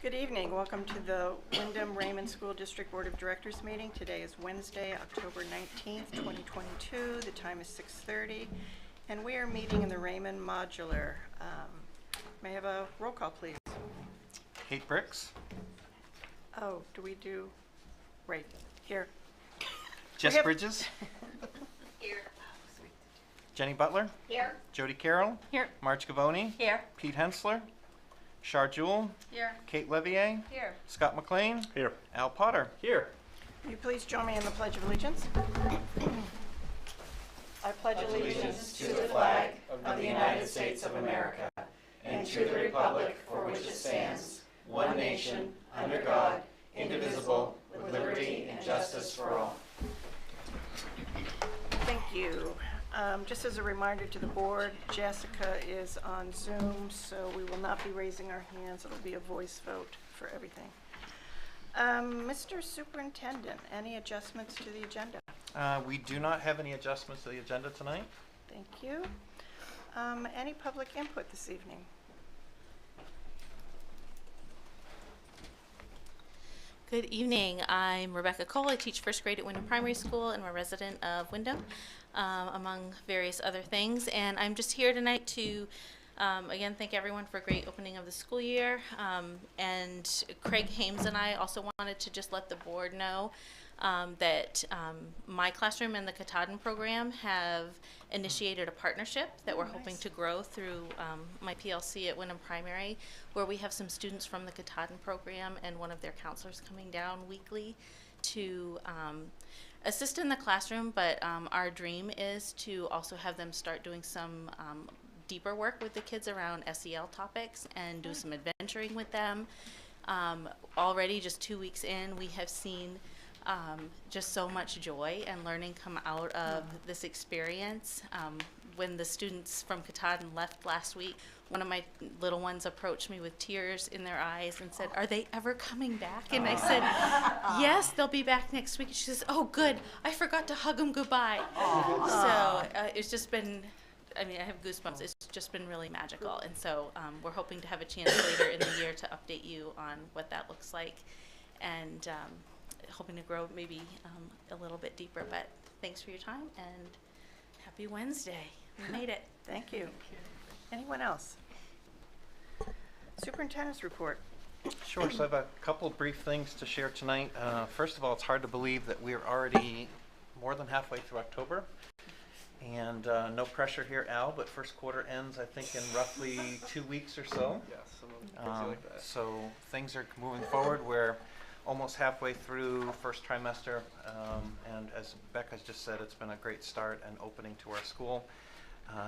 Good evening. Welcome to the Windham Raymond School District Board of Directors meeting. Today is Wednesday, October 19th, 2022. The time is 6:30, and we are meeting in the Raymond Modular. May I have a roll call, please? Kate Bricks. Oh, do we do, right, here. Jess Bridges. Here. Jenny Butler. Here. Jody Carroll. Here. Marge Gavoni. Here. Pete Hensler. Char Jewell. Here. Kate Levier. Here. Scott McLean. Here. Al Potter. Here. Will you please join me in the Pledge of Allegiance? I pledge allegiance to the flag of the United States of America and to the republic for which it stands, one nation, under God, indivisible, with liberty and justice for all. Thank you. Just as a reminder to the board, Jessica is on Zoom, so we will not be raising our hands. It'll be a voice vote for everything. Mr. Superintendent, any adjustments to the agenda? We do not have any adjustments to the agenda tonight. Thank you. Any public input this evening? Good evening. I'm Rebecca Cole. I teach first grade at Windham Primary School and I'm a resident of Windham, among various other things. And I'm just here tonight to, again, thank everyone for a great opening of the school year. And Craig Hames and I also wanted to just let the board know that my classroom and the Katahdin program have initiated a partnership that we're hoping to grow through my PLC at Windham Primary, where we have some students from the Katahdin program and one of their counselors coming down weekly to assist in the classroom, but our dream is to also have them start doing some deeper work with the kids around SEL topics and do some adventuring with them. Already, just 2 weeks in, we have seen just so much joy and learning come out of this experience. When the students from Katahdin left last week, one of my little ones approached me with tears in their eyes and said, "Are they ever coming back?" And I said, "Yes, they'll be back next week." She says, "Oh, good. I forgot to hug them goodbye." So it's just been, I mean, I have goosebumps. It's just been really magical. And so we're hoping to have a chance later in the year to update you on what that looks like. And hoping to grow maybe a little bit deeper, but thanks for your time and happy Wednesday. We made it. Thank you. Anyone else? Superintendent's report. Sure, so I have a couple brief things to share tonight. First of all, it's hard to believe that we're already more than halfway through October. And no pressure here, Al, but first quarter ends, I think, in roughly 2 weeks or so. Yes, something like that. So things are moving forward. We're almost halfway through first trimester, and as Becca just said, it's been a great start and opening to our school.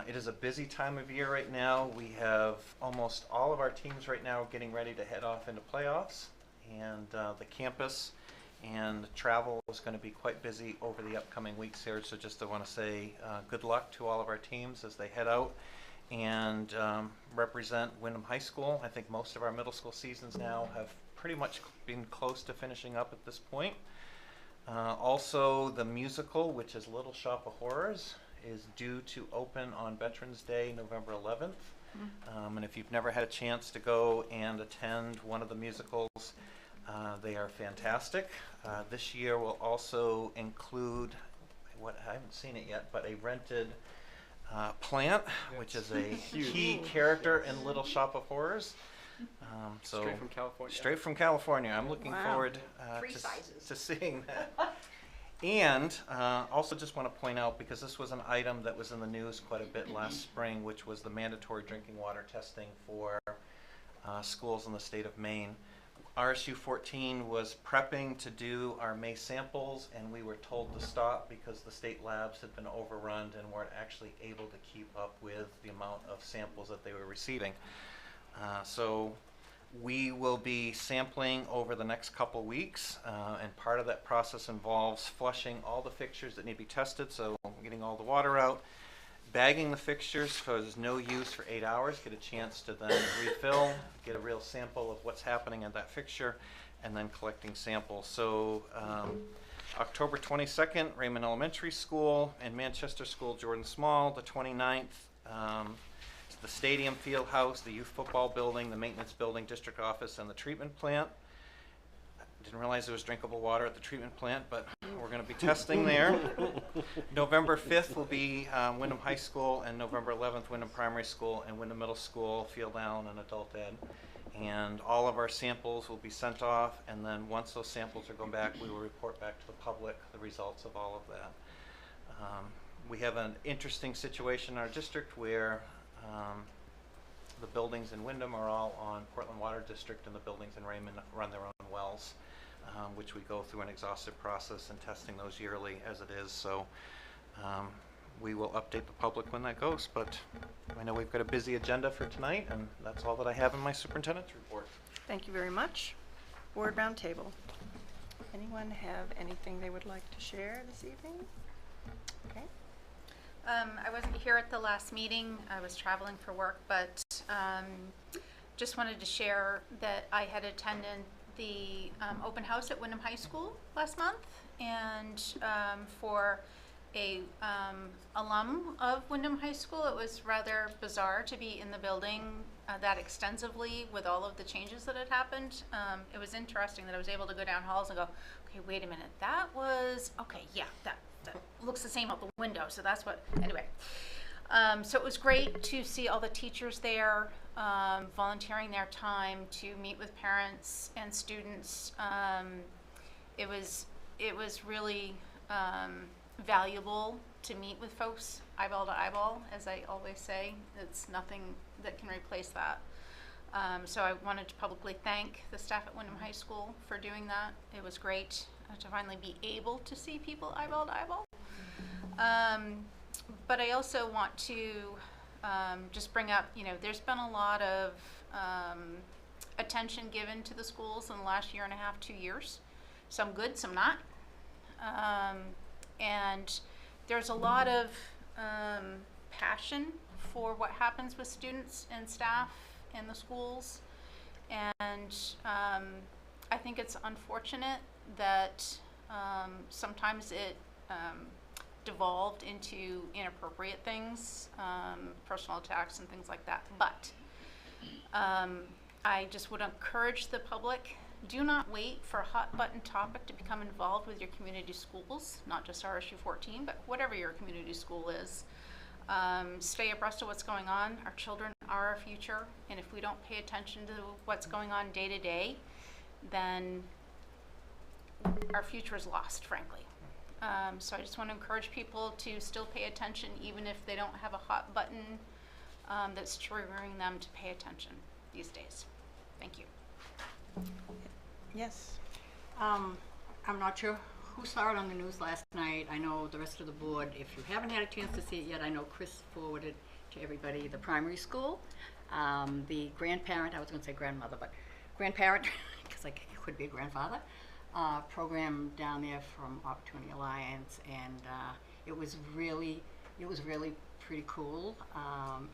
It is a busy time of year right now. We have almost all of our teams right now getting ready to head off into playoffs, and the campus and travel is going to be quite busy over the upcoming weeks here. So just I want to say good luck to all of our teams as they head out and represent Windham High School. I think most of our middle school seasons now have pretty much been close to finishing up at this point. Also, the musical, which is Little Shop of Horrors, is due to open on Veterans Day, November 11th. And if you've never had a chance to go and attend one of the musicals, they are fantastic. This year will also include, what I haven't seen it yet, but a rented plant, which is a key character in Little Shop of Horrors. So Straight from California. Straight from California. I'm looking forward to seeing that. And also just want to point out, because this was an item that was in the news quite a bit last spring, which was the mandatory drinking water testing for schools in the state of Maine. RSU 14 was prepping to do our May samples, and we were told to stop because the state labs had been overrun and weren't actually able to keep up with the amount of samples that they were receiving. So we will be sampling over the next couple weeks, and part of that process involves flushing all the fixtures that need to be tested, so getting all the water out, bagging the fixtures so there's no use for 8 hours, get a chance to then refill, get a real sample of what's happening at that fixture, and then collecting samples. So October 22nd, Raymond Elementary School, and Manchester School, Jordan Small. The 29th, the stadium field house, the youth football building, the maintenance building, district office, and the treatment plant. Didn't realize there was drinkable water at the treatment plant, but we're going to be testing there. November 5th will be Wyndham High School, and November 11th, Wyndham Primary School, and Wyndham Middle School, Field Down, and Adult Ed. And all of our samples will be sent off, and then once those samples are going back, we will report back to the public the results of all of that. We have an interesting situation in our district where the buildings in Wyndham are all on Portland Water District, and the buildings in Raymond run their own wells, which we go through an exhaustive process and testing those yearly as it is. So we will update the public when that goes, but I know we've got a busy agenda for tonight, and that's all that I have in my superintendent's report. Thank you very much. Board roundtable. Anyone have anything they would like to share this evening? Okay. I wasn't here at the last meeting. I was traveling for work, but just wanted to share that I had attended the open house at Wyndham High School last month, and for a alum of Wyndham High School, it was rather bizarre to be in the building that extensively with all of the changes that had happened. It was interesting that I was able to go down halls and go, okay, wait a minute, that was, okay, yeah, that looks the same out the window, so that's what, anyway. So it was great to see all the teachers there volunteering their time to meet with parents and students. It was really valuable to meet with folks eyeball to eyeball, as I always say. It's nothing that can replace that. So I wanted to publicly thank the staff at Wyndham High School for doing that. It was great to finally be able to see people eyeball to eyeball. But I also want to just bring up, there's been a lot of attention given to the schools in the last year and a half, 2 years. Some good, some not. And there's a lot of passion for what happens with students and staff in the schools. And I think it's unfortunate that sometimes it devolved into inappropriate things, personal attacks and things like that. But I just would encourage the public, do not wait for a hot button topic to become involved with your community schools, not just RSU 14, but whatever your community school is. Stay abreast of what's going on. Our children are our future, and if we don't pay attention to what's going on day to day, then our future is lost, frankly. So I just want to encourage people to still pay attention, even if they don't have a hot button that's triggering them to pay attention these days. Thank you. Yes. I'm not sure who saw it on the news last night. I know the rest of the board, if you haven't had a chance to see it yet, I know Chris forwarded to everybody the primary school. The grandparent, I was going to say grandmother, but grandparent, because I could be a grandfather, program down there from Opportunity Alliance, and it was really pretty cool,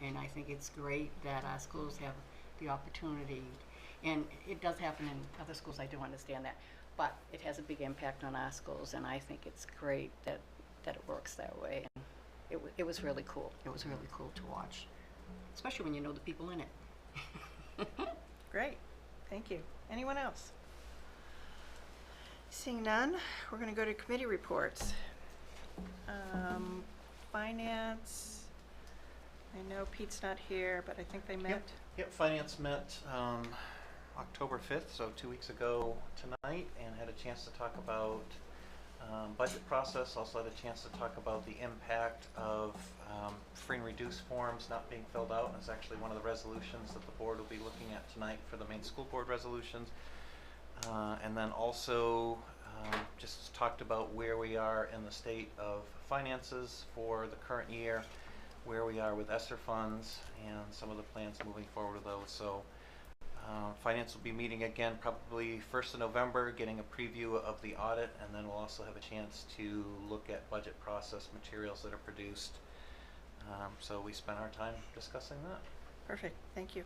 and I think it's great that our schools have the opportunity, and it does happen in other schools, I do understand that, but it has a big impact on our schools, and I think it's great that it works that way. And it was really cool. It was really cool to watch, especially when you know the people in it. Great. Thank you. Anyone else? Seeing none, we're going to go to committee reports. Finance, I know Pete's not here, but I think they met. Yep, Finance met October 5th, so 2 weeks ago tonight, and had a chance to talk about budget process, also had a chance to talk about the impact of free and reduced forms not being filled out. And it's actually one of the resolutions that the board will be looking at tonight for the Maine School Board resolutions. And then also just talked about where we are in the state of finances for the current year, where we are with ESSER funds, and some of the plans moving forward with those. So Finance will be meeting again probably 1st of November, getting a preview of the audit, and then we'll also have a chance to look at budget process materials that are produced. So we spent our time discussing that. Perfect. Thank you.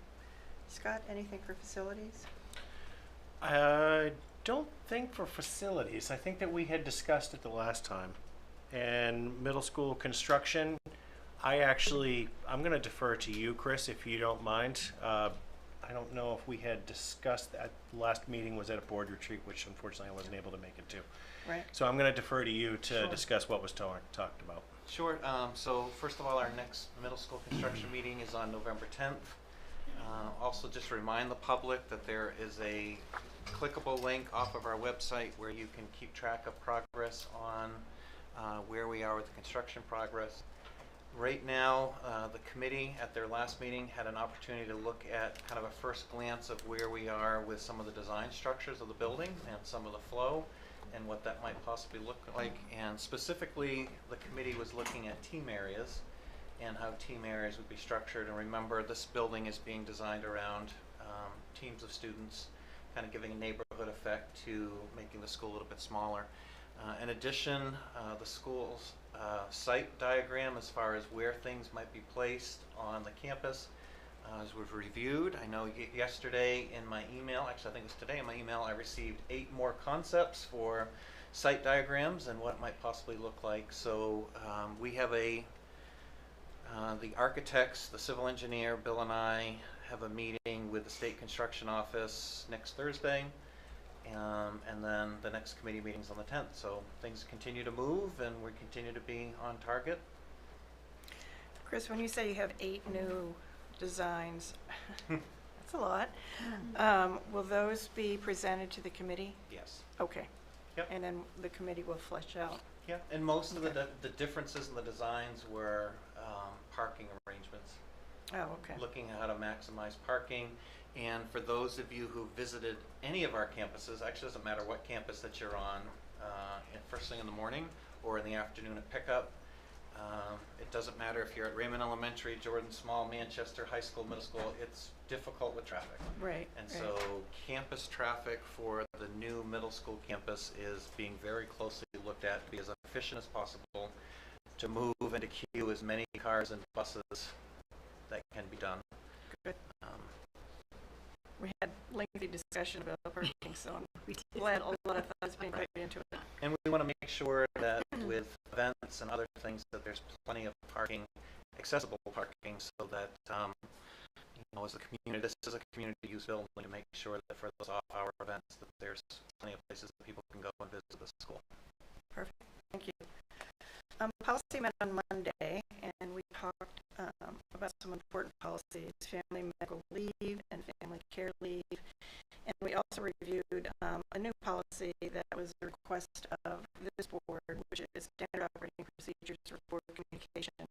Scott, anything for facilities? I don't think for facilities. I think that we had discussed it the last time. And middle school construction, I'm going to defer to you, Chris, if you don't mind. I don't know if we had discussed that. Last meeting was at a board retreat, which unfortunately I wasn't able to make it to. Right. So I'm going to defer to you to Sure. discuss what was talked about. Sure. So first of all, our next middle school construction meeting is on November 10th. Also, just to remind the public that there is a clickable link off of our website where you can keep track of progress on where we are with the construction progress. Right now, the committee at their last meeting had an opportunity to look at kind of a first glance of where we are with some of the design structures of the building and some of the flow and what that might possibly look like. And specifically, the committee was looking at team areas and how team areas would be structured. And remember, this building is being designed around teams of students, kind of giving a neighborhood effect to making the school a little bit smaller. In addition, the school's site diagram as far as where things might be placed on the campus was reviewed. I know yesterday in my email, actually I think it was today in my email, I received 8 more concepts for site diagrams and what it might possibly look like. So we have the architects, the civil engineer, Bill and I have a meeting with the State Construction Office next Thursday. And then the next committee meeting's on the 10th. So things continue to move and we continue to be on target. Chris, when you say you have 8 new designs, that's a lot. Will those be presented to the committee? Yes. Okay. Yep. And then the committee will flesh out. Yeah, and most of the differences in the designs were parking arrangements. Oh, okay. Looking at how to maximize parking. And for those of you who visited any of our campuses, actually doesn't matter what campus that you're on, first thing in the morning or in the afternoon at pickup. It doesn't matter if you're at Raymond Elementary, Jordan Small, Manchester High School, Middle School, it's difficult with traffic. Right. And right. so campus traffic for the new middle school campus is being very closely looked at to be as efficient as possible to move and to queue as many cars and buses that can be done. Good. We had lengthy discussion about parking, so I'm glad a lot of thought is being put into it. And we want to make sure that with events and other things that there's plenty of parking, accessible parking, so that as a community, this is a community use building, to make sure that for those off-hour events that there's plenty of places that people can go and visit the school. Perfect. Thank you. Policy met on Monday, and we talked about some important policies: family medical leave and family care leave. And we also reviewed a new policy that was a request of this board, which is standard operating procedures for board communication.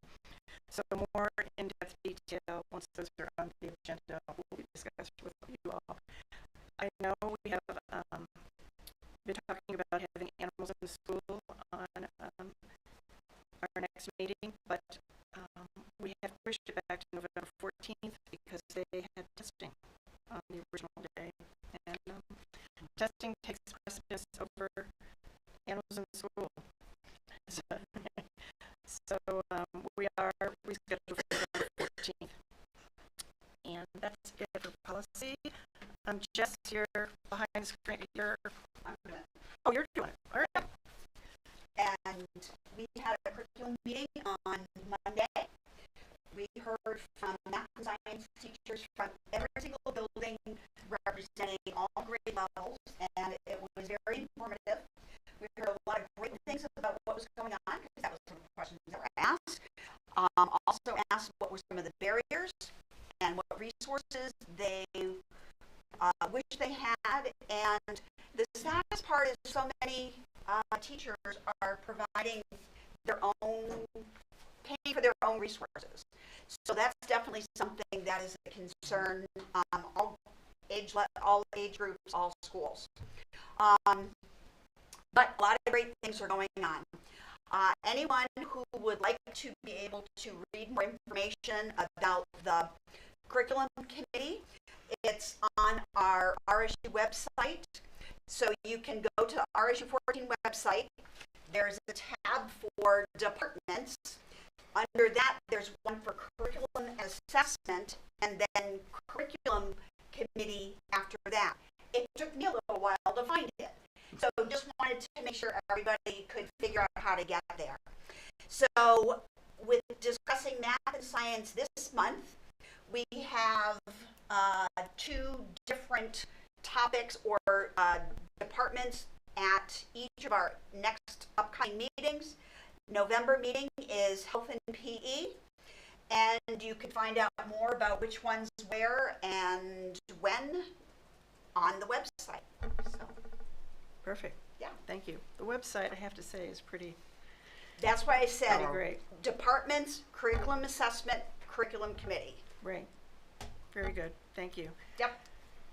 So more in-depth detail, once those are on the agenda, will be discussed with you all. I know we have been talking about having animals in the school on our next meeting, but we have pushed it back to November 14th because they had testing on the original day. And testing takes precedence over animals in the school. So we are rescheduled for November 14th. And that's it for policy. Jess, you're behind the screen. Oh, you're doing it. All right. And we had a curriculum meeting on Monday. We heard from math and science teachers from every single building representing all grade levels, and it was very informative. We heard a lot of great things about what was going on, because that was some of the questions that were asked. Also asked what were some of the barriers and what resources they wish they had. And the saddest part is so many teachers are providing their own, paying for their own resources. So that's definitely something that is a concern, all age groups, all schools. But a lot of great things are going on. Anyone who would like to be able to read more information about the curriculum committee, it's on our RSU website. So you can go to the RSU 14 website. There's a tab for departments. Under that, there's one for curriculum assessment, and then curriculum committee after that. It took me a little while to find it. So just wanted to make sure everybody could figure out how to get there. So with discussing math and science this month, we have two different topics or departments at each of our next upcoming meetings. November meeting is health and PE, and you can find out more about which ones where and when on the website. So, Perfect. yeah, Thank you. The website, I have to say, is pretty that's why I said great. departments, curriculum assessment, curriculum committee. Right. Very good. Thank you. Yep.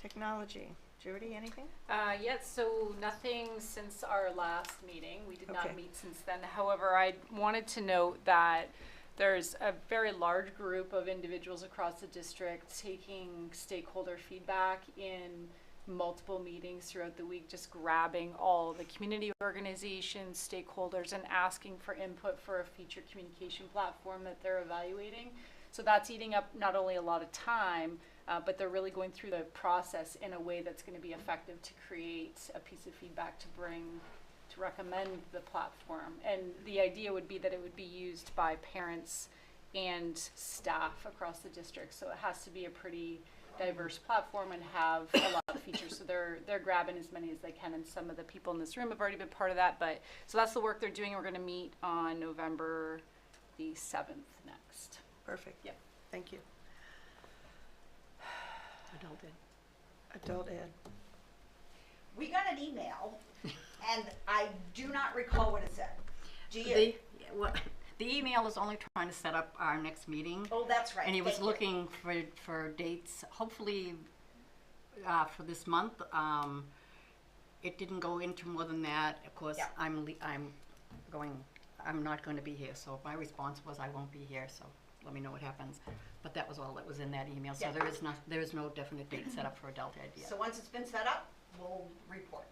Technology. Jody, anything? Yes, so nothing since our last meeting. We did Okay. not meet since then. However, I wanted to note that there's a very large group of individuals across the district taking stakeholder feedback in multiple meetings throughout the week, just grabbing all the community organizations, stakeholders, and asking for input for a feature communication platform that they're evaluating. So that's eating up not only a lot of time, but they're really going through the process in a way that's going to be effective to create a piece of feedback to recommend the platform. And the idea would be that it would be used by parents and staff across the district. So it has to be a pretty diverse platform and have a lot of features. So they're grabbing as many as they can, and some of the people in this room have already been part of that. But so that's the work they're doing. We're going to meet on November the 7th next. Perfect. Yep. Thank you. Adult ed. Adult ed. We got an email, and I do not recall what it said. Do you? The email is only trying to set up our next meeting. Oh, that's right. And he was Thank you. looking for dates, hopefully for this month. It didn't go into more than that. Of course, Yeah. I'm not going to be here, so my response was I won't be here, so let me know what happens. But that was all that was in that email, so Yeah. there is no definite date set up for adult ed yet. So once it's been set up, we'll report.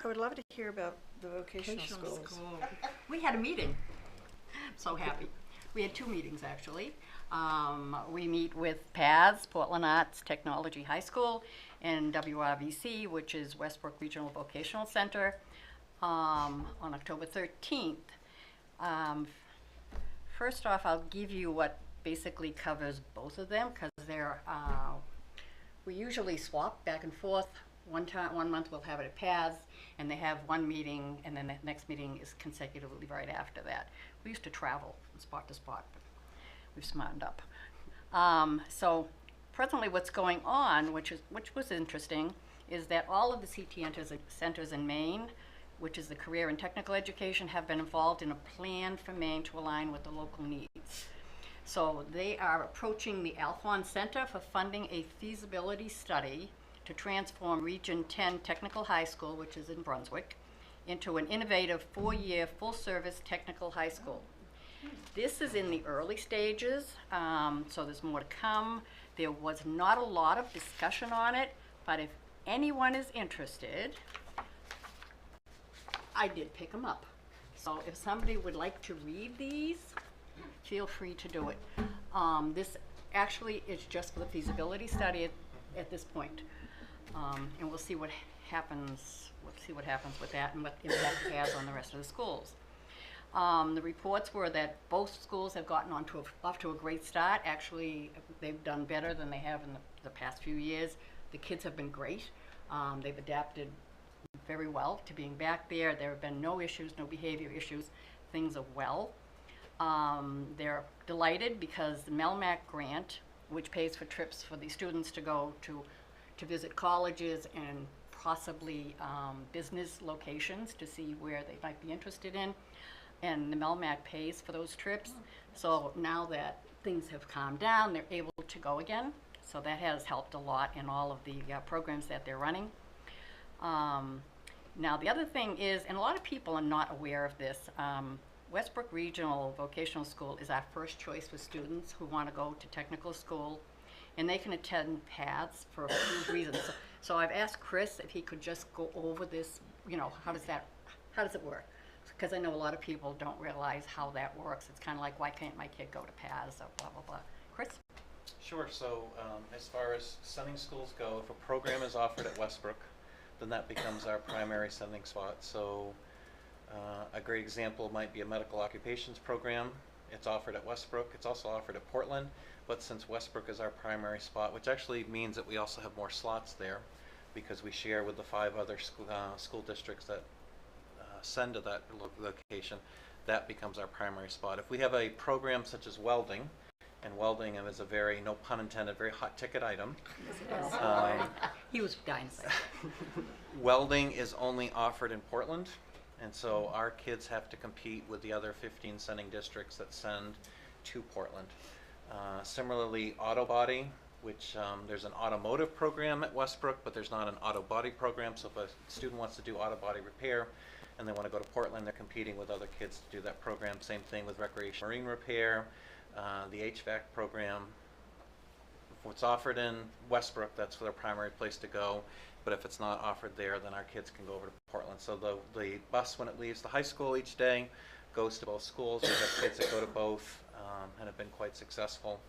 I would love to hear about the vocational schools. School. We had a meeting. So happy. We had two meetings actually. We meet with PATHS, Portland Arts Technology High School, and WRVC, which is Westbrook Regional Vocational Center, on October 13th. First off, I'll give you what basically covers both of them, because we usually swap back and forth. One month we'll have it at PATHS, and they have one meeting, and then the next meeting is consecutively right after that. We used to travel from spot to spot, but we've smartened up. So presently what's going on, which was interesting, is that all of the CT centers in Maine, which is the career and technical education, have been involved in a plan for Maine to align with the local needs. So they are approaching the Alphon Center for funding a feasibility study to transform Region 10 Technical High School, which is in Brunswick, into an innovative 4-year full-service technical high school. This is in the early stages, so there's more to come. There was not a lot of discussion on it, but if anyone is interested, I did pick them up. So if somebody would like to read these, feel free to do it. This actually is just for the feasibility study at this point. And we'll see what happens. We'll see what happens with that and what impact it has on the rest of the schools. The reports were that both schools have gotten off to a great start. Actually, they've done better than they have in the past few years. The kids have been great. They've adapted very well to being back there. There have been no issues, no behavior issues. Things are well. They're delighted because the MELMAC grant, which pays for trips for the students to go to visit colleges and possibly business locations to see where they might be interested in, and the MELMAC pays for those trips. So now that things have calmed down, they're able to go again. So that has helped a lot in all of the programs that they're running. Now the other thing is, and a lot of people are not aware of this, Westbrook Regional Vocational School is our first choice for students who want to go to technical school, and they can attend PATHS for a few reasons. So I've asked Chris if he could just go over this, how does it work? Because I know a lot of people don't realize how that works. It's kind of like, why can't my kid go to PATHS or blah, blah, blah. Chris? Sure. So as far as sending schools go, if a program is offered at Westbrook, then that becomes our primary sending spot. So A great example might be a medical occupations program. It's offered at Westbrook. It's also offered at Portland. But since Westbrook is our primary spot, which actually means that we also have more slots there because we share with the 5 other school districts that send to that location, that becomes our primary spot. If we have a program such as welding, and welding is a very, no pun intended, very hot ticket item. He was dying to say. Welding is only offered in Portland, and so our kids have to compete with the other 15 sending districts that send to Portland. Similarly, auto body, which there's an automotive program at Westbrook, but there's not an auto body program. So if a student wants to do auto body repair and they want to go to Portland, they're competing with other kids to do that program. Same thing with recreation marine repair, the HVAC program. If it's offered in Westbrook, that's their primary place to go. But if it's not offered there, then our kids can go over to Portland. So the bus, when it leaves the high school each day, goes to both schools. We have kids that go to both and have been quite successful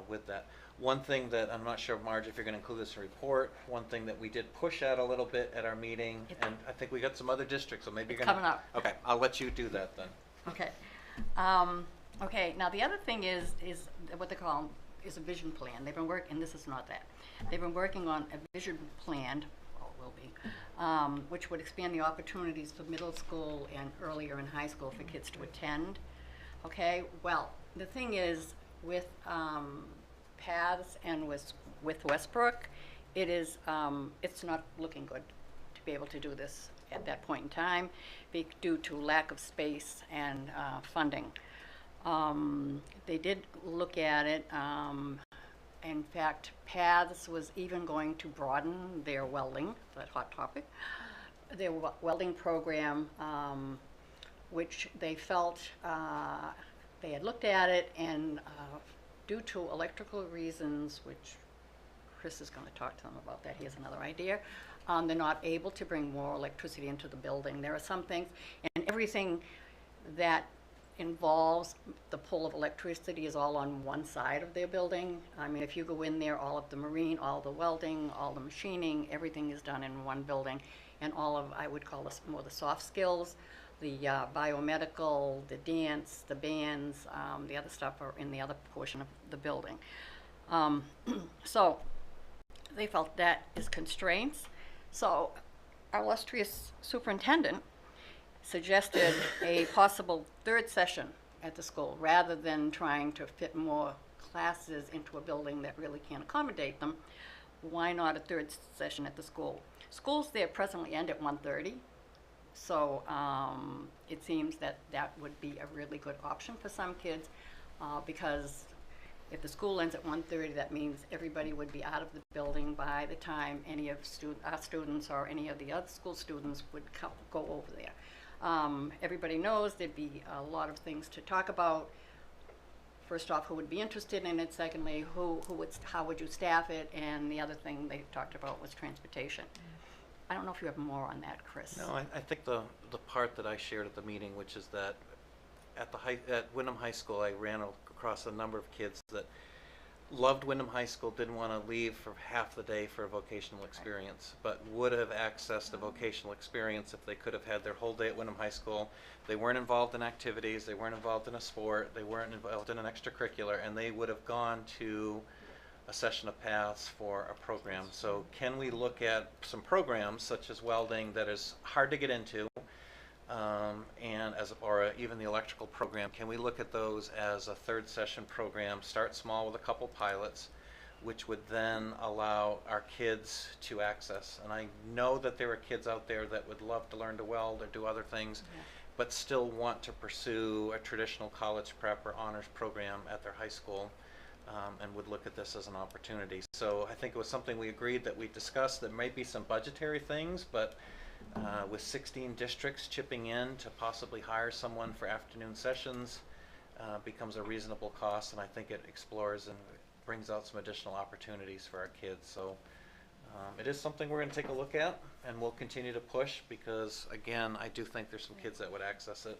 with that. One thing that, I'm not sure, Marge, if you're going to include this in the report, one thing that we did push at a little bit at our meeting, and I think we got some other districts, so maybe you're going to... coming up. Okay, I'll let you do that then. Okay. Okay, now the other thing is what they call is a vision plan. They've been working, and this is not that. They've been working on a vision plan, or will be, which would expand the opportunities for middle school and earlier in high school for kids to attend. Okay, well, the thing is with Paths and with Westbrook, it's not looking good to be able to do this at that point in time due to lack of space and funding. They did look at it. In fact, Paths was even going to broaden their welding, that hot topic, their welding program, which they felt they had looked at it, and due to electrical reasons, which Chris is going to talk to them about that, he has another idea, they're not able to bring more electricity into the building. There are some things, and everything that involves the pull of electricity is all on one side of their building. I mean, if you go in there, all of the marine, all the welding, all the machining, everything is done in one building, and all of, I would call this more the soft skills, the biomedical, the dance, the bands, the other stuff are in the other portion of the building. So they felt that is constraints. So our illustrious superintendent suggested a possible 3rd session at the school rather than trying to fit more classes into a building that really can't accommodate them. Why not a 3rd session at the school? Schools there presently end at 1:30, so it seems that that would be a really good option for some kids because if the school ends at 1:30, that means everybody would be out of the building by the time any of our students or any of the other school students would go over there. Everybody knows there'd be a lot of things to talk about. First off, who would be interested in it? Secondly, how would you staff it? And the other thing they talked about was transportation. I don't know if you have more on that, Chris. No, I think the part that I shared at the meeting, which is that at Wyndham High School, I ran across a number of kids that loved Wyndham High School, didn't want to leave for half the day for a vocational experience, but would have accessed a vocational experience if they could have had their whole day at Wyndham High School. They weren't involved in activities, they weren't involved in a sport, they weren't involved in an extracurricular, and they would have gone to a session of Paths for a program. So can we look at some programs such as welding that is hard to get into, or even the electrical program? Can we look at those as a 3rd session program, start small with a couple pilots, which would then allow our kids to access? And I know that there are kids out there that would love to learn to weld or do other things, but still want to pursue a traditional college prep or honors program at their high school, and would look at this as an opportunity. So I think it was something we agreed that we discussed. There might be some budgetary things, but with 16 districts chipping in to possibly hire someone for afternoon sessions becomes a reasonable cost, and I think it explores and brings out some additional opportunities for our kids. So it is something we're going to take a look at, and we'll continue to push because, again, I do think there's some kids that would access it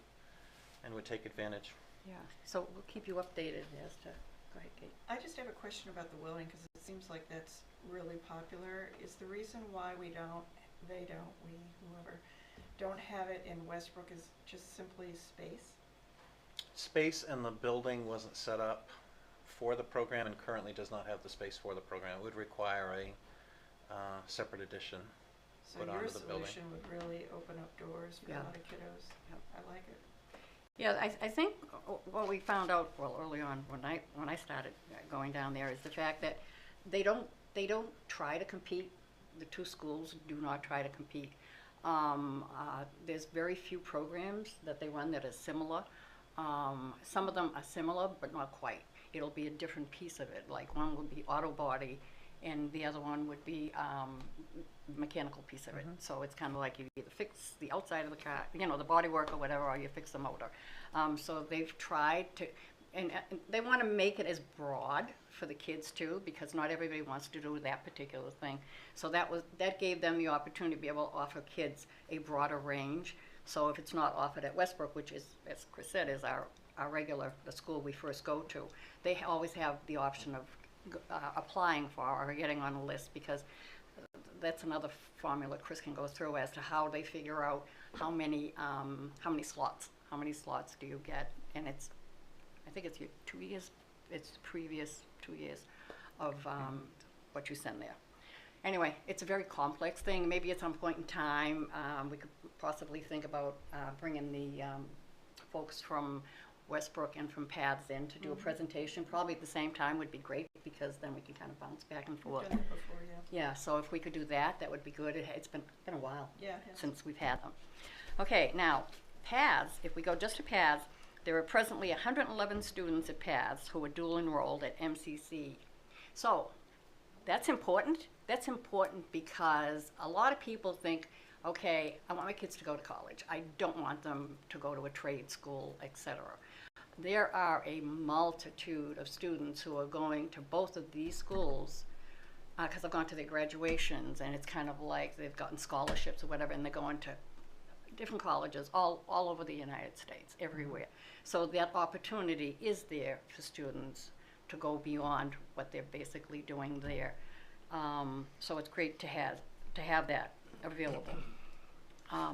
and would take advantage. Yeah, so we'll keep you updated as to, go ahead, Kate. I just have a question about the welding because it seems like that's really popular. Is the reason why we don't, whoever, don't have it in Westbrook is just simply space? Space and the building wasn't set up for the program and currently does not have the space for the program. It would require a separate addition So put your onto the building. solution would really open up doors for a Yeah. lot of kiddos. Yep. I like it. Yeah, I think what we found out, well, early on when I started going down there is the fact that they don't try to compete. The two schools do not try to compete. There's very few programs that they run that are similar. Some of them are similar, but not quite. It'll be a different piece of it. Like one would be auto body, and the other one would be mechanical piece of it. So it's kind of like you either fix the outside of the car, you know, the body work or whatever, or you fix the motor. So they've tried to, and they want to make it as broad for the kids too, because not everybody wants to do that particular thing. So that gave them the opportunity to be able to offer kids a broader range. So if it's not offered at Westbrook, which is, as Chris said, is our regular, the school we first go to, they always have the option of applying for or getting on a list, because that's another formula Chris can go through as to how they figure out how many slots do you get, and it's, I think it's 2 years, it's the previous 2 years of what you send there. Anyway, it's a very complex thing. Maybe at some point in time, we could possibly think about bringing the folks from Westbrook and from Paths in to do a presentation. Probably at the same time would be great, because then we can kind of bounce back and forth. We've done it before, yeah. Yeah, so if we could do that, that would be good. It's been a while Yeah, it has. since we've had them. Okay, now, Paths, if we go just to Paths, there are presently 111 students at Paths who are dual enrolled at MCC. So, that's important. That's important because a lot of people think, okay, I want my kids to go to college. I don't want them to go to a trade school, etc. There are a multitude of students who are going to both of these schools because I've gone to their graduations, and it's kind of like they've gotten scholarships or whatever, and they're going to different colleges all over the United States, everywhere. So that opportunity is there for students to go beyond what they're basically doing there. So it's great to have that available.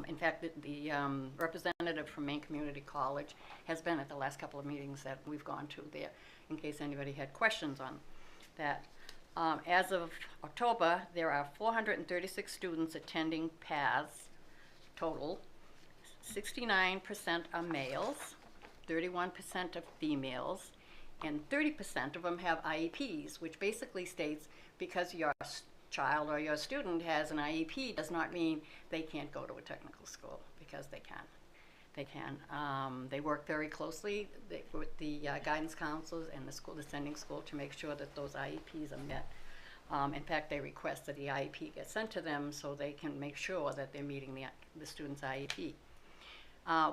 In fact, the representative from Maine Community College has been at the last couple of meetings that we've gone to there, in case anybody had questions on that. As of October, there are 436 students attending Paths total. 69% are males, 31% are females, and 30% of them have IEPs, which basically states because your child or your student has an IEP does not mean they can't go to a technical school, because they can. They can. They work very closely with the guidance counselors and the sending school to make sure that those IEPs are met. In fact, they request that the IEP gets sent to them so they can make sure that they're meeting the student's IEP.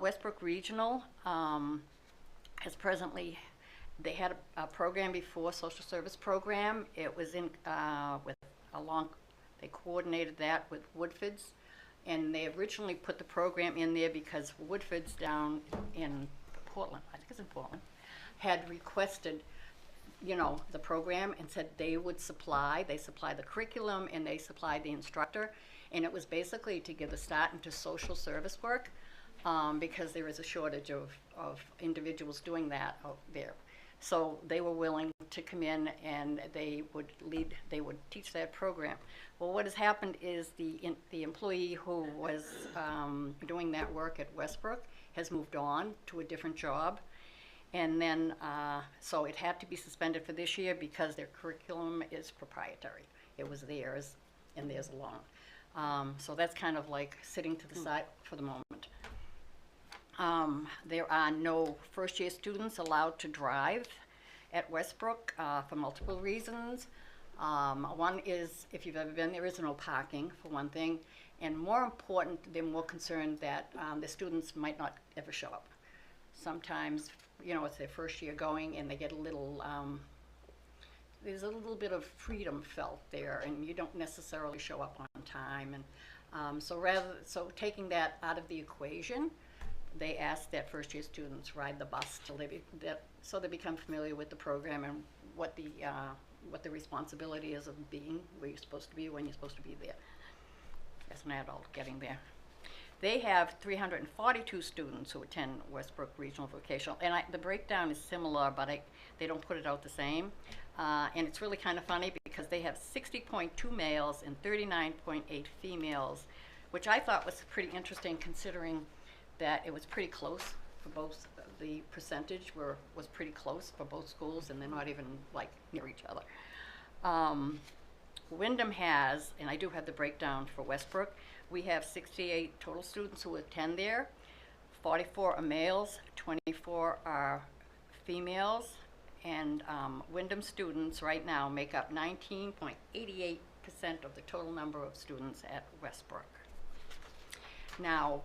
Westbrook Regional has presently, they had a program before, social service program. It was in they coordinated that with Woodford's, and they originally put the program in there because Woodford's down in Portland, I think it's in Portland, had requested, you know, the program and said they supply the curriculum and they supplied the instructor, and it was basically to give a start into social service work, because there is a shortage of individuals doing that out there. So they were willing to come in and they would teach that program. Well, what has happened is the employee who was doing that work at Westbrook has moved on to a different job. And then, so it had to be suspended for this year because their curriculum is proprietary. It was theirs and theirs alone. So that's kind of like sitting to the side for the moment. There are no first-year students allowed to drive at Westbrook for multiple reasons. One is, if you've ever been, there is no parking, for one thing. And more important, they're more concerned that the students might not ever show up. Sometimes, you know, it's their first year going and they get a little, there's a little bit of freedom felt there, and you don't necessarily show up on time. And so taking that out of the equation, they ask that first year students ride the bus so they become familiar with the program and what the responsibility is of being where you're supposed to be when you're supposed to be there as an adult getting there. They have 342 students who attend Westbrook Regional Vocational, and the breakdown is similar, but they don't put it out the same. And it's really kind of funny because they have 60.2 males and 39.8 females, which I thought was pretty interesting considering that it was pretty close for both. The percentage was pretty close for both schools, and they're not even like near each other. Wyndham has, and I do have the breakdown for Westbrook, we have 68 total students who attend there. 44 are males, 24 are females, and Wyndham students right now make up 19.88% of the total number of students at Westbrook. Now,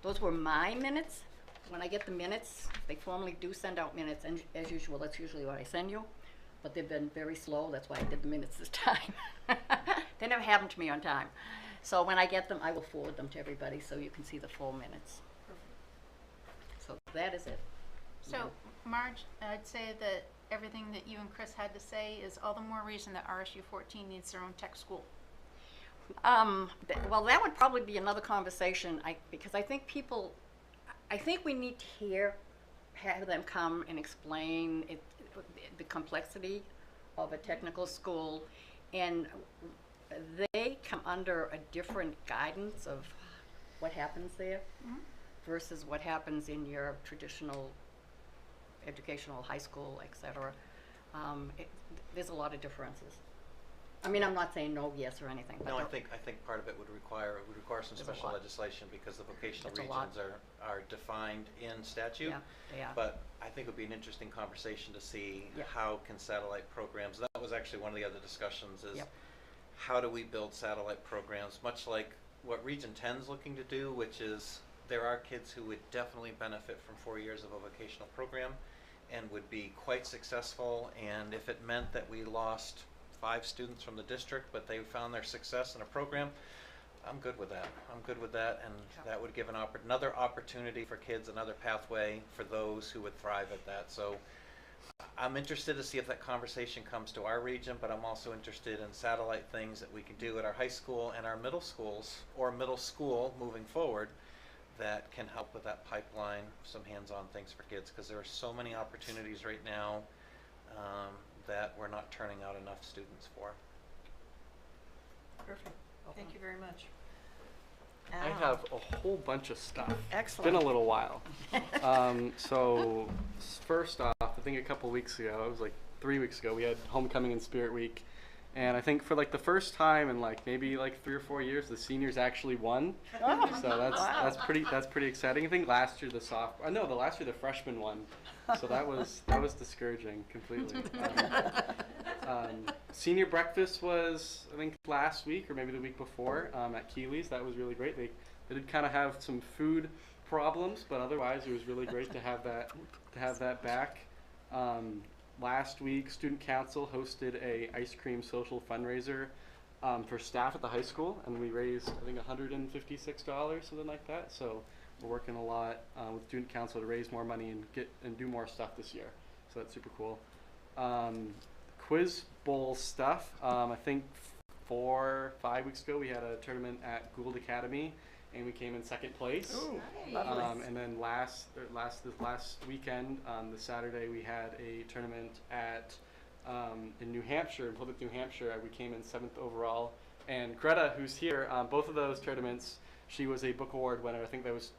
those were my minutes. When I get the minutes, they formally do send out minutes, and as usual, that's usually what I send you. But they've been very slow, that's why I did the minutes this time. They never have them to me on time. So when I get them, I will forward them to everybody so you can see the full minutes. So that is it. So, Marge, I'd say that everything that you and Chris had to say is all the more reason that RSU 14 needs their own tech school. Well, that would probably be another conversation, because I think we need to have them come and explain the complexity of a technical school, and they come under a different guidance of what happens there versus what happens in your traditional educational high school, etc. There's a lot of differences. I mean, I'm not saying no, yes, or anything. But No, I think part of it would require some There's a special lot. legislation because the vocational It's a lot. regions are defined in statute. Yeah, they are. But I think it would be an interesting conversation to see Yeah. how can satellite programs, that was actually one of the other discussions, is Yep. how do we build satellite programs, much like what Region 10 is looking to do, which is there are kids who would definitely benefit from 4 years of a vocational program and would be quite successful, and if it meant that we lost 5 students from the district, but they found their success in a program, I'm good with that. I'm good with that, and that would give another opportunity for kids, another pathway for those who would thrive at that. So I'm interested to see if that conversation comes to our region, but I'm also interested in satellite things that we can do at our high school and our middle schools, or middle school moving forward, that can help with that pipeline, some hands-on things for kids, because there are so many opportunities right now that we're not turning out enough students for. Perfect. Thank you very much. I Al. have a whole bunch of stuff. Excellent. It's been a little while. First off, I think a couple weeks ago, it was like 3 weeks ago, we had Homecoming and Spirit Week. And I think for like the first time in like maybe like 3 or 4 years, the seniors actually won. So that's pretty exciting. I think last year the last year the freshmen won. So that was discouraging completely. Senior breakfast was I think last week or maybe the week before at Keeley's. That was really great. They did kind of have some food problems, but otherwise it was really great to have that back. Last week, Student Council hosted a ice cream social fundraiser for staff at the high school, and we raised, I think, $156, something like that. So we're working a lot with Student Council to raise more money and do more stuff this year. So that's super cool. Quiz Bowl stuff. I think 4 or 5 weeks ago, we had a tournament at Gould Academy, and we came in second place. Ooh, Nice. lovely. And then last weekend, the Saturday, we had a tournament in New Hampshire, in Plymouth, New Hampshire. We came in 7th overall. And Greta, who's here, both of those tournaments, she was a book award winner. I think that was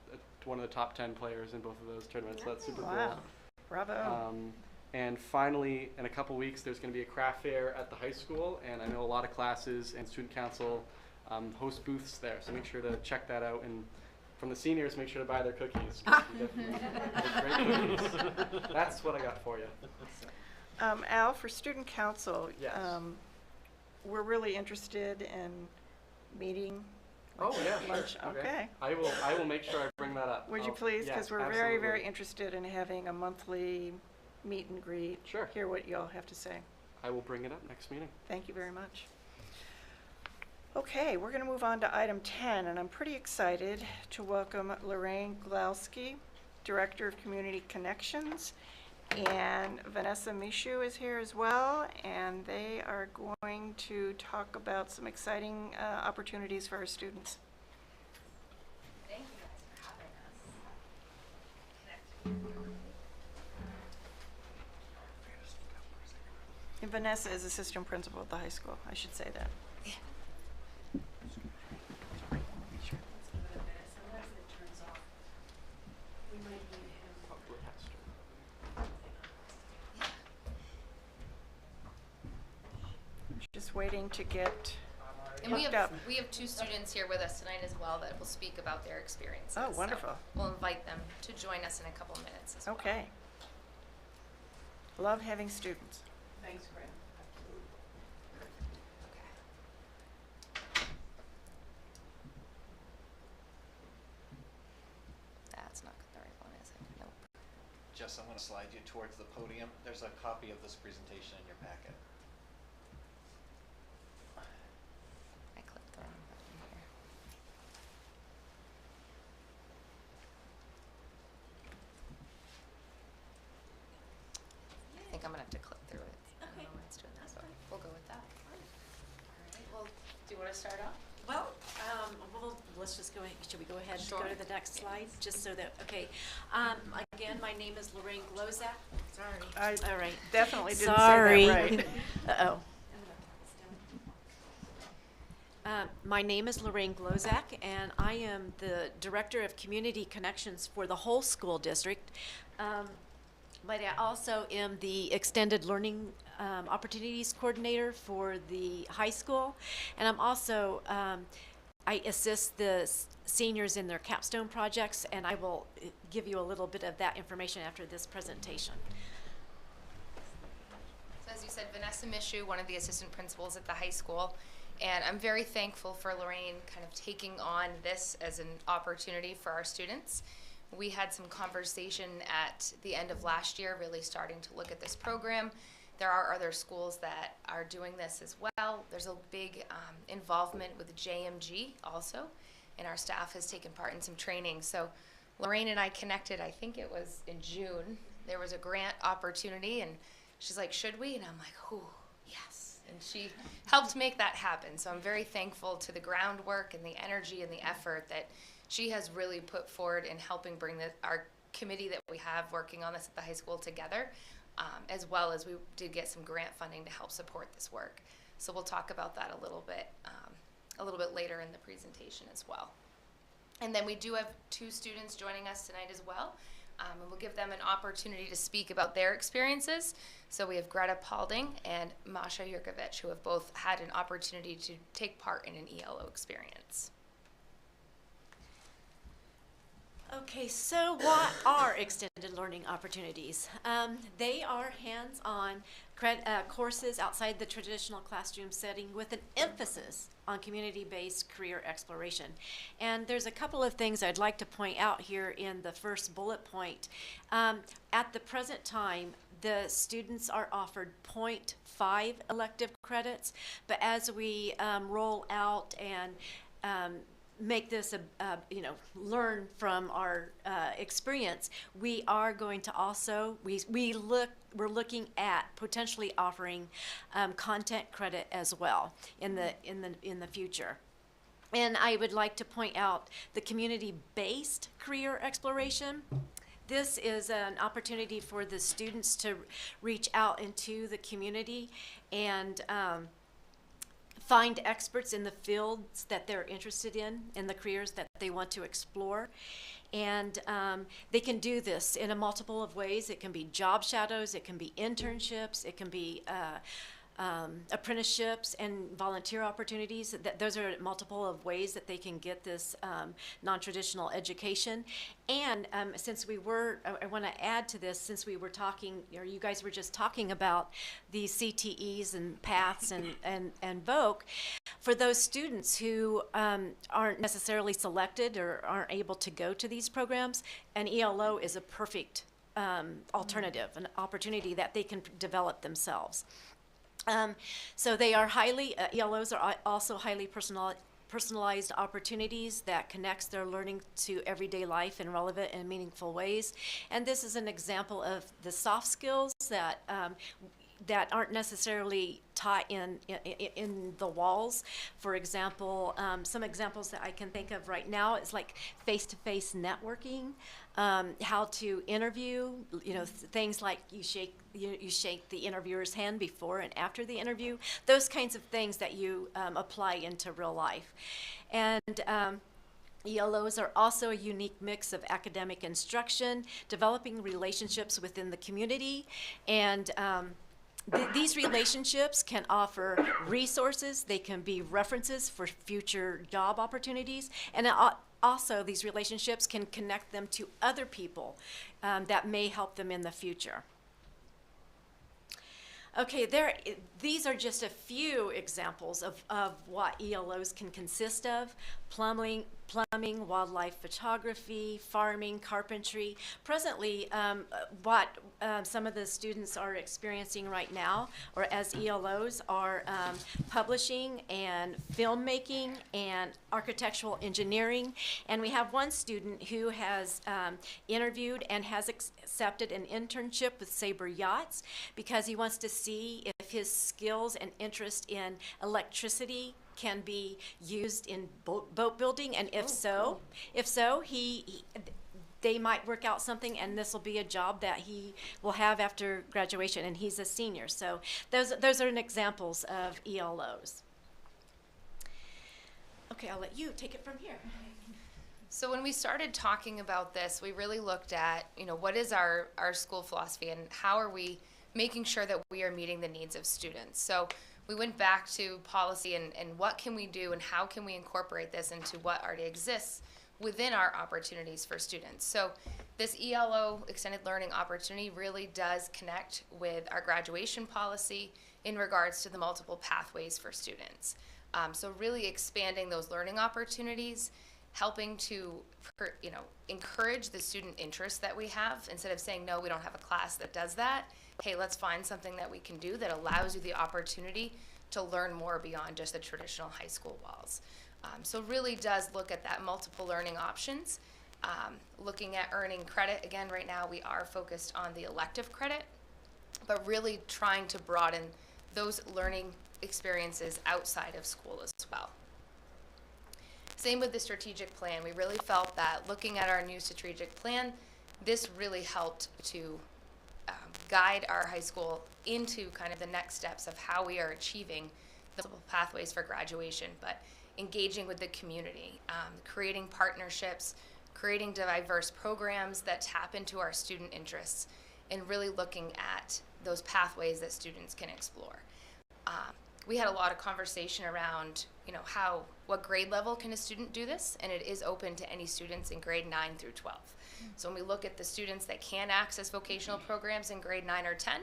one of the top 10 players in both of those tournaments. So that's super Wow. Bravo. cool. And finally, in a couple weeks, there's going to be a craft fair at the high school, and I know a lot of classes and student council host booths there, so make sure to check that out. And from the seniors, make sure to buy their cookies. 'Cause we definitely make great cookies. That's what I got for you. Al, for student council, Yes. we're really interested in meeting. Oh yeah, lunch. sure. Okay. I will make sure I bring that up. Would you I'll- please? yes, Because we're very, absolutely. very interested in having a monthly meet and greet. Sure. Hear what y'all have to say. I will bring it up next meeting. Thank you very much. Okay, we're going to move on to item 10, and I'm pretty excited to welcome Lorraine Glowski, Director of Community Connections, and Vanessa Mishu is here as well, and they are going to talk about some exciting opportunities for our students. Thank you Vanessa is assistant principal at the high school. I should say that. Just waiting to get And we hooked have up. we have 2 students here with us tonight as well that will speak about their experiences. Oh, So wonderful. we'll invite them to join us in a couple minutes as well. Okay. Love having students. Thanks, Grant. That's not the right one, is it? Nope. Jess, I'm going to slide you towards the podium. There's a copy of this presentation in your packet. I clicked the wrong button here. I think I'm gonna have to click through it. I don't know why it's doing that, but we'll go with that. All right, well, do you wanna start off? Well, let's just go, should we go ahead and go Sure. to the next slide, just so that, okay. Again, my name is Lorraine Glozak. Sorry. I All right. definitely didn't Sorry. say that right. Uh-oh. My name is Lorraine Glozak, and I am the Director of Community Connections for the whole school district. But I also am the Extended Learning Opportunities Coordinator for the high school. And I'm also, I assist the seniors in their capstone projects, and I will give you a little bit of that information after this presentation. So as you said, Vanessa Mishu, one of the assistant principals at the high school, and I'm very thankful for Lorraine kind of taking on this as an opportunity for our students. We had some conversation at the end of last year, really starting to look at this program. There are other schools that are doing this as well. There's a big involvement with JMG also, and our staff has taken part in some training. So Lorraine and I connected, I think it was in June. There was a grant opportunity, and she's like, should we? And I'm like, ooh, yes. And she helped make that happen. So I'm very thankful to the groundwork and the energy and the effort that she has really put forward in helping bring our committee that we have working on this at the high school together, as well as we did get some grant funding to help support this work. So we'll talk about that a little bit later in the presentation as well. And then we do have 2 students joining us tonight as well, and we'll give them an opportunity to speak about their experiences. So we have Greta Paulding and Masha Yurkovich, who have both had an opportunity to take part in an ELO experience. Okay, so what are extended learning opportunities? They are hands-on courses outside the traditional classroom setting with an emphasis on community-based career exploration. And there's a couple of things I'd like to point out here in the first bullet point. At the present time, the students are offered 0.5 elective credits, but as we roll out and make this learn from our experience, we are going to also we're looking at potentially offering content credit as well in the future. And I would like to point out the community-based career exploration. This is an opportunity for the students to reach out into the community and find experts in the fields that they're interested in the careers that they want to explore. And they can do this in a multiple of ways. It can be job shadows, it can be internships, it can be apprenticeships and volunteer opportunities. Those are multiple of ways that they can get this non-traditional education. And since I want to add to this, since we were talking, or you guys were just talking about the CTEs and PATHs and VOC, for those students who aren't necessarily selected or aren't able to go to these programs, an ELO is a perfect alternative, an opportunity that they can develop themselves. So they are ELOs are also highly personalized opportunities that connects their learning to everyday life in relevant and meaningful ways. And this is an example of the soft skills that that aren't necessarily taught in the walls. For example, some examples that I can think of right now is like face-to-face networking, how to interview, things like you shake the interviewer's hand before and after the interview, those kinds of things that you apply into real life. And ELOs are also a unique mix of academic instruction, developing relationships within the community, and these relationships can offer resources, they can be references for future job opportunities, and also these relationships can connect them to other people that may help them in the future. Okay, these are just a few examples of what ELOs can consist of: plumbing, wildlife photography, farming, carpentry. Presently, what some of the students are experiencing right now, or as ELOs, are publishing and filmmaking and architectural engineering. And we have one student who has interviewed and has accepted an internship with Sabre Yachts because he wants to see if his skills and interest in electricity can be used in boat building, and if so, they might work out something, and this will be a job that he will have after graduation, and he's a senior. So those are examples of ELOs. Okay, I'll let you take it from here. So when we started talking about this, we really looked at, what is our school philosophy and how are we making sure that we are meeting the needs of students. So we went back to policy and what can we do and how can we incorporate this into what already exists within our opportunities for students. So this ELO, extended learning opportunity, really does connect with our graduation policy in regards to the multiple pathways for students. So really expanding those learning opportunities, helping to encourage the student interest that we have. Instead of saying, no, we don't have a class that does that, hey, let's find something that we can do that allows you the opportunity to learn more beyond just the traditional high school walls. So really does look at that multiple learning options, looking at earning credit. Again, right now we are focused on the elective credit, but really trying to broaden those learning experiences outside of school as well. Same with the strategic plan. We really felt that looking at our new strategic plan, this really helped to guide our high school into kind of the next steps of how we are achieving the multiple pathways for graduation, but engaging with the community, creating partnerships, creating diverse programs that tap into our student interests, and really looking at those pathways that students can explore. We had a lot of conversation around, what grade level can a student do this, and it is open to any students in grade 9 through 12. So when we look at the students that can access vocational programs in grade 9 or 10,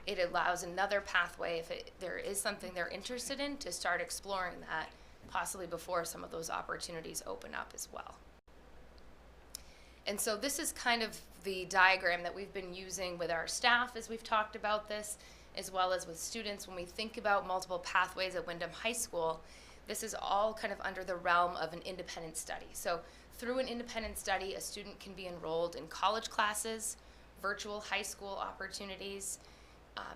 it allows another pathway, if there is something they're interested in, to start exploring that, possibly before some of those opportunities open up as well. And so this is kind of the diagram that we've been using with our staff as we've talked about this, as well as with students. When we think about multiple pathways at Windham High School, this is all kind of under the realm of an independent study. So through an independent study, a student can be enrolled in college classes, virtual high school opportunities,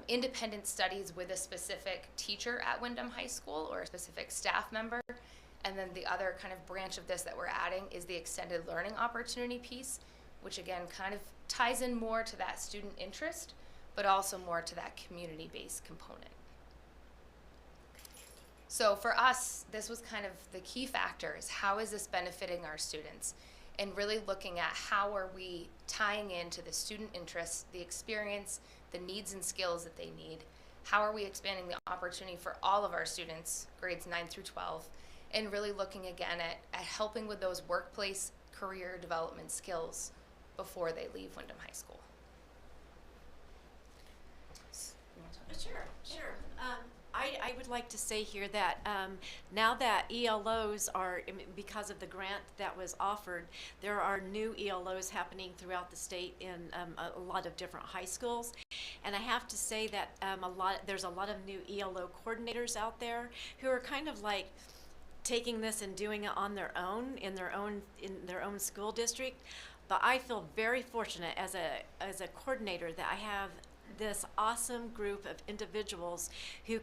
independent studies with a specific teacher at Windham High School or a specific staff member. And then the other kind of branch of this that we're adding is the extended learning opportunity piece, which again kind of ties in more to that student interest, but also more to that community-based component. So for us, this was kind of the key factor, is how is this benefiting our students? And really looking at how are we tying into the student interests, the experience, the needs and skills that they need. How are we expanding the opportunity for all of our students, grades 9 through 12, and really looking again at helping with those workplace career development skills before they leave Windham High School. Sure. I would like to say here that now that ELOs are, because of the grant that was offered, there are new ELOs happening throughout the state in a lot of different high schools. And I have to say that there's a lot of new ELO coordinators out there who are kind of like taking this and doing it on their own, in their own school district. But I feel very fortunate as a coordinator that I have this awesome group of individuals who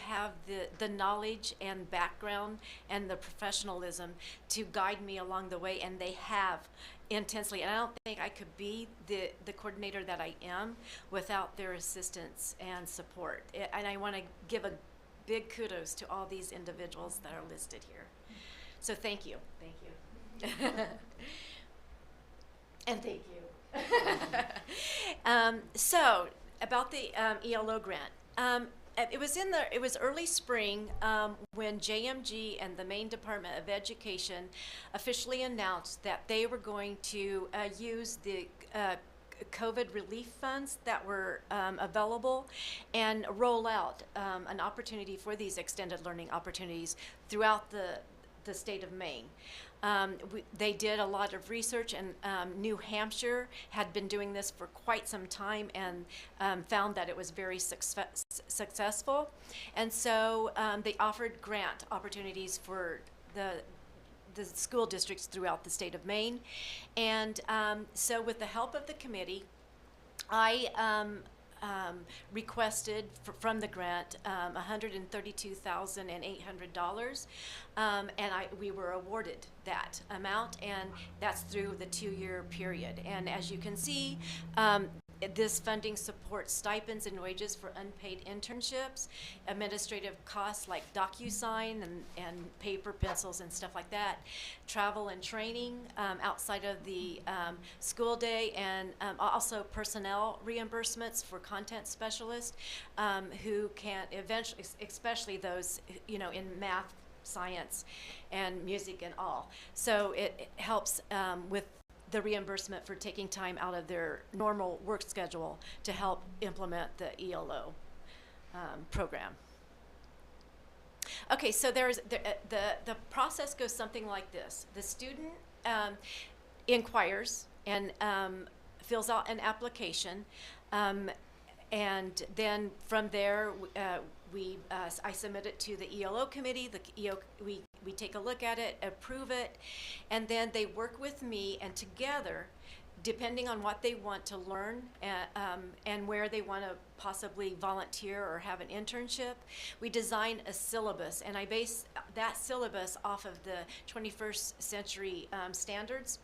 have the knowledge and background and the professionalism to guide me along the way, and they have intensely. And I don't think I could be the coordinator that I am without their assistance and support. And I want to give a big kudos to all these individuals that are listed here. So thank you. Thank you. And thank you. So about the ELO grant. It was early spring when JMG and the Maine Department of Education officially announced that they were going to use the COVID relief funds that were available and roll out an opportunity for these extended learning opportunities throughout the state of Maine. They did a lot of research, and New Hampshire had been doing this for quite some time and found that it was very successful. And so they offered grant opportunities for the school districts throughout the state of Maine. And so with the help of the committee, I requested from the grant $132,800, and we were awarded that amount, and that's through the 2-year period. And as you can see, this funding supports stipends and wages for unpaid internships, administrative costs like DocuSign and paper, pencils, and stuff like that, travel and training outside of the school day, and also personnel reimbursements for content specialists who can eventually, especially those in math, science, and music and all. So it helps with the reimbursement for taking time out of their normal work schedule to help implement the ELO program. Okay, so the process goes something like this. The student inquires and fills out an application, and then from there I submit it to the ELO committee. We take a look at it, approve it, and then they work with me, and together, depending on what they want to learn and where they want to possibly volunteer or have an internship, we design a syllabus, and I base that syllabus off of the 21st century standards.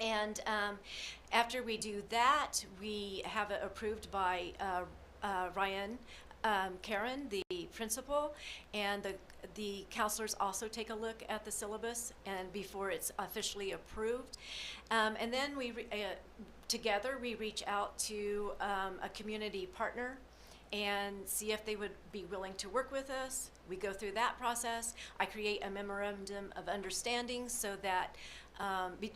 And after we do that, we have it approved by Ryan Karen, the principal, and the counselors also take a look at the syllabus and before it's officially approved. And then together we reach out to a community partner and see if they would be willing to work with us. We go through that process. I create a memorandum of understanding so that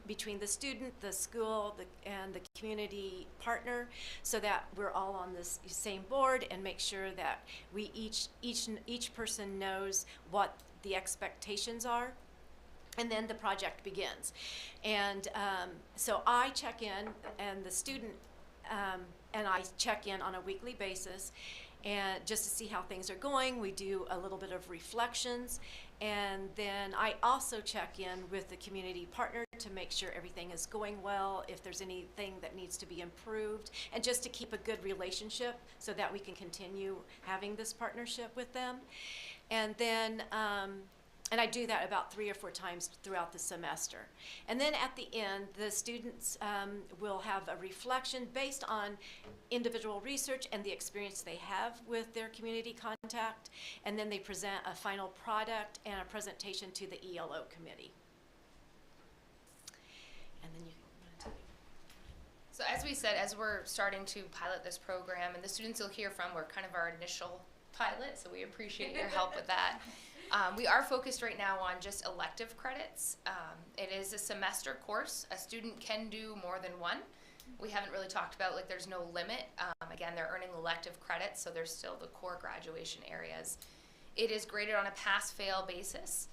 between the student, the school, and the community partner, so that we're all on this same board and make sure that we each person knows what the expectations are. And then the project begins. And so I check in, and the student and I check in on a weekly basis, and just to see how things are going. We do a little bit of reflections, and then I also check in with the community partner to make sure everything is going well, if there's anything that needs to be improved, and just to keep a good relationship so that we can continue having this partnership with them. And then and I do that about 3 or 4 times throughout the semester. And then at the end, the students will have a reflection based on individual research and the experience they have with their community contact. And then they present a final product and a presentation to the ELO committee. And then you can So as we said, as we're starting to pilot this program, and the students you'll hear from were kind of our initial pilot, so we appreciate your help with that. We are focused right now on just elective credits. It is a semester course. A student can do more than one. We haven't really talked about, like, there's no limit. Again, they're earning elective credits, so there's still the core graduation areas. It is graded on a pass-fail basis.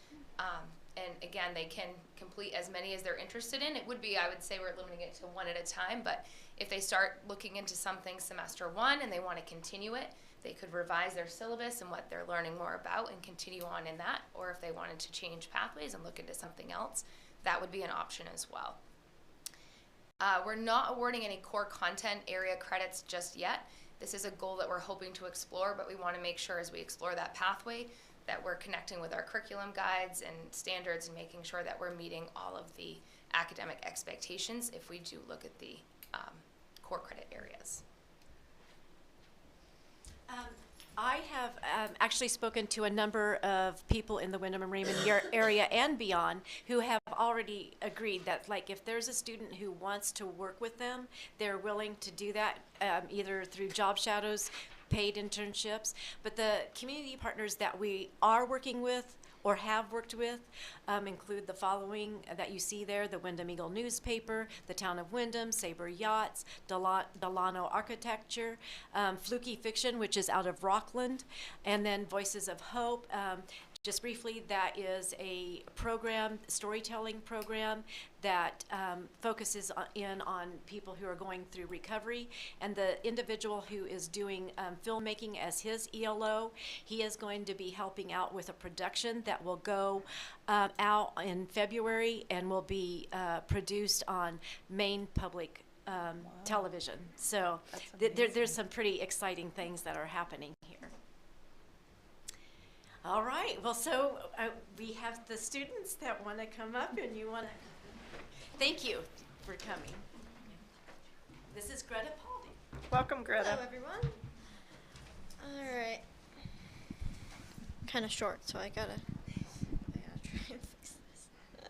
And again, they can complete as many as they're interested in. It would be, I would say we're limiting it to 1 at a time, but if they start looking into something semester 1 and they want to continue it, they could revise their syllabus and what they're learning more about and continue on in that. Or if they wanted to change pathways and look into something else, that would be an option as well. We're not awarding any core content area credits just yet. This is a goal that we're hoping to explore, but we want to make sure as we explore that pathway that we're connecting with our curriculum guides and standards and making sure that we're meeting all of the academic expectations if we do look at the core credit areas. I have actually spoken to a number of people in the Windham and Raymond area and beyond who have already agreed that, like, if there's a student who wants to work with them, they're willing to do that either through job shadows, paid internships. But the community partners that we are working with or have worked with include the following that you see there: the Windham Eagle newspaper, the Town of Windham, Sabre Yachts, Delano Architecture, Fluky Fiction, which is out of Rockland, and then Voices of Hope. Just briefly, that is a program, storytelling program that focuses on people who are going through recovery. And the individual who is doing filmmaking as his ELO, he is going to be helping out with a production that will go out in February and will be produced on Maine Public television. So there's some pretty exciting things that are happening here. All right, well, so we have the students that want to come up, and you want to, thank you for coming. This is Greta Paldy. Welcome, Greta. Hello, everyone. All right. Kind of short, so I gotta try and fix this.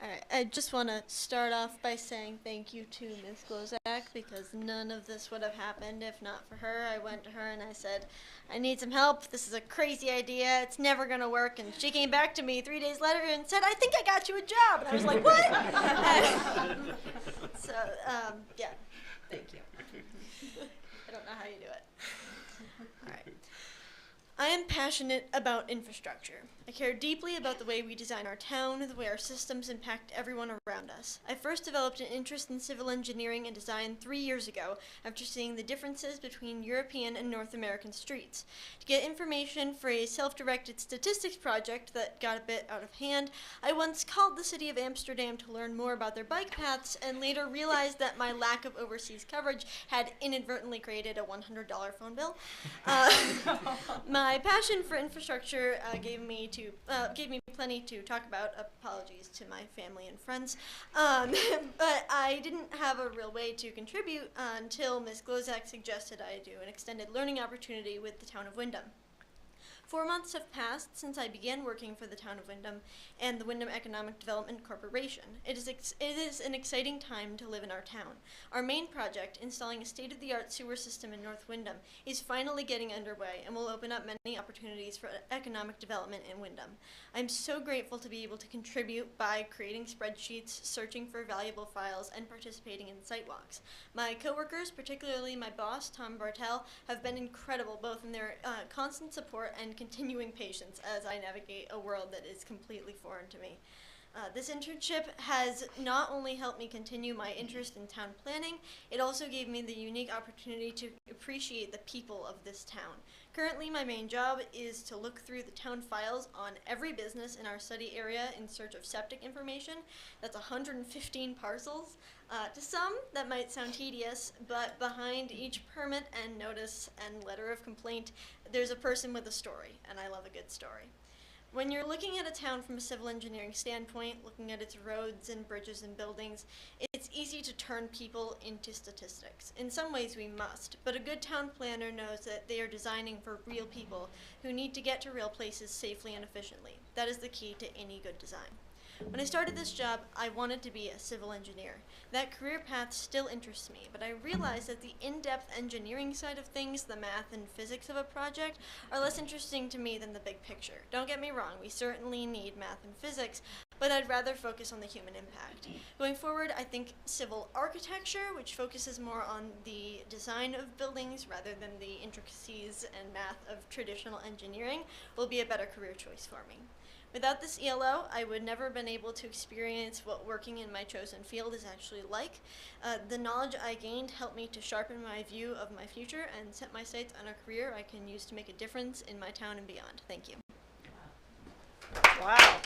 All right, I just want to start off by saying thank you to Ms. Glozak, because none of this would have happened if not for her. I went to her and I said, I need some help. This is a crazy idea. It's never going to work. And she came back to me 3 days later and said, I think I got you a job. And I was like, what? So, yeah, thank you. I don't know how you do it. All right. I am passionate about infrastructure. I care deeply about the way we design our town, the way our systems impact everyone around us. I first developed an interest in civil engineering and design 3 years ago after seeing the differences between European and North American streets. To get information for a self-directed statistics project that got a bit out of hand, I once called the city of Amsterdam to learn more about their bike paths and later realized that my lack of overseas coverage had inadvertently created a $100 phone bill. My passion for infrastructure gave me plenty to talk about. Apologies to my family and friends. But I didn't have a real way to contribute until Ms. Glozak suggested I do an extended learning opportunity with the town of Windham. 4 months have passed since I began working for the town of Windham and the Windham Economic Development Corporation. It is an exciting time to live in our town. Our main project, installing a state-of-the-art sewer system in North Windham, is finally getting underway and will open up many opportunities for economic development in Windham. I'm so grateful to be able to contribute by creating spreadsheets, searching for valuable files, and participating in site walks. My coworkers, particularly my boss, Tom Bartel, have been incredible both in their constant support and continuing patience as I navigate a world that is completely foreign to me. This internship has not only helped me continue my interest in town planning, it also gave me the unique opportunity to appreciate the people of this town. Currently, my main job is to look through the town files on every business in our study area in search of septic information. That's 115 parcels. To some, that might sound tedious, but behind each permit and notice and letter of complaint, there's a person with a story, and I love a good story. When you're looking at a town from a civil engineering standpoint, looking at its roads and bridges and buildings, it's easy to turn people into statistics. In some ways we must, but a good town planner knows that they are designing for real people who need to get to real places safely and efficiently. That is the key to any good design. When I started this job, I wanted to be a civil engineer. That career path still interests me, but I realized that the in-depth engineering side of things, the math and physics of a project, are less interesting to me than the big picture. Don't get me wrong, we certainly need math and physics, but I'd rather focus on the human impact. Going forward, I think civil architecture, which focuses more on the design of buildings rather than the intricacies and math of traditional engineering, will be a better career choice for me. Without this ELO, I would never have been able to experience what working in my chosen field is actually like. The knowledge I gained helped me to sharpen my view of my future and set my sights on a career I can use to make a difference in my town and beyond. Thank you. Wow.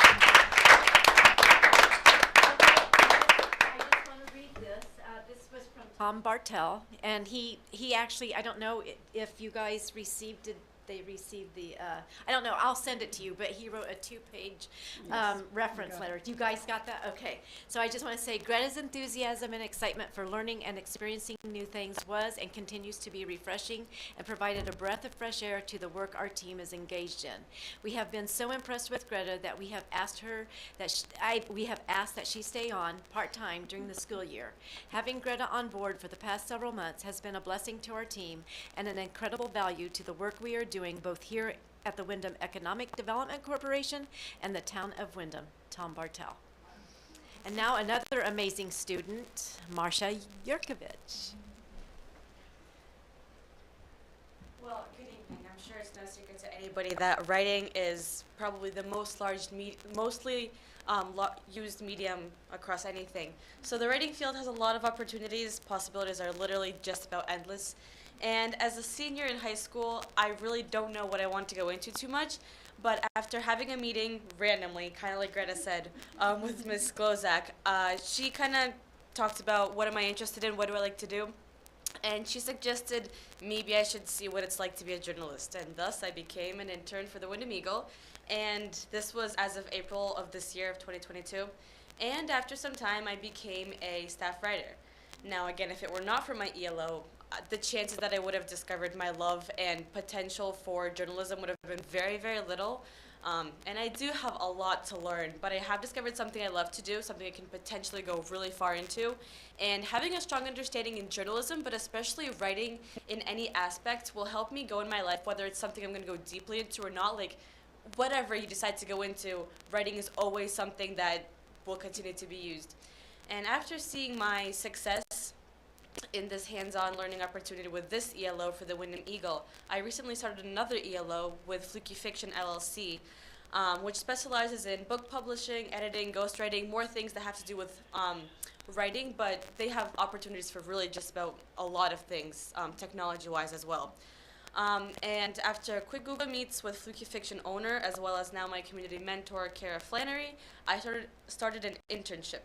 Tom Bartel, and he actually, I don't know if you guys received, did they receive the, I don't know, I'll send it to you, but he wrote a 2-page reference letter. You guys got that? Okay. So I just want to say Greta's enthusiasm and excitement for learning and experiencing new things was and continues to be refreshing and provided a breath of fresh air to the work our team is engaged in. We have been so impressed with Greta that we have asked her that we have asked that she stay on part-time during the school year. Having Greta on board for the past several months has been a blessing to our team and an incredible value to the work we are doing both here at the Wyndham Economic Development Corporation and the town of Wyndham. Tom Bartel. And now another amazing student, Marcia Yurkovich. Well, good evening. I'm sure it's no secret to anybody that writing is probably the mostly used medium across anything. So the writing field has a lot of opportunities. Possibilities are literally just about endless. And as a senior in high school, I really don't know what I want to go into too much. But after having a meeting randomly, kind of like Greta said, with Ms. Glozak, she kind of talked about what am I interested in, what do I like to do. And she suggested maybe I should see what it's like to be a journalist. And thus I became an intern for the Wyndham Eagle. And this was as of April of this year of 2022. And after some time, I became a staff writer. Now, again, if it were not for my ELO, the chances that I would have discovered my love and potential for journalism would have been very, very little. And I do have a lot to learn, but I have discovered something I love to do, something I can potentially go really far into. And having a strong understanding in journalism, but especially writing in any aspect, will help me go in my life, whether it's something I'm going to go deeply into or not. Like, whatever you decide to go into, writing is always something that will continue to be used. And after seeing my success in this hands-on learning opportunity with this ELO for the Wyndham Eagle, I recently started another ELO with Fluky Fiction LLC, which specializes in book publishing, editing, ghostwriting, more things that have to do with writing, but they have opportunities for really just about a lot of things, technology-wise as well. And after a quick Google Meets with Fluky Fiction owner, as well as now my community mentor, Kara Flannery, I started an internship.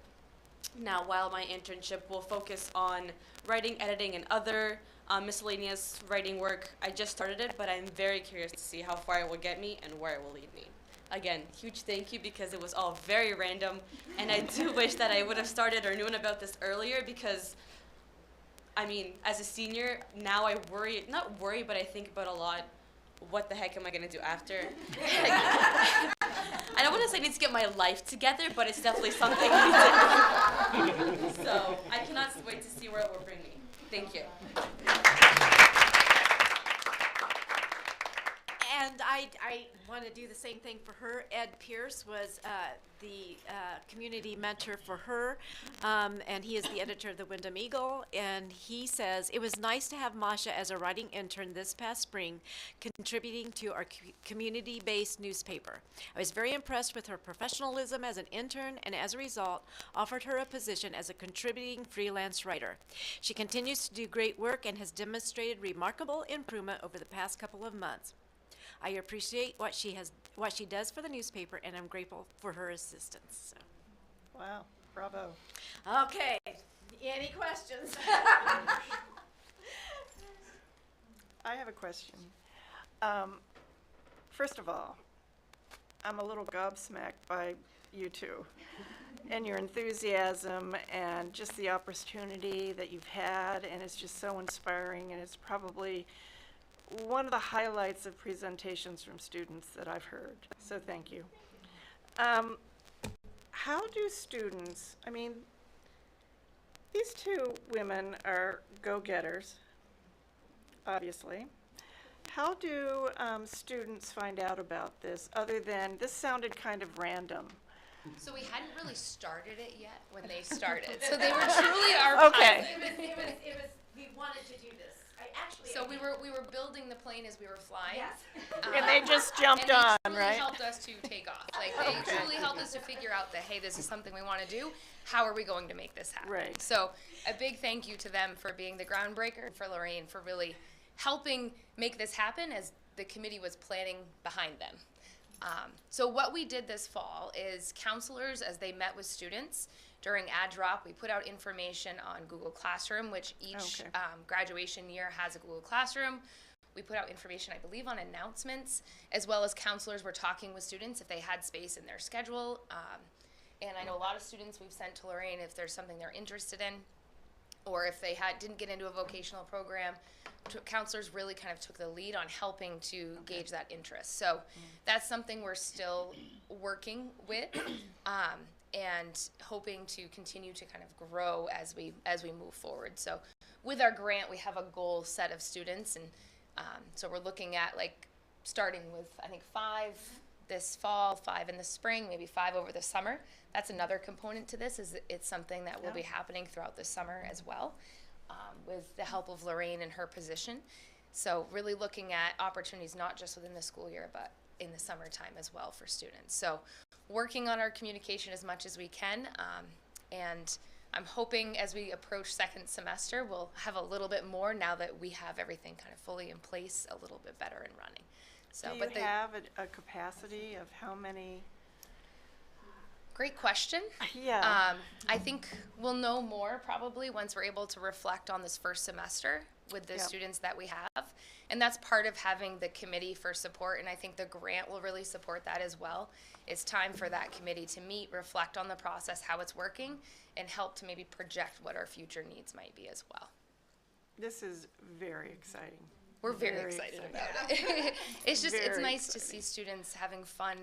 Now, while my internship will focus on writing, editing, and other miscellaneous writing work, I just started it, but I'm very curious to see how far it will get me and where it will lead me. Again, huge thank you because it was all very random, and I do wish that I would have started or known about this earlier because, I mean, as a senior, now I worry, not worry, but I think about a lot, what the heck am I going to do after? I don't want to say I need to get my life together, but it's definitely something I need to do. So I cannot wait to see where it will bring me. Thank you. And I want to do the same thing for her. Ed Pierce was the community mentor for her, and he is the editor of the Wyndham Eagle, and he says, it was nice to have Masha as a writing intern this past spring, contributing to our community-based newspaper. I was very impressed with her professionalism as an intern, and as a result, offered her a position as a contributing freelance writer. She continues to do great work and has demonstrated remarkable improvement over the past couple of months. I appreciate what she does for the newspaper, and I'm grateful for her assistance. So. Wow, bravo. Okay, any questions? I have a question. First of all, I'm a little gobsmacked by you two and your enthusiasm and just the opportunity that you've had, and it's just so inspiring, and it's probably one of the highlights of presentations from students that I've heard, so thank you. How do students, I mean, these two women are go-getters, obviously. How do students find out about this, other than, this sounded kind of random? So we hadn't really started it yet when they started. So they were truly our Okay. pilot. We wanted to do this. So we were building the plane as we were flying. Yes. And they just jumped on, And they right? truly helped us to take off. Like, they truly helped us to figure out that, hey, this is something we want to do. How are we going to make this happen? Right. So a big thank you to them for being the groundbreaker, for Lorraine for really helping make this happen as the committee was planning behind them. So what we did this fall is counselors, as they met with students, during ad drop, we put out information on Google Classroom, which each Okay. graduation year has a Google Classroom. We put out information, I believe, on announcements, as well as counselors were talking with students if they had space in their schedule. And I know a lot of students we've sent to Lorraine if there's something they're interested in, or if they didn't get into a vocational program, counselors really kind of took the lead on helping to gauge that interest. So that's something we're still working with, and hoping to continue to kind of grow as we move forward. So with our grant, we have a goal set of students, and so we're looking at like starting with, I think, 5 this fall, 5 in the spring, maybe 5 over the summer. That's another component to this, is it's something that will be happening throughout the summer as well, with the help of Lorraine and her position. So really looking at opportunities not just within the school year, but in the summertime as well for students. So working on our communication as much as we can, and I'm hoping as we approach second semester, we'll have a little bit more now that we have everything kind of fully in place, a little bit better and running. So, Do you have a capacity of how many? Great question. Yeah. I think we'll know more probably once we're able to reflect on this first semester with the students that we have. And that's part of having the committee for support, and I think the grant will really support that as well. It's time for that committee to meet, reflect on the process, how it's working, and help to maybe project what our future needs might be as well. This is very exciting. We're very excited about it. It's just, it's nice to see students having fun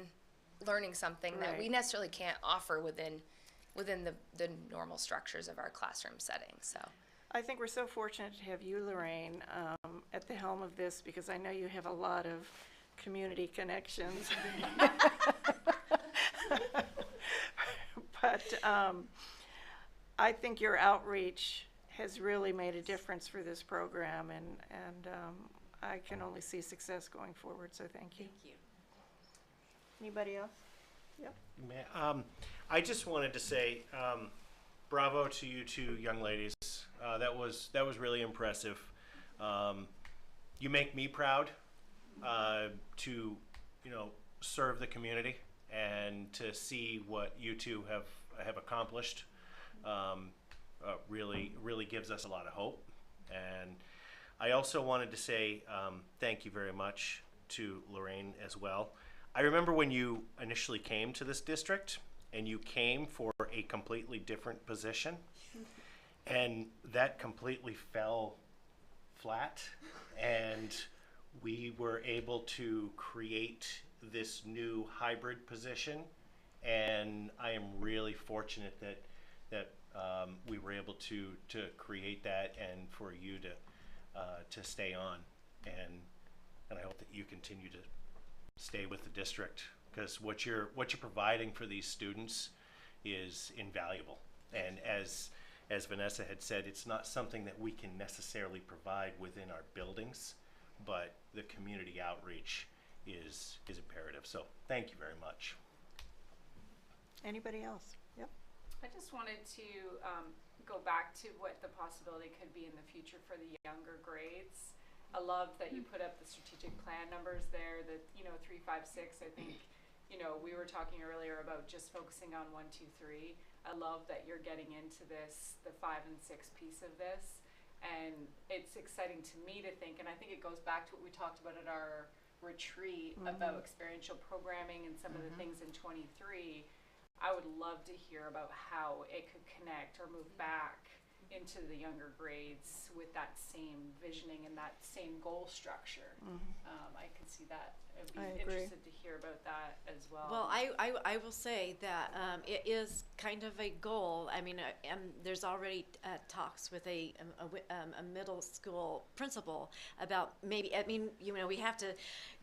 learning something that we necessarily can't offer within the normal structures of our classroom setting. So I think we're so fortunate to have you, Lorraine, at the helm of this, because I know you have a lot of community connections. But I think your outreach has really made a difference for this program, and I can only see success going forward, so thank you. Thank you. Anybody else? Yep. I just wanted to say bravo to you two young ladies. That was really impressive. You make me proud to serve the community and to see what you two have accomplished. Really gives us a lot of hope. And I also wanted to say thank you very much to Lorraine as well. I remember when you initially came to this district, and you came for a completely different position, and that completely fell flat, and we were able to create this new hybrid position, and I am really fortunate that we were able to create that, and for you to stay on, and I hope that you continue to stay with the district, because what you're providing for these students is invaluable. And as Vanessa had said, it's not something that we can necessarily provide within our buildings, but the community outreach is imperative. So thank you very much. Anybody else? Yep. I just wanted to go back to what the possibility could be in the future for the younger grades. I love that you put up the strategic plan numbers there, that 3, 5, 6. I think we were talking earlier about just focusing on 1, 2, 3. I love that you're getting into this, the 5 and 6 piece of this, and it's exciting to me to think, and I think it goes back to what we talked about at our retreat about experiential programming and some of the things in 23. I would love to hear about how it could connect or move back into the younger grades with that same visioning and that same goal structure. I could see that. I'd be interested to hear about that as well. Well, I will say that it is kind of a goal. I mean, there's already talks with a middle school principal about maybe, we have to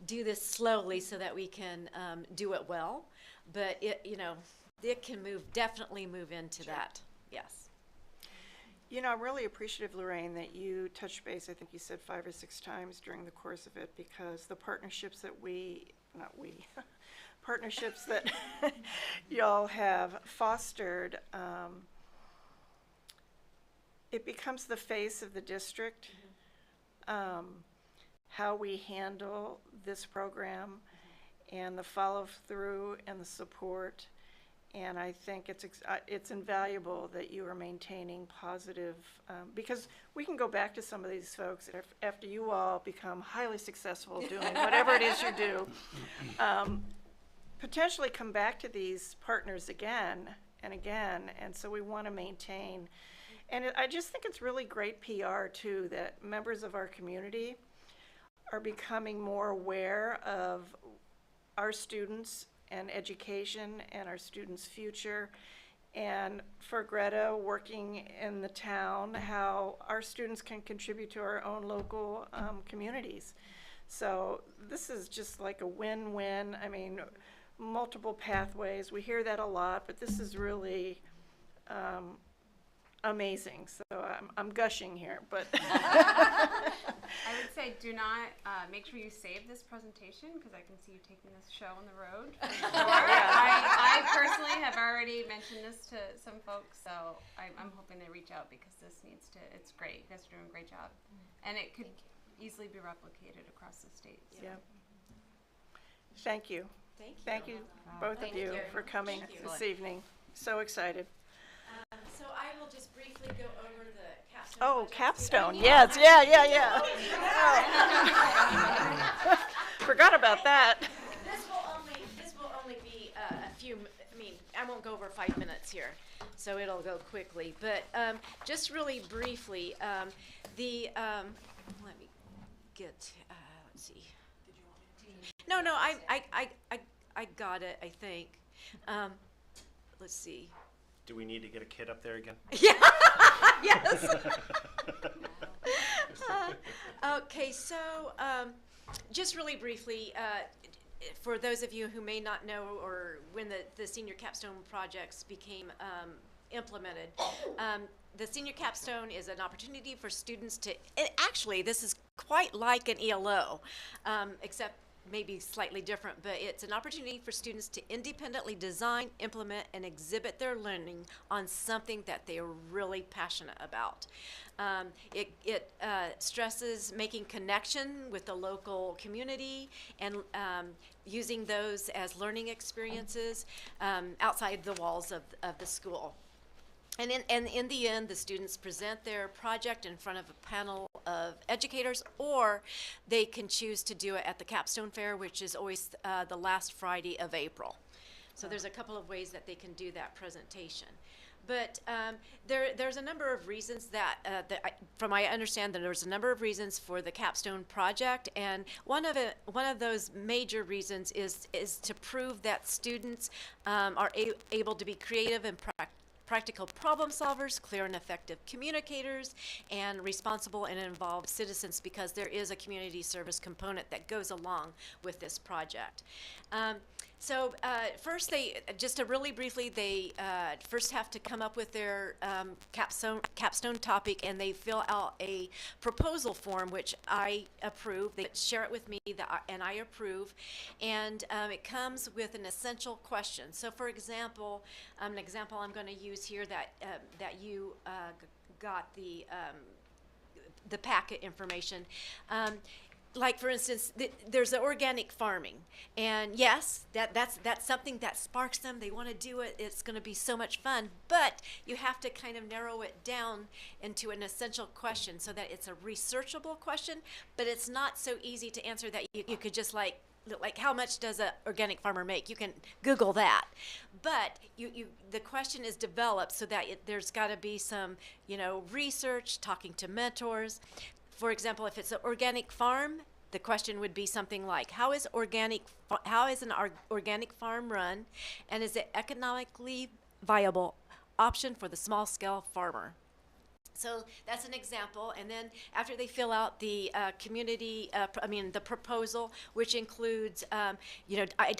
do this slowly so that we can do it well, but it can definitely move into that. Yes. I'm really appreciative, Lorraine, that you touched base, I think you said 5 or 6 times during the course of it, because the partnerships that partnerships that y'all have fostered, it becomes the face of the district, how we handle this program and the follow through and the support And I think it's invaluable that you are maintaining positive, because we can go back to some of these folks after you all become highly successful doing whatever it is you do, potentially come back to these partners again and again. And so we want to maintain. And I just think it's really great PR too, that members of our community are becoming more aware of our students and education and our students' future. And for Greta, working in the town, how our students can contribute to our own local communities. So this is just like a win-win. I mean, multiple pathways. We hear that a lot, but this is really amazing. So I'm gushing here, but I would say do not, make sure you save this presentation because I can see you taking this show on the road. I personally have already mentioned this to some folks, so I'm hoping they reach out because this needs to, it's great. You guys are doing a great job. And it could easily be replicated across the state. So. yeah. Thank you. Thank you. Both of you, for coming this evening. So excited. So I will just briefly go over the capstone. Oh, project. capstone, yes, yeah. Forgot about that. This will only be a few, I mean, I won't go over 5 minutes here, so it'll go quickly. But just really briefly, let me get, let's see. No, I got it, I think. Let's see. Do we need to get a kid up there again? Yeah, yes. Okay, so just really briefly, for those of you who may not know or when the senior capstone projects became implemented, the senior capstone is an opportunity for students to, actually this is quite like an ELO, except maybe slightly different, but it's an opportunity for students to independently design, implement, and exhibit their learning on something that they are really passionate about. It stresses making connection with the local community and using those as learning experiences outside the walls of the school. And in the end, the students present their project in front of a panel of educators, or they can choose to do it at the Capstone Fair, which is always the last Friday of April. So there's a couple of ways that they can do that presentation. But there's a number of reasons that, from I understand that there's a number of reasons for the Capstone project, and one of those major reasons is to prove that students are able to be creative and practical problem solvers, clear and effective communicators, and responsible and involved citizens, because there is a community service component that goes along with this project. So first, just to really briefly, they first have to come up with their capstone topic, and they fill out a proposal form, which I approve. They share it with me, and I approve, and it comes with an essential question. So, for example, an example I'm going to use here that you got the packet information. Like, for instance, there's the organic farming, and yes, that's something that sparks them. They want to do it. It's going to be so much fun, but you have to kind of narrow it down into an essential question so that it's a researchable question, but it's not so easy to answer that you could just like how much does an organic farmer make? You can Google that, but the question is developed so that there's got to be some, research, talking to mentors. For example, if it's an organic farm, the question would be something like, how is an organic farm run, and is it economically viable option for the small-scale farmer? So that's an example, and then after they fill out the the proposal, which includes,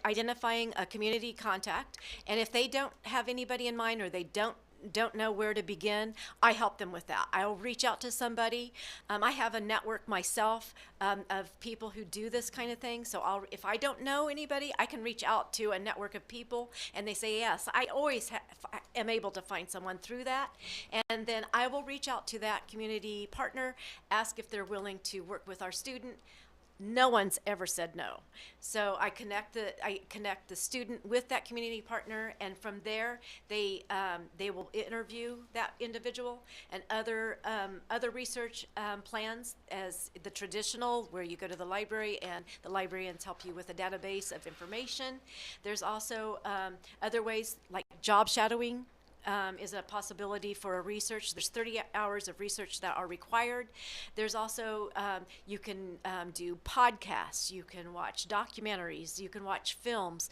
identifying a community contact, and if they don't have anybody in mind or they don't know where to begin, I help them with that. I'll reach out to somebody. I have a network myself of people who do this kind of thing. So if I don't know anybody, I can reach out to a network of people, and they say yes. I always am able to find someone through that, and then I will reach out to that community partner, ask if they're willing to work with our student, no one's ever said no. So I connect the student with that community partner, and from there they will interview that individual, and other research plans as the traditional, where you go to the library and the librarians help you with a database of information. There's also other ways like job shadowing. Is a possibility for a research. There's 30 hours of research that are required. There's also, you can do podcasts, you can watch documentaries, you can watch films.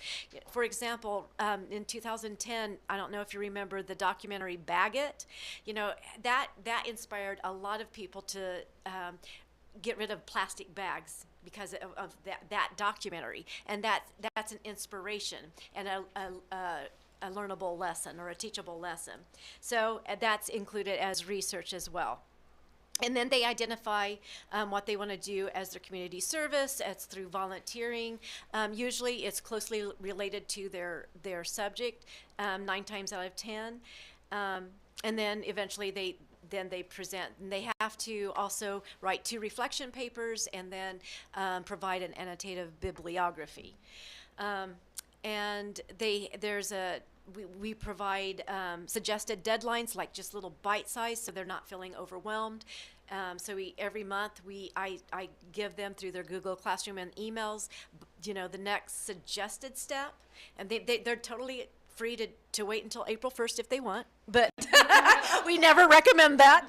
For example, in 2010, I don't know if you remember the documentary Bag It, that inspired a lot of people to get rid of plastic bags because of that documentary. And that's an inspiration and a learnable lesson or a teachable lesson. So that's included as research as well. And then they identify what they want to do as their community service. It's through volunteering. Usually it's closely related to their subject, 9 times out of 10. And then eventually they present, and they have to also write 2 reflection papers and then provide an annotative bibliography. And we provide suggested deadlines, like just little bite size, so they're not feeling overwhelmed. So every month I give them through their Google Classroom and emails, the next suggested step, and they're totally free to wait until April 1st if they want, but we never recommend that.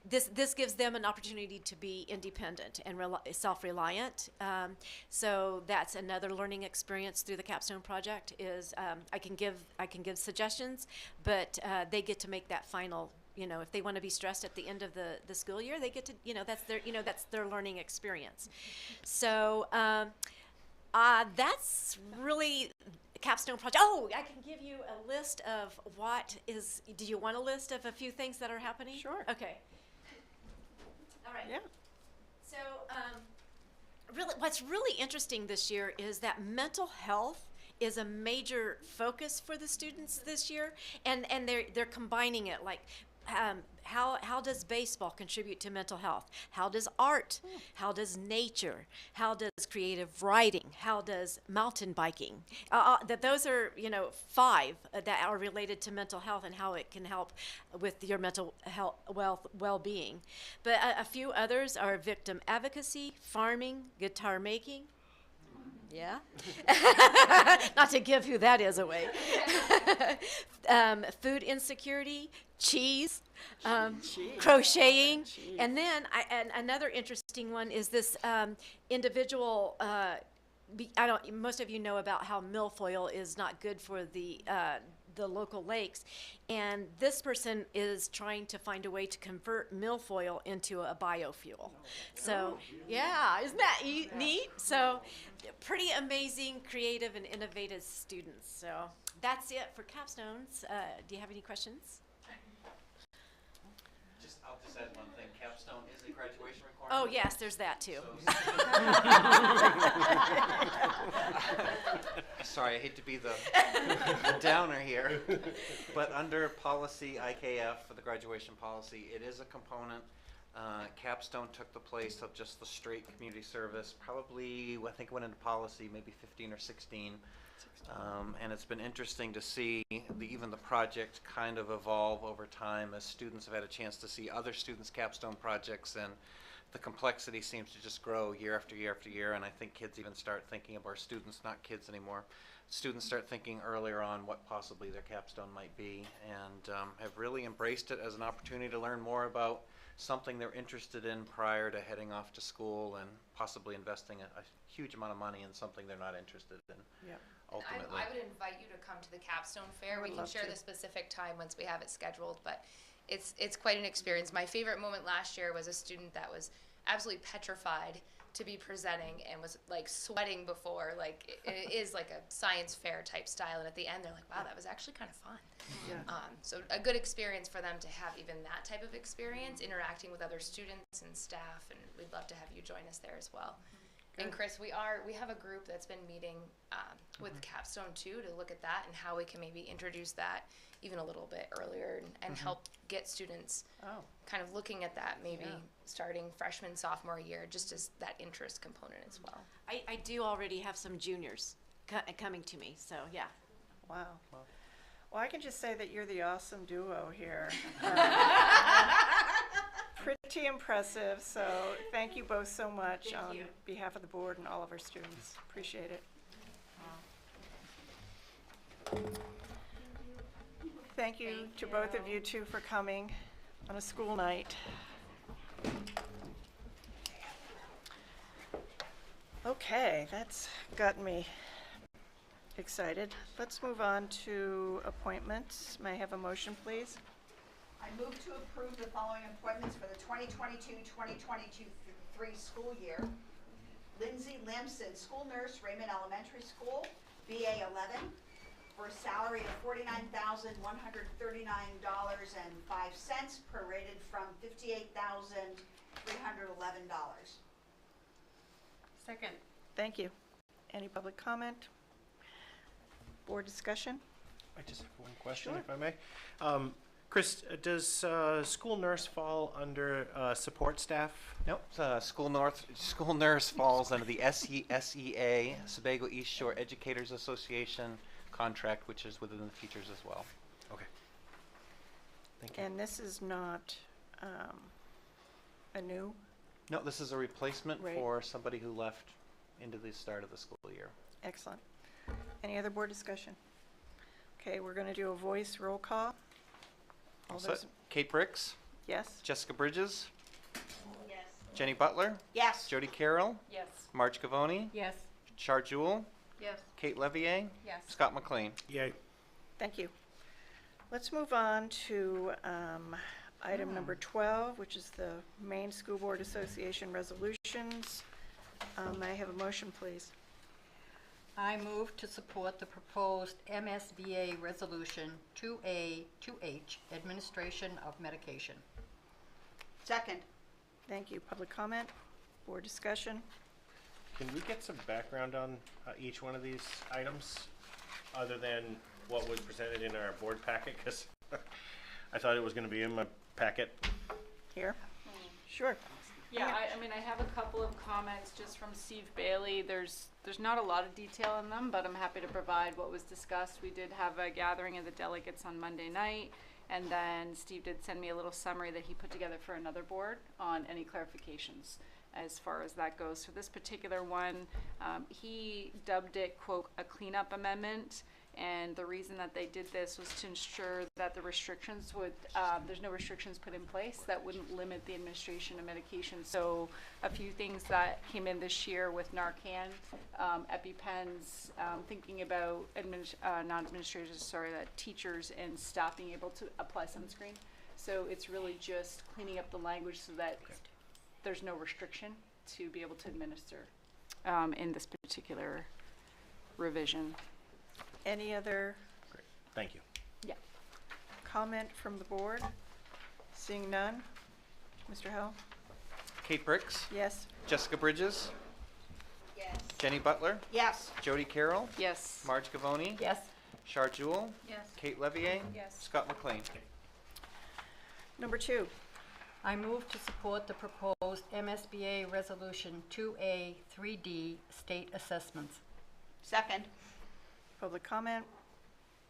This gives them an opportunity to be independent and self-reliant. So that's another learning experience through the Capstone Project. Is I can give suggestions, but they get to make that final. If they want to be stressed at the end of the school year, they get to. That's their learning experience. So that's really Capstone Project. Oh, I can give you a list of do you want a list of a few things that are happening? Sure. Okay. All right. Yeah. So what's really interesting this year is that mental health is a major focus for the students this year, and they're combining it like how does baseball contribute to mental health? How does art? How does nature? How does creative writing? How does mountain biking? Those are 5 that are related to mental health and how it can help with your mental health well-being. But a few others are victim advocacy, farming, guitar making. Yeah. Not to give who that is away. Food insecurity, cheese, crocheting, and then another interesting one is this individual. Most of you know about how milfoil is not good for the local lakes, and this person is trying to find a way to convert milfoil into a biofuel. So yeah, isn't that neat? So pretty amazing, creative, and innovative students. So that's it for Capstones. Do you have any questions? I'll just add one thing. Capstone is a graduation requirement. Oh yes, there's that too. Sorry, I hate to be the downer here, but under policy IKF for the graduation policy, it is a component. Capstone took the place of just the straight community service. Probably, I think it went into policy maybe 15 or 16. And it's been interesting to see even the project kind of evolve over time as students have had a chance to see other students' capstone projects, and the complexity seems to just grow year after year after year. And I think kids even start thinking of our students, not kids anymore. Students start thinking earlier on what possibly their capstone might be, and have really embraced it as an opportunity to learn more about something they're interested in prior to heading off to school and possibly investing a huge amount of money in something they're not interested in. Yep. Ultimately. I would invite you to come to the Capstone Fair. We can share the specific time once we have it scheduled, but it's quite an experience. My favorite moment last year was a student that was absolutely petrified to be presenting and was like sweating before, like it is like a science fair type style, and at the end they're like, wow, that was actually kind of fun. Yeah. So a good experience for them to have even that type of experience, interacting with other students and staff, and we'd love to have you join us there as well. And Chris, we have a group that's been meeting with Capstone too to look at that and how we can maybe introduce that even a little bit earlier and help get students kind of looking at that, maybe starting freshman, sophomore year, just as that interest component as well. I do already have some juniors coming to me, so yeah. Wow. Well, I can just say that you're the awesome duo here. Pretty impressive, so thank you both so much on behalf of the board and all of our students. Appreciate it. Thank you to both of you two for coming on a school night. Okay, that's gotten me excited. Let's move on to appointments. May I have a motion, please? I move to approve the following appointments for the 2022-2023 school year. Lindsay Lamson, school nurse, Raymond Elementary School, BA 11, for a salary of $49,139.05, prorated from $58,311. Second. Thank you. Any public comment? Board discussion? I just have one question, Sure. if I may. Chris, does school nurse fall under support staff? Nope. School nurse falls under the SEA, Sebago East Shore Educators Association contract, which is within the features as well. Okay. Thank you. And this is not a new? No, this is a replacement Right. for somebody who left into the start of the school year. Excellent. Any other board discussion? Okay, we're going to do a voice roll call. All So, those, Kate Bricks, yes? Jessica Bridges, Yes. Jenny Butler, Yes. Jody Carroll, Yes. Marge Gavoni, Yes. Char Jewell, Yes. Kate Levier, Yes. Scott McLean. Yay. Thank you. Let's move on to item number 12, which is the Maine School Board Association resolutions. May I have a motion, please? I move to support the proposed MSBA Resolution 2A, 2H, Administration of Medication. Second. Thank you. Public comment? Board discussion? Can we get some background on each one of these items, other than what was presented in our board packet? Because I thought it was going to be in my packet. Here? Sure. Yeah, I mean, I have a couple of comments just from Steve Bailey. There's not a lot of detail in them, but I'm happy to provide what was discussed. We did have a gathering of the delegates on Monday night, and then Steve did send me a little summary that he put together for another board on any clarifications as far as that goes. For this particular one, he dubbed it, quote, a cleanup amendment. And the reason that they did this was to ensure that the restrictions would, there's no restrictions put in place that wouldn't limit the administration of medication. So a few things that came in this year with Narcan, EpiPens, thinking about teachers and staff being able to apply sunscreen. So it's really just cleaning up the language so that there's no restriction to be able to administer in this particular revision. Any other Great. Thank you. Yeah. comment from the board? Seeing none? Mr. Howell? Kate Bricks, Yes? Jessica Bridges, Yes. Jenny Butler, Yes. Jody Carroll, Yes. Marge Gavoni, Yes. Char Jewell, Yes. Kate Levier, Yes. Scott McLean. Number 2. I move to support the proposed MSBA Resolution 2A, 3D, State Assessments. Second. Public comment?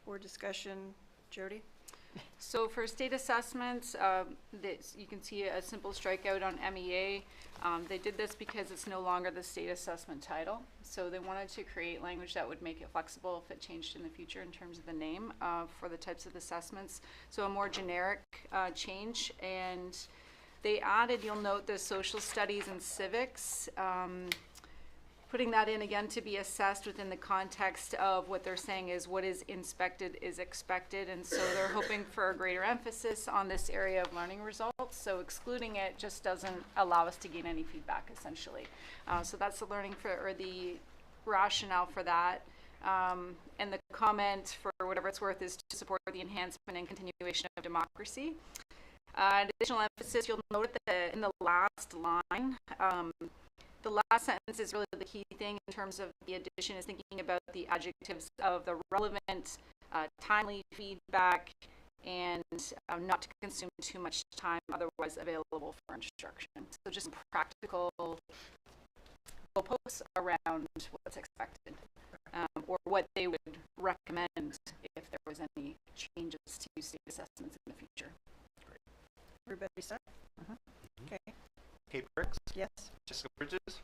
Board discussion? Jody? So for state assessments, you can see a simple strikeout on MEA. They did this because it's no longer the state assessment title. So they wanted to create language that would make it flexible if it changed in the future in terms of the name for the types of assessments. So a more generic change. And they added, you'll note, the social studies and civics. Putting that in again to be assessed within the context of what they're saying is what is inspected is expected, and so they're hoping for a greater emphasis on this area of learning results. So excluding it just doesn't allow us to gain any feedback, essentially. So that's the the rationale for that. And the comment, for whatever it's worth, is to support the enhancement and continuation of democracy. Additional emphasis, you'll note that in the last line, the last sentence is really the key thing in terms of the addition, is thinking about the adjectives of the relevant timely feedback, and not to consume too much time otherwise available for instruction. So just practical goalposts around what's expected, or what they would recommend if there was any changes to state assessments in the future. Everybody set? Okay. Kate Brooks, Yes. Jessica Bridges,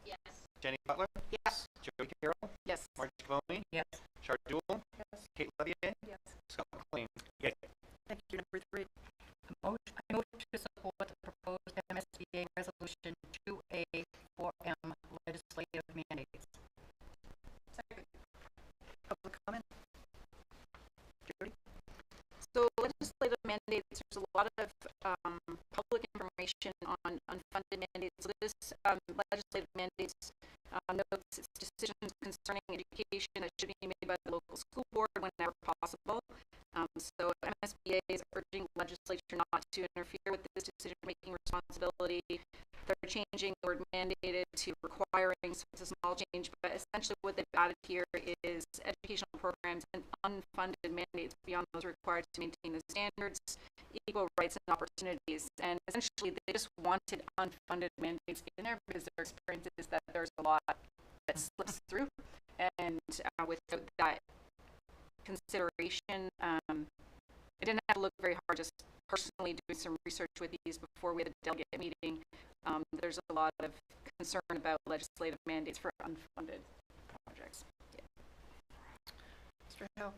Yes. Jenny Butler, Yes. Jody Carroll, Yes. Margie Cavoni, Yes. Char Jewell, Yes. Kate Levier, Yes. Scott McLean. Thank you. Number 3. I move to support the proposed MSBA Resolution 2A 4M legislative mandates. Second. Public comment? Jody? So legislative mandates, there's a lot of public information on unfunded mandates. So this legislative mandates notes its decisions concerning education that should be made by the local school board whenever possible. So MSBA is urging the legislature not to interfere with this decision-making responsibility. They're changing the word mandated to requiring, so it's a small change, but essentially what they've added here is educational programs and unfunded mandates beyond those required to maintain the standards, equal rights and opportunities. And essentially they just wanted unfunded mandates in there because their experience is that there's a lot that slips through, and without that consideration, I didn't have to look very hard, just personally doing some research with these before we had a delegate meeting. There's a lot of concern about legislative mandates for unfunded projects. Yeah. Mr. Hill?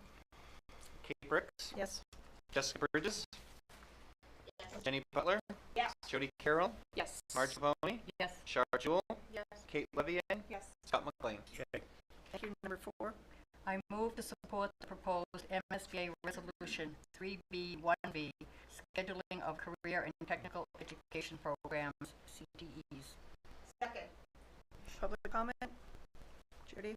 Kate Brooks, Yes. Jessica Bridges, Yes. Jenny Butler, Yes. Jody Carroll, Yes. Margie Cavoni, Yes. Char Jewell, Yes. Kate Levier, Yes. Scott McLean. Thank you. Number 4. I move to support the proposed MSBA Resolution 3B1B, scheduling of career and technical education programs, CTEs. Second. Public comment? Jody?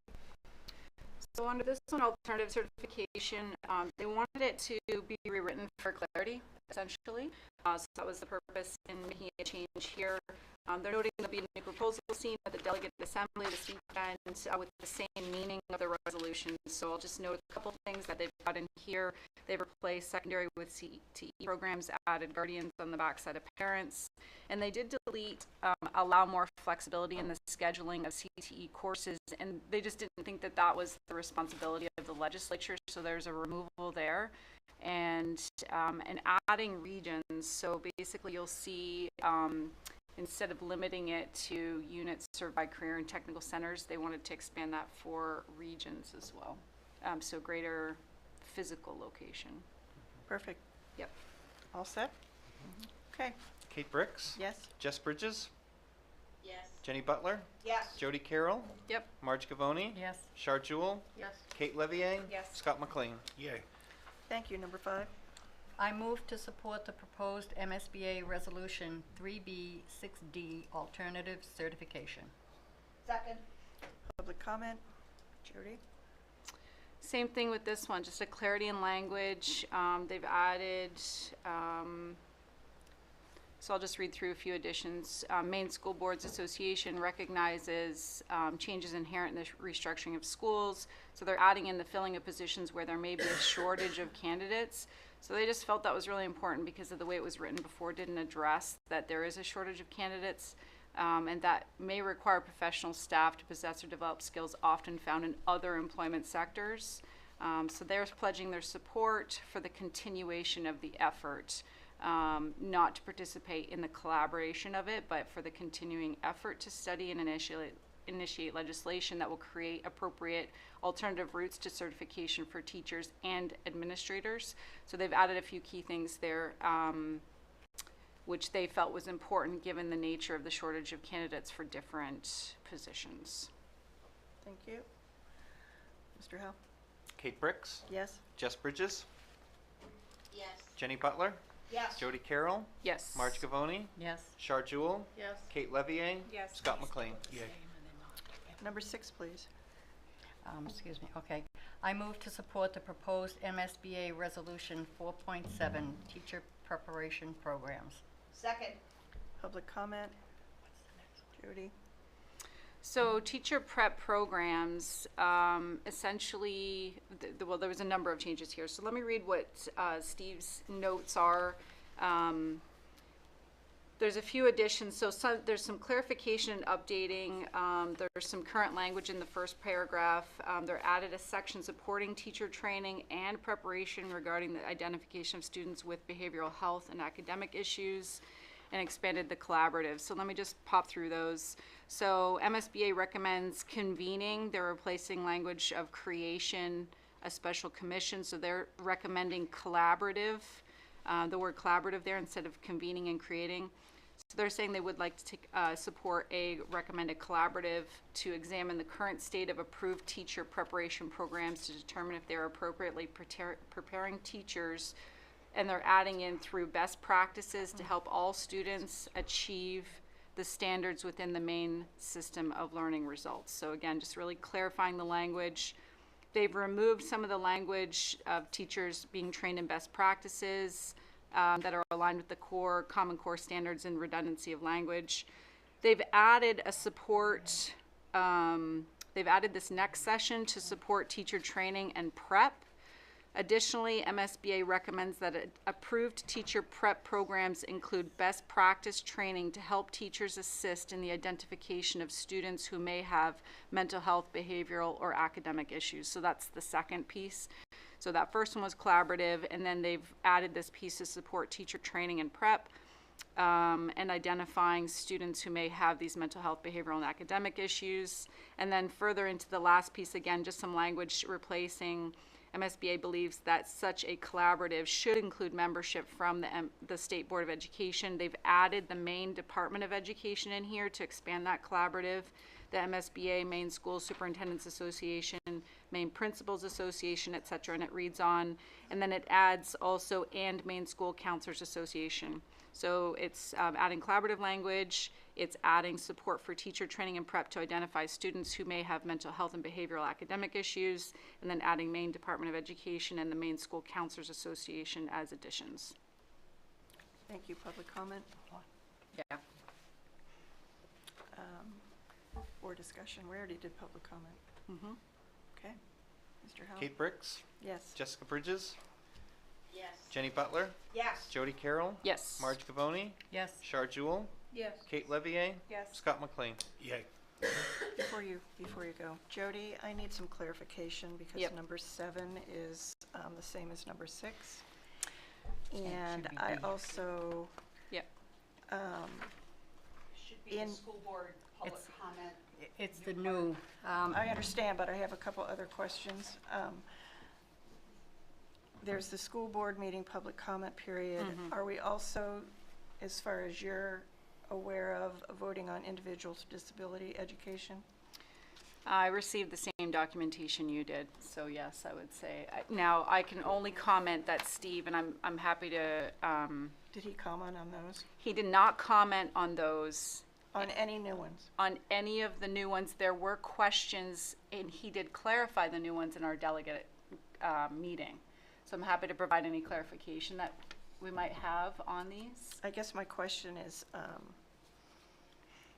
So under this one, alternative certification, they wanted it to be rewritten for clarity, essentially. So that was the purpose in making a change here. They're noting there'll be a new proposal seen at the delegate assembly this weekend with the same meaning of the resolution. So I'll just note a couple things that they've got in here. They've replaced secondary with CTE programs, added guardians on the backside of parents, and they did delete allow more flexibility in the scheduling of CTE courses, and they just didn't think that that was the responsibility of the legislature, so there's a removal there. And adding regions, so basically you'll see instead of limiting it to units served by career and technical centers, they wanted to expand that for regions as well. So greater physical location. Perfect. Yep. All set? Okay. Kate Brooks, Yes. Jess Bridges, Yes. Jenny Butler, Yes. Jody Carroll, Yep. Margie Cavoni, Yes. Char Jewell, Yes. Kate Levier, Yes. Scott McLean. Yay. Thank you. Number 5. I move to support the proposed MSBA Resolution 3B6D, alternative certification. Second. Public comment? Jody? Same thing with this one, just a clarity in language. They've added, so I'll just read through a few additions. Maine School Boards Association recognizes changes inherent in the restructuring of schools. So they're adding in the filling of positions where there may be a shortage of candidates. So they just felt that was really important because of the way it was written before didn't address that there is a shortage of candidates. And that may require professional staff to possess or develop skills often found in other employment sectors. So they're pledging their support for the continuation of the effort, not to participate in the collaboration of it, but for the continuing effort to study and initiate legislation that will create appropriate alternative routes to certification for teachers and administrators. So they've added a few key things there, which they felt was important given the nature of the shortage of candidates for different positions. Thank you. Mr. Hill? Kate Brooks, Yes. Jess Bridges, Yes. Jenny Butler, Yes. Jody Carroll, Yes. Margie Cavoni, Yes. Char Jewell, Yes. Kate Levier, Yes. Scott McLean. Number 6, please. Excuse me, okay. I move to support the proposed MSBA Resolution 4.7, teacher preparation programs. Second. Public comment? Jody? So teacher prep programs, essentially, well, there was a number of changes here. So let me read what Steve's notes are. There's a few additions. So there's some clarification and updating. There's some current language in the first paragraph. They're added a section supporting teacher training and preparation regarding the identification of students with behavioral health and academic issues, and expanded the collaborative. So let me just pop through those. So MSBA recommends convening. They're replacing language of creation, a special commission. So they're recommending collaborative, the word collaborative there instead of convening and creating. So they're saying they would like to support a recommended collaborative to examine the current state of approved teacher preparation programs to determine if they're appropriately preparing teachers, and they're adding in through best practices to help all students achieve the standards within the Maine system of learning results. So again, just really clarifying the language. They've removed some of the language of teachers being trained in best practices that are aligned with the common core standards and redundancy of language. They've added a support, they've added this next session to support teacher training and prep. Additionally, MSBA recommends that approved teacher prep programs include best practice training to help teachers assist in the identification of students who may have mental health, behavioral, or academic issues. So that's the second piece. So that first one was collaborative, and then they've added this piece to support teacher training and prep, and identifying students who may have these mental health, behavioral, and academic issues. And then further into the last piece, again, just some language replacing. MSBA believes that such a collaborative should include membership from the State Board of Education. They've added the Maine Department of Education in here to expand that collaborative. The MSBA, Maine School Superintendents Association, Maine Principals Association, et cetera, and it reads on. And then it adds also and Maine School Counselors Association. So it's adding collaborative language. It's adding support for teacher training and prep to identify students who may have mental health and behavioral academic issues, and then adding Maine Department of Education and the Maine School Counselors Association as additions. Thank you. Public comment? Yeah. Or discussion. We already did public comment. Mm-hmm. Okay. Mr. Howell? Kate Bricks, Yes. Jessica Bridges, Yes. Jenny Butler, Yes. Jody Carroll, Yes. Marge Gavoni, Yes. Shar Jewell, Yes. Kate Levier, Yes. Scott McLean. Yeah. Before you go, Jody, I need some clarification because Yep. number 7 is the same as number 6. It And should be I B. also, Yep. Should be In- the school board public It's- comment. It's the new, I understand, but I have a couple other questions. There's the school board meeting public comment period. Mhm. Are we also, as far as you're aware of, voting on individuals' disability education? I received the same documentation you did, so yes, I would say. Now, I can only comment that Steve, and I'm happy to, Did he comment on those? he did not comment on those. On any new ones? On any of the new ones. There were questions, and he did clarify the new ones in our delegate meeting. So I'm happy to provide any clarification that we might have on these. I guess my question is,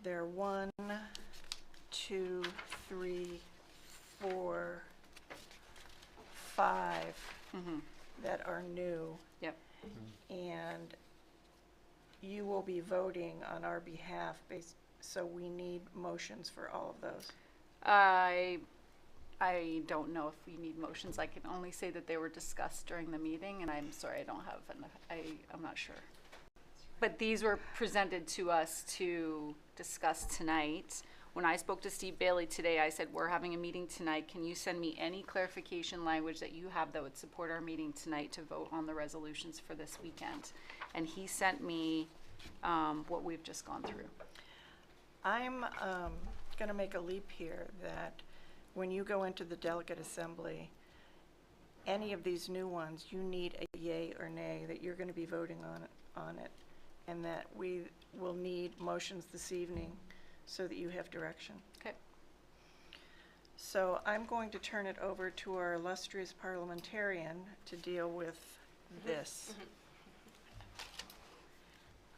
there are 1, 2, 3, 4, 5 Mm-hmm. that are new. Yep. And you will be voting on our behalf, so we need motions for all of those. I don't know if we need motions. I can only say that they were discussed during the meeting, and I'm sorry, I don't have enough, I'm not sure. But these were presented to us to discuss tonight. When I spoke to Steve Bailey today, I said, we're having a meeting tonight. Can you send me any clarification language that you have that would support our meeting tonight to vote on the resolutions for this weekend? And he sent me what we've just gone through. I'm going to make a leap here that when you go into the delegate assembly, any of these new ones, you need a yay or nay that you're going to be voting on it, and that we will need motions this evening so that you have direction. Okay. So I'm going to turn it over to our illustrious parliamentarian to deal with this.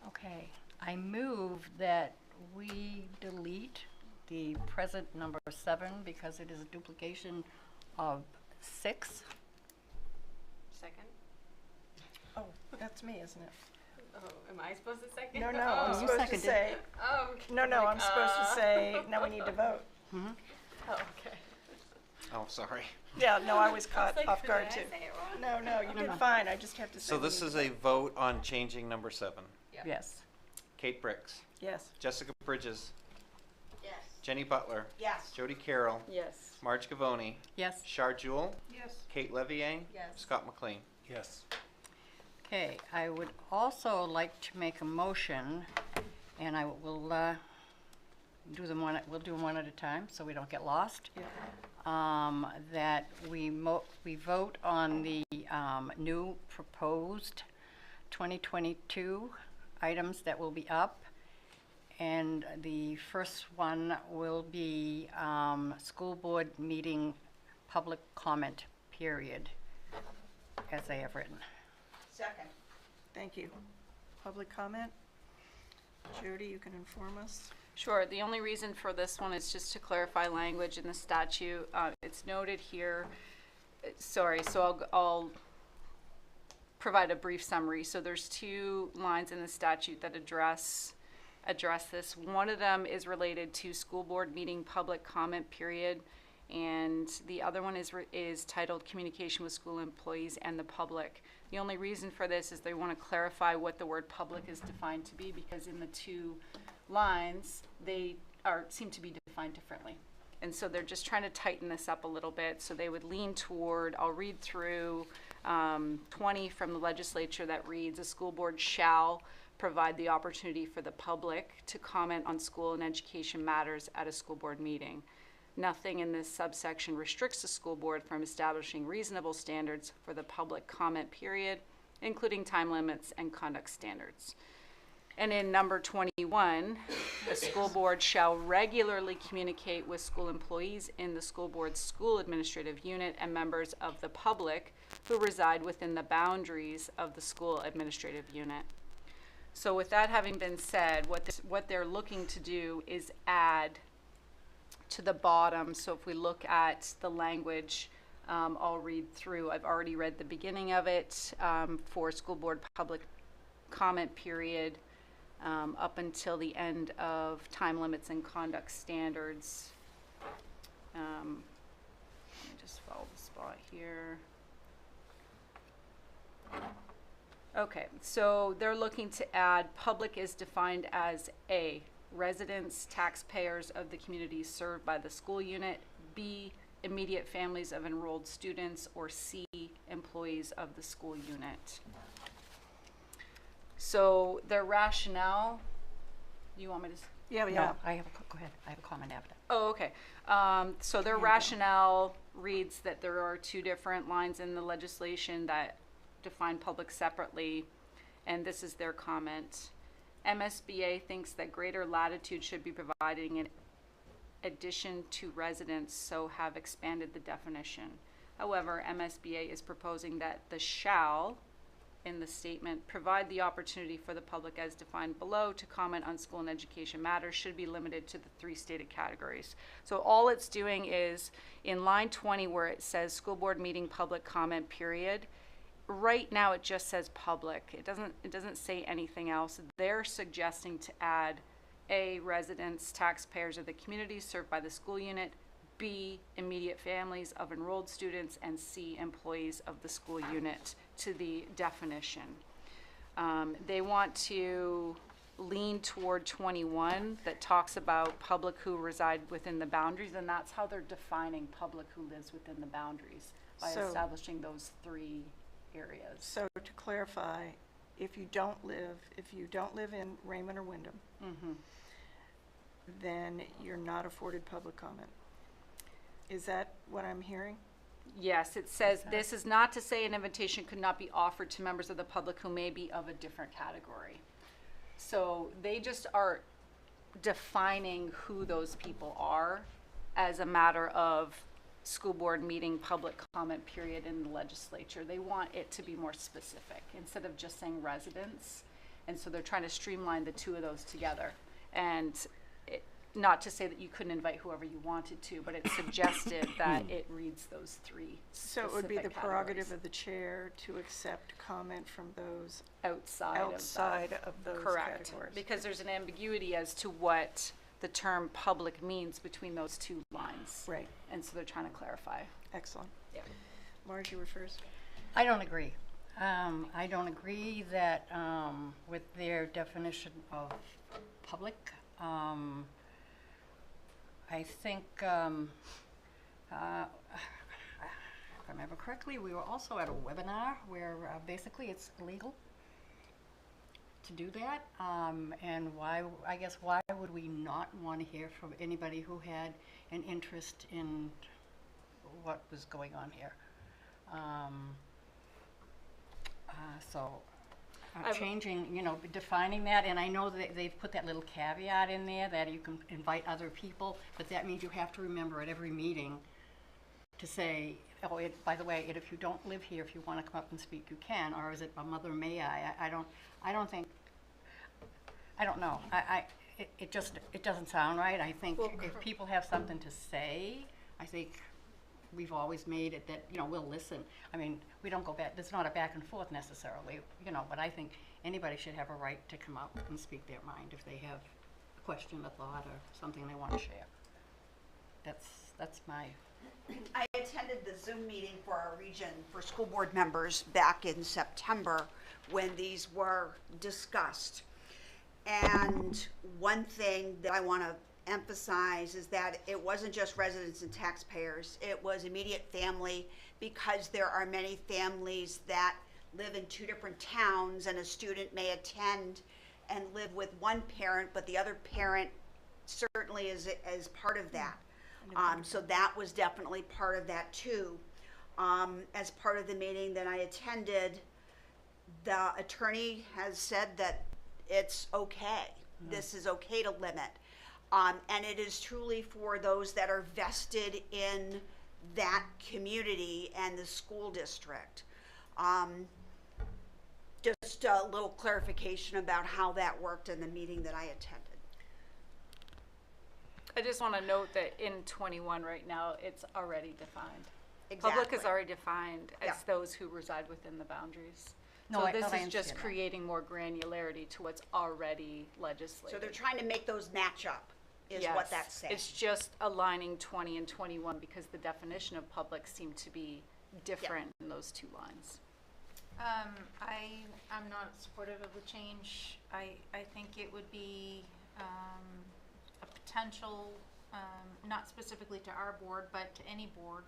okay, I move that we delete the present number 7 because it is a duplication of 6. Second? Oh, that's me, isn't it? Oh, am I supposed to second? No, no, Oh. I'm supposed to seconded. say, Oh, okay. no, no, Like, I'm supposed to say, now we need to vote. Mm-hmm. Oh, okay. Oh, sorry. Yeah, no, I was caught like, off did guard I too. say it wrong? No, no, you No, did no. fine, I just have to say. So we this need is to a vote. vote on changing number 7. Yeah. Yes. Kate Bricks, Yes. Jessica Bridges, Yes. Jenny Butler, Yes. Jody Carroll, Yes. Marge Gavoni, Yes. Char Jewell, Yes. Kate Levier, Yes. Scott McLean. Yes. Okay, I would also like to make a motion, and I will do them we'll do them one at a time so we don't get lost. That we vote on the new proposed 2022 items that will be up. And the first one will be school board meeting public comment period, as I have written. Second. Thank you. Public comment? Jody, you can inform us. Sure. The only reason for this one is just to clarify language in the statute. It's noted here. Sorry, so I'll provide a brief summary. So there's 2 lines in the statute that address this. One of them is related to school board meeting public comment period, and the other one is titled Communication with School Employees and the Public. The only reason for this is they want to clarify what the word public is defined to be, because in the 2 lines they seem to be defined differently, and so they're just trying to tighten this up a little bit. So they would lean toward, I'll read through 20 from the legislature that reads, a school board shall provide the opportunity for the public to comment on school and education matters at a school board meeting. Nothing in this subsection restricts the school board from establishing reasonable standards for the public comment period, including time limits and conduct standards. And in number 21, a school board shall regularly communicate with school employees in the school board's school administrative unit and members of the public who reside within the boundaries of the school administrative unit. So with that having been said, what they're looking to do is add to the bottom. So if we look at the language, I'll read through. I've already read the beginning of it for school board public comment period up until the end of time limits and conduct standards. Let me just follow the spot here. Okay, so they're looking to add public is defined as A, residents, taxpayers of the communities served by the school unit, B, immediate families of enrolled students, or C, employees of the school unit. So their rationale, you want me to? Yeah, No, yeah. go ahead. I have a comment after. Oh, okay. So their rationale reads that there are 2 different lines in the legislation that define public separately, and this is their comment. MSBA thinks that greater latitude should be provided in addition to residents, so have expanded the definition. However, MSBA is proposing that the shall in the statement provide the opportunity for the public as defined below to comment on school and education matters should be limited to the 3 stated categories. So all it's doing is in line 20 where it says school board meeting public comment period, right now it just says public. It doesn't say anything else. They're suggesting to add A, residents, taxpayers of the communities served by the school unit, B, immediate families of enrolled students, and C, employees of the school unit to the definition. They want to lean toward 21 that talks about public who reside within the boundaries, and that's how they're defining public who lives within the boundaries, by So- establishing those 3 areas. So to clarify, if you don't live in Raymond or Wyndham, then you're not afforded public comment. Is that what I'm hearing? Yes, it says this is not to say an invitation could not be offered to members of the public who may be of a different category. So they just are defining who those people are as a matter of school board meeting public comment period in the legislature. They want it to be more specific instead of just saying residents. And so they're trying to streamline the 2 of those together. And not to say that you couldn't invite whoever you wanted to, but it suggested that it reads those three So it would be the specific prerogative categories. of the chair to accept comment from those outside of those correct, categories. because there's an ambiguity as to what the term public means between those two lines. Right. And so they're trying to clarify. Excellent. Yeah. Marge, you were first. I don't agree. I don't agree that with their definition of public. I think, if I remember correctly, we were also at a webinar where basically it's illegal to do that. And why would we not want to hear from anybody who had an interest in what was going on here? Changing, defining that, and I know that they've put that little caveat in there that you can invite other people, but that means you have to remember at every meeting to say, oh, by the way, if you don't live here, if you want to come up and speak, you can, or is it a mother may I don't know. It doesn't sound right. I think if people have something to say, I think we've always made it that, we'll listen. I mean, we don't go back, there's not a back and forth necessarily, but I think anybody should have a right to come up and speak their mind if they have a question, a thought, or something they want to share. That's my... I attended the Zoom meeting for our region for school board members back in September when these were discussed. And one thing that I want to emphasize is that it wasn't just residents and taxpayers, it was immediate family, because there are many families that live in two different towns and a student may attend and live with one parent, but the other parent certainly is part of that. So that was definitely part of that too. As part of the meeting that I attended, the attorney has said that it's okay. This is okay to limit. And it is truly for those that are vested in that community and the school district. Just a little clarification about how that worked in the meeting that I attended. I just want to note that in 21 right now, it's already defined. Exactly. Public is already defined as those who reside within the boundaries. So this is just creating more granularity to what's already legislated. So they're trying to make those match up, is what that's saying. It's just aligning 20 and 21 because the definition of public seemed to be different in those two lines. I'm not supportive of the change. I think it would be a potential, not specifically to our board, but to any board,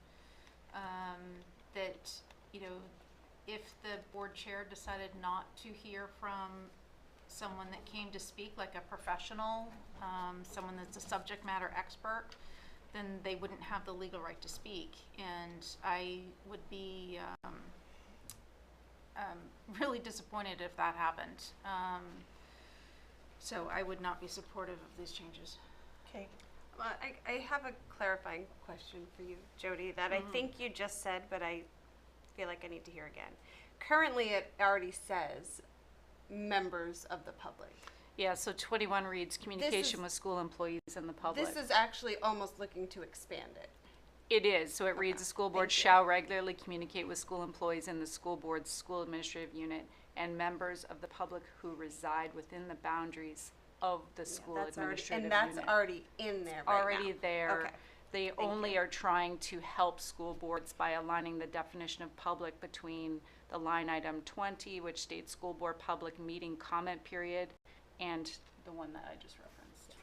that, if the board chair decided not to hear from someone that came to speak, like a professional, someone that's a subject matter expert, then they wouldn't have the legal right to speak. And I would be really disappointed if that happened. So I would not be supportive of these changes. Okay. Well, I have a clarifying question for you, Jody, that I think you just said, but I feel like I need to hear again. Currently, it already says members of the public. Yeah, so 21 reads communication with school employees and the public. This is actually almost looking to expand it. It is. So it reads the school board shall regularly communicate with school employees in the school board's school administrative unit and members of the public who reside within the boundaries of the school administrative unit. And that's already in there right Already now. there. Okay. They only are trying to help school boards by aligning the definition of public between the line item 20, which states school board public meeting comment period, and the one that I just referenced.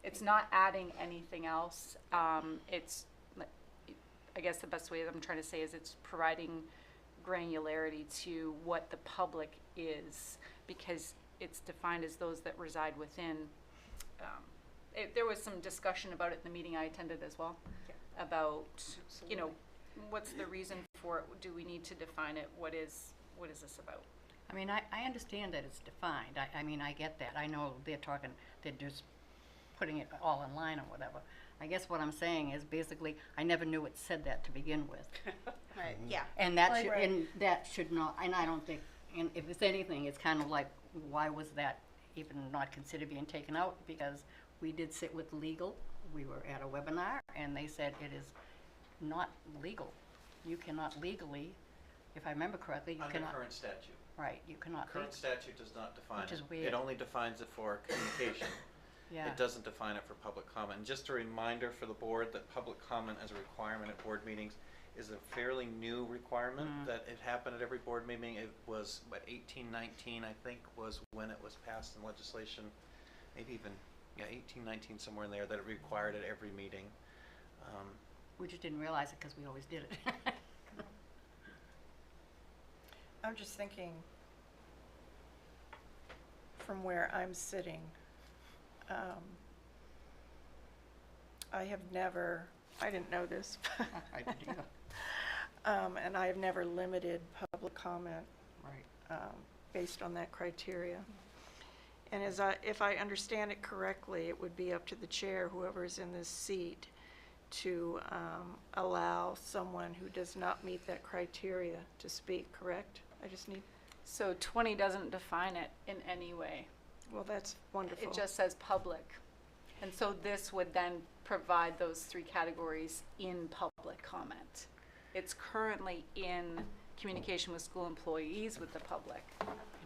It's not adding anything else. It's, I guess the best way that I'm trying to say is it's providing granularity to what the public is, because it's defined as those that reside within. There was some discussion about it in the meeting I attended as well, about, what's the reason for it? Do we need to define it? What is this about? I mean, I understand that it's defined. I mean, I get that. I know they're just putting it all in line or whatever. I guess what I'm saying is basically, I never knew it said that to begin with. Right. Yeah. And that should not, and I don't think, and if it's anything, it's kind of like, why was that even not considered being taken out? Because we did sit with legal. We were at a webinar, and they said it is not legal. You cannot legally, if I remember correctly, you Under cannot. current statute. Right, you cannot. Current statute does not define Which it. is weird. It only defines it for communication. Yeah. It doesn't define it for public comment. And just a reminder for the board that public comment as a requirement at board meetings is a fairly new requirement that it happened at every board meeting. It was, 1819, I think, was when it was passed in legislation. Maybe even, 1819, somewhere in there, that it required at every meeting. We just didn't realize it because we always did it. I'm just thinking from where I'm sitting, I didn't know this, I did either. and I have never limited public comment Right. Based on that criteria. And if I understand it correctly, it would be up to the chair, whoever is in this seat, to allow someone who does not meet that criteria to speak, correct? I just need, So 20 doesn't define it in any way. well, that's wonderful. It just says public. And so this would then provide those 3 categories in public comment. It's currently in communication with school employees with the public.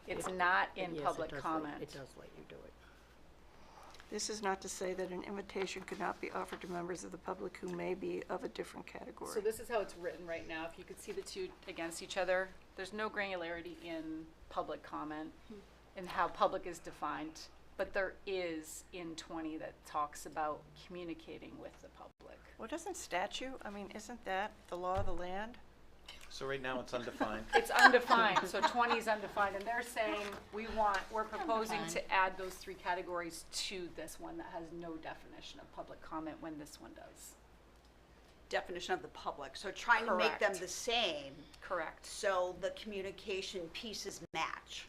It's not in Yes, public it does comment. It does let you do it. This is not to say that an invitation could not be offered to members of the public who may be of a different category. So this is how it's written right now. If you could see the two against each other, there's no granularity in public comment and how public is defined, but there is in 20 that talks about communicating with the public. Well, doesn't statute, isn't that the law of the land? So right now it's undefined. It's undefined, so 20 is undefined, and they're saying we're proposing to add those 3 categories to this one that has no definition of public comment when this one does. Definition of the public, so trying to make them Correct. the same, Correct. so the communication pieces match.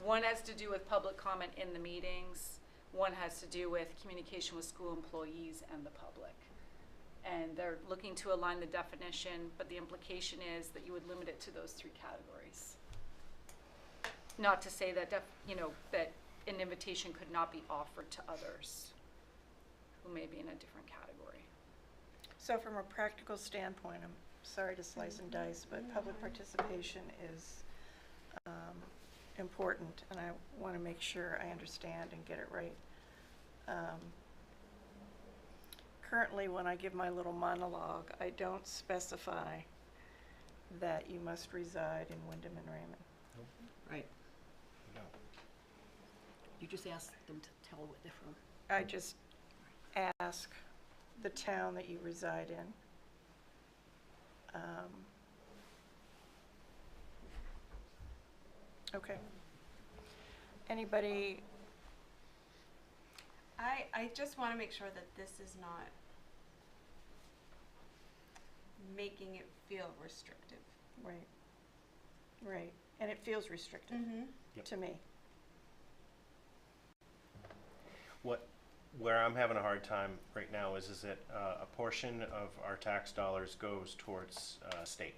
One has to do with public comment in the meetings, one has to do with communication with school employees and the public. And they're looking to align the definition, but the implication is that you would limit it to those 3 categories. Not to say that that an invitation could not be offered to others who may be in a different category. So from a practical standpoint, I'm sorry to slice and dice, but public participation is important, and I want to make sure I understand and get it right. Currently, when I give my little monologue, I don't specify that you must reside in Wyndham and Raymond. Right. No. You just ask them to tell what they're from. I just ask the town that you reside in. Okay. Anybody? I just want to make sure that this is not making it feel restrictive. Right. Right. And it feels restrictive Yep. to me. Where I'm having a hard time right now is that a portion of our tax dollars goes towards state,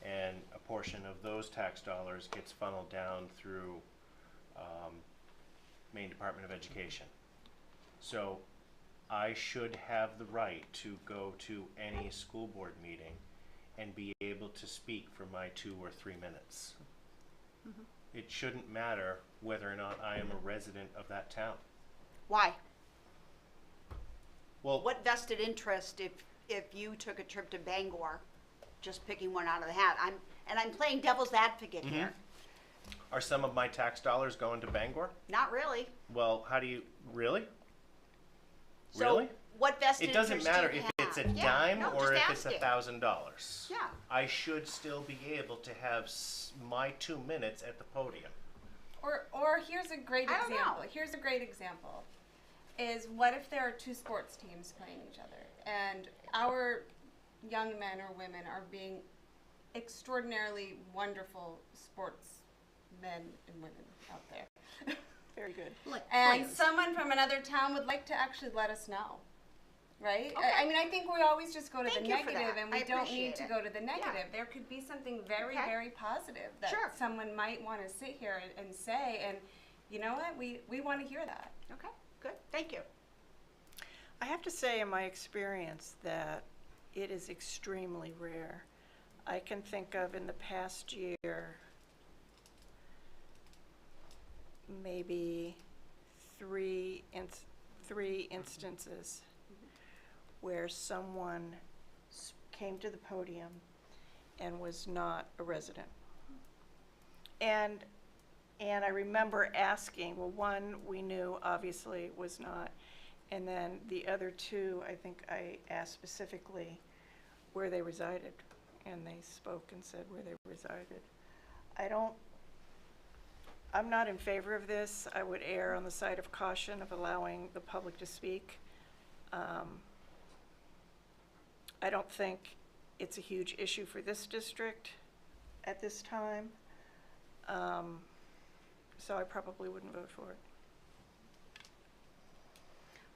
and a portion of those tax dollars gets funneled down through Maine Department of Education. So I should have the right to go to any school board meeting and be able to speak for my 2 or 3 minutes. It shouldn't matter whether or not I am a resident of that town. Why? Well, What vested interest if you took a trip to Bangor, just picking one out of the hat? I'm playing devil's advocate here. are some of my tax dollars going to Bangor? Not really. Well, how do you, really? So Really? what vested It doesn't interest matter do you if it's a have? Yeah, dime no, or just if it's asking. $1,000. Yeah. I should still be able to have my 2 minutes at the podium. Or here's a great I don't know. example. Here's a great example. Is what if there are 2 sports teams playing each other and our young men or women are being extraordinarily wonderful sportsmen and women out there. Very good. Like And players. someone from another town would like to actually let us know. Right? Okay. I think we always just go to Thank the you for negative that. and we I don't appreciate need to it. go to the negative. Yeah. There could be something very, Okay. very positive that Sure. someone might want to sit here and say, and you know what? We want to hear that. Okay. Good, thank you. I have to say, in my experience, that it is extremely rare. I can think of in the past year, maybe three instances where someone came to the podium and was not a resident. And I remember asking, well, one we knew obviously was not, and then the other two, I think I asked specifically where they resided, and they spoke and said where they resided. I'm not in favor of this. I would err on the side of caution of allowing the public to speak. I don't think it's a huge issue for this district at this time. So I probably wouldn't vote for it.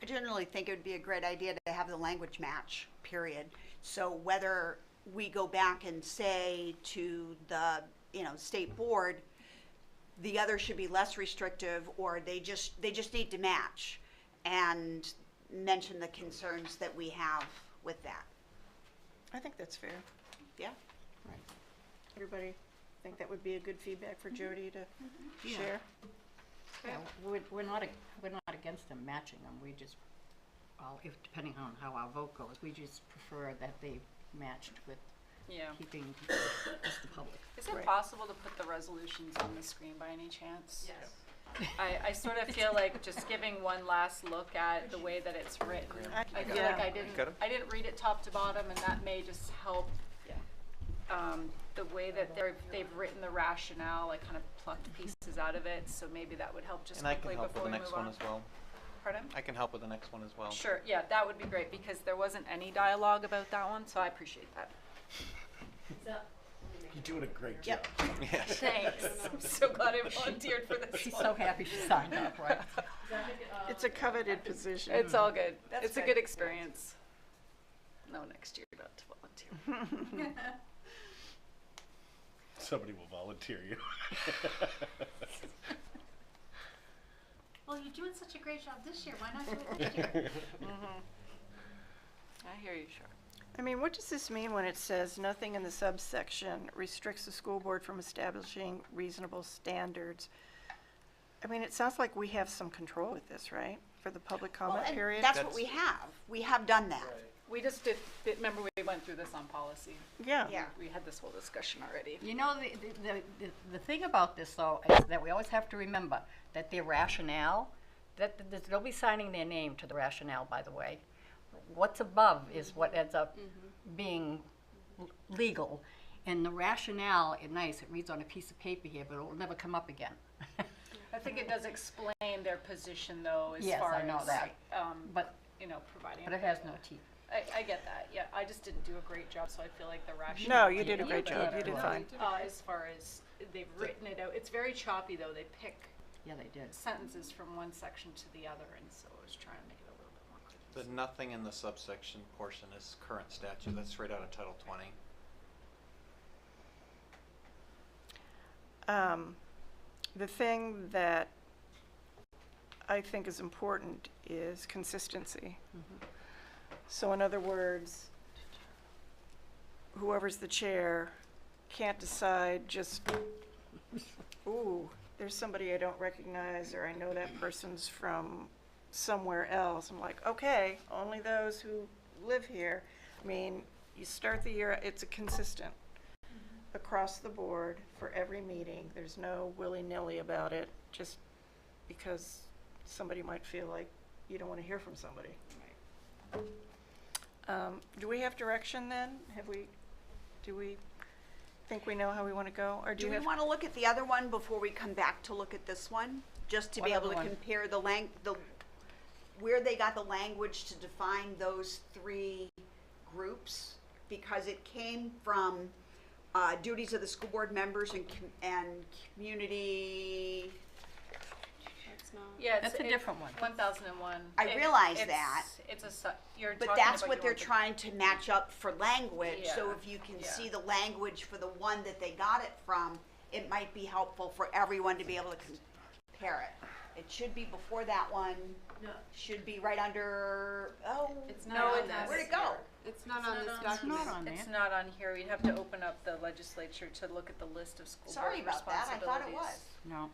I generally think it would be a great idea to have the language match, period. So whether we go back and say to the, state board, the other should be less restrictive, or they just need to match, and mention the concerns that we have with that. I think that's fair. Yeah? Right. Everybody think that would be a good feedback for Jody to share? Yeah, we're not against them matching them. We just, depending on how our vote goes, we just prefer that they matched with keeping just the public. Is it possible to put the resolutions on the screen by any chance? Yes. I sort of feel like just giving one last look at the way that it's written. I feel like I didn't read it top to bottom, and that may just help. The way that they've written the rationale, I kind of plucked pieces out of it, so maybe that would help just quickly before we move on. And I can help with the next one as well. Pardon? I can help with the next one as well. Sure, yeah, that would be great, because there wasn't any dialogue about that one, so I appreciate that. You're doing a great job. Yes. Thanks. I'm so glad I volunteered for this She's one. so happy she signed up, right? It's a coveted position. It's all good. It's a good experience. No, next year not to volunteer. Somebody will volunteer you. Well, you're doing such a great job this year. Why not do it next year? I hear you, sure. I mean, what does this mean when it says nothing in the subsection restricts the school board from establishing reasonable standards? I mean, it sounds like we have some control with this, right? For the public comment and period? That's what we have. We have done that. Right. We just remember we went through this on policy. Yeah. Yeah. We had this whole discussion already. You know, the thing about this, though, is that we always have to remember that their rationale, they'll be signing their name to the rationale, by the way. What's above is what ends up being legal. And the rationale is nice. It reads on a piece of paper here, but it will never come up again. I think it does explain their position, though, as Yes, far I know as, that. But providing. it has no teeth. I get that, yeah. I just didn't do a great job, so I feel like the rationale. No, you did a great job. You did fine. As far as they've written it out, it's very choppy, though. They pick Yeah, they did. sentences from one section to the other, and so I was trying to make it a little bit more clear. The nothing in the subsection portion is current statute. That's straight out of Title 20. The thing that I think is important is consistency. So in other words, whoever's the chair can't decide just, ooh, there's somebody I don't recognize, or I know that person's from somewhere else. I'm like, okay, only those who live here. I mean, you start the year, it's a consistent across the board for every meeting. There's no willy-nilly about it just because somebody might feel like you don't want to hear from somebody. Do we have direction then? Do we think we know how we want to go? Or Do we want to look at the other one before we come back to look at this one? Just to be able to compare where they got the language to define those three groups? Because it came from duties of the school board members and community. Yeah, That's a different one. 1001. I realize that. You're But talking that's about what your they're own- trying to match up for language. So Yeah, if you can yeah. see the language for the one that they got it from, it might be helpful for everyone to be able to compare it. It should be before that one. No. Should be right under, oh. It's No, not on it's this. Where'd it go? It's not on this It's document. not on there. It's not on here. We'd have to open up the legislature to look at the list of school board Sorry about that, I thought it was. No.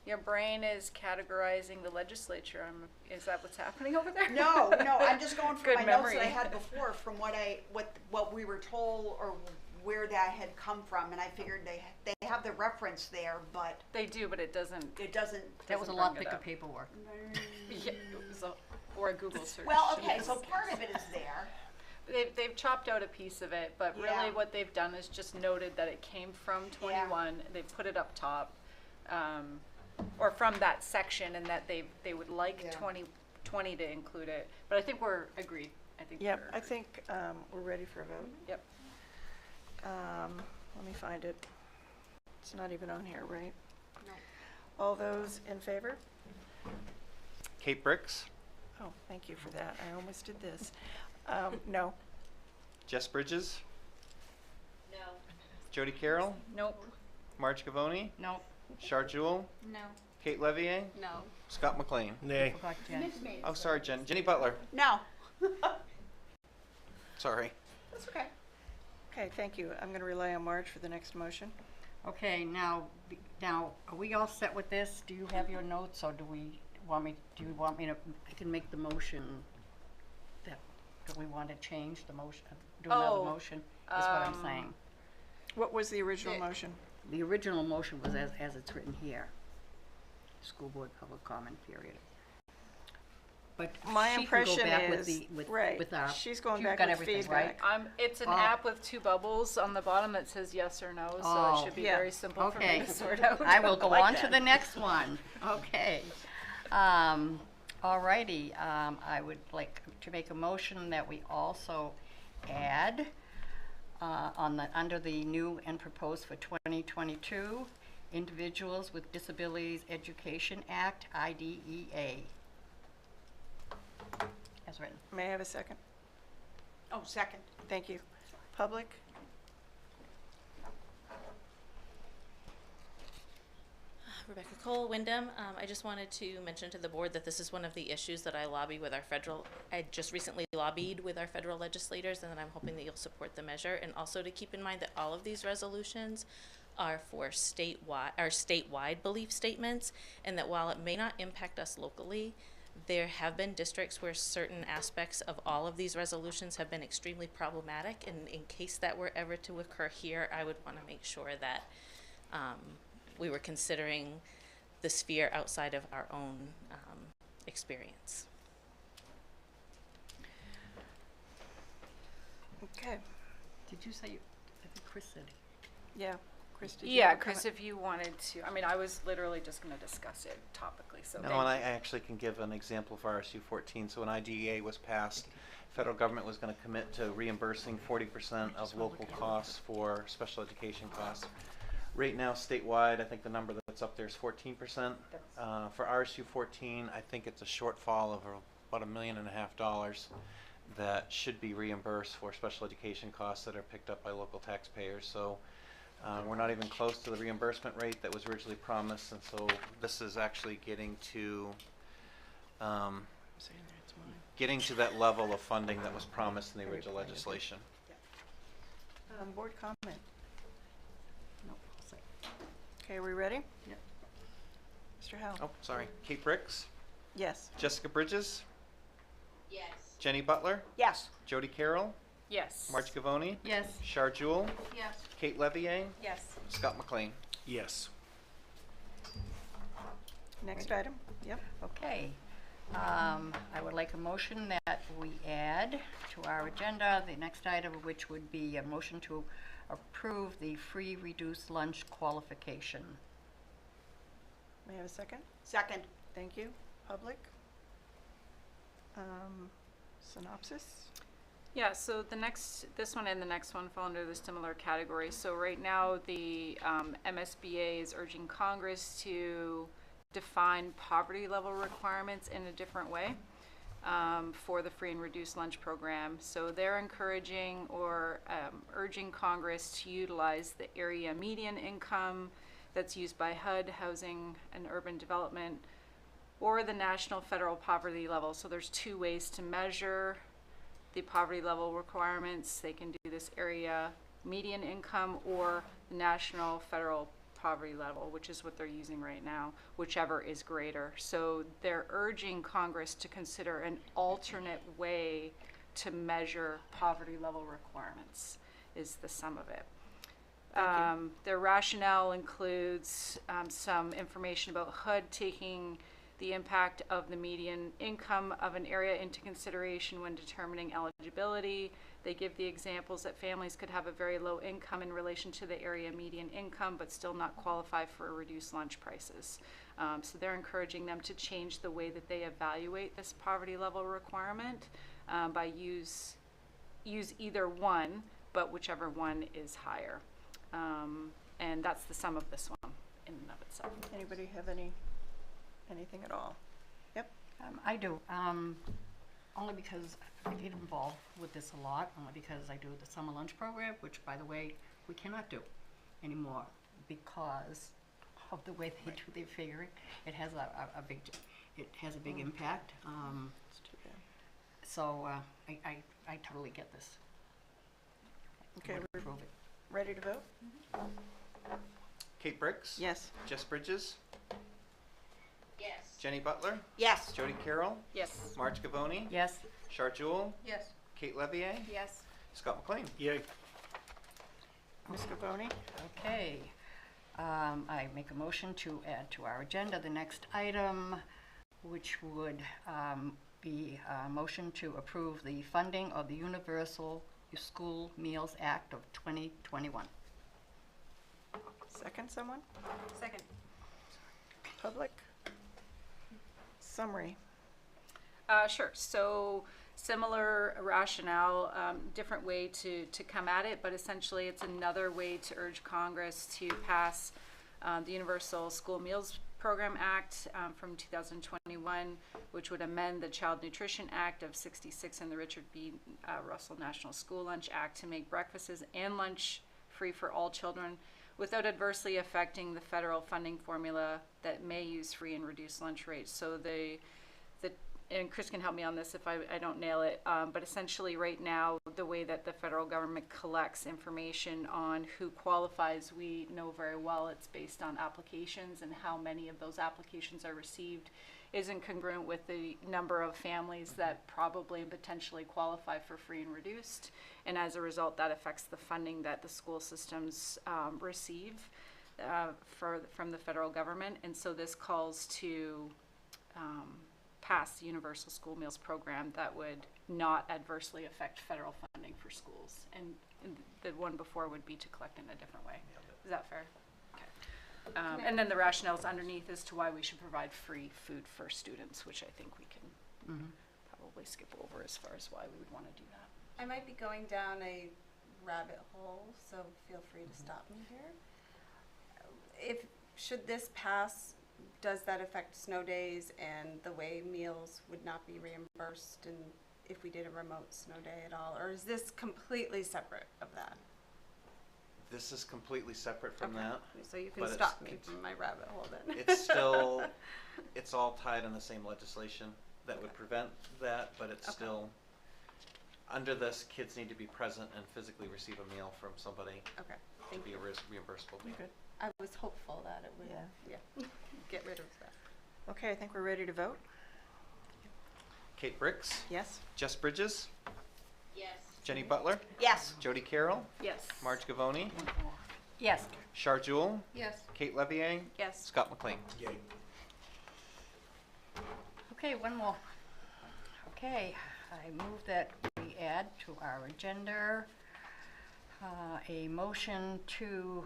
Your brain is categorizing the legislature. Is that what's happening over there? No, I'm just going from Good my notes that I memory. had before, from what we were told or where that had come from, and I figured they have the reference there, but They do, but it doesn't. it doesn't. That was a Doesn't lot bring it thicker up. paperwork. Yeah, it was or a Google search. Well, okay, so part of it is there. They've chopped out a piece of it, but really Yeah. what they've done is just noted that it came from 21. They put it up top, or from that section, and that they would like Yeah. 2020 to include it. But I think we're agreed. I think Yep, we're I agreed. think we're ready for a vote. Yep. Let me find it. It's not even on here, right? No. All those in favor? Kate Bricks, Oh, thank you for that. I almost did this. No. Jess Bridges, No. Jody Carroll, Nope. Marge Gavoni, No. Char Jewel, No. Kate Levier, No. Scott McLean. Nay. Forgot Jen. Oh, sorry, Jenny Butler. No. Sorry. That's okay. Okay, thank you. I'm going to rely on Marge for the next motion. Okay, now, are we all set with this? Do you have your notes, or do you want me to, I can make the motion that, do we want to change the motion, do another Oh, motion, is what I'm saying. What was the original motion? The original motion was as it's written here. School board public comment period. But My she can impression go back is, right, with our, she's going you've back got with everything, right? feedback. It's an Oh. app with two bubbles on the bottom that says yes or no, so Oh. it should be Yeah. very simple for me Okay, to sort out. I will go like on that. to the next one. Okay. Alrighty, I would like to make a motion that we also add under the new and proposed for 2022, Individuals with Disabilities Education Act, IDEA. As written. May I have a second? Oh, second. Thank you. Public? Rebecca Cole, Wyndham. I just wanted to mention to the board that this is one of the issues that I just recently lobbied with our federal legislators, and that I'm hoping that you'll support the measure. And also to keep in mind that all of these resolutions are for statewide belief statements, and that while it may not impact us locally, there have been districts where certain aspects of all of these resolutions have been extremely problematic, and in case that were ever to occur here, I would want to make sure that we were considering the sphere outside of our own experience. Okay. Did you say, I think Chris said. Yeah. Chris, did you Yeah, have a Chris, comment? if you wanted to, I was literally just going to discuss it topically, so No, thank and I you. actually can give an example for RSU 14. So when IDEA was passed, federal government was going to commit to reimbursing 40% of local costs for special education costs. Right now, statewide, I think the number that's up there is 14%. For RSU 14, I think it's a shortfall of about $1.5 million that should be reimbursed for special education costs that are picked up by local taxpayers. So we're not even close to the reimbursement rate that was originally promised, and so this is actually getting to that level of funding that was promised in the original legislation. Board comment. No, I'll say. Okay, are we ready? Yep. Mr. Howell? Oh, sorry. Kate Bricks, Yes. Jessica Bridges, Yes. Jenny Butler, Yes. Jody Carroll, Yes. Marge Gavoni, Yes. Char Jewel, Yes. Kate Levier, Yes. Scott McLean. Yes. Next item? Yep. Okay. I would like a motion that we add to our agenda, the next item of which would be a motion to approve the free reduced lunch qualification. May I have a second? Second. Thank you. Public? Synopsis? Yeah, so this one and the next one fall under the similar category. So right now, the MSBA is urging Congress to define poverty level requirements in a different way for the free and reduced lunch program. So they're encouraging or urging Congress to utilize the area median income that's used by HUD, Housing and Urban Development, or the national federal poverty level. So there's two ways to measure the poverty level requirements. They can do this area median income or the national federal poverty level, which is what they're using right now, whichever is greater. So they're urging Congress to consider an alternate way to measure poverty level requirements, is the sum of it. Their rationale includes some information about HUD taking the impact of the median income of an area into consideration when determining eligibility. They give the examples that families could have a very low income in relation to the area median income but still not qualify for reduced lunch prices. So they're encouraging them to change the way that they evaluate this poverty level requirement by use either one, but whichever one is higher. And that's the sum of this one in and of itself. Anybody have anything at all? Yep. I do, only because I get involved with this a lot, only because I do the summer lunch program, which, by the way, we cannot do anymore because of the way they do their figuring. It has a big impact. It's too bad. So I totally get this. Okay, Would we're approve it. ready to vote? Kate Bricks? Yes. Jess Bridges? Yes. Jenny Butler? Yes. Jody Carroll? Yes. Marge Gavoni? Yes. Char Jewel? Yes. Kate Levier? Yes. Scott McLean? Yay. Ms. Gavoni? Okay. I make a motion to add to our agenda the next item, which would be a motion to approve the funding of the Universal School Meals Act of 2021. Second, someone? Second. Public? Summary. Sure. So similar rationale, different way to come at it, but essentially it's another way to urge Congress to pass the Universal School Meals Program Act from 2021, which would amend the Child Nutrition Act of '66 and the Richard B. Russell National School Lunch Act to make breakfasts and lunch free for all children without adversely affecting the federal funding formula that may use free and reduced lunch rates. So and Chris can help me on this if I don't nail it, but essentially right now, the way that the federal government collects information on who qualifies, we know very well it's based on applications, and how many of those applications are received isn't congruent with the number of families that probably and potentially qualify for free and reduced. And as a result, that affects the funding that the school systems receive from the federal government. And so this calls to pass the Universal School Meals Program that would not adversely affect federal funding for schools. And the one before would be to collect in a different way. Is that fair? Okay. And then the rationales underneath as to why we should provide free food for students, which I think we can probably skip over as far as why we would want to do that. I might be going down a rabbit hole, so feel free to stop me here. Should this pass, does that affect snow days and the way meals would not be reimbursed, and if we did a remote snow day at all, or is this completely separate of that? This is completely separate from Okay. that. So you can but stop me from my rabbit hole then. It's still, it's all tied in the same legislation that would prevent that, but it's still, under this, kids need to be present and physically receive a meal from somebody Okay, to thank be you. a reimbursable meal. Good. I was hopeful that it would, Yeah. get rid of that. Okay, I think we're ready to vote. Kate Bricks? Yes. Jess Bridges? Yes. Jenny Butler? Yes. Jody Carroll? Yes. Marge Gavoni? Yes. Char Jewel? Yes. Kate Levier? Yes. Scott McLean? Yay. Okay, one more. Okay, I move that we add to our agenda a motion to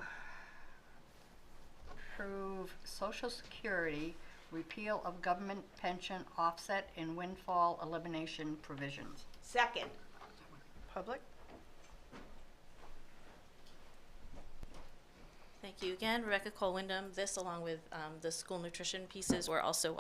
approve Social Security repeal of government pension offset and windfall elimination provisions. Second. Public? Thank you again, Rebecca Cole Wyndham. This, along with the school nutrition pieces, were also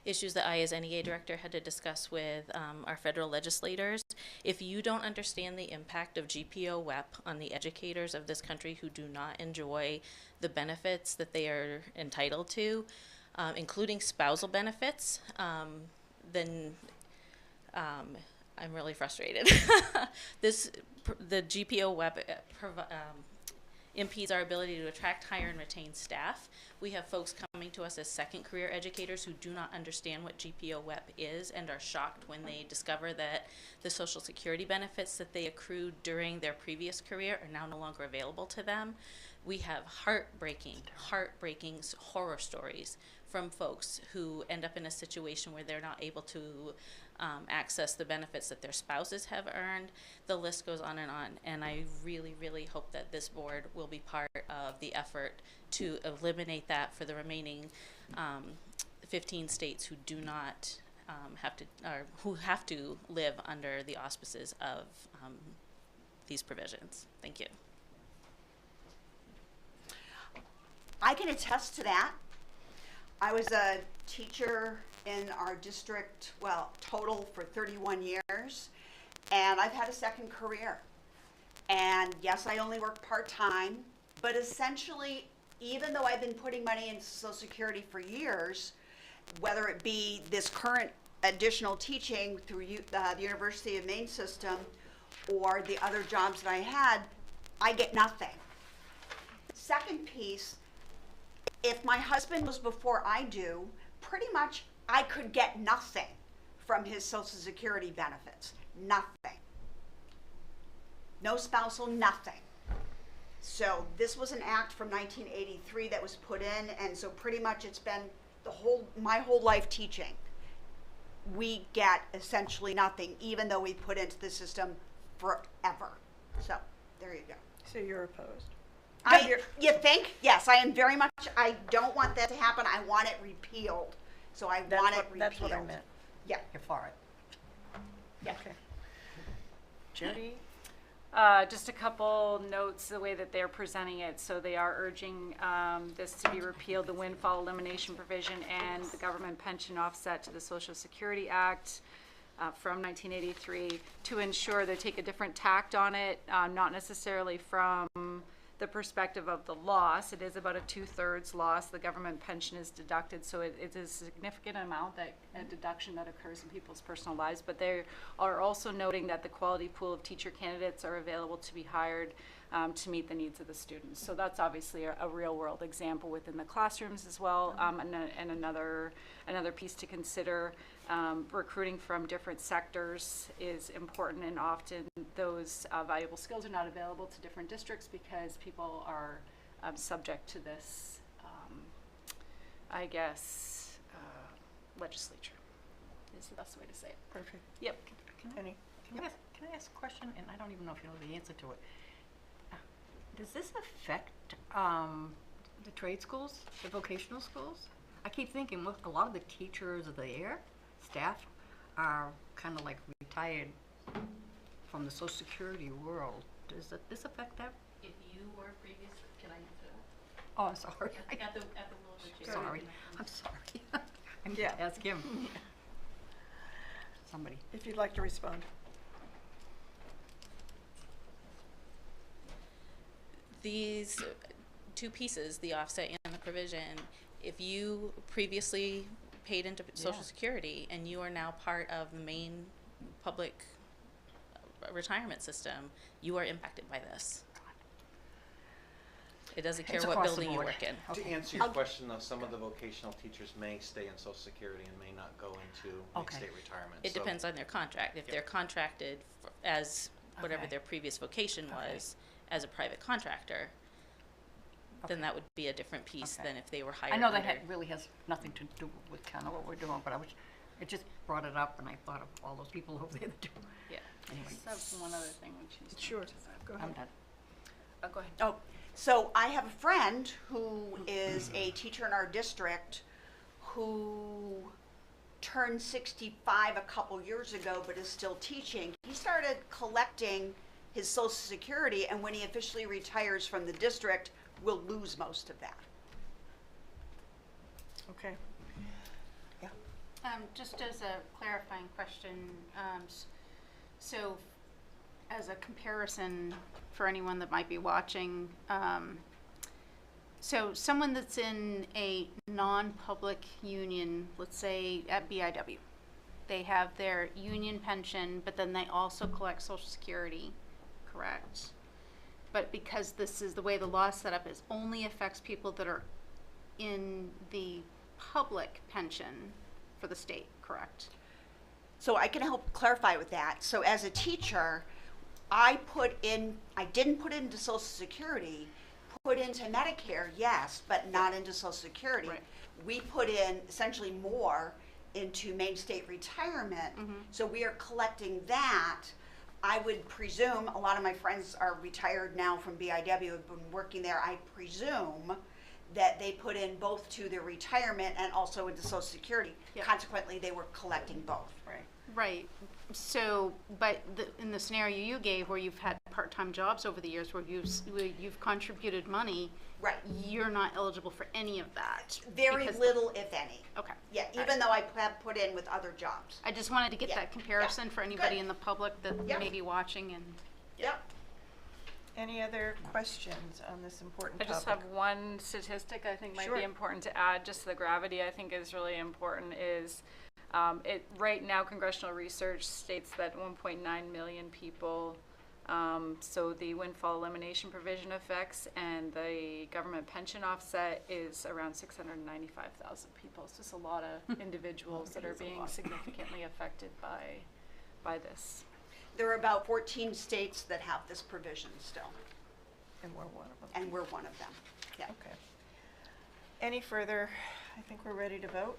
issues that I, as NEA director, had to discuss with our federal legislators. If you don't understand the impact of GPO-WEP on the educators of this country who do not enjoy the benefits that they are entitled to, including spousal benefits, then I'm really frustrated. The GPO web impedes our ability to attract, hire, and retain staff. We have folks coming to us as second career educators who do not understand what GPO WEP is and are shocked when they discover that the Social Security benefits that they accrued during their previous career are now no longer available to them. We have heartbreaking horror stories from folks who end up in a situation where they're not able to access the benefits that their spouses have earned. The list goes on, and I really, really hope that this board will be part of the effort to eliminate that for the remaining 15 states who do not who have to live under the auspices of these provisions. Thank you. I can attest to that. I was a teacher in our district, well, total for 31 years, and I've had a second career. And yes, I only work part-time, but essentially, even though I've been putting money into Social Security for years, whether it be this current additional teaching through the University of Maine system or the other jobs that I had, I get nothing. Second piece, if my husband was before I do, pretty much I could get nothing from his Social Security benefits. Nothing. No spousal, nothing. So this was an act from 1983 that was put in, and so pretty much it's been my whole life teaching. We get essentially nothing, even though we put into the system forever. So there you go. So you're opposed? You think? Yes, I am very much. I don't want that to happen. I want it repealed. So I want it repealed. That's what I meant. Yeah. You're for it. Yeah. Okay. Jody? Just a couple notes, the way that they're presenting it. So they are urging this to be repealed, the windfall elimination provision and the government pension offset to the Social Security Act from 1983 to ensure they take a different tact on it, not necessarily from the perspective of the loss. It is about a 2/3 loss. The government pension is deducted, so it is a significant amount, a deduction that occurs in people's personal lives. But they are also noting that the quality pool of teacher candidates are available to be hired to meet the needs of the students. So that's obviously a real world example within the classrooms as well. And another piece to consider, recruiting from different sectors is important, and often those valuable skills are not available to different districts because people are subject to this, legislature is the best way to say it. Perfect. Yep. Can I ask a question? And I don't even know if you know the answer to it. Does this affect the trade schools, the vocational schools? I keep thinking a lot of the teachers there, staff, are kind of like retired from the Social Security world. Does this affect that? If you were previous, can I answer that? Oh, I'm sorry. At the will of the chair. Sorry. I'm sorry. I need to ask him. Somebody. If you'd like to respond. These two pieces, the offset and the provision, if you previously paid into Social Security and you are now part of the Maine public retirement system, you are impacted by this. It doesn't care what building you work in. To answer your question, though, some of the vocational teachers may stay in Social Security and may not go into state retirement. It depends on their contract. If they're contracted as whatever their previous vocation was as a private contractor, then that would be a different piece than if they were hired. I know under. that really has nothing to do with kind of what we're doing, but it just brought it up, and I thought of all those people over there that do. Yeah. Anyway. Just have one other thing when she's Sure. Go ahead. I'm done. go ahead. Oh, so I have a friend who is a teacher in our district who turned 65 a couple years ago but is still teaching. He started collecting his Social Security, and when he officially retires from the district, will lose most of that. Okay. Yeah. Just as a clarifying question, so as a comparison for anyone that might be watching, So someone that's in a non-public union, let's say at BIW, they have their union pension, but then they also collect Social Security, correct? But because this is the way the law is set up, it only affects people that are in the public pension for the state, correct? So I can help clarify with that. So as a teacher, I didn't put into Social Security, put into Medicare, yes, but not into Social Security. Right. We put in essentially more into Maine State Retirement, so we are collecting that. I would presume, a lot of my friends are retired now from BIW, have been working there, I presume that they put in both to their retirement and also into Social Security. Yep. Consequently, they were collecting both. Right. Right. So, but in the scenario you gave, where you've had part-time jobs over the years, where you've contributed money, Right. you're not eligible for any of that. Very because- little, if any. Okay. Yeah, All even though I have put in with other jobs. I just wanted to get Yeah. that comparison for anybody Good. in the public that Yeah. may be watching and. Yep. Any other questions on this important I topic? just have one statistic I think might Sure. be important to add, just the gravity I think is really important, is right now congressional research states that 1.9 million people, so the windfall elimination provision affects, and the government pension offset is around 695,000 people. So it's a lot of individuals that are being significantly affected by this. There are about 14 states that have this provision still, And we're one of them. and we're one of them. Yeah. Okay. Any further? I think we're ready to vote.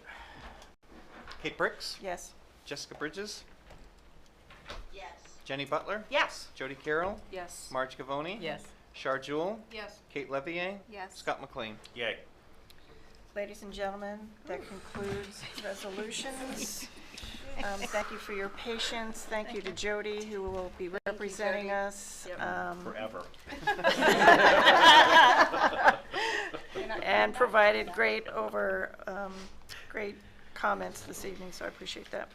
Kate Bricks, Yes. Jessica Bridges, Yes. Jenny Butler, Yes. Jody Carroll, Yes. Marge Gavoni, Yes. Char Jewell, Yes. Kate Levier, Yes. Scott McLean. Yay. Ladies and gentlemen, that concludes resolutions. Thank you for your patience. Thank you to Jody, who will be representing us. Forever. And provided great comments this evening, so I appreciate that.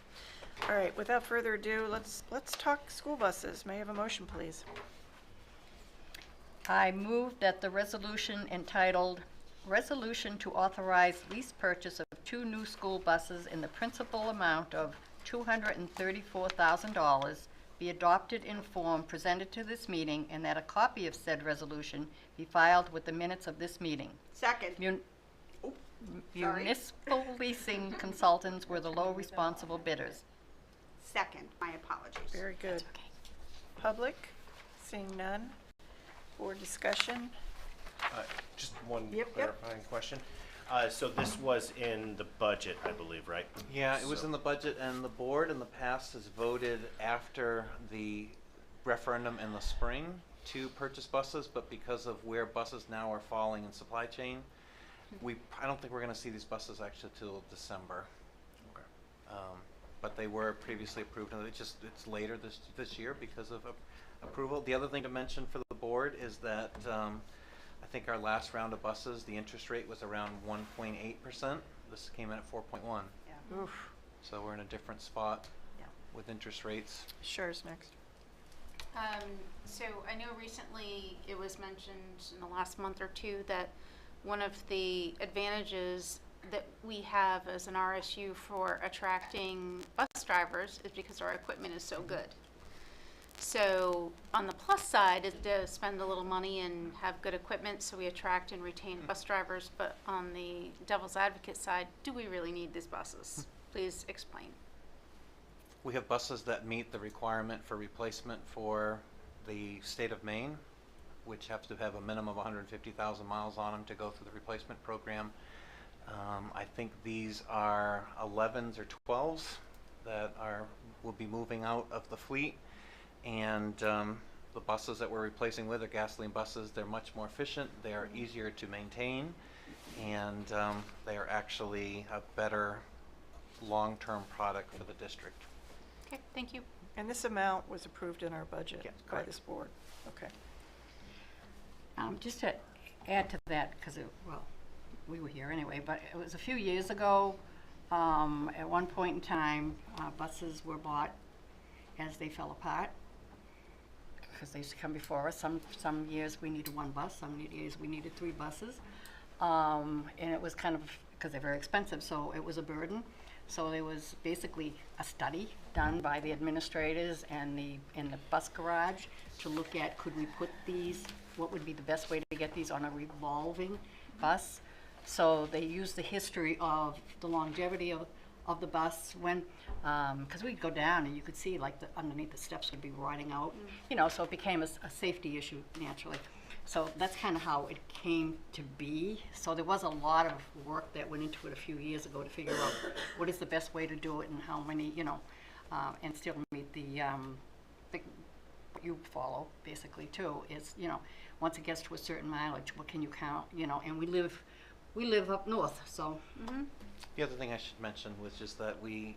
All right, without further ado, let's talk school buses. May I have a motion, please? I move that the resolution entitled Resolution to Authorize Lease Purchase of 2 New School Buses in the Principal Amount of $234,000 be adopted in form presented to this meeting, and that a copy of said resolution be filed with the minutes of this meeting. Second. Sorry. Municipal leasing consultants were the low responsible bidders. Second. My apologies. Very good. Public, seeing none. Board discussion. Just one Yep, yep. clarifying question. So this was in the budget, I believe, right? Yeah, it was So- in the budget, and the board in the past has voted after the referendum in the spring to purchase buses, but because of where buses now are falling in supply chain, I don't think we're gonna see these buses actually till December. Okay. But they were previously approved, and it's later this year because of approval. The other thing to mention for the board is that, I think our last round of buses, the interest rate was around 1.8%. This came in at 4.1. Yeah. Oof. So we're in a different spot Yeah. with interest rates. Sure's next. So I know recently it was mentioned in the last month or two that one of the advantages that we have as an RSU for attracting bus drivers is because our equipment is so good. So on the plus side is to spend a little money and have good equipment so we attract and retain bus drivers, but on the devil's advocate side, do we really need these buses? Please explain. We have buses that meet the requirement for replacement for the state of Maine, which have to have a minimum of 150,000 miles on them to go through the replacement program. I think these are 11s or 12s that will be moving out of the fleet. And the buses that we're replacing with are gasoline buses. They're much more efficient, they are easier to maintain, and they are actually a better long-term product for the district. Okay, thank you. And this amount was approved in our budget Yes, by correct. this board. Okay. Just to add to that, because we were here anyway, but it was a few years ago, at one point in time, buses were bought as they fell apart, because they used to come before us. Some years we needed 1 bus, some years we needed 3 buses. And it was kind of, because they're very expensive, so it was a burden. So there was basically a study done by the administrators and in the bus garage to look at, could we put these, what would be the best way to get these on a revolving bus? So they used the history of the longevity of the bus when, because we'd go down and you could see like underneath the steps would be rotting out, you know, so it became a safety issue naturally. So that's kind of how it came to be. So there was a lot of work that went into it a few years ago to figure out what is the best way to do it and how many, you know, and still meet the you follow basically too is, you know, once it gets to a certain mileage, what can you count, you know, and we live up north, so. The other thing I should mention was just that we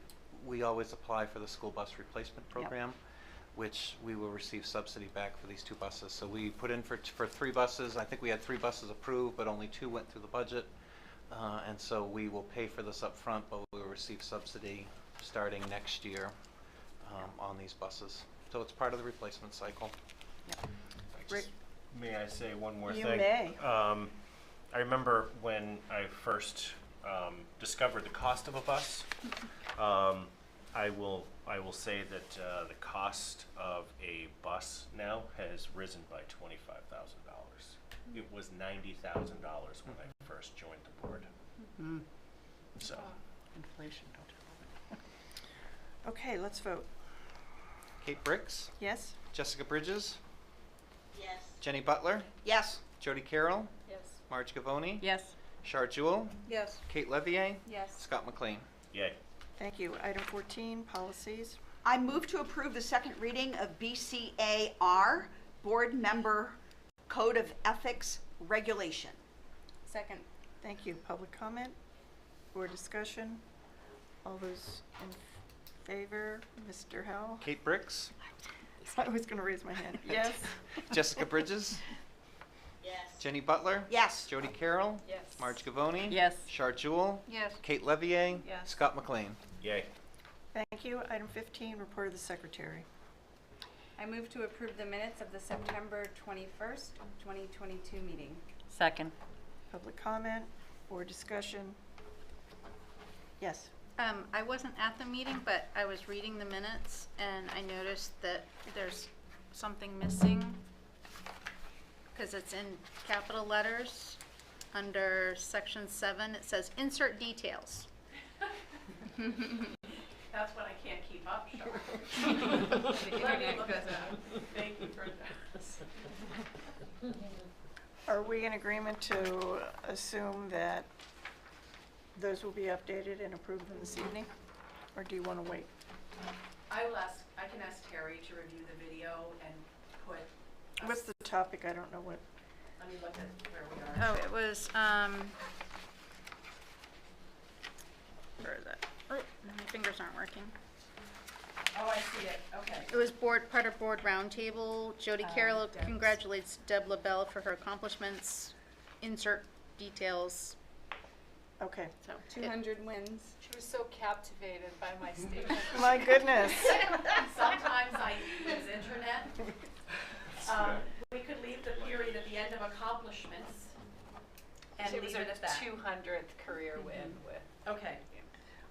always apply for the school bus replacement program, which we will receive subsidy back for these 2 buses. So we put in for 3 buses. I think we had 3 buses approved, but only 2 went through the budget. And so we will pay for this up front, but we will receive subsidy starting next year on these buses. So it's part of the replacement cycle. May I say one more thing? You may. I remember when I first discovered the cost of a bus. I will say that the cost of a bus now has risen by $25,000. It was $90,000 when I first joined the board. So Inflation, don't you? Okay, let's vote. Kate Bricks, Yes? Jessica Bridges, Yes. Jenny Butler, Yes. Jody Carroll, Yes. Marge Gavoni, Yes. Char Jewell, Yes. Kate Levier, Yes. Scott McLean. yay. Thank you. Item 14, policies. I move to approve the second reading of BCAR, Board Member Code of Ethics Regulation. Second. Thank you. Public comment or discussion? All those in favor? Mr. Howell? Kate Bricks, I was going to raise my hand. Yes? Jessica Bridges, Yes. Jenny Butler, Yes. Jody Carroll, Yes. Marge Gavoni, Yes. Char Jewell, Yes. Kate Levier, Yes. Scott McLean. Yay. Thank you. Item 15, report of the secretary. I move to approve the minutes of the September 21st, 2022 meeting. Second. Public comment or discussion? Yes? I wasn't at the meeting, but I was reading the minutes and I noticed that there's something missing because it's in capital letters. Under section 7, it says insert details. That's when I can't keep up, Char. Thank you for that. Are we in agreement to assume that those will be updated and approved this evening? Or do you want to wait? I can ask Terry to review the video and put. What's the topic? I don't know what. Let me look at where we are. Oh, it was, where is that? Oh, my fingers aren't working. Oh, I see it, okay. It was part of board roundtable. Jody Carroll Deb's. congratulates Deb LaBelle for her accomplishments. Insert details. Okay. So 200 wins. She was so captivated by my statement. My goodness. Sometimes I use internet. We could leave the period at the end of accomplishments and It was leave her it at that. 200th career win with. Okay.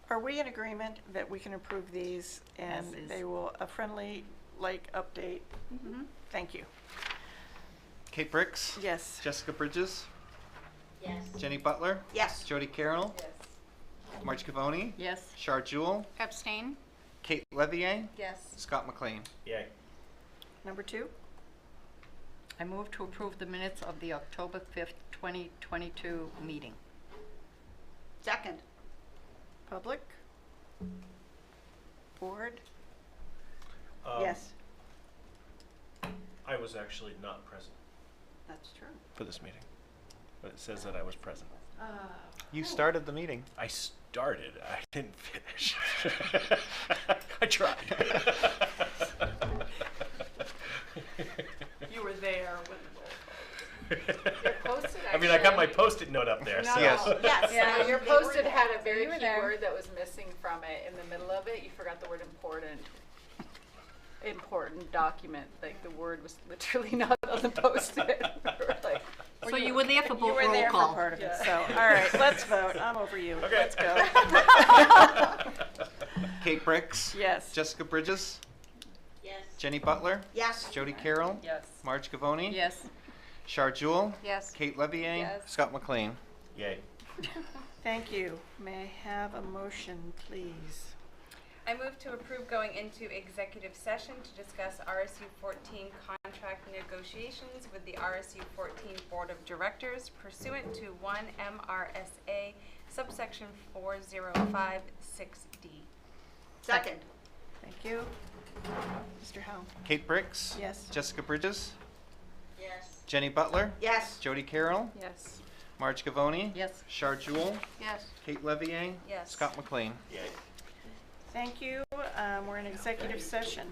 Are we in agreement that we can approve these and As is. they will, a friendly, like, update? Thank you. Kate Bricks, Yes. Jessica Bridges, Yes. Jenny Butler, Yes. Jody Carroll, Yes. Marge Gavoni, Yes. Char Jewell, Abstain? Kate Levier, Yes. Scott McLean. Yay. Number 2? I move to approve the minutes of the October 5th, 2022 meeting. Second. Public? Board? Um, Yes. I was actually not present That's true. for this meeting, but it says that I was present. You started the meeting. I started. I didn't finish. I tried. You were there when Post-it I mean, I got my actually- post-it note up there. so. Yes. Yes. Yeah, your they were post-it there. had a very You were key there. word that was missing from it in the middle of it. You forgot the word important. important document. Like the word was literally not on the post-it. Like, So you were there for You both were roll there for call. part of it, so, all right, let's vote. I'm over you. Okay. Let's go. Kate Bricks? Yes. Jessica Bridges? Yes. Jenny Butler? Yes. Jody Carroll? yes. Marge Gavoni? Yes. Char Jewel? Yes. Kate Levier? Yes. Scott McLean? Yay. Thank you. May I have a motion, please? I move to approve going into executive session to discuss RSU 14 contract negotiations with the RSU 14 Board of Directors pursuant to 1 MRSA subsection 4056D. Second. Thank you. Mr. Howe? Kate Bricks? Yes. Jessica Bridges? Yes. Jenny Butler? Yes. Jody Carroll? Yes. Marge Gavoni? Yes. Char Jewel? Yes. Kate Levier? Yes. Scott McLean? Yay. Thank you. We're in executive session.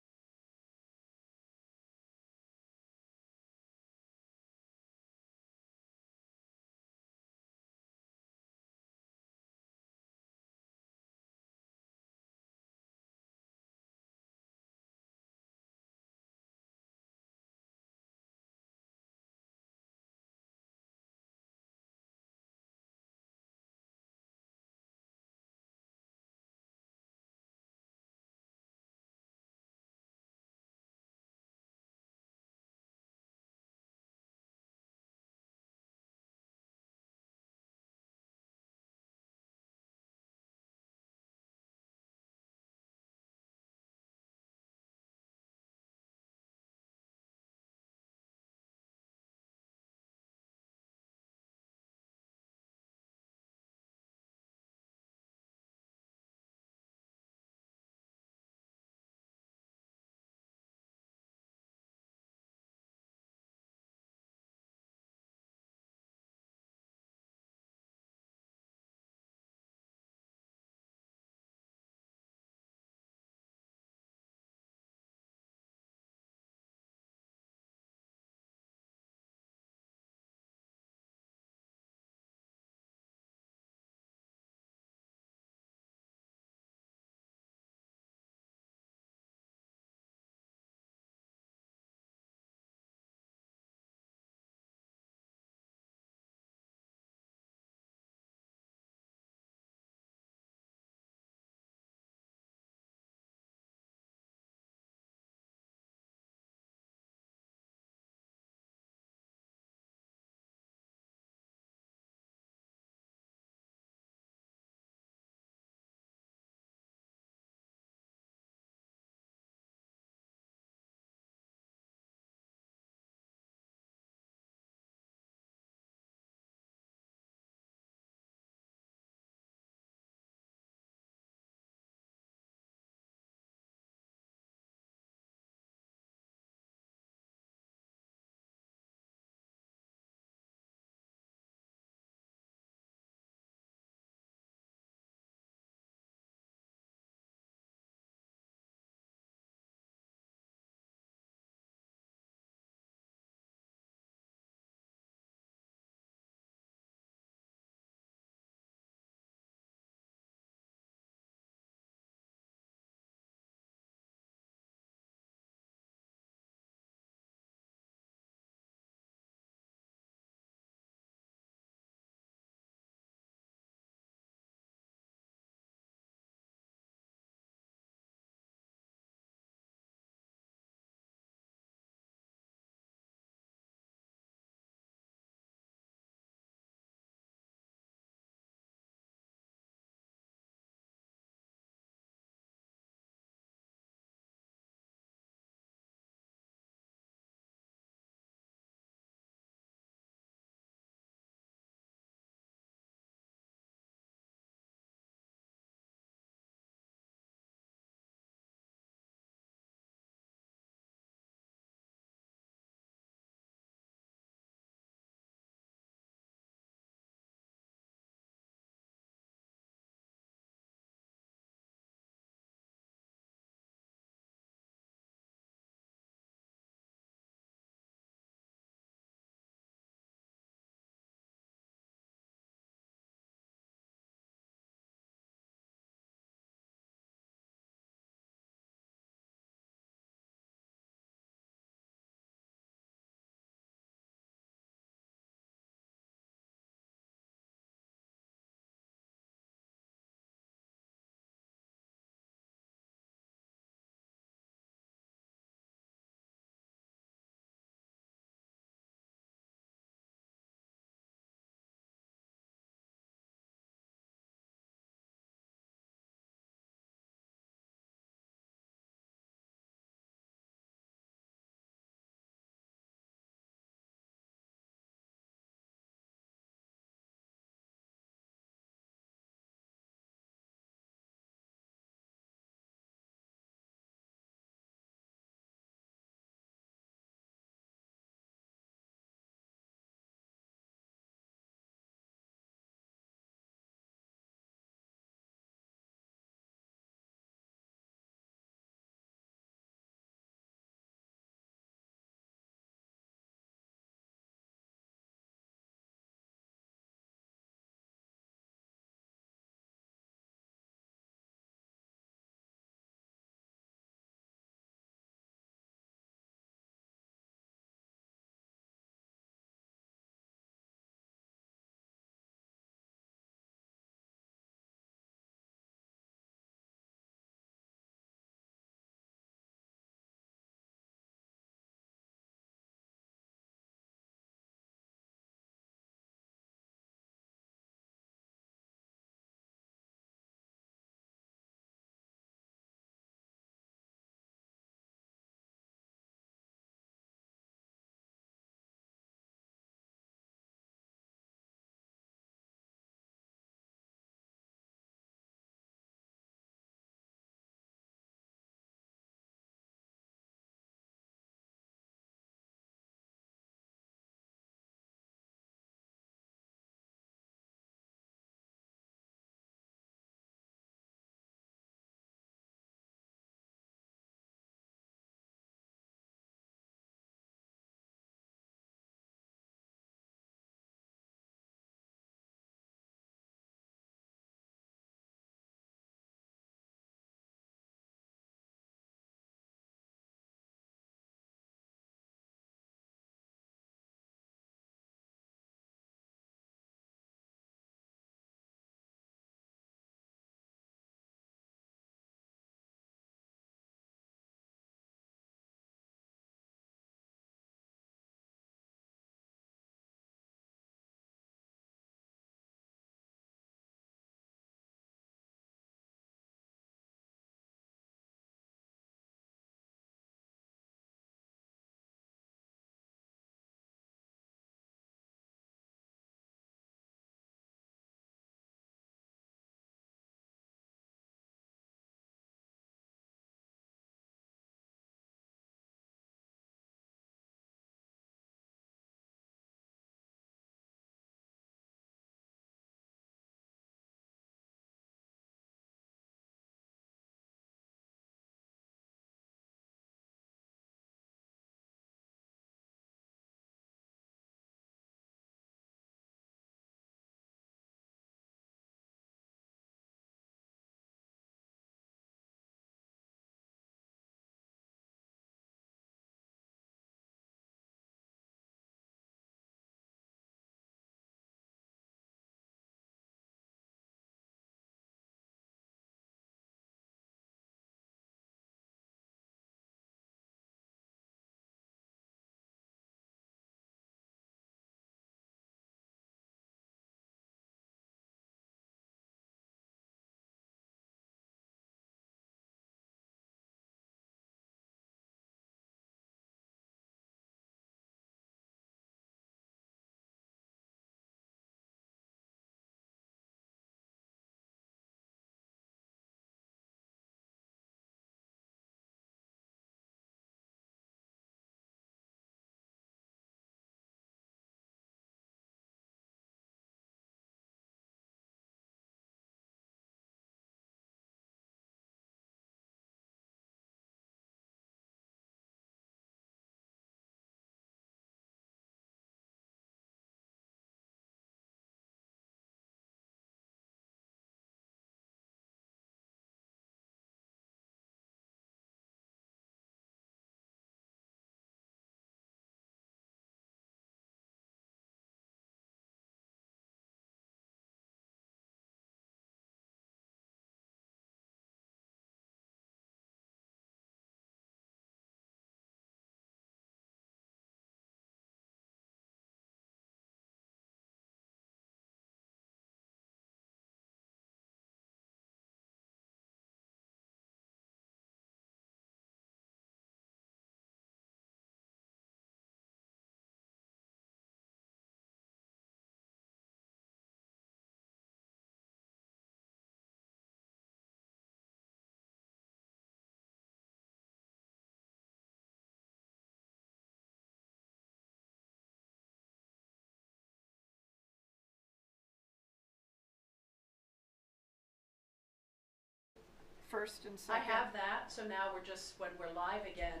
first and I second. have that, so now we're just, when we're live again,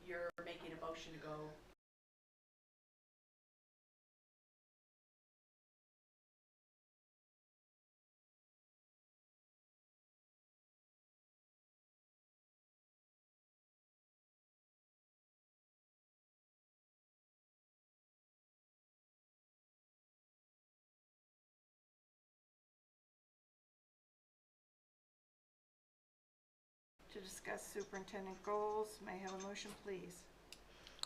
you're making a motion to go. To discuss superintendent goals. May I have a motion, please?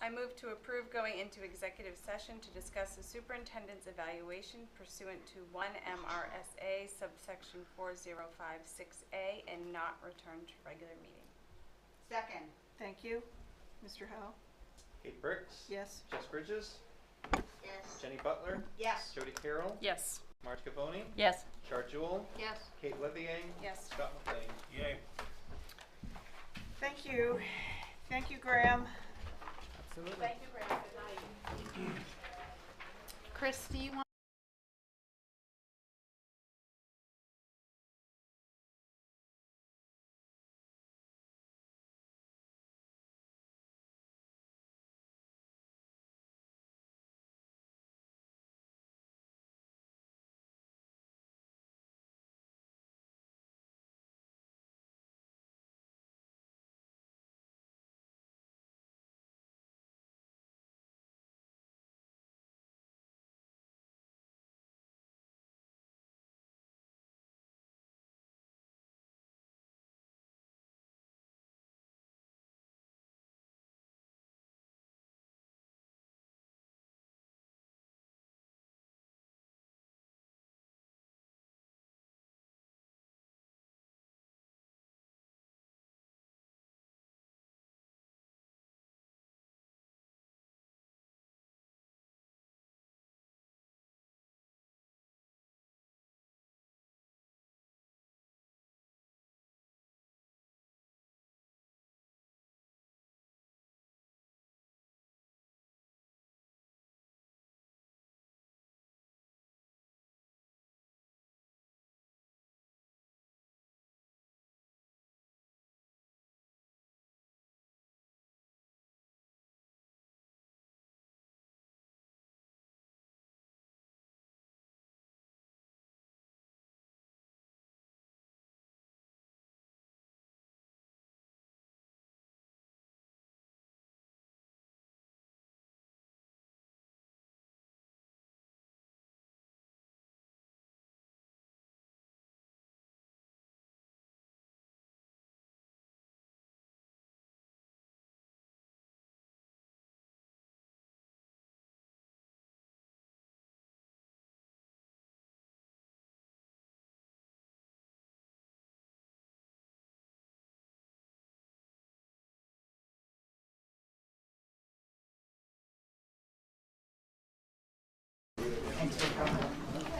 I move to approve going into executive session to discuss the superintendent's evaluation pursuant to 1 MRSA subsection 4056A and not return to regular meeting. Second. Thank you. Mr. Howe? Kate Briggs? Yes. Jess Bridges? Yes. Jenny Butler? Yes. Jody Carroll? Yes. Marge Cavoni? Yes. Char Jewell? Yes. Kate Levier? Yes. Scott McLean? Yay. Thank you. Thank you, Graham. Absolutely. Thank you, Graham. Good night. Chris, do you want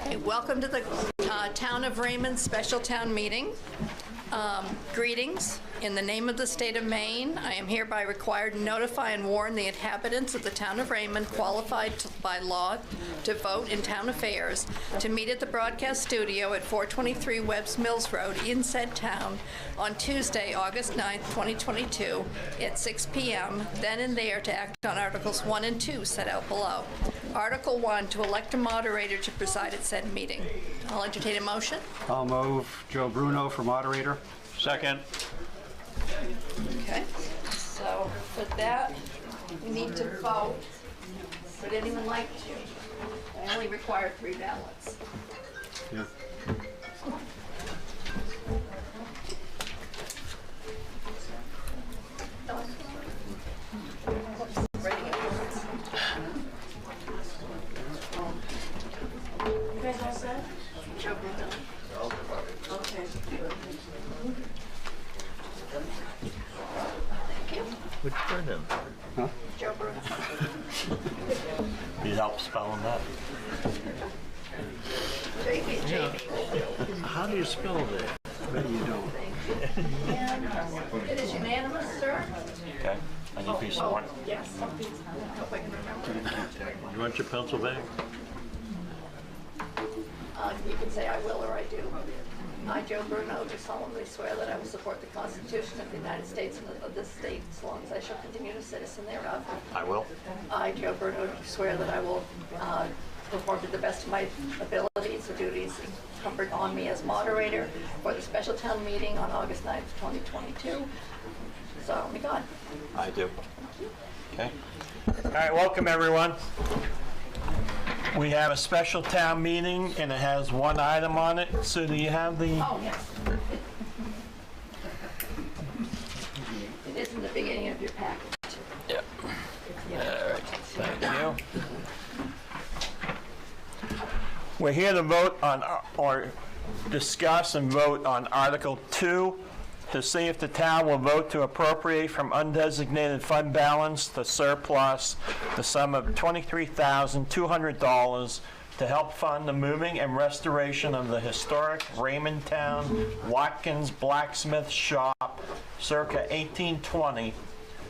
Okay, welcome to the Town of Raymond Special Town Meeting. Greetings. In the name of the state of Maine, I am hereby required to notify and warn the inhabitants of the Town of Raymond qualified by law to vote in town affairs to meet at the broadcast studio at 423 Webbs Mills Road in said town on Tuesday, August 9th, 2022 at 6 p.m., then and there to act on Articles 1 and 2 set out below. Article 1, to elect a moderator to preside at said meeting. I'll entertain a motion. I'll move Joe Bruno for moderator. Second. Okay, so for that, we need to vote. Would anyone like to? I only require 3 ballots. Yeah. You guys all set? Joe Bruno? Okay. Thank you. Which turn him? Huh? Joe Bruno. Need help spelling that? JB. How do you spell that? Maybe you don't. And it is unanimous, sir? Okay. I need a piece of one. Yes. Hope I can remember. You want your pencil back? You can say I will or I do. I, Joe Bruno, do solemnly swear that I will support the Constitution of the United States and of this state, as long as I shall continue a citizen thereof. I will. I, Joe Bruno, do swear that I will perform to the best of my abilities the duties incumbent on me as moderator for the special town meeting on August 9th, 2022. So help me God. I do. Okay. All right, welcome everyone. We have a special town meeting and it has one item on it. So do you have the? Oh, yes. It is in the beginning of your package. Yep. All right, thank you. We're here to vote on, or discuss and vote on Article 2, to see if the town will vote to appropriate from undesignated fund balance to surplus the sum of $23,200 to help fund the moving and restoration of the historic Raymond Town Watkins Blacksmith Shop circa 1820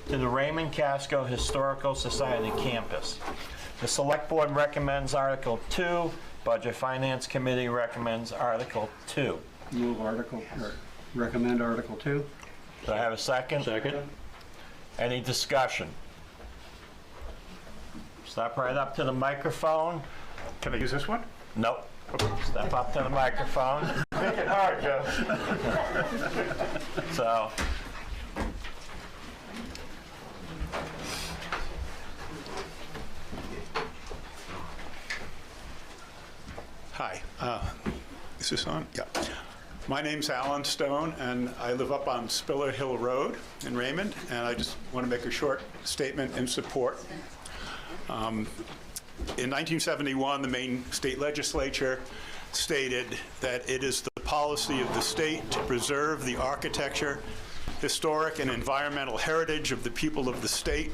to the Raymond Casco Historical Society campus. The Select Board recommends Article 2. Budget Finance Committee recommends Article 2. Move Article, or recommend Article 2. Do I have a second? Second. Any discussion? Step right up to the microphone. Can I use this one? Nope. Step up to the microphone. Make it hard, Joe. So. Hi. Is this on? Yeah. My name's Alan Stone, and I live up on Spiller Hill Road in Raymond, and I just want to make a short statement in support. In 1971, the Maine State Legislature stated that it is the policy of the state to preserve the architecture, historic, and environmental heritage of the people of the state,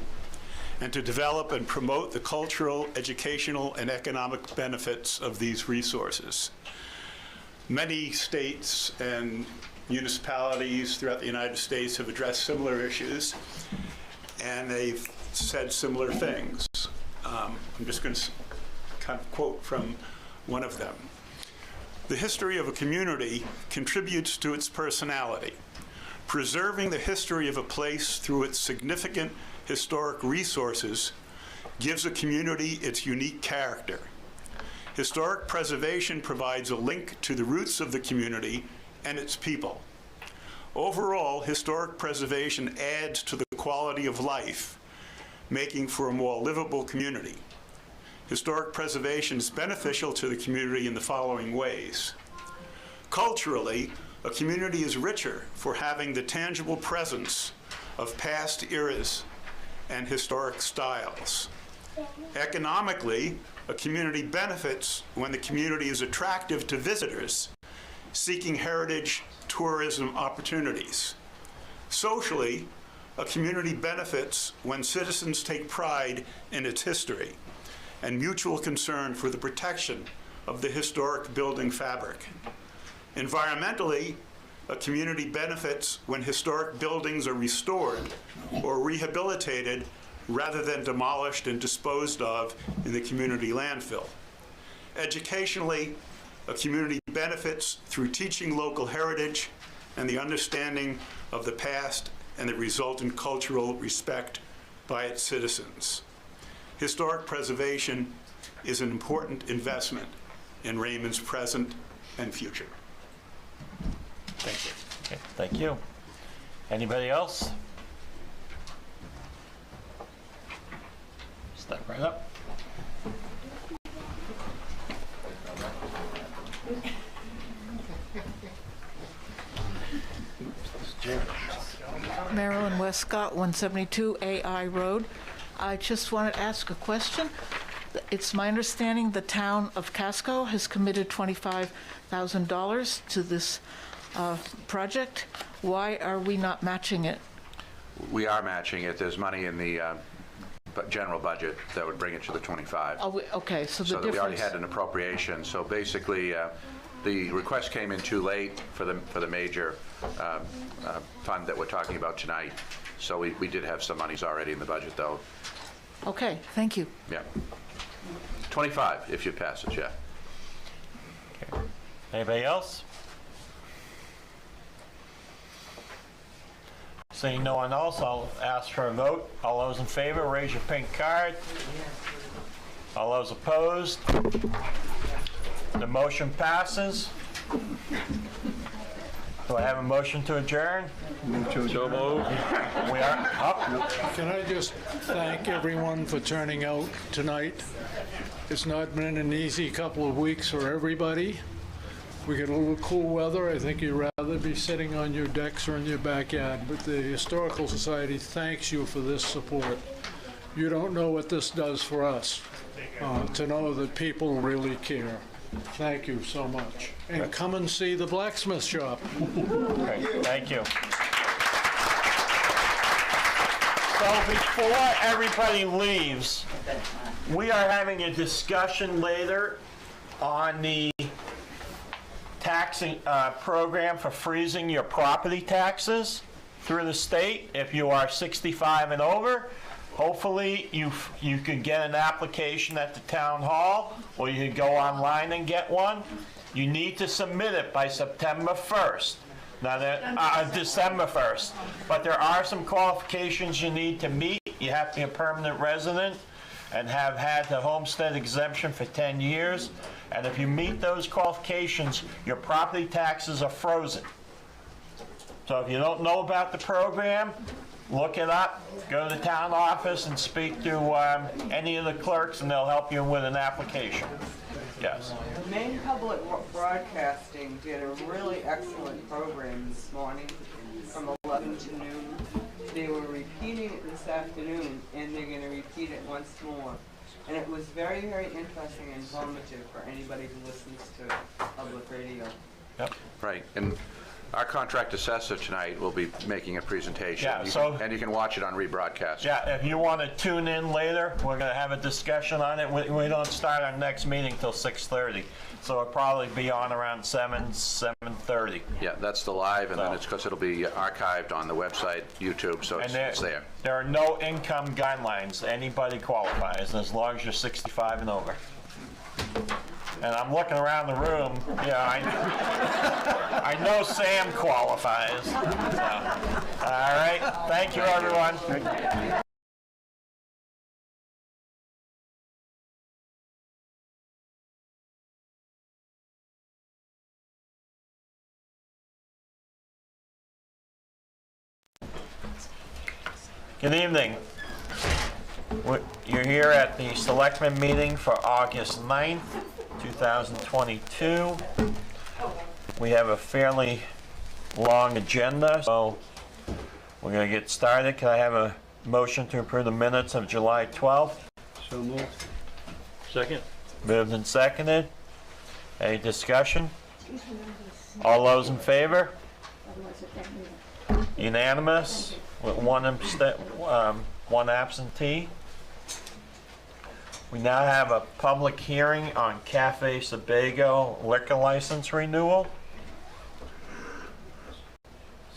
and to develop and promote the cultural, educational, and economic benefits of these resources. Many states and municipalities throughout the United States have addressed similar issues, and they've said similar things. I'm just going to kind of quote from one of them. The history of a community contributes to its personality. Preserving the history of a place through its significant historic resources gives a community its unique character. Historic preservation provides a link to the roots of the community and its people. Overall, historic preservation adds to the quality of life, making for a more livable community. Historic preservation is beneficial to the community in the following ways. Culturally, a community is richer for having the tangible presence of past eras and historic styles. Economically, a community benefits when the community is attractive to visitors seeking heritage tourism opportunities. Socially, a community benefits when citizens take pride in its history and mutual concern for the protection of the historic building fabric. Environmentally, a community benefits when historic buildings are restored or rehabilitated rather than demolished and disposed of in the community landfill. Educationally, a community benefits through teaching local heritage and the understanding of the past and the resultant cultural respect by its citizens. Historic preservation is an important investment in Raymond's present and future. Thank you. Okay, thank you. Anybody else? Step right up. Marilyn Westcott, 172 AI Road. I just want to ask a question. It's my understanding the town of Casco has committed $25,000 to this project. Why are we not matching it? We are matching it. There's money in the general budget that would bring it to the 25. Oh, okay, so the difference... we already had an appropriation. So basically, the request came in too late for the major fund that we're talking about tonight. So we did have some monies already in the budget, though. Okay, thank you. Yeah. 25, if you pass it, yeah. Okay. Anybody else? Seeing no one else, I'll ask for a vote. All those in favor, raise your pink card. All those opposed? The motion passes. Do I have a motion to adjourn? So moved. We are up. Can I just thank everyone for turning out tonight? It's not been an easy couple of weeks for everybody. We get a little cool weather. I think you'd rather be sitting on your decks or in your backyard, but the Historical Society thanks you for this support. You don't know what this does for us, to know that people really care. Thank you so much. And come and see the blacksmith shop. Okay, thank you. So before everybody leaves, we are having a discussion later on the taxing program for freezing your property taxes through the state. If you are 65 and over, hopefully you can get an application at the town hall, or you can go online and get one. You need to submit it by September 1st. Now that, December 1st. But there are some qualifications you need to meet. You have to be a permanent resident and have had the homestead exemption for 10 years. And if you meet those qualifications, your property taxes are frozen. So if you don't know about the program, look it up, go to the town office and speak to any of the clerks and they'll help you with an application. Yes. Maine Public Broadcasting did a really excellent program this morning from 11 to noon. They were repeating it this afternoon, and they're going to repeat it once more. And it was very, very interesting and informative for anybody who listens to public radio. Yep. Right. And our contract assessor tonight will be making a presentation. Yeah, And you can watch it on rebroadcast. Yeah, if you want to tune in later, we're going to have a discussion on it. We don't start our next meeting till 6:30, so it'll probably be on around 7:30. Yeah, that's the live, and then it's because it'll be archived on the website, YouTube, so it's there. There are no income guidelines. Anybody qualifies as long as you're 65 and over. And I'm looking around the room. Yeah, I know Sam qualifies. So, all right. Thank you, everyone. Good evening. You're here at the Selectmen meeting for August 9th. 2022. We have a fairly long agenda, so we're going to get started. Can I have a motion to approve the minutes of July 12th? So moved. Second. Moved and seconded. Any discussion? All those in favor? Unanimous with one absentee. We now have a public hearing on Cafe Sebago liquor license renewal.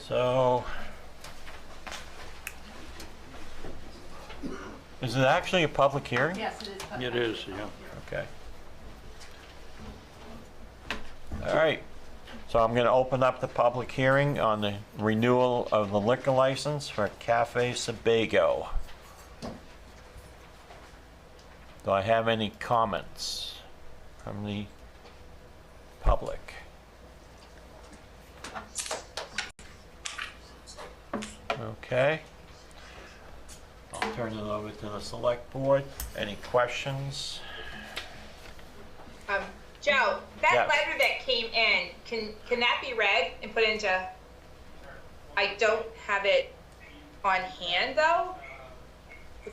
So, is it actually a public hearing? Yes, it is. It is, yeah. Okay. All right. So I'm going to open up the public hearing on the renewal of the liquor license for Cafe Sebago. Do I have any comments from the public? Okay. I'll turn it over to the select board. Any questions? Joe, that Yes. letter that came in, can that be read and put into, I don't have it on hand though?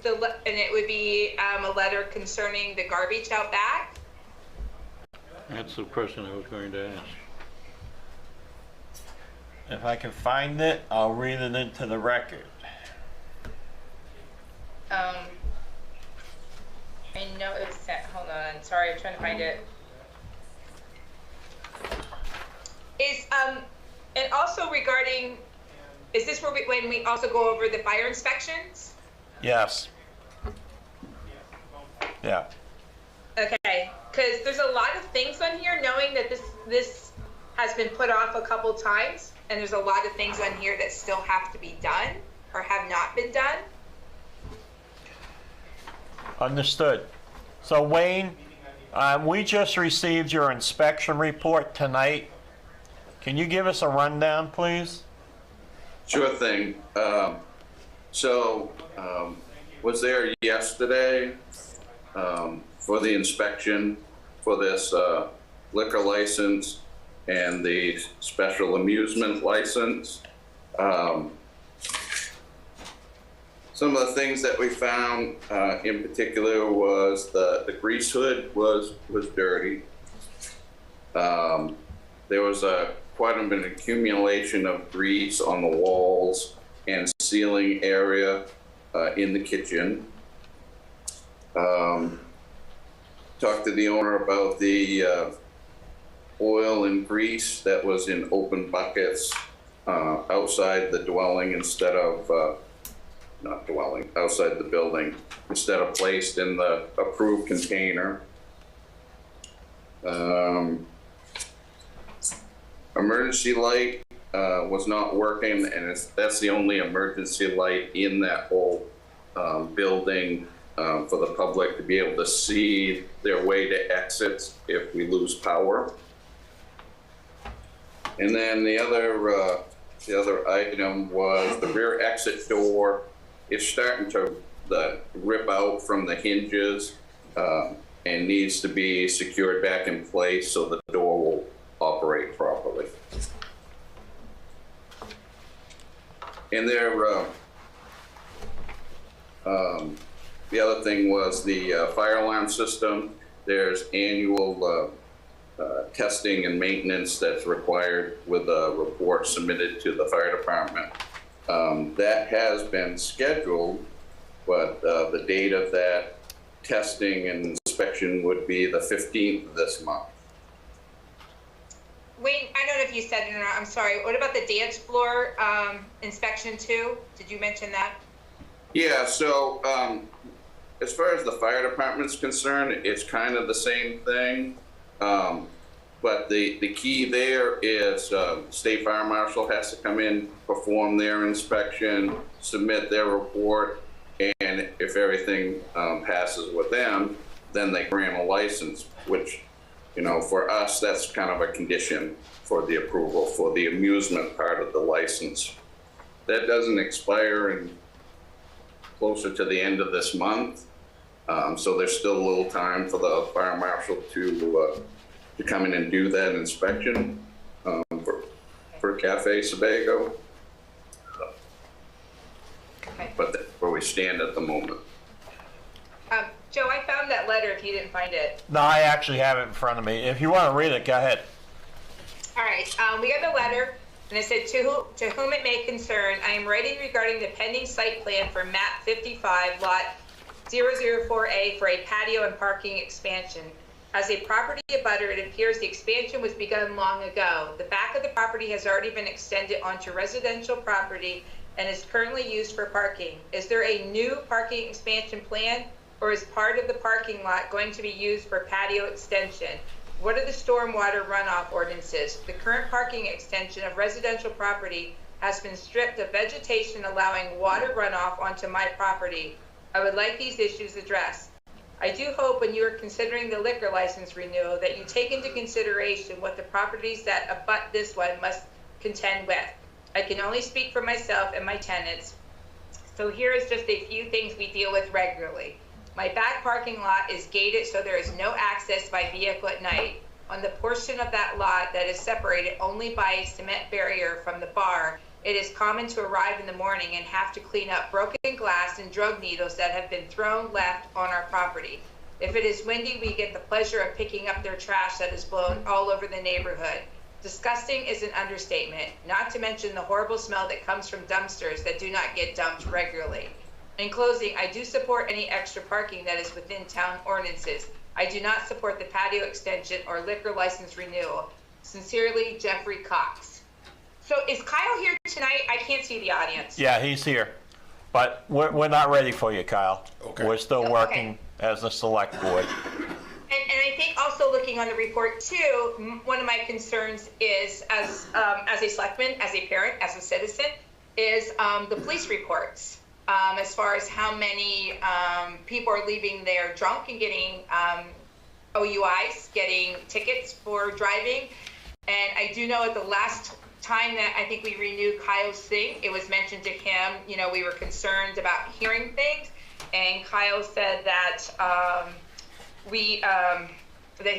And it would be a letter concerning the garbage out back? That's the question I was going to ask. If I can find it, I'll read it into the record. I know it was sent, hold on, sorry, I'm trying to find it. And also regarding, is this where when we also go over the fire inspections? Yes. Yeah. Okay, because there's a lot of things on here, knowing that this has been put off a couple times. and there's a lot of things on here that still have to be done or have not been done. Understood. So Wayne, we just received your inspection report tonight. Can you give us a rundown, please? Sure thing. Was there yesterday for the inspection for this liquor license and the special amusement license. Some of the things that we found in particular was the grease hood was dirty. There was quite an accumulation of grease on the walls and ceiling area in the kitchen. Talked to the owner about the oil and grease that was in open buckets outside the dwelling instead of, not dwelling, outside the building, instead of placed in the approved container. Emergency light was not working, and that's the only emergency light in that whole building for the public to be able to see their way to exits if we lose power. And then the other item was the rear exit door. It's starting to rip out from the hinges and needs to be secured back in place so the door will operate properly. And there, the other thing was the fire alarm system. There's annual testing and maintenance that's required with a report submitted to the fire department. That has been scheduled, but the date of that testing and inspection would be the 15th of this month. Wayne, I don't know if you said it or not, I'm sorry. What about the dance floor inspection too? Did you mention that? Yeah, so as far as the fire department's concerned, it's kind of the same thing. But the key there is State Fire Marshal has to come in, perform their inspection, submit their report, and if everything passes with them, then they grant a license, which, you know, for us, that's kind of a condition for the approval for the amusement part of the license. That doesn't expire in closer to the end of this month. So there's still a little time for the fire marshal to come in and do that inspection for Cafe Sebago. Okay. But that's where we stand at the moment. Joe, I found that letter if you didn't find it. No, I actually have it in front of me. If you want to read it, go ahead. All right, we got the letter, and it said, to whom it may concern, I am writing regarding the pending site plan for map 55, lot 004A for a patio and parking expansion. As a property abutter, it appears the expansion was begun long ago. The back of the property has already been extended onto residential property and is currently used for parking. Is there a new parking expansion plan, or is part of the parking lot going to be used for patio extension? What are the stormwater runoff ordinances? The current parking extension of residential property has been stripped of vegetation allowing water runoff onto my property. I would like these issues addressed. I do hope when you are considering the liquor license renewal that you take into consideration what the properties that abut this one must contend with. I can only speak for myself and my tenants, so here is just a few things we deal with regularly. My back parking lot is gated, so there is no access by vehicle at night. On the portion of that lot that is separated only by a cement barrier from the bar, it is common to arrive in the morning and have to clean up broken glass and drug needles that have been left on our property. If it is windy, we get the pleasure of picking up their trash that is blown all over the neighborhood. Disgusting is an understatement, not to mention the horrible smell that comes from dumpsters that do not get dumped regularly. In closing, I do support any extra parking that is within town ordinances. I do not support the patio extension or liquor license renewal. Sincerely, Jeffrey Cox. So is Kyle here tonight? I can't see the audience. Yeah, he's here. But we're not ready for you, Kyle. Okay. We're still working as a select board. And I think also also looking on the report too, one of my concerns is as a selectman, as a parent, as a citizen, is the police reports. As far as how many people are leaving there drunk and getting OUIs, getting tickets for driving. And I do know at the last time that I think we renewed Kyle's thing, it was mentioned to him, you know, we were concerned about hearing things. And Kyle said that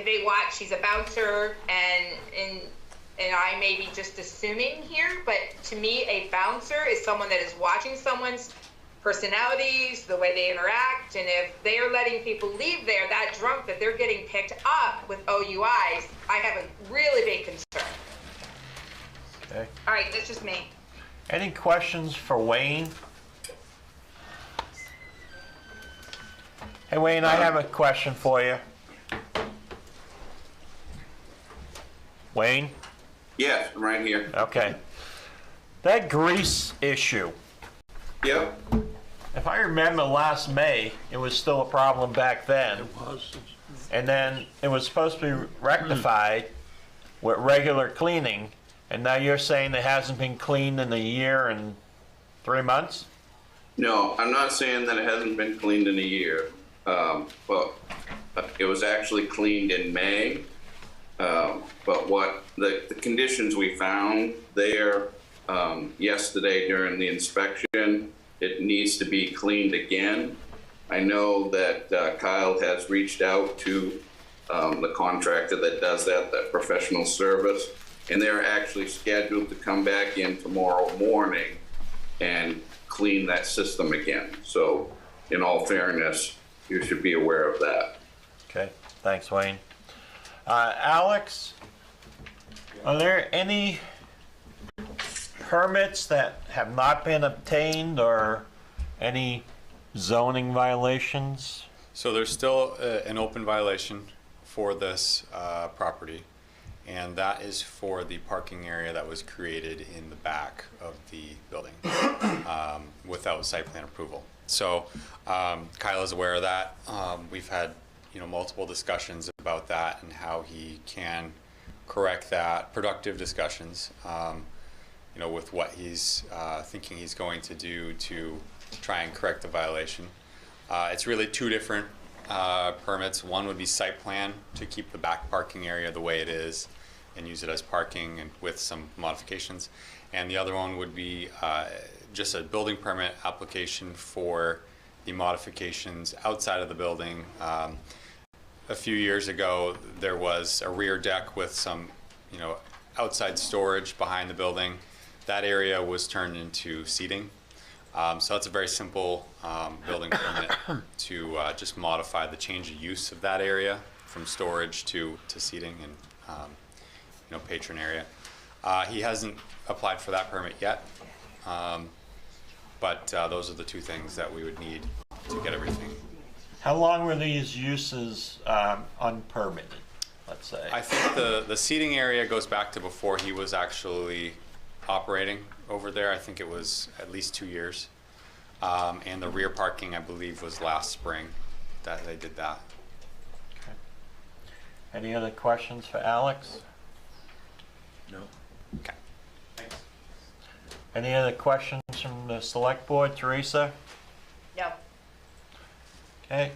they watch, he's a bouncer, and I may be just assuming here, but to me, a bouncer is someone that is watching someone's personalities, the way they interact, and if they are letting people leave there that drunk that they're getting picked up with OUIs, I have a really big concern. Okay. All right, that's just me. Any questions for Wayne? Hey Wayne, I have a question for you. Wayne? Yes, I'm right here. Okay. That grease issue. Yep. If I remember last May, it was still a problem back then. It was. And then it was supposed to be rectified with regular cleaning, and now you're saying it hasn't been cleaned in a year and 3 months? No, I'm not saying that it hasn't been cleaned in a year. But it was actually cleaned in May. But what the conditions we found there yesterday during the inspection, it needs to be cleaned again. I know that Kyle has reached out to the contractor that does that professional service, and they're actually scheduled to come back in tomorrow morning and clean that system again. So in all fairness, you should be aware of that. Okay, thanks Wayne. Alex, are there any permits that have not been obtained or any zoning violations? So there's still an open violation for this property, and that is for the parking area that was created in the back of the building without site plan approval. So Kyle is aware of that. We've had multiple discussions about that and how he can correct that, productive discussions, with what he's thinking he's going to do to try and correct the violation. It's really two different permits. One would be site plan to keep the back parking area the way it is and use it as parking and with some modifications. And the other one would be just a building permit application for the modifications outside of the building. A few years ago, there was a rear deck with some, outside storage behind the building. That area was turned into seating. So that's a very simple building permit to just modify the change of use of that area from storage to seating and patron area. He hasn't applied for that permit yet, but those are the two things that we would need to get everything. How long were these uses unpermitted, let's say? I think the seating area goes back to before he was actually operating over there. I think it was at least 2 years. And the rear parking, I believe, was last spring that they did that. Okay. Any other questions for Alex? No. Okay. Thanks. Any other questions from the select board? Teresa? No. Okay.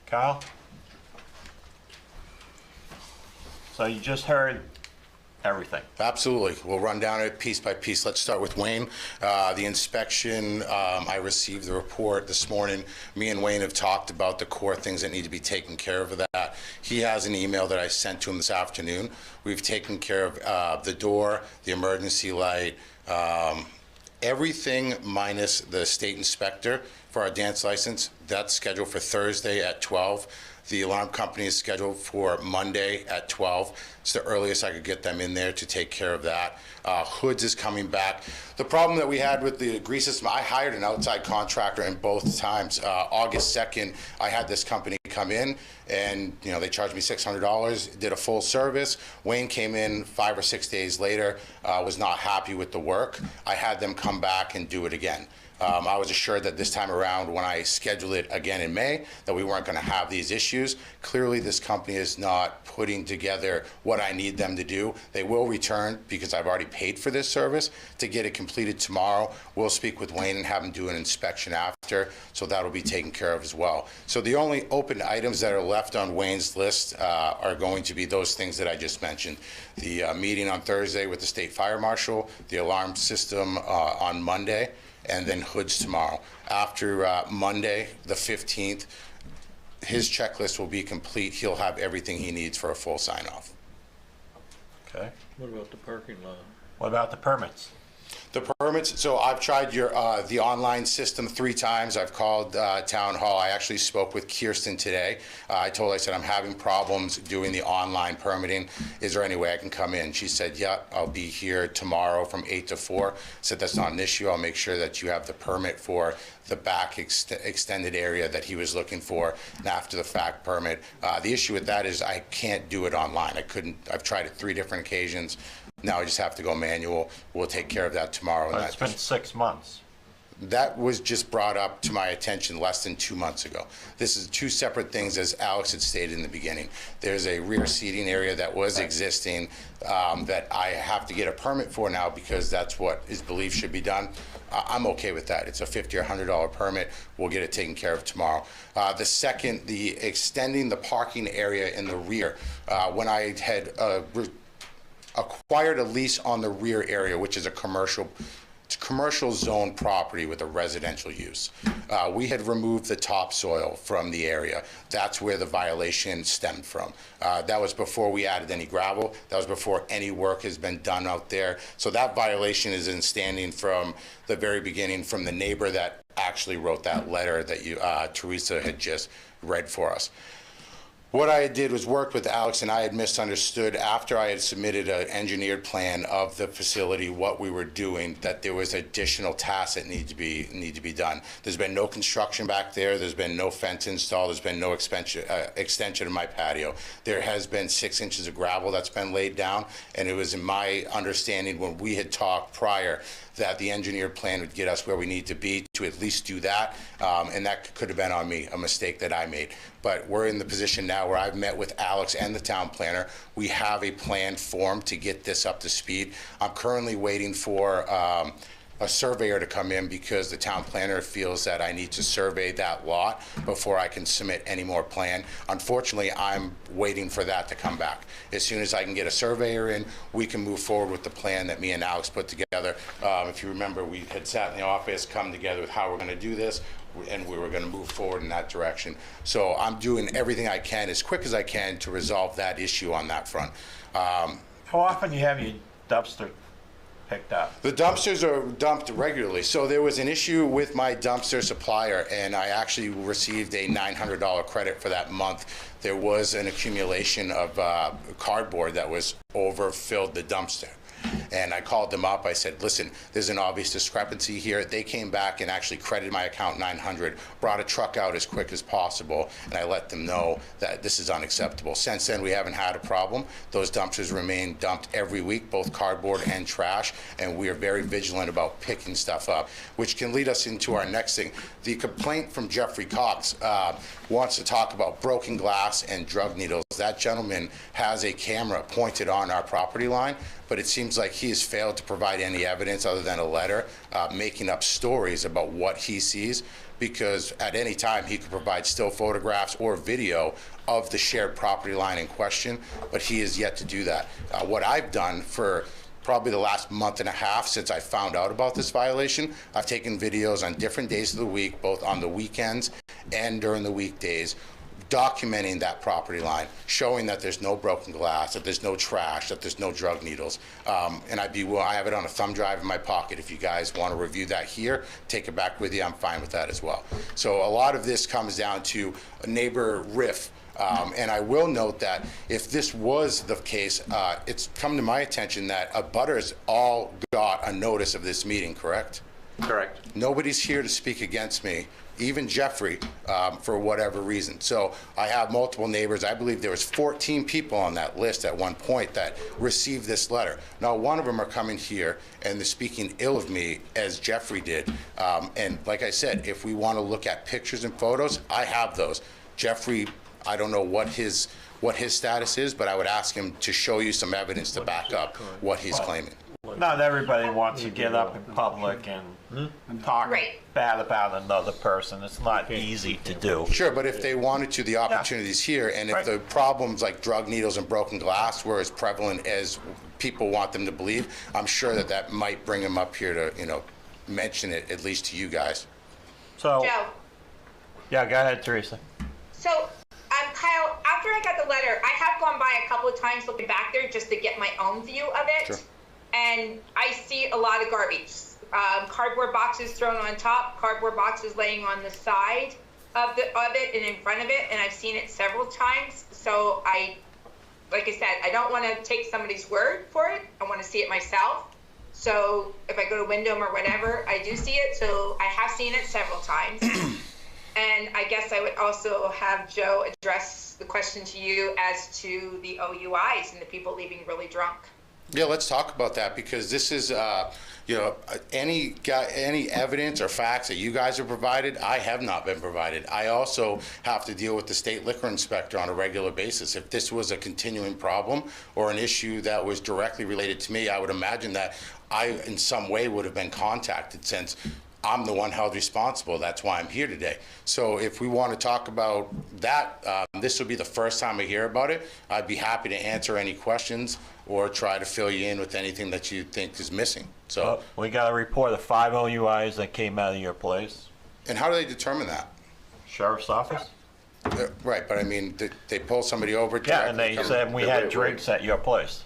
Kyle? So you just heard everything. Absolutely. We'll run down it piece by piece. Let's start with Wayne. The inspection, I received the report this morning. Me and Wayne have talked about the core things that need to be taken care of that. He has an email that I sent to him this afternoon. We've taken care of the door, the emergency light, everything minus the state inspector for our dance license. That's scheduled for Thursday at 12. The alarm company is scheduled for Monday at 12. It's the earliest I could get them in there to take care of that. Hoods is coming back. The problem that we had with the grease system, I hired an outside contractor in both times. August 2nd, I had this company come in and, you know, they charged me $600, did a full service. Wayne came in 5 or 6 days later, was not happy with the work. I had them come back and do it again. I was assured that this time around, when I scheduled it again in May, that we weren't going to have these issues. Clearly, this company is not putting together what I need them to do. They will return, because I've already paid for this service, to get it completed tomorrow. We'll speak with Wayne and have him do an inspection after, so that'll be taken care of as well. So the only open items that are left on Wayne's list are going to be those things that I just mentioned. The meeting on Thursday with the state fire marshal, the alarm system on Monday, and then hoods tomorrow. After Monday, the 15th, his checklist will be complete. He'll have everything he needs for a full sign-off. Okay. What about the parking lot? What about the permits? The permits, so I've tried the online system 3 times. I've called Town Hall. I actually spoke with Kirsten today. I said, I'm having problems doing the online permitting. Is there any way I can come in? She said, yeah, I'll be here tomorrow from 8 to 4. I said, that's not an issue. I'll make sure that you have the permit for the back extended area that he was looking for, an after the fact permit. The issue with that is I can't do it online. I've tried it 3 different occasions. Now I just have to go manual. We'll take care of that tomorrow. But it's been 6 months. That was just brought up to my attention less than 2 months ago. This is 2 separate things, as Alex had stated in the beginning. There's a rear seating area that was existing that I have to get a permit for now, because that's what is believed should be done. I'm okay with that. It's a $50 or $100 permit. We'll get it taken care of tomorrow. The second, the extending the parking area in the rear. When I had acquired a lease on the rear area, which is a commercial zone property with a residential use. We had removed the topsoil from the area. That's where the violation stemmed from. That was before we added any gravel. That was before any work has been done out there. So that violation is in standing from the very beginning, from the neighbor that actually wrote that letter that Teresa had just read for us. What I did was work with Alex, and I had misunderstood after I had submitted an engineered plan of the facility, what we were doing, that there was additional tasks that need to be done. There's been no construction back there. There's been no fence installed. There's been no extension of my patio. There has been 6 inches of gravel that's been laid down, and it was in my understanding when we had talked prior that the engineered plan would get us where we need to be to at least do that, and that could have been on me, a mistake that I made. But we're in the position now where I've met with Alex and the town planner. We have a plan formed to get this up to speed. I'm currently waiting for a surveyor to come in, because the town planner feels that I need to survey that lot before I can submit any more plan. Unfortunately, I'm waiting for that to come back. As soon as I can get a surveyor in, we can move forward with the plan that me and Alex put together. If you remember, we had sat in the office, come together with how we're going to do this, and we were going to move forward in that direction. So I'm doing everything I can, as quick as I can, to resolve that issue on that front. How often do you have your dumpster picked up? The dumpsters are dumped regularly. So there was an issue with my dumpster supplier, and I actually received a $900 credit for that month. There was an accumulation of cardboard that was overfilled the dumpster. And I called them up. I said, listen, there's an obvious discrepancy here. They came back and actually credited my account $900, brought a truck out as quick as possible, and I let them know that this is unacceptable. Since then, we haven't had a problem. Those dumpsters remain dumped every week, both cardboard and trash, and we are very vigilant about picking stuff up, which can lead us into our next thing. The complaint from Jeffrey Cox wants to talk about broken glass and drug needles. That gentleman has a camera pointed on our property line, but it seems like he has failed to provide any evidence other than a letter making up stories about what he sees, because at any time he could provide still photographs or video of the shared property line in question, but he has yet to do that. What I've done for probably the last month and a half since I found out about this violation, I've taken videos on different days of the week, both on the weekends and during the weekdays, documenting that property line, showing that there's no broken glass, that there's no trash, that there's no drug needles. And I have it on a thumb drive in my pocket. If you guys want to review that here, take it back with you. I'm fine with that as well. So a lot of this comes down to a neighbor riff. And I will note that if this was the case, it's come to my attention that abutters all got a notice of this meeting, correct? Correct. Nobody's here to speak against me, even Jeffrey, for whatever reason. So I have multiple neighbors. I believe there was 14 people on that list at one point that received this letter. Now, one of them are coming here and they're speaking ill of me, as Jeffrey did. And like I said, if we want to look at pictures and photos, I have those. Jeffrey, I don't know what his status is, but I would ask him to show you some evidence to back up what he's claiming. Not everybody wants to get up in public and talk bad about another person. It's not easy to do. Sure, but if they wanted to, the opportunity's here, and if the problems like drug needles and broken glass were as prevalent as people want them to believe, I'm sure that might bring them up here to, mention it, at least to you guys. So, Joe. Yeah, go ahead, Teresa. So, Kyle, after I got the letter, I have gone by a couple of times looking back there just to get my own view of it. Sure. And I see a lot of garbage. Cardboard boxes thrown on top, cardboard boxes laying on the side of it and in front of it, and I've seen it several times. So like I said, I don't want to take somebody's word for it. I want to see it myself. So if I go to Wyndham or whatever, I do see it. So I have seen it several times. And I guess I would also have Joe address the question to you as to the OUIs and the people leaving really drunk. Yeah, let's talk about that, because this is, any evidence or facts that you guys have provided, I have not been provided. I also have to deal with the state liquor inspector on a regular basis. If this was a continuing problem or an issue that was directly related to me, I would imagine that I, in some way, would have been contacted, since I'm the one held responsible. That's why I'm here today. So if we want to talk about that, this will be the first time I hear about it. I'd be happy to answer any questions or try to fill you in with anything that you think is missing. So we got a report of 5 OUIs that came out of your place. And how do they determine that? Sheriff's office. Right, but I mean, they pull somebody over. Yeah, and they said we had drinks at your place.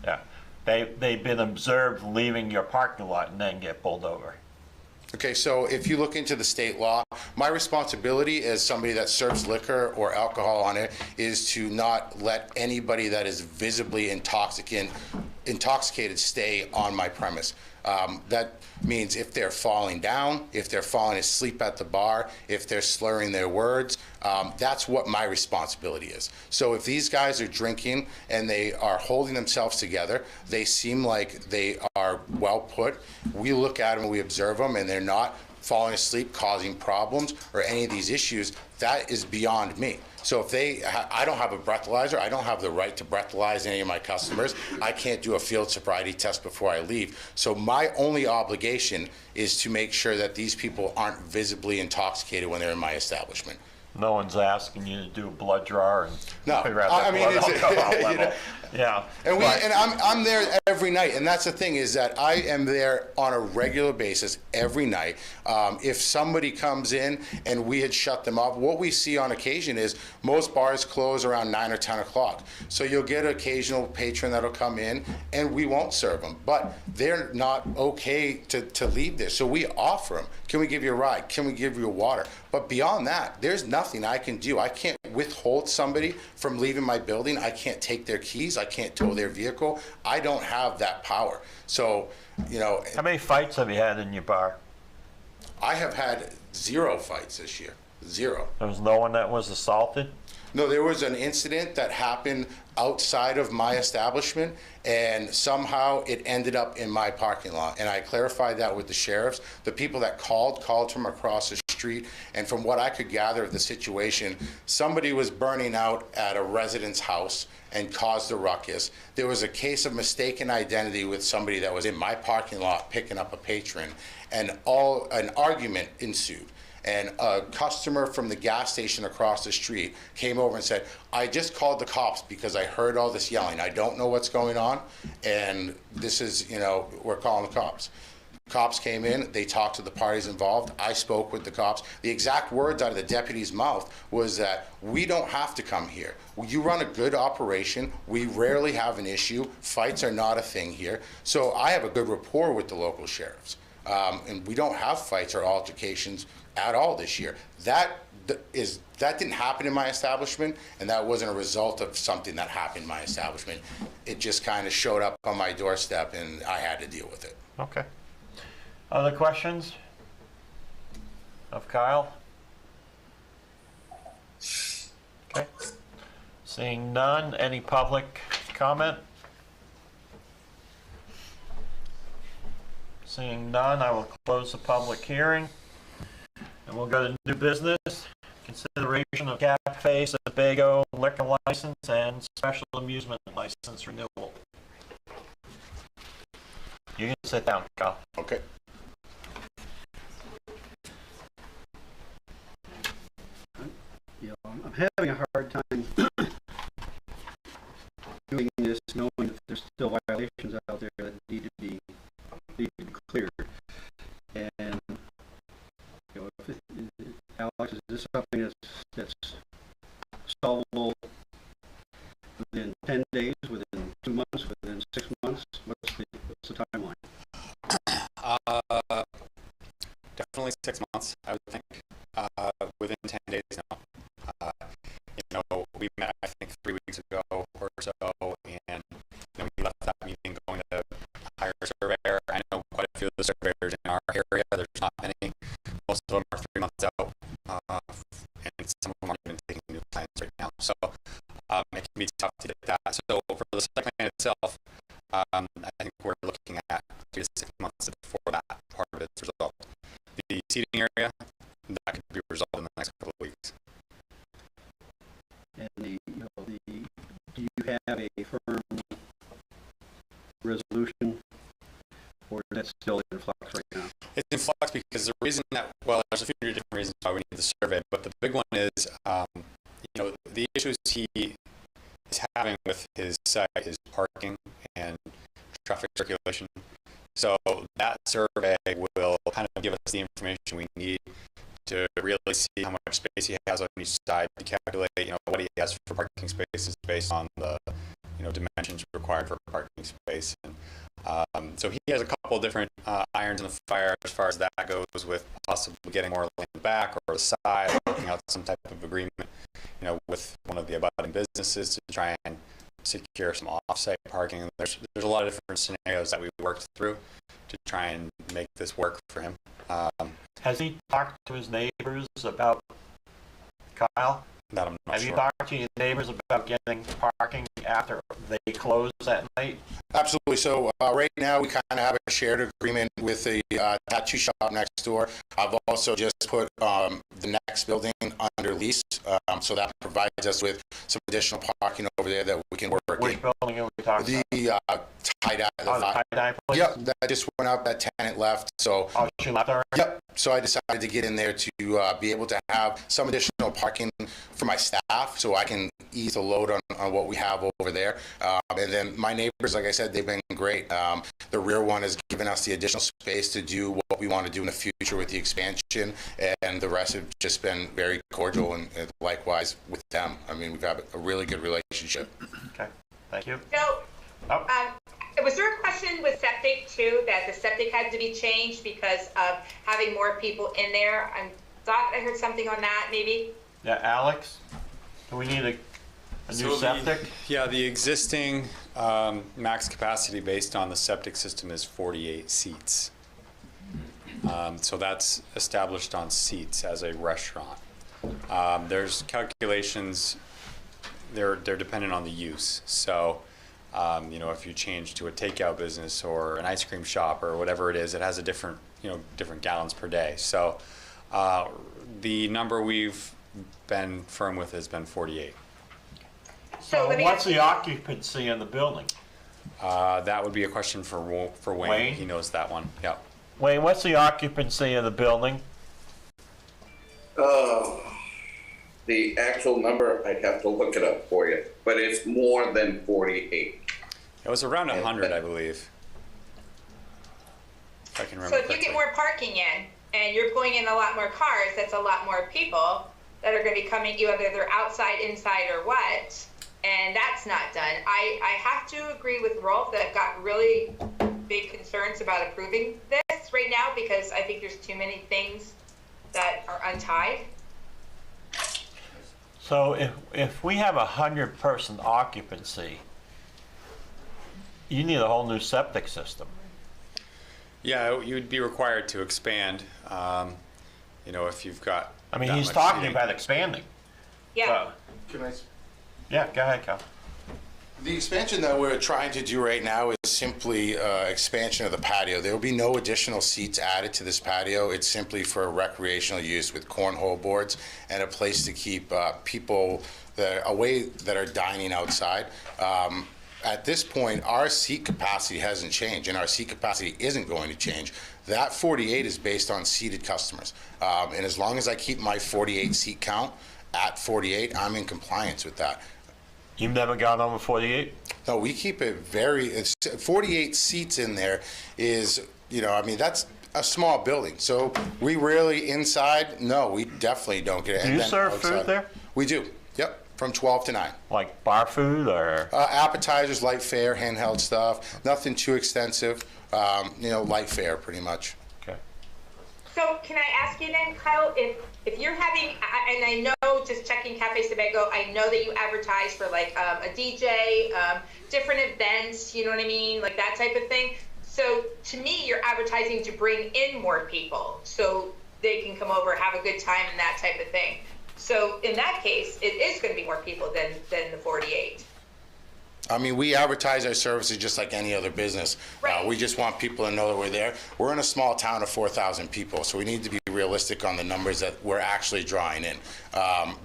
Yeah, they've been observed leaving your parking lot and then get pulled over. Okay, so if you look into the state law, my responsibility as somebody that serves liquor or alcohol on it is to not let anybody that is visibly intoxicated stay on my premise. That means if they're falling down, if they're falling asleep at the bar, if they're slurring their words, that's what my responsibility is. So if these guys are drinking and they are holding themselves together, they seem like they are well put, we look at them and we observe them, and they're not falling asleep, causing problems, or any of these issues, that is beyond me. So if I don't have a breathalyzer, I don't have the right to breathalyze any of my customers. I can't do a field sobriety test before I leave. So my only obligation is to make sure that these people aren't visibly intoxicated when they're in my establishment. No one's asking you to do a blood draw and figure out I mean, blood alcohol level. Yeah, and I'm there every night, and that's the thing, is that I am there on a regular basis every night. If somebody comes in and we had shut them off, what we see on occasion is most bars close around 9 or 10 o'clock. So you'll get an occasional patron that'll come in, and we won't serve them, but they're not okay to leave there. So we offer them. Can we give you a ride? Can we give you a water? But beyond that, there's nothing I can do. I can't withhold somebody from leaving my building. I can't take their keys. I can't tow their vehicle. I don't have that power. So, How many fights have you had in your bar? I have had 0 fights this year. 0. There was no one that was assaulted? No, there was an incident that happened outside of my establishment, and somehow it ended up in my parking lot. And I clarified that with the sheriffs. The people that called from across the street, and from what I could gather of the situation, somebody was burning out at a resident's house and caused a ruckus. There was a case of mistaken identity with somebody that was in my parking lot picking up a patron, and an argument ensued. And a customer from the gas station across the street came over and said, I just called the cops because I heard all this yelling. I don't know what's going on, and this is, we're calling the cops. Cops came in, they talked to the parties involved. I spoke with the cops. The exact words out of the deputy's mouth was that we don't have to come here. You run a good operation. We rarely have an issue. Fights are not a thing here. So I have a good rapport with the local sheriffs. And we don't have fights or altercations at all this year. That didn't happen in my establishment, and that wasn't a result of something that happened in my establishment. It just kind of showed up on my doorstep, and I had to deal with it. Okay. Other questions of Kyle? Okay. Seeing none, any public comment? Seeing none, I will close the public hearing. And we'll go to new business. Consideration of Cafe Sebago liquor license and special amusement license renewal. You can sit down, Kyle. Okay. You know, I'm having a hard time doing this, knowing that there's still violations out there that need to be cleared. And you know, Alex, is this something that's solvable within 10 days, within 2 months, within 6 months? What's the timeline? Definitely 6 months, I would think. Within 10 days now. You know, we met, I think, 3 weeks ago or so, and we left that meeting going to hire a surveyor. I know quite a few of the surveyors in our area. There's not many. Most of them are 3 months out, and some of them aren't even taking new plans right now. So it can be tough to get that. So for the site plan itself, I think we're looking at 3 to 6 months before that part of it's resolved. The seating area, that could be resolved in the next couple of weeks. And do you have a firm resolution, or is that still in flux right now? It's in flux because the reason that, well, there's a few different reasons why we need the survey, but the big one is, you know, the issues he is having with his site is parking and traffic circulation. So that survey will kind of give us the information we need to really see how much space he has on each side to calculate, you know, what he has for parking spaces based on the, you know, dimensions required for parking space. And so he has a couple different irons in the fire as far as that goes, with possibly getting more land back or the side, working out some type of agreement, you know, with one of the abutting businesses to try and secure some off-site parking. And there's a lot of different scenarios that we worked through to try and make this work for him. Has he talked to his neighbors about, Kyle? That I'm not Have sure. you talked to your neighbors about getting parking after they close at night? Absolutely. So right now we kind of have a shared agreement with a tattoo shop next door. I've also just put the next building under lease, so that provides us with some additional parking over there that we can work in. Which building are we talking The tie-dye. about? Tie-dye place? Yep, that just went up. That tenant left. So she left already? Yep. So I decided to get in there to be able to have some additional parking for my staff, so I can ease the load on what we have over there. And then my neighbors, like I said, they've been great. The rear one has given us the additional space to do what we want to do in the future with the expansion, and the rest have just been very cordial, and likewise with them. I mean, we've had a really good relationship. Okay, thank you. So, was there a question with septic too, that the septic had to be changed because of having more people in there? I thought I heard something on that, maybe? Yeah, Alex, do we need a new septic? The existing max capacity based on the septic system is 48 seats. So that's established on seats as a restaurant. There's calculations, they're dependent on the use. So, you know, if you change to a takeout business or an ice cream shop or whatever it is, it has a different, you know, different gallons per day. So the number we've been firm with has been 48. So what's the occupancy in the building? That would be a question for Wayne. Wayne? He knows that one. Yeah. Wayne, what's the occupancy of the building? The actual number, I'd have to look it up for you, but it's more than 48. It was around 100, I believe. If I can remember So if you get more parking in, and you're pulling in a lot more cars, that's a lot more people that are gonna be coming, whether they're outside, inside, or what, and that's not done. I have to agree with Rolf that I've got really big concerns about approving this right now, because I think there's too many things that are untied. So if we have 100-person occupancy, you need a whole new septic system. Yeah, you would be required to expand, you know, if you've got. I mean, that he's much talking seating. about expanding. Yeah. Can I? Yeah, go ahead, Cal. The expansion that we're trying to do right now is simply expansion of the patio. There will be no additional seats added to this patio. It's simply for recreational use with cornhole boards and a place to keep people that are dining outside. At this point, our seat capacity hasn't changed, and our seat capacity isn't going to change. That 48 is based on seated customers. And as long as I keep my 48 seat count at 48, I'm in compliance with that. You've never gone over 48? No, we keep it it's 48 seats in there is, you know, I mean, that's a small building. So we rarely inside, no, we definitely don't get it. Do And you then serve outside, food there? We do, yep, from 12 to 9. Like bar food or? Appetizers, light fare, handheld stuff, nothing too extensive, you know, light fare pretty much. Okay. So can I ask you then, Kyle, if you're having, and I know, just checking Cafe Sebago, I know that you advertise for like a DJ, different events, you know what I mean, like that type of thing. So to me, you're advertising to bring in more people so they can come over, have a good time and that type of thing. So in that case, it is going to be more people than the 48. I mean, we advertise our services just like any other business. Right. We just want people to know that we're there. We're in a small town of 4,000 people, so we need to be realistic on the numbers that we're actually drawing in.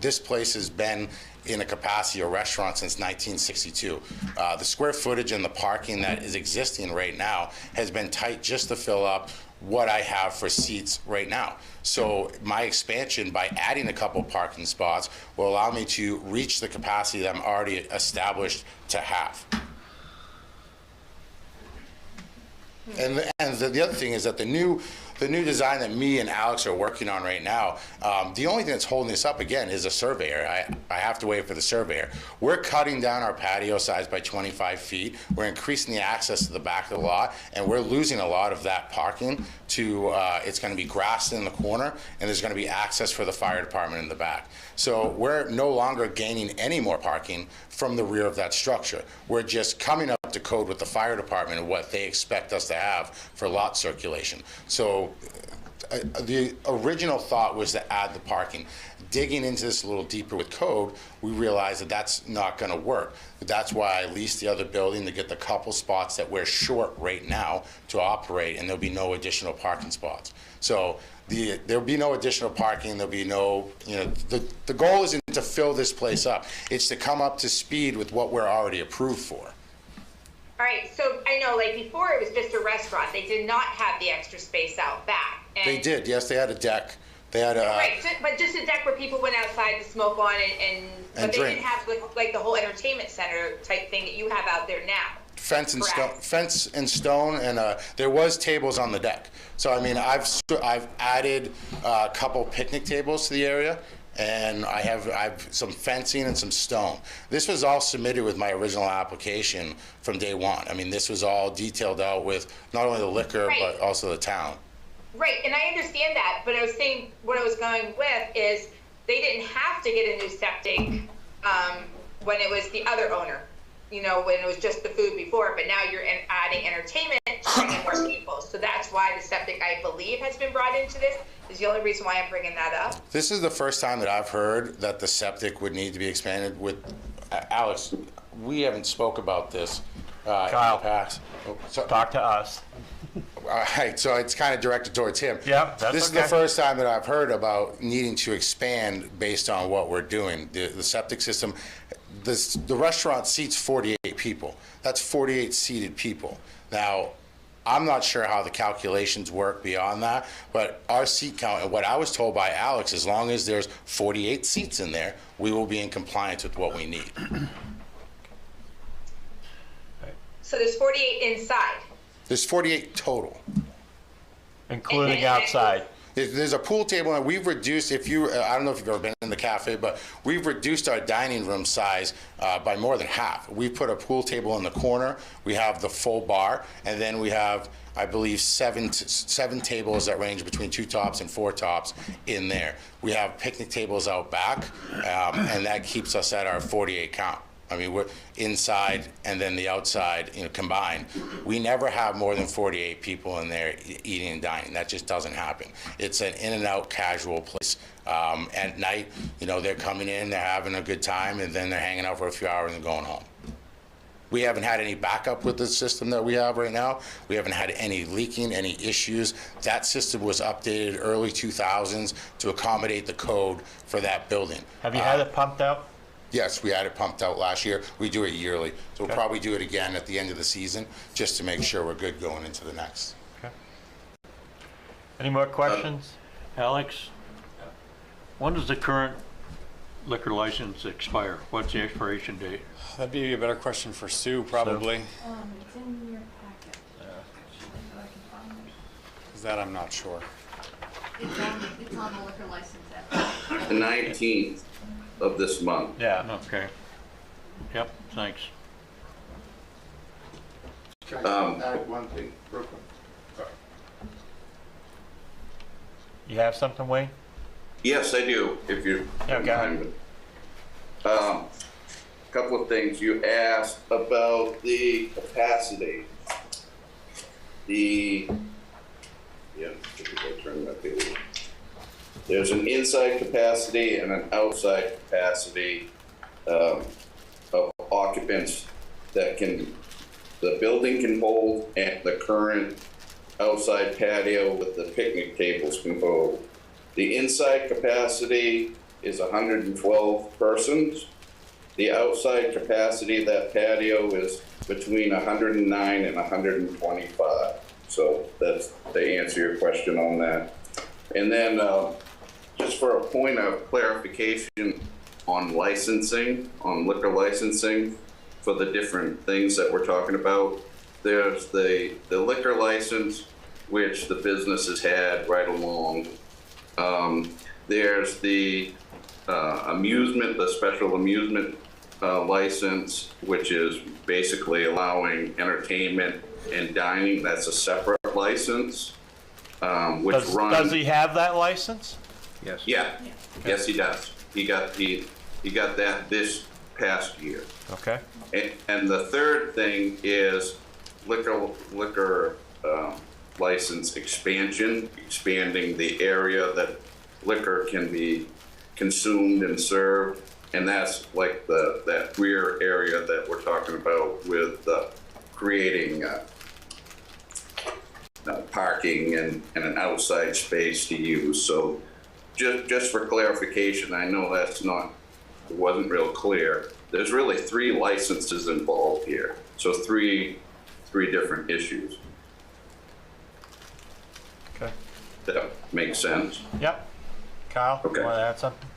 This place has been in a capacity of restaurant since 1962. The square footage and the parking that is existing right now has been tight just to fill up what I have for seats right now. So my expansion by adding a couple parking spots will allow me to reach the capacity that I'm already established to have. And the other thing is that the new design that me and Alex are working on right now, the only thing that's holding this up again is a surveyor. I have to wait for the surveyor. We're cutting down our patio size by 25 feet. We're increasing the access to the back of the lot, and we're losing a lot of that parking to, it's going to be grassed in the corner, and there's going to be access for the fire department in the back. So we're no longer gaining any more parking from the rear of that structure. We're just coming up to code with the fire department and what they expect us to have for lot circulation. So the original thought was to add the parking. Digging into this a little deeper with code, we realized that that's not going to work. That's why I leased the other building to get the couple spots that we're short right now to operate, and there'll be no additional parking spots. So there'll be no additional parking. There'll be no, you know, the goal isn't to fill this place up. It's to come up to speed with what we're already approved for. All right, so I know, like before it was just a restaurant. They did not have the extra space out back. And They did, yes, they had a deck. They had a... right, but just a deck where people went outside to smoke on but they drink. didn't have like the whole entertainment center type thing that you have out there now. Fence and Correct. stone, and there was tables on the deck. So I mean, I've added a couple picnic tables to the area, and I've some fencing and some stone. This was all submitted with my original application from day one. I mean, this was all detailed out with not only the liquor Right. but also the town. Right, and I understand that, but I was saying what I was going with is they didn't have to get a new septic when it was the other owner. You know, when it was just the food before, but now you're adding entertainment to bring in more people. So that's why the septic, I believe, has been brought into this. Is the only reason why I'm bringing that up. This is the first time that I've heard that the septic would need to be expanded. With Alex, we haven't spoke about this in the past. Oh, so, Talk to us. all right, so it's kind of directed towards him. Yeah, that's This is okay. the first time that I've heard about needing to expand based on what we're doing. The septic system, the restaurant seats 48 people. That's 48 seated people. Now, I'm not sure how the calculations work beyond that, but our seat count, and what I was told by Alex, as long as there's 48 seats in there, we will be in compliance with what we need. So there's 48 inside. There's 48 total. Including outside. There's a pool table, and we've reduced, I don't know if you've ever been in the cafe, but we've reduced our dining room size by more than half. We've put a pool table in the corner, we have the full bar, and then we have, I believe, seven tables that range between 2 tops and 4 tops in there. We have picnic tables out back, and that keeps us at our 48 count. I mean, we're inside and then the outside, combined. We never have more than 48 people in there eating and dining. That just doesn't happen. It's an in and out casual place. At night, they're coming in, they're having a good time, and then they're hanging out for a few hours and going home. We haven't had any backup with the system that we have right now. We haven't had any leaking, any issues. That system was updated early 2000s to accommodate the code for that building. Have you had it pumped out? Yes, we had it pumped out last year. We do it yearly. So we'll probably do it again at the end of the season just to make sure we're good going into the next. Okay. Any more questions? Alex, when does the current liquor license expire? What's the expiration date? That'd be a better question for Sue, probably. It's in your packet. Is that I'm not sure. It's on the liquor license app. The 19th of this month. Yeah. Okay. Yep, thanks. Can I add one thing real quick? You have something, Wayne? Yes, I do, if you don't mind. Couple of things. You asked about the capacity. There's an inside capacity and an outside capacity of occupants that the building can hold, and the current outside patio with the picnic tables can hold. The inside capacity is 112 persons. The outside capacity of that patio is between 109 and 125. So that's to answer your question on that. And then just for a point of clarification on licensing, on liquor licensing for the different things that we're talking about, there's the liquor license, which the business has had right along. There's the the special amusement license, which is basically allowing entertainment and dining. That's a separate license. Does he have that license? Yes. Yeah. Yes, he does. He got that this past year. Okay. And the third thing is liquor license expansion, expanding the area that liquor can be consumed and served, and that's like that rear area that we're talking about with creating parking and an outside space to use. So just for clarification, I know it wasn't real clear. There's really 3 licenses involved here, so three different issues. Okay. That makes sense. Yep. Kyle, okay. Want to add something?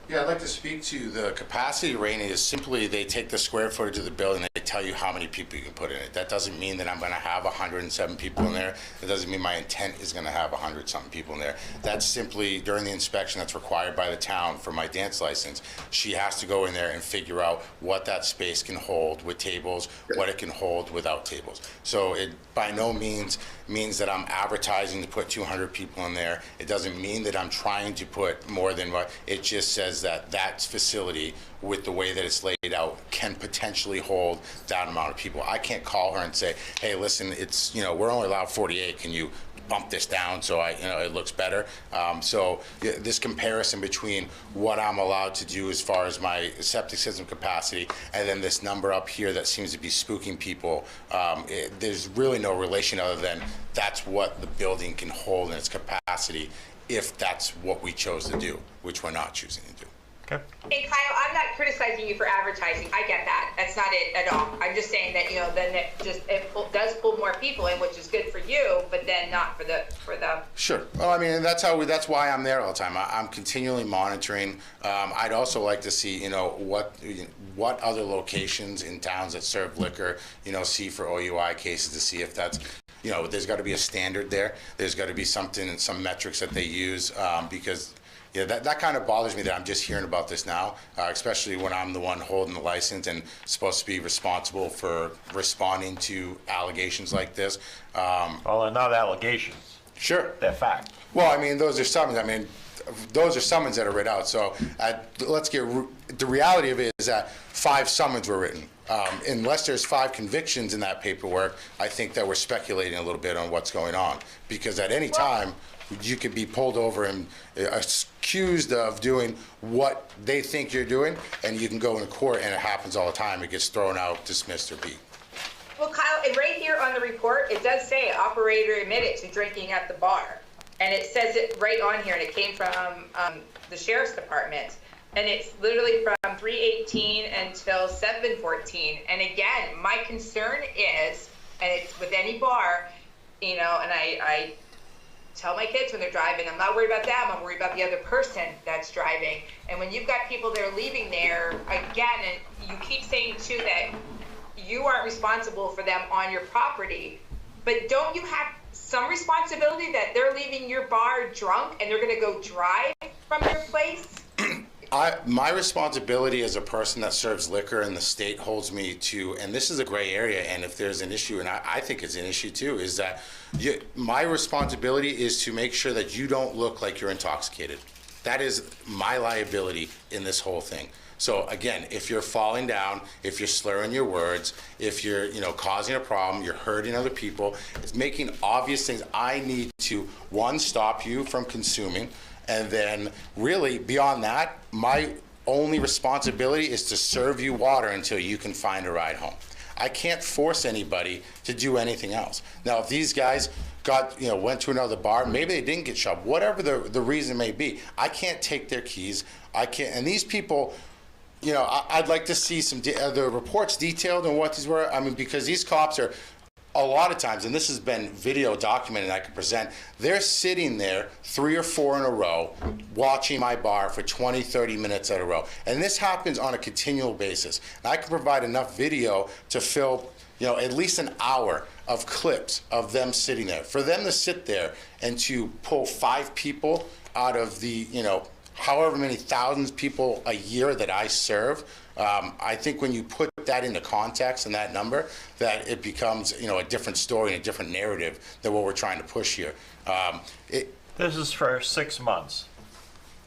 Yeah, I'd like to speak to the capacity rating. Is simply they take the square footage of the building, they tell you how many people you can put in it. That doesn't mean that I'm going to have 107 people in there. It doesn't mean my intent is going to have 100-something people in there. That's simply during the inspection that's required by the town for my dance license. She has to go in there and figure out what that space can hold with tables, what it can hold without tables. So it by no means that I'm advertising to put 200 people in there. It doesn't mean that I'm trying to put more than what, it just says that facility, with the way that it's laid out, can potentially hold that amount of people. I can't call her and say, hey, listen, it's, we're only allowed 48. Can you bump this down so it looks better? So this comparison between what I'm allowed to do as far as my septic system capacity and then this number up here that seems to be spooking people, there's really no relation other than that's what the building can hold in its capacity if that's what we chose to do, which we're not choosing to do. Okay. Hey Kyle, I'm not criticizing you for advertising. I get that. That's not it at all. I'm just saying that then it does pull more people in, which is good for you, but then not for the. Sure. Well, I mean, that's why I'm there all the time. I'm continually monitoring. I'd also like to see what other locations in towns that serve liquor see for OUI cases, to see if that's. There's got to be a standard there. There's got to be something and some metrics that they use because. Yeah, that kind of bothers me that I'm just hearing about this now, especially when I'm the one holding the license and supposed to be responsible for responding to allegations like this. Well, they're not allegations. Sure. They're fact. Well, I mean, those are some. I mean, those are summons that are written out. So the reality of it is that 5 summons were written. Unless there's 5 convictions in that paperwork, I think that we're speculating a little bit on what's going on. Because at any time, you could be pulled over and accused of doing what they think you're doing, and you can go into court, and it happens all the time. It gets thrown out, dismissed, or beat. Well, Kyle, and right here on the report, it does say operator admitted to drinking at the bar. And it says it right on here, and it came from the Sheriff's Department. And it's literally from 3/18 until 7/14. And again, my concern is, and it's with any bar, you know, and I tell my kids when they're driving, I'm not worried about them, I'm worried about the other person that's driving. And when you've got people that are leaving there, again, and you keep saying too that you aren't responsible for them on your property, but don't you have some responsibility that they're leaving your bar drunk and they're gonna go drive from your place? My responsibility as a person that serves liquor, and the state holds me to, and this is a gray area, and if there's an issue, and I think it's an issue too, is that my responsibility is to make sure that you don't look like you're intoxicated. That is my liability in this whole thing. So again, if you're falling down, if you're slurring your words, if you're causing a problem, you're hurting other people, it's making obvious things. I need to, 1, stop you from consuming. And then really beyond that, my only responsibility is to serve you water until you can find a ride home. I can't force anybody to do anything else. Now, if these guys went to another bar, maybe they didn't get shoved, whatever the reason may be, I can't take their keys. I can't, and these people, I'd like to see some the reports detailed on what these were. I mean, because these cops are, a lot of times, and this has been video documented, I can present, they're sitting there 3 or 4 in a row watching my bar for 20, 30 minutes at a row. And this happens on a continual basis. And I can provide enough video to fill, at least an hour of clips of them sitting there. For them to sit there and to pull 5 people out of the, however many thousands of people a year that I serve, I think when you put that into context and that number, that it becomes, a different story and a different narrative than what we're trying to push here. This is for 6 months.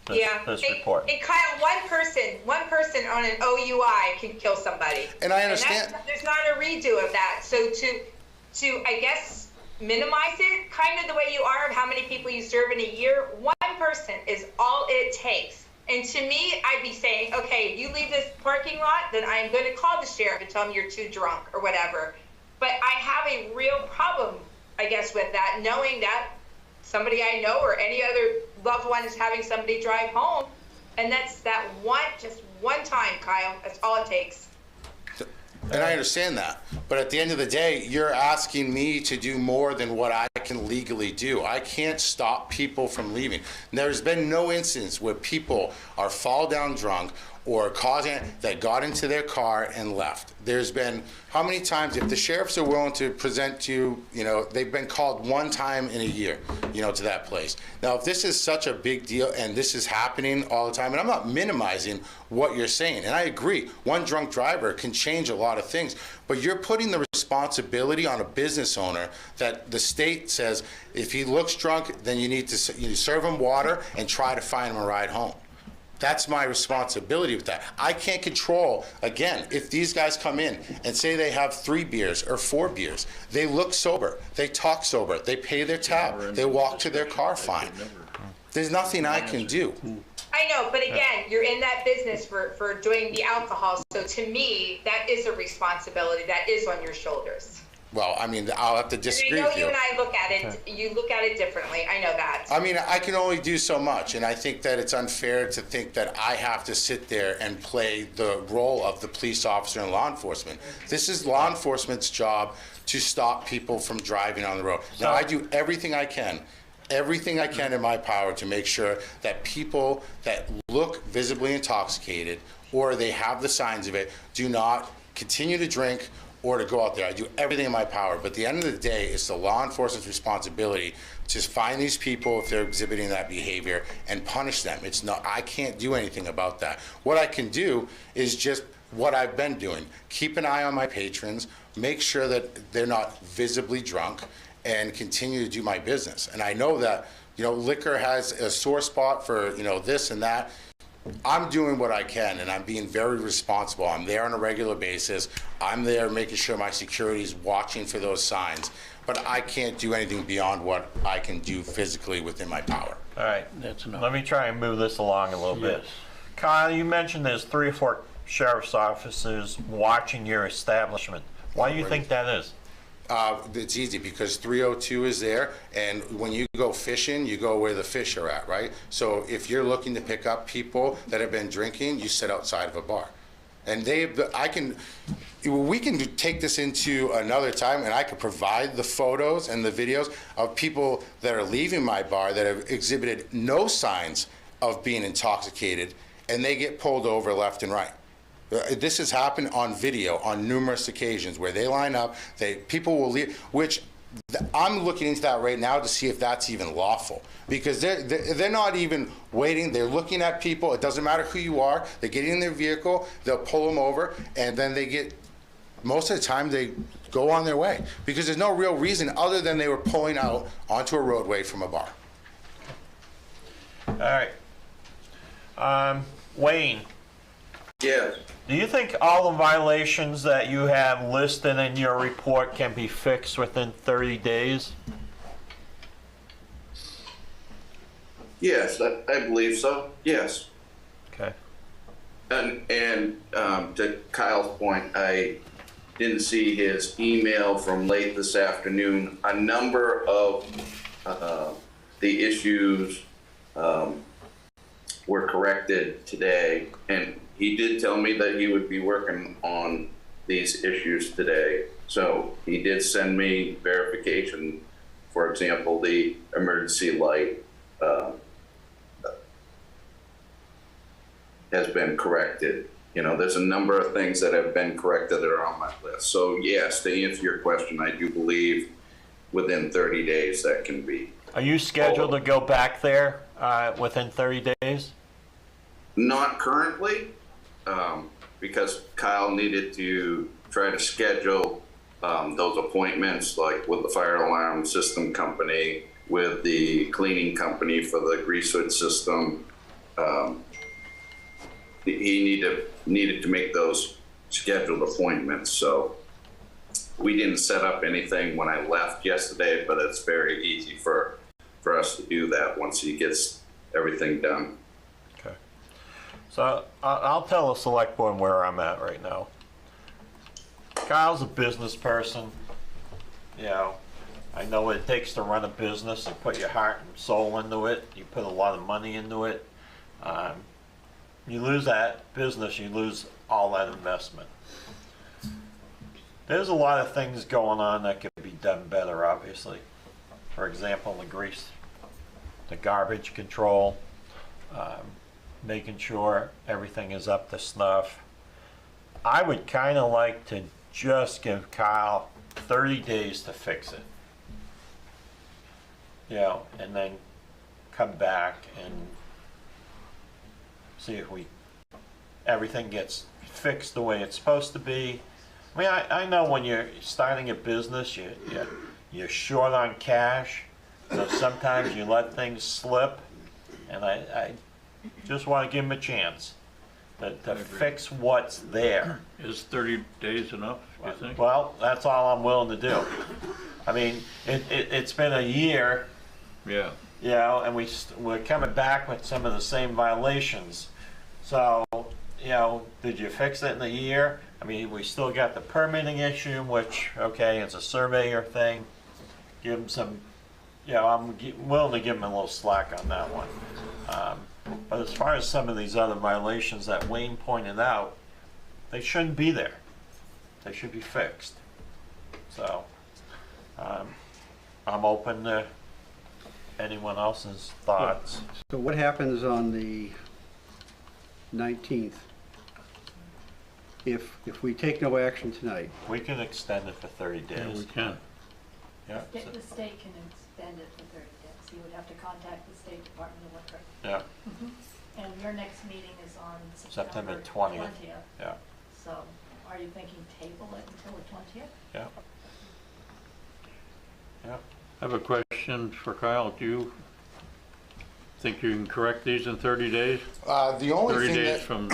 This report. And Kyle, one person on an OUI can kill somebody. And I understand. And there's not a redo of that. So to I guess minimize it, kind of the way you are of how many people you serve in a year, one person is all it takes. And to me, I'd be saying, okay, you leave this parking lot, then I'm going to call the sheriff and tell him you're too drunk or whatever. But I have a real problem, I guess, with that, knowing that somebody I know or any other loved one is having somebody drive home. And that's that just one time, Kyle. That's all it takes. And I understand that. But at the end of the day, you're asking me to do more than what I can legally do. I can't stop people from leaving. There's been no instance where people are fall down drunk or causing that got into their car and left. There's been, how many times, if the sheriffs are willing to present to, they've been called 1 time in a year, to that place. Now, if this is such a big deal and this is happening all the time, and I'm not minimizing what you're saying, and I agree, one drunk driver can change a lot of things, but you're putting the responsibility on a business owner that the state says, if he looks drunk, then you need to serve him water and try to find him a ride home. That's my responsibility with that. I can't control, again, if these guys come in and say they have 3 beers or 4 beers, they look sober, they talk sober, they pay their tab, they walk to their car fine. There's nothing I can do. I know, but again, you're in that business for doing the alcohol. So to me, that is a responsibility that is on your shoulders. Well, I mean, I'll have to disagree with you. I know you and I look at it, you look at it differently. I know that. I mean, I can only do so much, and I think that it's unfair to think that I have to sit there and play the role of the police officer and law enforcement. This is law enforcement's job to stop people from driving on the road. Now, I do everything I can in my power to make sure that people that look visibly intoxicated or they have the signs of it do not continue to drink or to go out there. I do everything in my power, but at the end of the day, it's the law enforcement's responsibility to find these people if they're exhibiting that behavior and punish them. It's not, I can't do anything about that. What I can do is just what I've been doing. Keep an eye on my patrons, make sure that they're not visibly drunk, and continue to do my business. And I know that liquor has a sore spot for, this and that. I'm doing what I can, and I'm being very responsible. I'm there on a regular basis. I'm there making sure my security is watching for those signs. But I can't do anything beyond what I can do physically within my power. All right, That's enough. let me try and move this along a little bit. Yes. Kyle, you mentioned there's 3 or 4 sheriff's officers watching your establishment. Why do you think that is? It's easy because 302 is there, and when you go fishing, you go where the fish are at, right? So if you're looking to pick up people that have been drinking, you sit outside of a bar. And we can take this into another time, and I could provide the photos and the videos of people that are leaving my bar that have exhibited no signs of being intoxicated, and they get pulled over left and right. This has happened on video on numerous occasions where they line up, people will leave, which I'm looking into that right now to see if that's even lawful, because they're not even waiting. They're looking at people. It doesn't matter who you are. They get in their vehicle, they'll pull them over, and then most of the time they go on their way because there's no real reason other than they were pulling out onto a roadway from a bar. All right. Wayne. Yes. Do you think all the violations that you have listed in your report can be fixed within 30 days? Yes, I believe so. Yes. Okay. And to Kyle's point, I didn't see his email from late this afternoon. A number of the issues were corrected today, and he did tell me that he would be working on these issues today. So he did send me verification. For example, the emergency light has been corrected. There's a number of things that have been corrected that are on my list. So yes, to answer your question, I do believe within 30 days that can be. Are you scheduled to go back there within 30 days? Not currently, because Kyle needed to try to schedule those appointments, like with the fire alarm system company, with the cleaning company for the grease hood system. He needed to make those scheduled appointments. So we didn't set up anything when I left yesterday, but it's very easy for us to do that once he gets everything done. Okay. So I'll tell the select board where I'm at right now. Kyle's a business person. I know what it takes to run a business and put your heart and soul into it. You put a lot of money into it. You lose that business, you lose all that investment. There's a lot of things going on that could be done better, obviously. For example, the garbage control, making sure everything is up to snuff. I would kind of like to just give Kyle 30 days to fix it. And then come back and see if everything gets fixed the way it's supposed to be. I mean, I know when you're starting a business, you're short on cash, so sometimes you let things slip, and I just want to give him a chance to fix what's there. Is 30 days enough, you think? Well, that's all I'm willing to do. I mean, it's been a year. Yeah. And we're coming back with some of the same violations. So, did you fix it in a year? I mean, we still got the permitting issue, which, okay, it's a surveyor thing. Give him some, I'm willing to give him a little slack on that one. But as far as some of these other violations that Wayne pointed out, they shouldn't be there. They should be fixed. So, I'm open to anyone else's thoughts. So what happens on the 19th? If we take no action tonight? We can extend it for 30 days. Yeah, we can. Yeah. The state can extend it for 30 days. You would have to contact the State Department of Liquor. Yeah. And your next meeting is on September 20th. Yeah. So are you thinking table it until the 20th? Yeah. Yeah. I have a question for Kyle. Do you Think you can correct these in 30 days? The only 30 thing days that from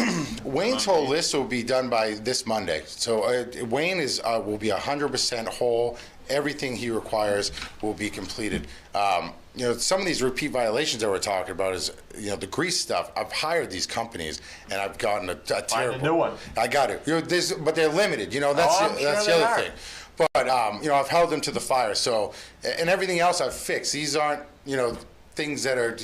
Wayne's whole list will be done by this Monday. So Wayne will be 100% whole. Everything he requires will be completed. Some of these repeat violations that we're talking about is, the grease stuff. I've hired these companies and I've gotten a terrible. Find a new one. I got it. But they're limited. That's I'm sure that's they the are. other thing. But I've held them to the fire. So, and everything else I've fixed. These aren't things that are.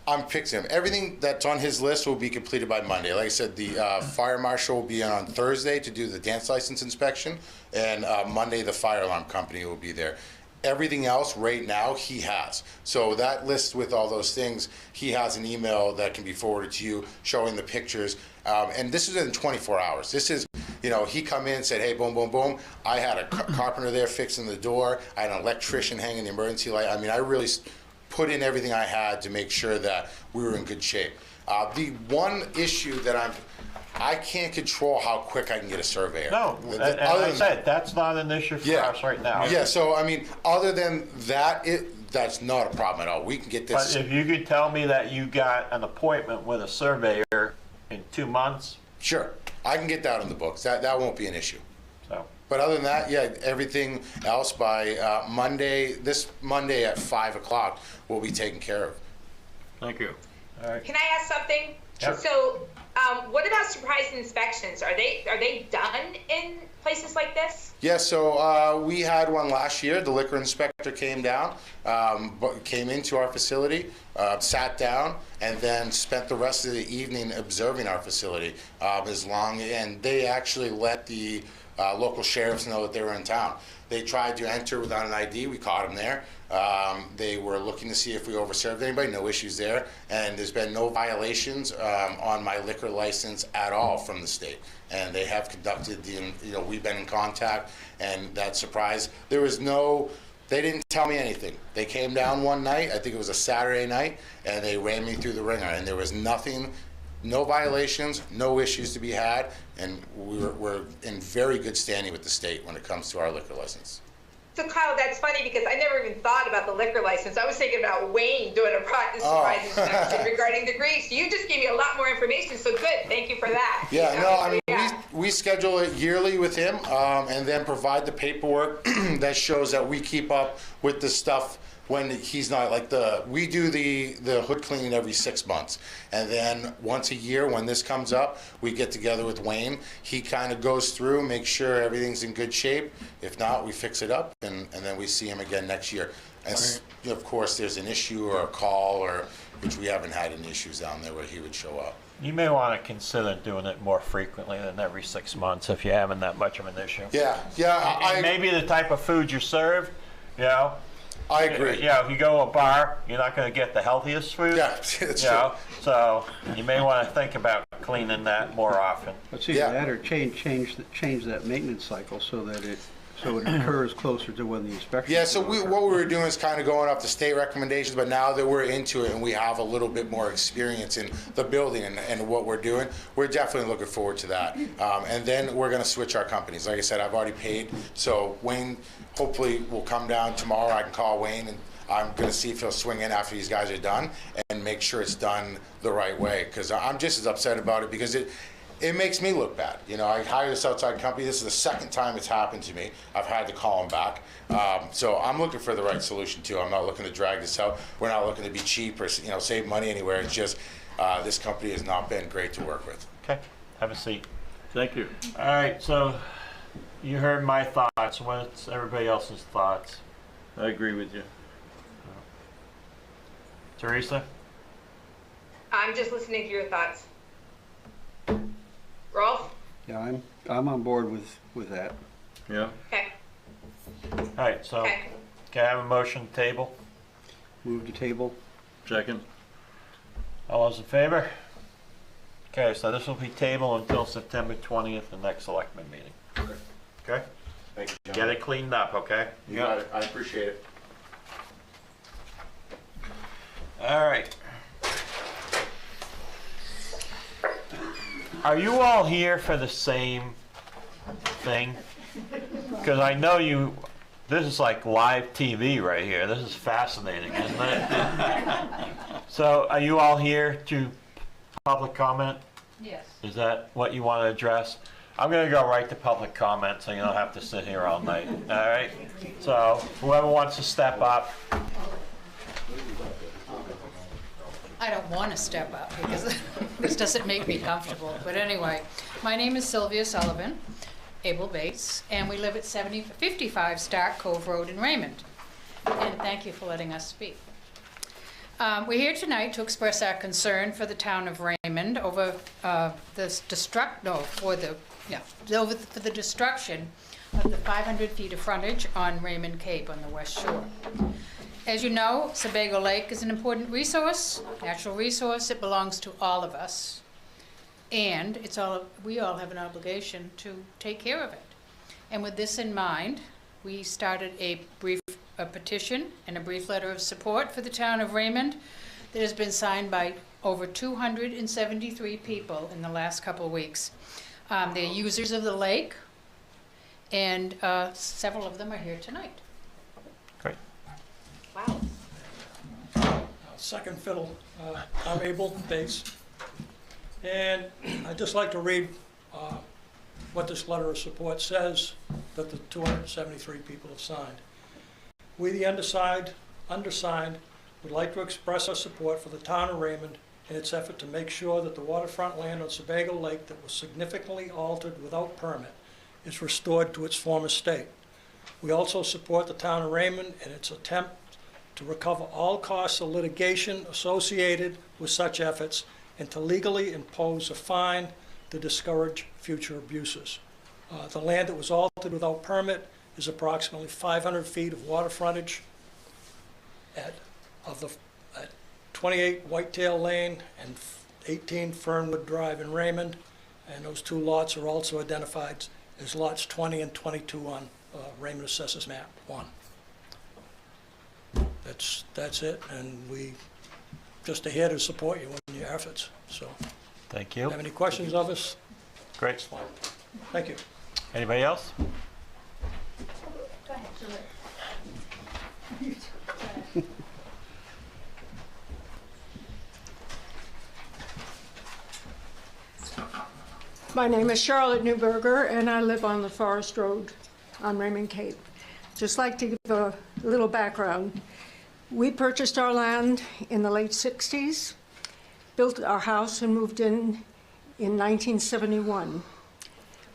I'm fixing them. Everything that's on his list will be completed by Monday. Like I said, the fire marshal will be on Thursday to do the dance license inspection, and Monday the fire alarm company will be there. Everything else right now he has. So that list with all those things, he has an email that can be forwarded to you showing the pictures. And this is in 24 hours. This is, he come in and said, hey, boom, boom, boom. I had a carpenter there fixing the door. I had an electrician hanging the emergency light. I mean, I really put in everything I had to make sure that we were in good shape. The one issue that I can't control how quick I can get a surveyor. No, and I said, that's not an issue for us right now. Yeah, so I mean, other than that, that's not a problem at all. We can get this. But if you could tell me that you got an appointment with a surveyor in 2 months. Sure, I can get that on the books. That won't be an issue. So. But other than that, yeah, everything else by this Monday at 5 o'clock will be taken care of. Thank you. All right. Can I ask something? Sure. So, what about surprise inspections? Are they done in places like this? Yeah, so we had one last year. The liquor inspector came down, came into our facility, sat down, and then spent the rest of the evening observing our facility. And they actually let the local sheriffs know that they were in town. They tried to enter without an ID. We caught them there. They were looking to see if we overserved anybody. No issues there. And there's been no violations on my liquor license at all from the state. And they have conducted we've been in contact, and that surprise, there was no, they didn't tell me anything. They came down one night, I think it was a Saturday night, and they ran me through the ringer, and there was nothing, no violations, no issues to be had, and we're in very good standing with the state when it comes to our liquor license. So Kyle, that's funny because I never even thought about the liquor license. I was thinking about Wayne doing a surprise inspection regarding the grease. You just gave me a lot more information, so good. Thank you for that. Yeah, we schedule it yearly with him, and then provide the paperwork that shows that we keep up with the stuff when he's not, we do the hood cleaning every 6 months. And then once a year when this comes up, we get together with Wayne. He kind of goes through, makes sure everything's in good shape. If not, we fix it up, and then we see him again next year. And of course, there's an issue or a call, which we haven't had any issues down there where he would show up. You may want to consider doing it more frequently than every 6 months if you're having that much of an issue. Yeah. Maybe the type of food you serve, I agree. If you go to a bar, you're not going to get the healthiest food. Yeah, that's true. So you may want to think about cleaning that more often. Let's see that, or change that maintenance cycle so that it occurs closer to when the inspection. Yeah, so what we were doing is kind of going off the state recommendations, but now that we're into it and we have a little bit more experience in the building and what we're doing, we're definitely looking forward to that. And then we're going to switch our companies. Like I said, I've already paid, so Wayne hopefully will come down tomorrow. I can call Wayne, and I'm going to see if he'll swing in after these guys are done and make sure it's done the right way, because I'm just as upset about it because it makes me look bad. I hired this outside company. This is the second time it's happened to me. I've had to call them back. So I'm looking for the right solution too. I'm not looking to drag this out. We're not looking to be cheap or save money anywhere. It's just this company has not been great to work with. Okay, have a seat. Thank you. All right, so you heard my thoughts. What's everybody else's thoughts? I agree with you. Teresa? I'm just listening to your thoughts. Rolf? Yeah, I'm on board with that. Yeah. Okay. All right, so can I have a motion to table? Move to table. Second. All those in favor? Okay, so this will be tabled until September 20th, the next selectmen meeting. Okay? Thank you, John. Get it cleaned up, okay? You got it. I appreciate it. All right. Are you all here for the same thing? Because I know this is like live TV right here. This is fascinating, isn't it? So are you all here to public comment? Yes. Is that what you want to address? I'm going to go right to public comment so you don't have to sit here all night. All right? So whoever wants to step up. I don't want to step up because this doesn't make me comfortable. But anyway, my name is Sylvia Sullivan, Able Bates, and we live at 55 Stark Cove Road in Raymond. And thank you for letting us speak. We're here tonight to express our concern for the town of Raymond over for the destruction of the 500 feet of frontage on Raymond Cape on the West Shore. As you know, Sebago Lake is an important resource, natural resource. It belongs to all of us, and we all have an obligation to take care of it. And with this in mind, we started a petition and a brief letter of support for the town of Raymond that has been signed by over 273 people in the last couple of weeks. They're users of the lake, and several of them are here tonight. Great. Wow. Second fiddle. I'm Able Bates, and I'd just like to read what this letter of support says that the 273 people have signed. We, the undersigned, would like to express our support for the town of Raymond in its effort to make sure that the waterfront land on Sebago Lake that was significantly altered without permit is restored to its former state. We also support the town of Raymond in its attempt to recover all costs of litigation associated with such efforts and to legally impose a fine to discourage future abuses. The land that was altered without permit is approximately 500 feet of water frontage at 28 Whitetail Lane and 18 Fernwood Drive in Raymond, and those two lots are also identified as lots 20 and 22 on Raymond Assessors Map 1. That's it, and we just are here to support you in your efforts. So, thank you. Have any questions of us? Great. Thank you. Anybody else? Go ahead, My name is Charlotte Newberger, and I live on the Forest Road on Raymond Cape. Just like to give a little background. We purchased our land in the late 60s, built our house and moved in 1971.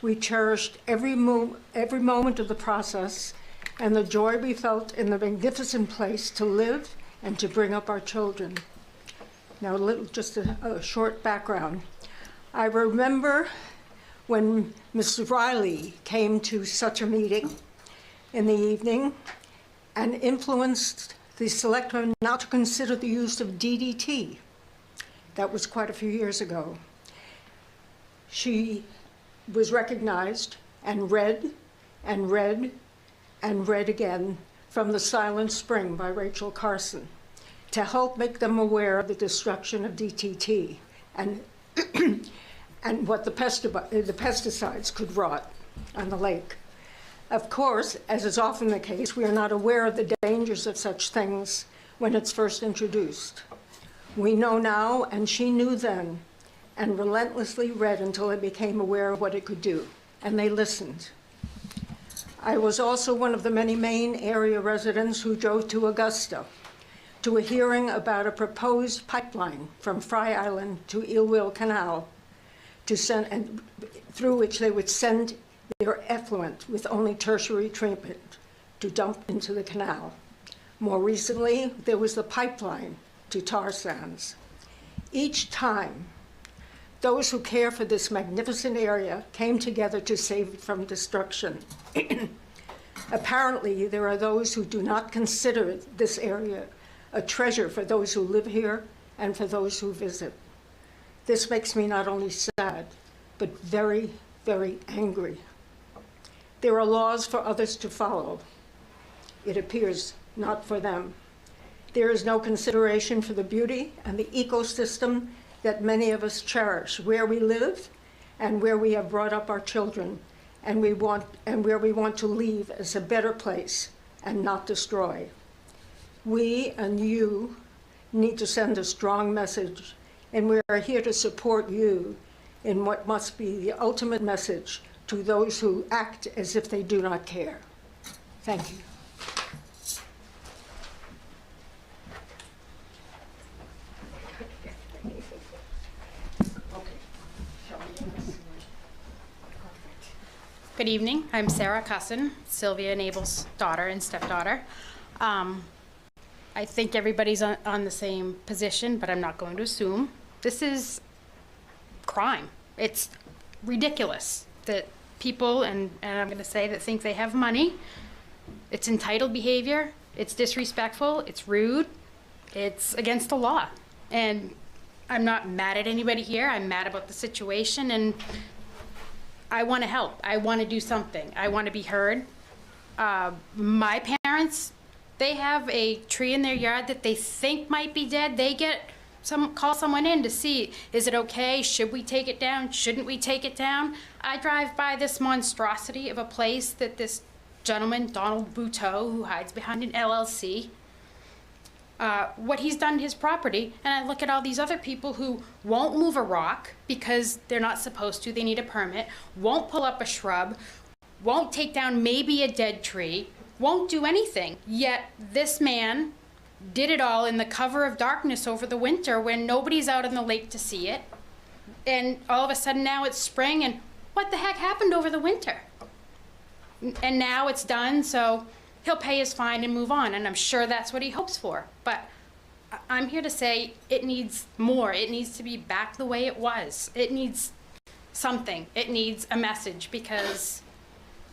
We cherished every moment of the process and the joy we felt in the magnificent place to live and to bring up our children. Now, just a short background. I remember when Mrs. Riley came to such a meeting in the evening and influenced the selectmen not to consider the use of DDT. That was quite a few years ago. She was recognized and read and read and read again from The Silent Spring by Rachel Carson to help make them aware of the destruction of DDT and and what the pesticides could rot on the lake. Of course, as is often the case, we are not aware of the dangers of such things when it's first introduced. We know now, and she knew then, and relentlessly read until they became aware of what it could do, and they listened. I was also one of the many Maine area residents who drove to Augusta to a hearing about a proposed pipeline from Fry Island to Eelwell Canal through which they would send their effluent with only tertiary treatment to dump into the canal. More recently, there was the pipeline to tar sands. Each time, those who care for this magnificent area came together to save it from destruction. Apparently, there are those who do not consider this area a treasure for those who live here and for those who visit. This makes me not only sad, but very, very angry. There are laws for others to follow. It appears not for them. There is no consideration for the beauty and the ecosystem that many of us cherish, where we live and where we have brought up our children, and where we want to leave as a better place and not destroy. We and you need to send a strong message, and we are here to support you in what must be the ultimate message to those who act as if they do not care. Thank you. Good evening. I'm Sarah Cusson, Sylvia and Abel's daughter and stepdaughter. I think everybody's on the same position, but I'm not going to assume. This is crime. It's ridiculous that people, and I'm going to say that think they have money, it's entitled behavior, it's disrespectful, it's rude, it's against the law. And I'm not mad at anybody here. I'm mad about the situation, and I want to help. I want to do something. I want to be heard. My parents, they have a tree in their yard that they think might be dead. They call someone in to see, is it okay? Should we take it down? Shouldn't we take it down? I drive by this monstrosity of a place that this gentleman, Donald Buteau, who hides behind an LLC, what he's done to his property, and I look at all these other people who won't move a rock because they're not supposed to, they need a permit, won't pull up a shrub, won't take down maybe a dead tree, won't do anything. Yet this man did it all in the cover of darkness over the winter when nobody's out in the lake to see it. And all of a sudden now it's spring, and what the heck happened over the winter? And now it's done, so he'll pay his fine and move on, and I'm sure that's what he hopes for. But I'm here to say it needs more. It needs to be back the way it was. It needs something. It needs a message, because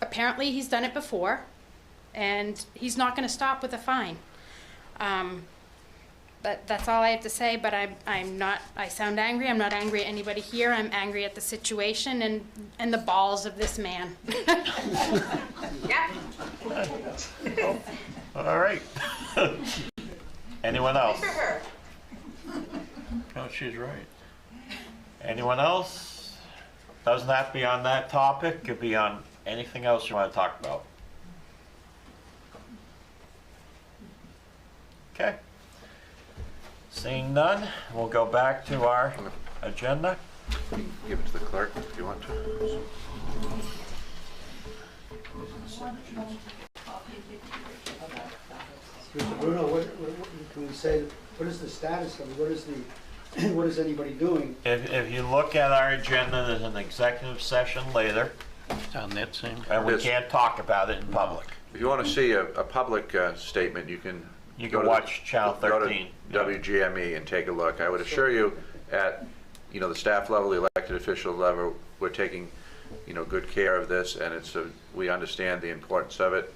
apparently he's done it before, and he's not going to stop with a fine. But that's all I have to say. But I'm not. I sound angry. I'm not angry at anybody here. I'm angry at the situation and the balls of this man. Yeah. All right. Anyone else? Good for her. No, she's right. Anyone else? Doesn't have to be on that topic. Could be on anything else you want to talk about. Okay. Seeing none, we'll go back to our agenda. Give it to the clerk if you want to. Mr. Bruno, what can we say, what is the status of it? What is anybody doing? If you look at our agenda, there's an executive session later. On that same. And we can't talk about it in public. If you want to see a public statement, you can watch Channel 13. Go to WGME and take a look. I would assure you, at the staff level, the elected official level, we're taking good care of this, and we understand the importance of it,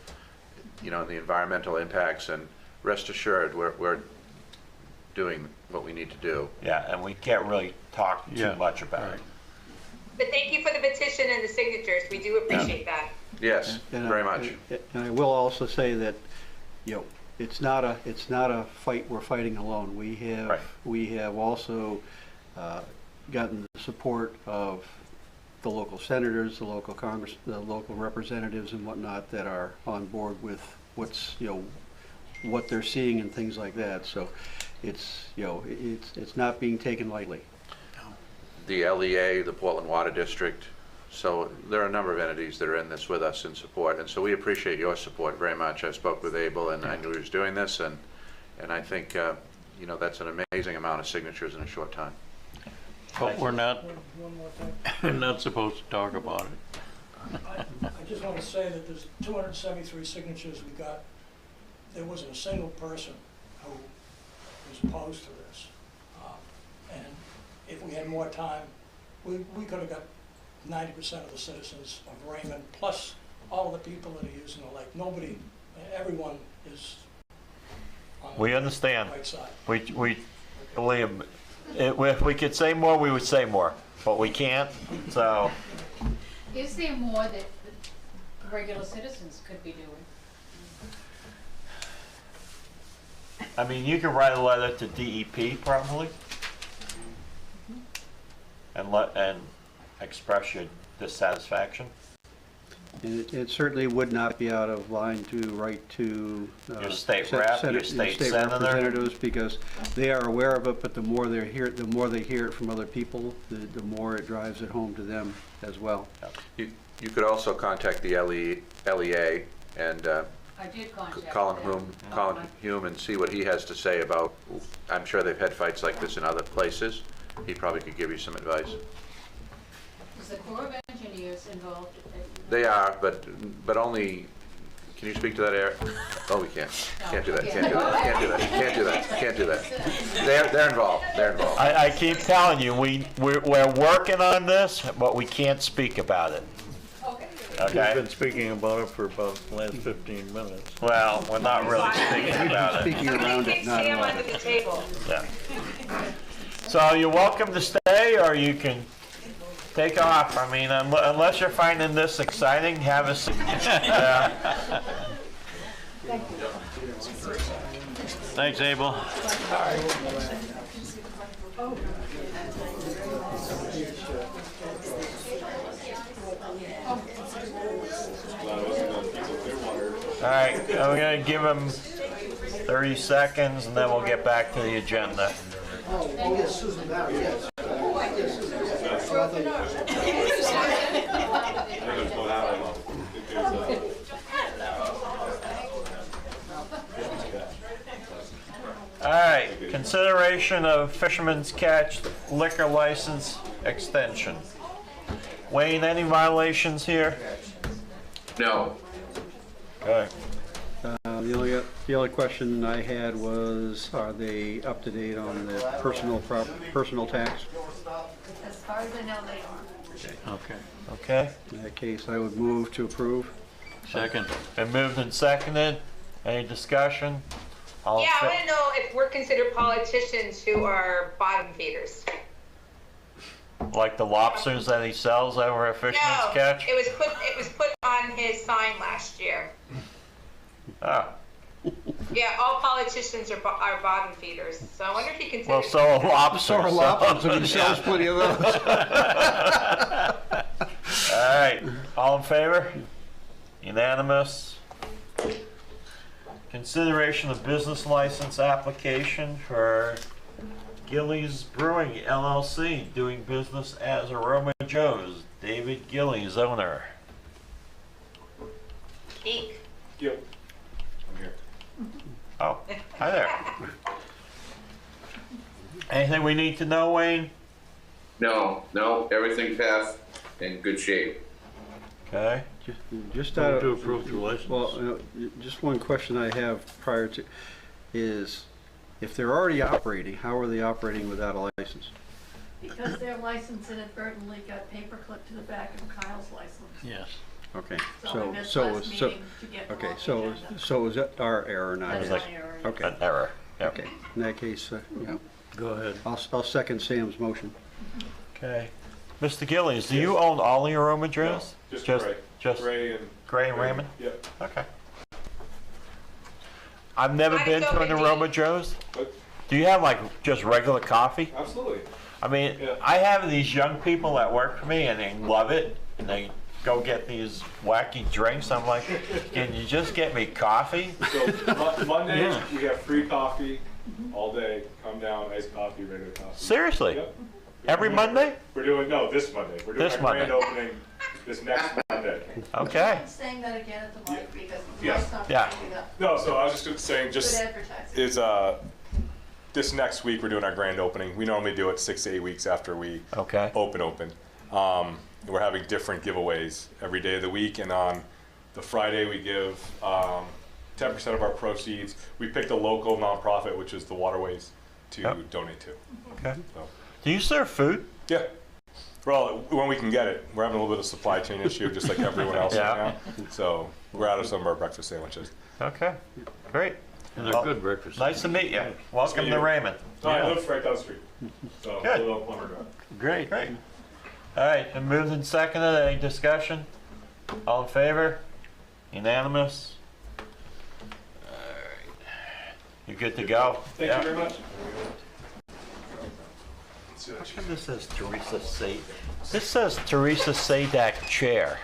the environmental impacts, and rest assured we're doing what we need to do. Yeah, and we can't really talk too much about it. But thank you for the petition and the signatures. We do appreciate that. Yes, very much. And I will also say that, it's not a fight we're fighting alone. We have also gotten the support of the local senators, the local Congress, the local representatives and whatnot that are on board with what they're seeing and things like that. So it's not being taken lightly. The LEA, the Portland Water District. So there are a number of entities that are in this with us in support, and so we appreciate your support very much. I spoke with Abel, and I knew he was doing this, and I think that's an amazing amount of signatures in a short time. But we're not One more thing. we're not supposed to talk about it. I just want to say that there's 273 signatures we got. There wasn't a single person who was opposed to this. And if we had more time, we could have got 90% of the citizens of Raymond, plus all the people that are using the lake. Everyone is on the We understand. right side. We believe if we could say more, we would say more, but we can't. So Is there more that the regular citizens could be doing? I mean, you can write a letter to DEP probably, and express your dissatisfaction. And it certainly would not be out of line to write to Your state rep, your state senator. representatives, because they are aware of it, but the more they hear it from other people, the more it drives it home to them as well. You could also contact the LEA and I did contact Colin Hume and see what he has to say about, I'm sure they've had fights like this in other places. He probably could give you some advice. Is the Corps of Engineers involved? They are, but only, can you speak to that, Eric? Oh, we can't. Can't do that, can't do that, can't do that, can't do that, can't do that. They're involved, they're involved. I keep telling you, we're working on this, but we can't speak about it. Okay? We've been speaking about it for about the last 15 minutes. Well, we're not really speaking about it. Speaking around it, not Sam about under it. the table. Yeah. So you're welcome to stay, or you can take off. I mean, unless you're finding this exciting, have a seat. Yeah. Thanks, Abel. All right, we're gonna give him 30 seconds, and then we'll get back to the agenda. Oh, yes, Susan, now, yes. All right, consideration of Fisherman's Catch liquor license extension. Wayne, any violations here? No. Okay. The only question I had was, are they up to date on the personal tax? As far as I know, they are. Okay. Okay. In that case, I would move to approve. Second. Been moved and seconded. Any discussion? All in Yeah, I fa- want to know if we're considered politicians who are bottom feeders. Like the lobsters that he sells over at Fisherman's No, Catch? it was put on his sign last year. Oh, Yeah, all politicians are bottom feeders. So I wonder if he considers. well, so are lobsters. So are lobsters, and he sells plenty of those. All right, all in favor? Unanimous. Consideration of business license application for Gillies Brewing LLC, doing business as Aroma Joe's. David Gillies, owner. Eek. Yep. I'm here. Oh, hi there. Anything we need to know, Wayne? No, everything passed in good shape. Okay. Just Move out to of, approve the license. well, just one question I have prior to, is if they're already operating, how are they operating without a license? Because their license inadvertently got paperclipped to the back of Kyle's license. Yes. Okay, So we missed last meeting to get them okay, off the so agenda. is that our error, not That's his? my error. Okay, An error. Yep. okay, in that case, yeah, Go ahead. I'll second Sam's motion. Okay. Mr. Gillies, do you own all the Aroma Joe's? Just Gray. Just Gray and Gray and Raymond? Yep. Okay. I've never How'd been it go, to an Mindy? Aroma Joe's. But Do you have like just regular coffee? absolutely. I mean, Yeah. I have these young people that work for me and they love it and they go get these wacky drinks. I'm like, can you just get me coffee? So Mondays Yeah. we have free coffee all day. Come down, iced coffee, regular coffee. Seriously? Yep. Every Monday? We're doing this Monday. We're doing This our grand Monday. opening this next Monday. Okay. I'm saying that again at the mic because Yeah. it's not Yeah. picking up. No, so I was just saying, Good just advertising. is this next week we're doing our grand opening. We normally do it 6 to 8 weeks after we Okay. open. We're having different giveaways every day of the week, and on the Friday we give 10% of our proceeds. We picked a local nonprofit, which is the Waterways, to Yep. donate to. Okay. So, Do you serve food? yeah. Well, when we can get it. We're having a little bit of supply chain issue, just like everyone else Yeah. right now. So we're out of some of our breakfast sandwiches. Okay. Great. And they're Well, good breakfast. Nice to meet you. Welcome meet to you. Raymond. No, I live right down the street. So Good. a little plumber drive. Great. Great. All right, and moved and seconded. Any discussion? All in favor? Unanimous? All right. You're good to go? Thank you very much. How come this says Teresa Sadak? This says Teresa Sadak Chair.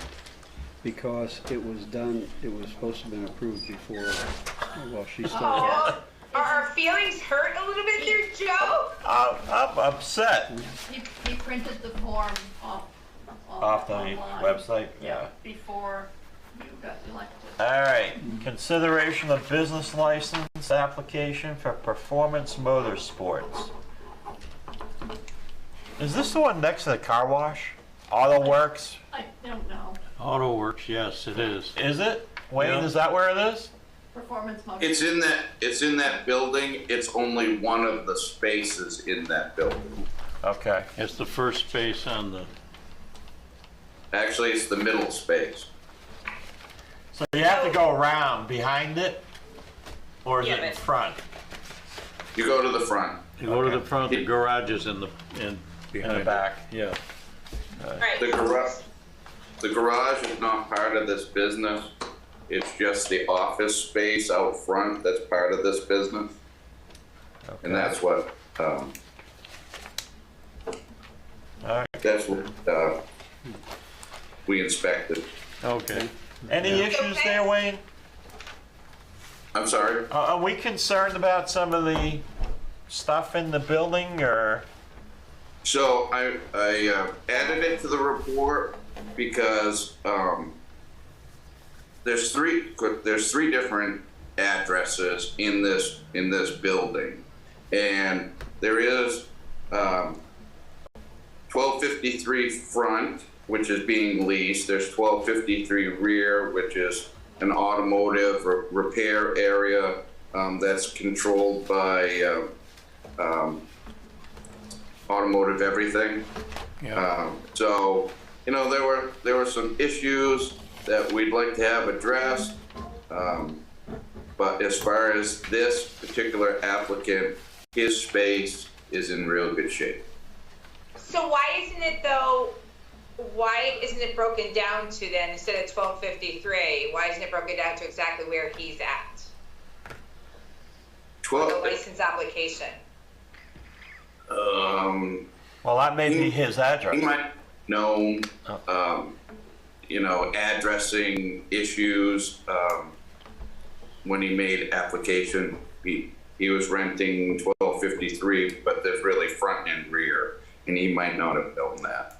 because it was done, it was supposed to have been approved before, well, she started. Oh, are our feelings hurt a little bit there, Joe? I'm upset. He printed the form Off the online. website, yeah. Before you got elected. All right, consideration of business license application for Performance Motorsports. Is this the one next to the car wash? Auto Works? I don't know. Auto Works, yes, it is. Is it? Wayne, Yeah. is that where it is? Performance Motorsports. It's in that building. It's only one of the spaces in that building. Okay. It's the first space on the, Actually, it's the middle space. So you have to go around behind it? Or is Yeah, it in but- front? You go to the front. you go to the front, the garage is in behind it. back. Yeah. All right. The garage is not part of this business. It's just the office space out front that's part of this business. And that's what, that's what, we inspected. Okay. Any issues there, Wayne? I'm sorry? Are we concerned about some of the stuff in the building, or? So I added it to the report because there's three different addresses in this building, and there is 1253 front, which is being leased. There's 1253 rear, which is an automotive repair area that's controlled by Automotive Everything. Yeah. So, you know, there were some issues that we'd like to have addressed. But as far as this particular applicant, his space is in real good shape. So why isn't it broken down to then, instead of 1253, why isn't it broken down to exactly where he's at? The license application. Well, that may be his address. He might know, you know, addressing issues. When he made application, he was renting 1253, but there's really front and rear, and he might not have known that.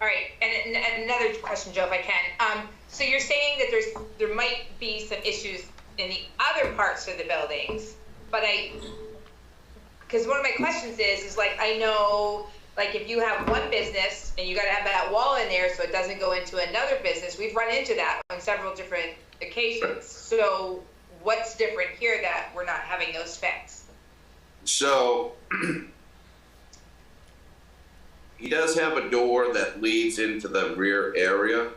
All right, and another question, Joe, if I can. So you're saying that there might be some issues in the other parts of the buildings, but because one of my questions is like, I know, like if you have one business and you got to have that wall in there so it doesn't go into another business, we've run into that on several different occasions. So what's different here that we're not having those specs? So he does have a door that leads into the rear area,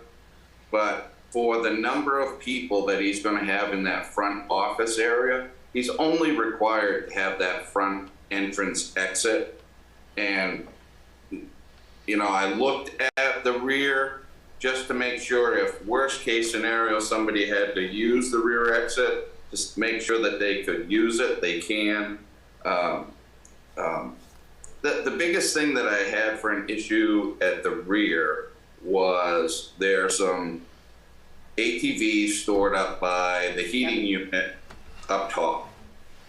but for the number of people that he's going to have in that front office area, he's only required to have that front entrance exit. And, you know, I looked at the rear just to make sure if worst case scenario somebody had to use the rear exit, just make sure that they could use it, they can. The biggest thing that I had for an issue at the rear was there are some ATVs stored up by the heating unit up top.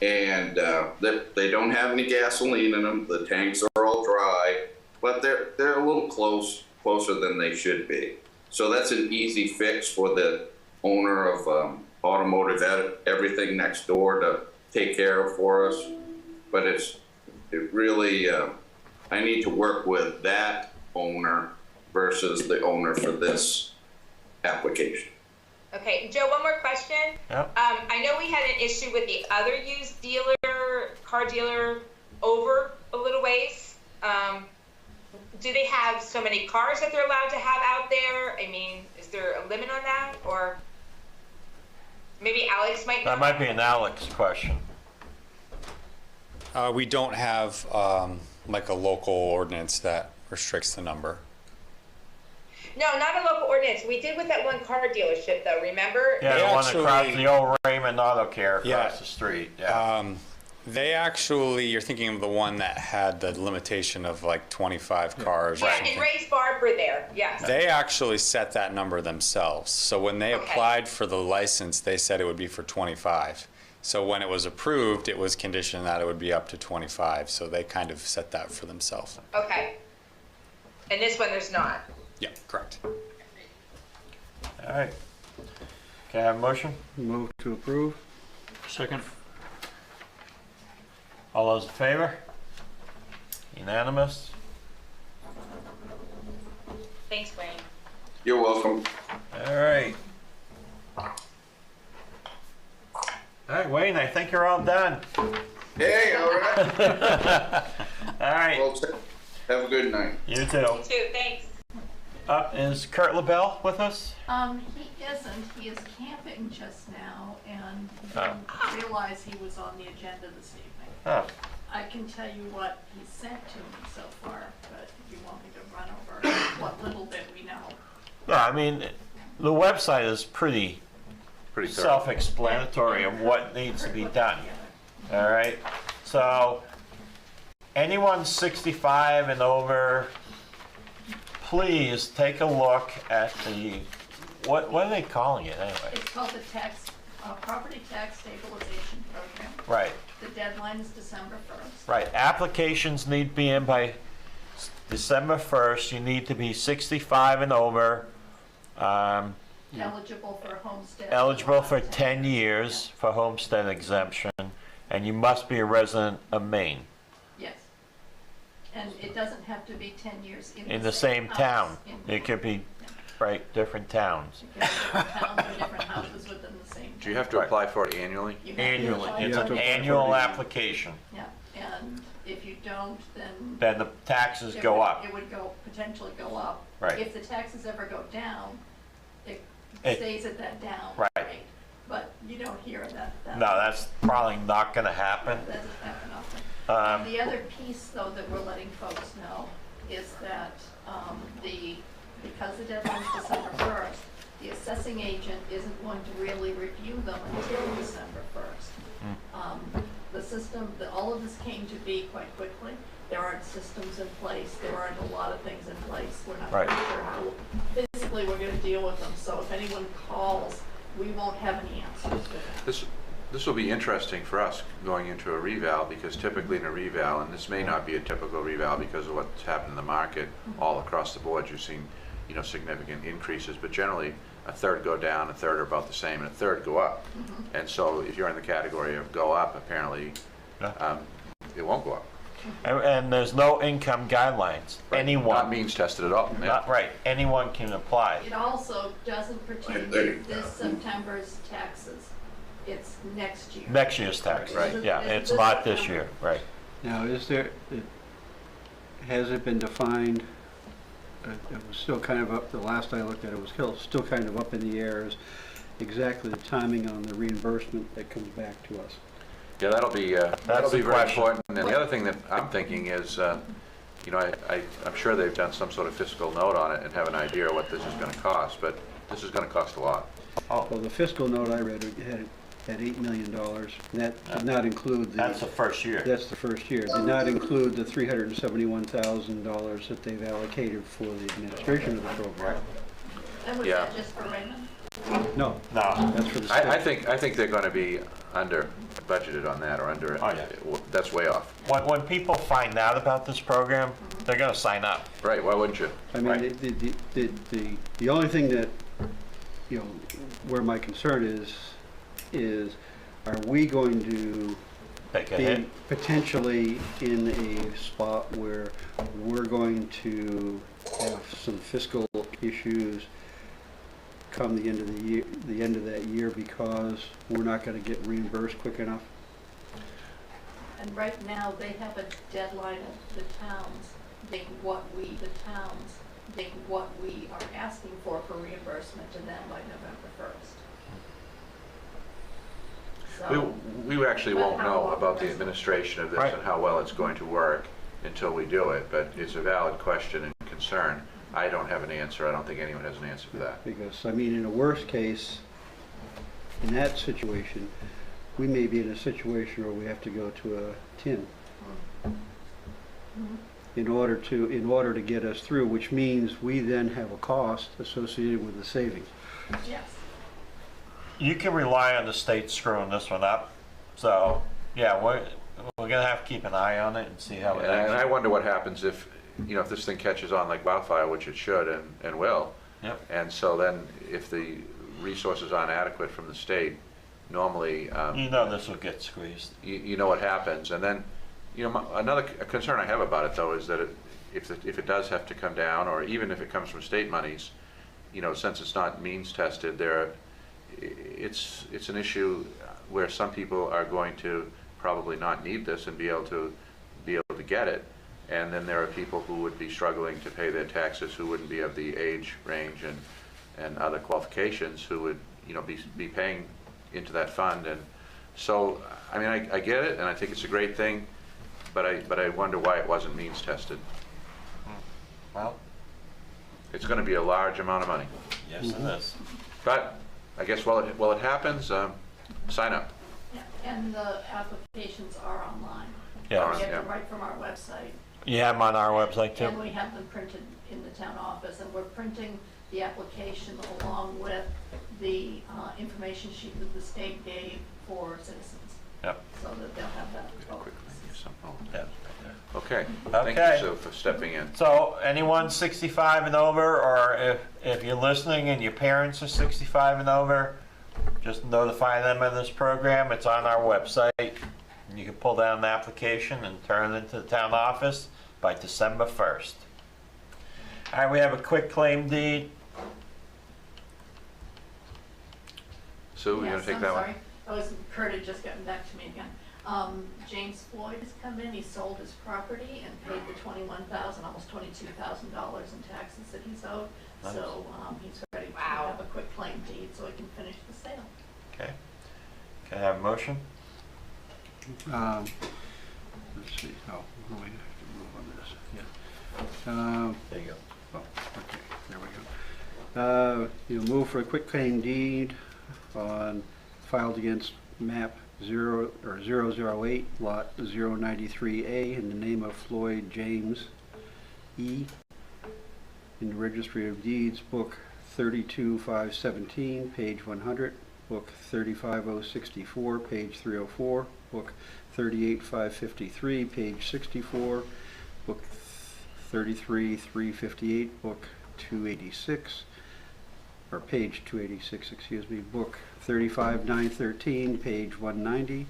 And they don't have any gasoline in them. The tanks are all dry, but they're a little closer than they should be. So that's an easy fix for the owner of Automotive Everything next door to take care of for us. But it really, I need to work with that owner versus the owner for this application. Okay, Joe, one more question. Yep. I know we had an issue with the other used car dealer over a little ways. Do they have so many cars that they're allowed to have out there? I mean, is there a limit on that? Or maybe Alex might know? That might be an Alex question. We don't have like a local ordinance that restricts the number. No, not a local ordinance. We did with that one car dealership, though. Remember? Yeah, the one across the old Raymond Auto Care across Yeah. the street. Yeah. They actually, you're thinking of the one that had the limitation of like 25 cars or Yeah, something. and Ray's Barber there, yes. They actually set that number themselves. So when they applied for the license, they said it would be for 25. So when it was approved, it was conditioned that it would be up to 25. So they kind of set that for themselves. Okay. And this one there's not. Yeah, correct. All right. Can I have a motion? Move to approve. Second. All those in favor? Unanimous? Thanks, Wayne. You're welcome. All right. All right, Wayne, I think you're all done. Hey, all right. All right. Well, have a good night. You too. You too, thanks. Is Kurt LaBelle with us? He isn't. He is camping just now, and didn't realize he was on the agenda this evening. Oh. I can tell you what he sent to me so far, but if you want me to run over what little bit we know. Yeah, I mean, the website is pretty thorough. self-explanatory of what needs to be done. All right. So, anyone 65 and over, please take a look at the, what are they calling it anyway? It's called the Property Tax Stabilization Program. Right. The deadline is December 1st. Right. Applications need to be in by December 1st. You need to be 65 and over. Eligible for homestead. Eligible for 10 years for homestead exemption, and you must be a resident of Maine. Yes. And it doesn't have to be 10 years In the same house. town. In- It could be, right, different towns. It could be different towns or different houses within the same. Do you have to apply for it annually? You have to Annually. apply It's for an it. annual application. Yeah, and if you don't, then. Then the taxes it go would- up. It would potentially go up. Right. If the taxes ever go down, it It- stays at that down Right. rate. But you don't hear that. No, that's probably not gonna happen. That doesn't happen often. Um, The other piece, though, that we're letting folks know is that because the deadline is December 1st, the assessing agent isn't going to really review them until December 1st. The system, all of this came to be quite quickly. There aren't systems in place. There aren't a lot of things in place. We're not Right. really sure how physically we're going to deal with them. So if anyone calls, we won't have any answers for that. This will be interesting for us going into a reval, because typically in a reval, and this may not be a typical reval because of what's happened in the market all across the board, you've seen, significant increases, but generally a third go down, a third are about the same, and a third go up. And so if you're in the category of go up, apparently it won't go up. And there's no income guidelines. Right. Anyone. Not means tested at all. Yeah. Not right. Anyone can apply. It also doesn't pertain to this September's taxes. It's next year. Next year's tax. Right. Yeah, it's not this year. Right. Now, has it been defined, it was still kind of up, the last I looked at it was still kind of up in the air as exactly the timing on the reimbursement that comes back to us. Yeah, that'll be the very question. important. And then the other thing that I'm thinking is, I'm sure they've done some sort of fiscal note on it and have an idea of what this is going to cost, but this is going to cost a lot. Well, the fiscal note I read had $8 million, and that did not include the... That's the first year. That's the first year. Did not include the $371,000 that they've allocated for the administration of the program. And was Yeah. that just for Raymond? No. No. That's for the state. I think they're going to be under budgeted on that, or under. Oh, yeah. That's way off. When people find out about this program, they're going to sign up. Right? Why wouldn't you? I mean, Right. the only thing that, where my concern is are we going to Take a be hit. potentially in a spot where we're going to have some fiscal issues come the end of the year, the end of that year, because we're not going to get reimbursed quick enough? And right now, they have a deadline of the towns, being what we are asking for reimbursement to them by November 1st. So, We actually but won't how know long about the is it? administration of this Right. and how well it's going to work until we do it, but it's a valid question and concern. I don't have an answer. I don't think anyone has an answer for that. Because, I mean, in a worst case, in that situation, we may be in a situation where we have to go to a tin in order to get us through, which means we then have a cost associated with the savings. Yes. You can rely on the state screwing this one up. So, yeah, we're gonna have to keep an eye on it and see how it And I acts. wonder what happens if, if this thing catches on like wildfire, which it should and will. Yep. And so then if the resources aren't adequate from the state, normally, This will get squeezed. you know what happens. And then, another concern I have about it though is that if it does have to come down, or even if it comes from state monies, since it's not means tested, it's an issue where some people are going to probably not need this and be able to get it. And then there are people who would be struggling to pay their taxes who wouldn't be of the age range and other qualifications who would, be paying into that fund. And so, I mean, I get it, and I think it's a great thing, but I wonder why it wasn't means tested. Well, it's going to be a large amount of money. Yes, it is. But I guess while it happens, sign up. Yeah, and the applications are online. Yeah. We get them right from our website. You have them on our website too? And we have them printed in the town office, and we're printing the application along with the information sheet that the state gave for citizens. Yep. So that they'll have that. Yeah. Okay. Okay. Thank you, Sue, for stepping in. So anyone 65 and over, or if you're listening and your parents are 65 and over, just notify them of this program. It's on our website. You can pull down the application and turn it into the town office by December 1st. All right, we have a quick claim deed. Sue, you Yes, gonna take I'm that sorry. one? That was Kurt had just gotten back to me again. James Floyd has come in, he sold his property and paid the $21,000, almost $22,000 in taxes that he's owed. Nice. So he's ready to have a quick claim deed so he can finish the sale. Okay. Can I have a motion? Let's see, we have to move on to this, yeah. There you go. Oh, okay, there we go. Move for a quick claim deed filed against map 008, lot 093A in the name of Floyd James E. in the Registry of Deeds, book 32517, page 100, book 35064, page 304, book 38553, page 64, book 33358, book 286, or page 286, excuse me, book 35913, page 190,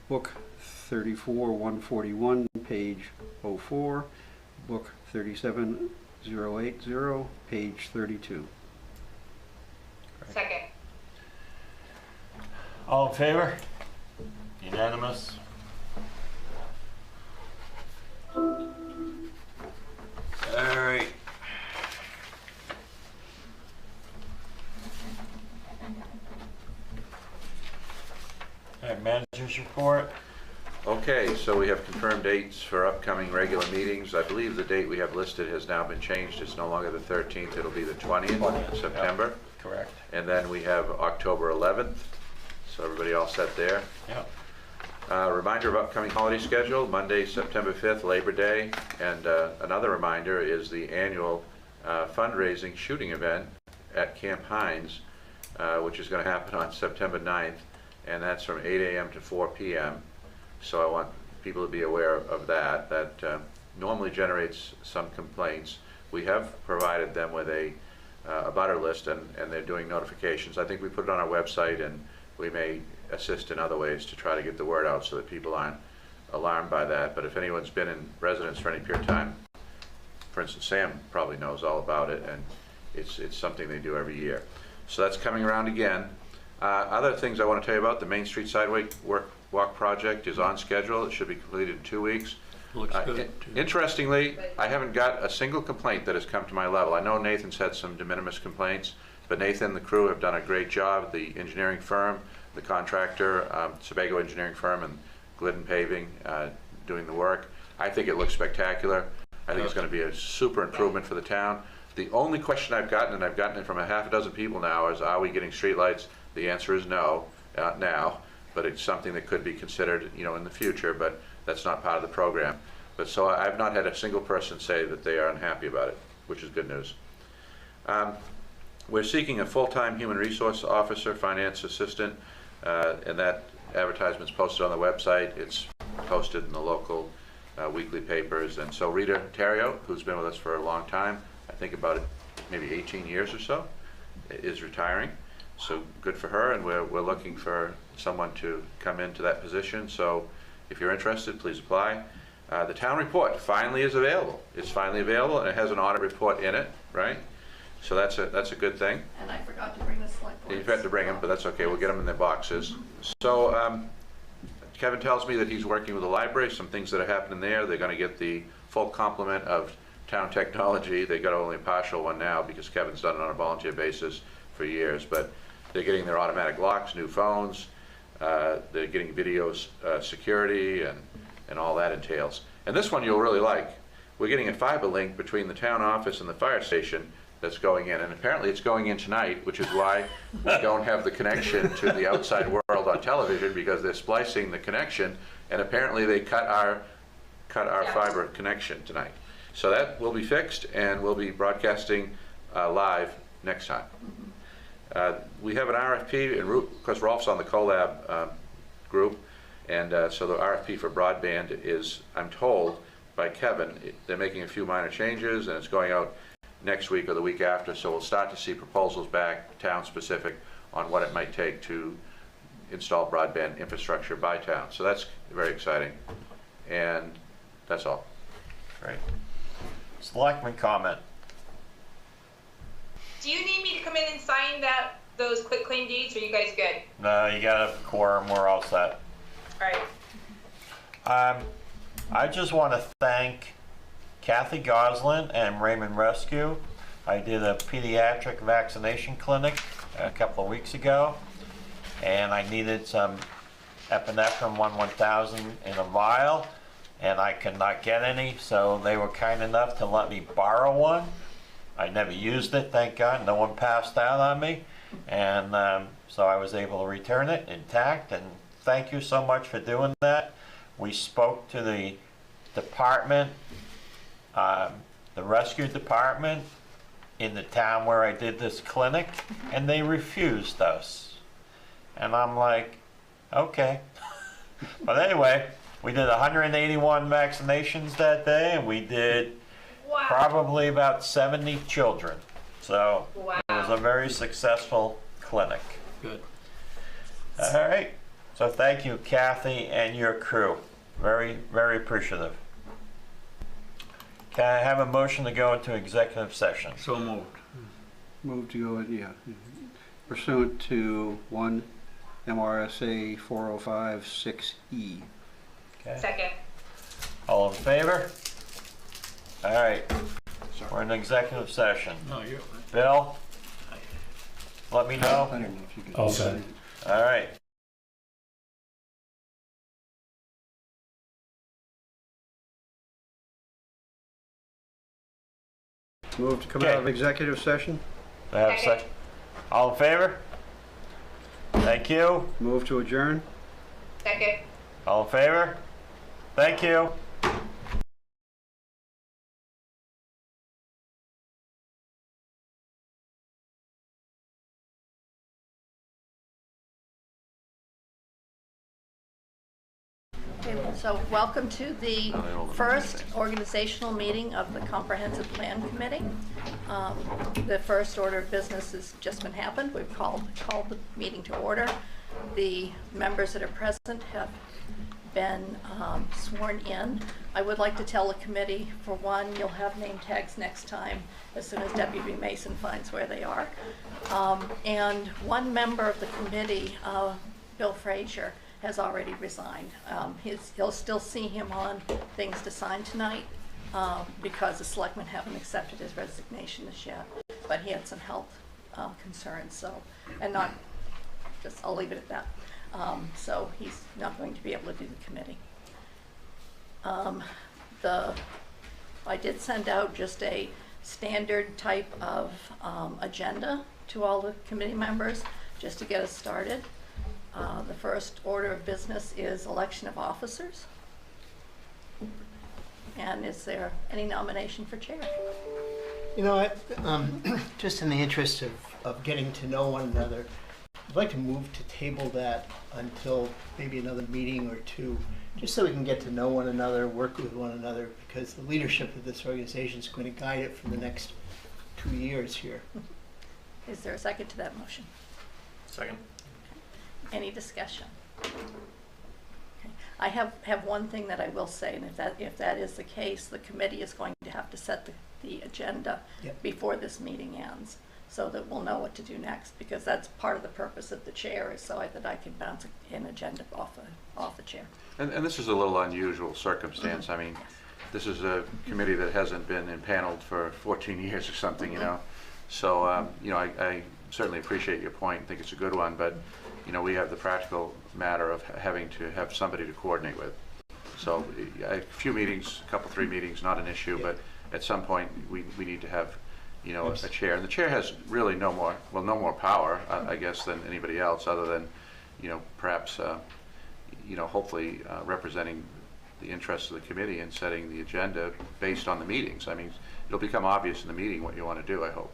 book 34141, page 04, book 37080, page 32. Second. All in favor? Unanimous? All right. All right, manager's report. Okay, so we have confirmed dates for upcoming regular meetings. I believe the date we have listed has now been changed. It's no longer the 13th, it'll be the 20th of September. Yep, correct. And then we have October 11th. So everybody all set there? Yeah. Reminder of upcoming holiday schedule, Monday, September 5th, Labor Day. And another reminder is the annual fundraising shooting event at Camp Hines, which is going to happen on September 9th. And that's from 8 a.m. to 4 p.m. So I want people to be aware of that. That normally generates some complaints. We have provided them with a butter list, and they're doing notifications. I think we put it on our website, and we may assist in other ways to try to get the word out so that people aren't alarmed by that. But if anyone's been in residence for any period of time, for instance, Sam probably knows all about it, and it's something they do every year. So that's coming around again. Other things I want to tell you about, the Main Street Sidewalk Walk project is on schedule. It should be completed in 2 weeks. Looks good. Interestingly, I haven't got a single complaint that has come to my level. I know Nathan's had some de minimis complaints, but Nathan and the crew have done a great job. The engineering firm, the contractor, Sebago engineering firm, and Glidden Paving doing the work. I think it looks spectacular. I think it's going to be a super improvement for the town. The only question I've gotten, and I've gotten it from a half a dozen people now, is are we getting streetlights? The answer is no, not now. but it's something that could be considered, you know, in the future, but that's not part of the program. But so I've not had a single person say that they are unhappy about it, which is good news. We're seeking a full-time human resource officer, finance assistant, and that advertisement's posted on the website. It's posted in the local weekly papers. And so Rita Terrio, who's been with us for a long time, I think about maybe 18 years or so, is retiring. So good for her, and we're looking for someone to come into that position. So if you're interested, please apply. The town report finally is available. It's finally available, and it has an audit report in it, right? So that's a good thing. And I forgot to bring the select board. You had to bring them, but that's okay. We'll get them in their boxes. So Kevin tells me that he's working with the library, some things that are happening there. They're going to get the full complement of town technology. They got only a partial one now because Kevin's done it on a volunteer basis for years, but they're getting their automatic locks, new phones. They're getting video security and all that entails. And this one you'll really like. We're getting a fiber link between the town office and the fire station that's going in, and apparently it's going in tonight, which is why we don't have the connection to the outside world on television, because they're splicing the connection, and apparently they cut our fiber connection tonight. So that will be fixed, and we'll be broadcasting live next time. We have an RFP, and because Rolf's on the CoLab group, and so the RFP for broadband is, I'm told by Kevin, they're making a few minor changes, and it's going out next week or the week after, so we'll start to see proposals back, town-specific, on what it might take to install broadband infrastructure by town. So that's very exciting, and that's all. Great. Selectman comment. Do you need me to come in and sign those quitclaim deeds, or are you guys good? No, you got a quorum, we're all set. All right. I just want to thank Kathy Goslin and Raymond Rescue. I did a pediatric vaccination clinic a couple of weeks ago, and I needed some epinephrine 1000 in a vial, and I could not get any, so they were kind enough to let me borrow one. I never used it, thank God. No one passed out on me, and so I was able to return it intact, and thank you so much for doing that. We spoke to the department, the rescue department in the town where I did this clinic, and they refused us. And I'm like, okay. But anyway, we did 181 vaccinations that day, and we did probably about 70 children. So it was a very successful clinic. Good. All right. So thank you, Kathy, and your crew. Very, very appreciative. Can I have a motion to go into executive session? So moved. Move to go, pursuant to 1 MRSA 405-6E. Okay. Second. All in favor? All right. We're in executive session. No, you're. Bill, let me know. I don't know if you can. Okay. All right. Move to come out of executive session. I have a second. All in favor? Thank you. Move to adjourn. Second. All in favor? Thank you. Okay, so welcome to the first organizational meeting of the Comprehensive Plan Committee. The first order of business has just been happened. We've called the meeting to order. The members that are present have been sworn in. I would like to tell the committee, for one, you'll have name tags next time as soon as Deputy Mason finds where they are. And one member of the committee, Bill Frazier, has already resigned. He'll still see him on things to sign tonight because the selectmen haven't accepted his resignation as yet, but he had some health concerns, so, and not, just, I'll leave it at that. So he's not going to be able to do the committee. I did send out just a standard type of agenda to all the committee members just to get us started. The first order of business is election of officers. And is there any nomination for chair? You know what, just in the interest of getting to know one another, I'd like to move to table that until maybe another meeting or two, just so we can get to know one another, work with one another, because the leadership of this organization is going to guide it for the next 2 years here. Is there a second to that motion? Second. Any discussion? Okay. I have one thing that I will say, and if that is the case, the committee is going to have to set the agenda before this meeting ends, so that we'll know what to do next, because that's part of the purpose of the chair, is so that I can bounce an agenda off the chair. And this is a little unusual circumstance. I mean, this is a committee that hasn't been impaneled for 14 years or something, you know. So, you know, I certainly appreciate your point and think it's a good one, but, you know, we have the practical matter of having to have somebody to coordinate with. So a few meetings, a couple, 3 meetings, not an issue, but at some point we need to have, you know, a chair. And the chair has really no more power, I guess, than anybody else, other than, you know, perhaps, you know, hopefully representing the interests of the committee and setting the agenda based on the meetings. I mean, it'll become obvious in the meeting what you want to do, I hope.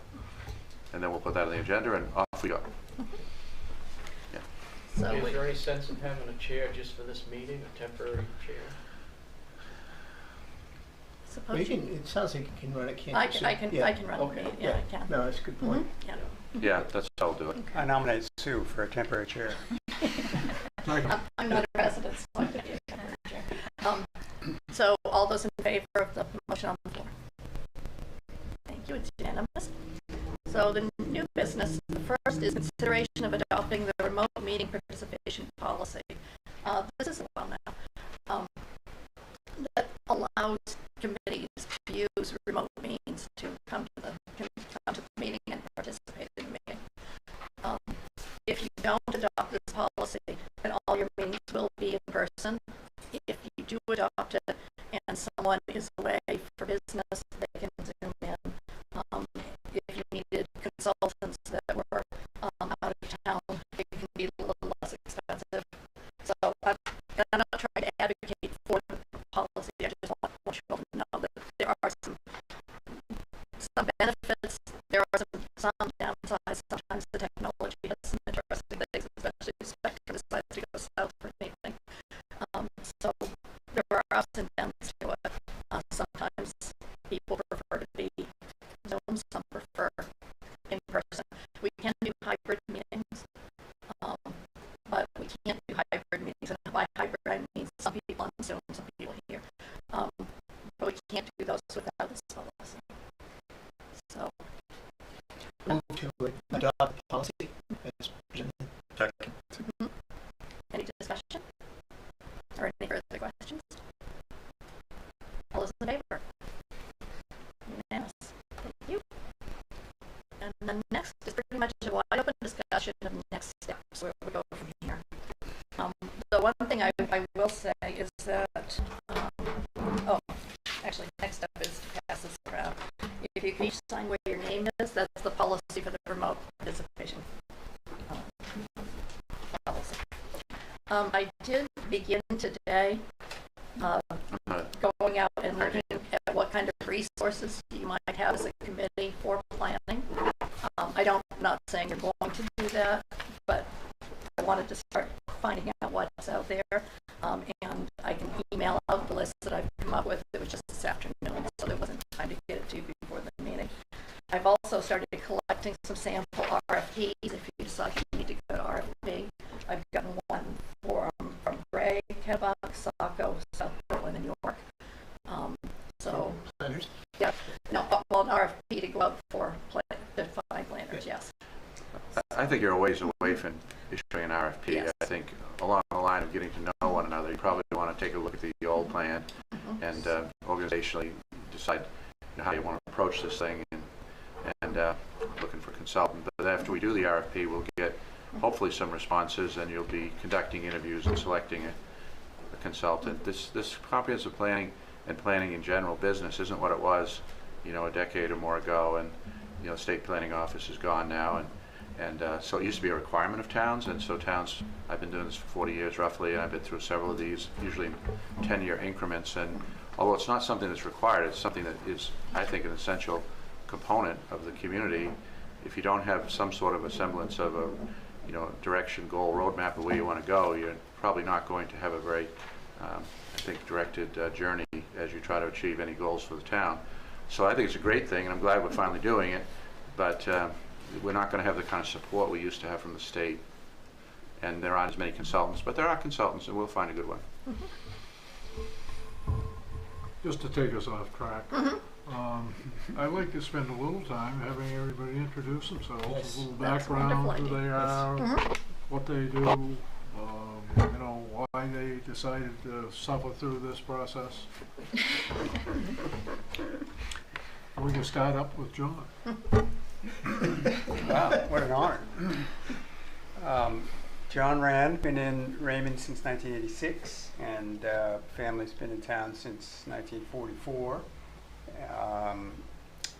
And then we'll put that on the agenda and off we go. So is there any sense in having a chair just for this meeting, a temporary chair? Well, it sounds like you can run it, can't you? I can run it. Yeah, I can. No, that's a good point. Yeah, that's how I'll do it. I nominate Sue for a temporary chair. I'm not a resident, so I could be a temporary chair. So all those in favor of the motion on the floor? Thank you, it's unanimous. So the new business, the first is consideration of adopting the remote meeting participation policy. This is a while now. That allows committees to use remote means to come to the meeting and participate in the meeting. If you don't adopt this policy, then all your meetings will be in person. If you do adopt it and someone is away for business, they can Zoom in. If you needed consultants that were out of town, it can be a little less expensive. So I'm not trying to advocate for the policy. I just want you all to know that there are some benefits, there are some downsides. Sometimes the technology has some interesting things, especially if Spectrum decides to go south for anything. So there are ups and downs to it. Sometimes people prefer to be Zoom, some prefer in person. We can do hybrid meetings, but we can't do hybrid meetings. And by hybrid, I mean some people on Zoom, some people here. But we can't do those without this policy. So, move to adopt the policy as presented. Second. Any discussion or any further questions? All those in favor? Unanimous. Thank you. And then next is pretty much a wide open discussion of next steps, where we go from here. The one thing I will say is that, actually, next up is to pass this around. If you can each sign where your name is, that's the policy for the remote participation policy. I did begin today going out and looking at what kind of resources you might have as a committee for planning. I'm not saying you're going to do that, but I wanted to start finding out what's out there, and I can email out the list that I've come up with. It was just this afternoon, so there wasn't time to get it to you before the meeting. I've also started collecting some sample RFPs if you decide you need to go to RFP. I've gotten one from Gray, Kennebunk, Saco, South Portland, and York. So, yeah, no, well, an RFP to go out for to find planners, yes. I think you're a ways away from issuing an RFP. Yes. I think along the line of getting to know one another, you probably want to take a look at the old plan and organizationally decide how you want to approach this thing and looking for consultants. But after we do the RFP, we'll get hopefully some responses, and you'll be conducting interviews and selecting a consultant. This comprehensive planning and planning in general business isn't what it was, you know, a decade or more ago, and you know, state planning office is gone now, and And so it used to be a requirement of towns, and so towns, I've been doing this for 40 years roughly, and I've been through several of these, usually in 10-year increments. And although it's not something that's required, it's something that is, I think, an essential component of the community. If you don't have some sort of a semblance of a, you know, direction, goal, roadmap of where you want to go, you're probably not going to have a very, I think, directed journey as you try to achieve any goals for the town. So I think it's a great thing, and I'm glad we're finally doing it, but we're not going to have the kind of support we used to have from the state, and there aren't as many consultants, but there are consultants, and we'll find a good one. Just to take us off track, I'd like to spend a little time having everybody introduce themselves, a little background, who they are, what they do, you know, why they decided to suffer through this process. We can start up with John. Wow, what an honor. John Rand, been in Raymond since 1986, and family's been in town since 1944.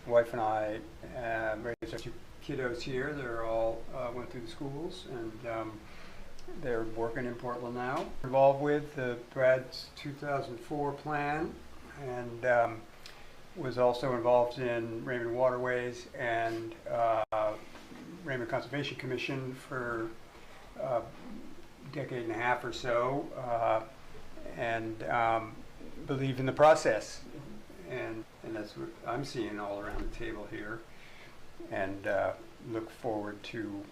Wife and I raised our two kiddos here. They're all went through the schools, and they're working in Portland now. Involved with Brad's 2004 plan, and was also involved in Raymond Waterways and Raymond Conservation Commission for a decade and a half or so, and believe in the process. And that's what I'm seeing all around the table here, and look forward to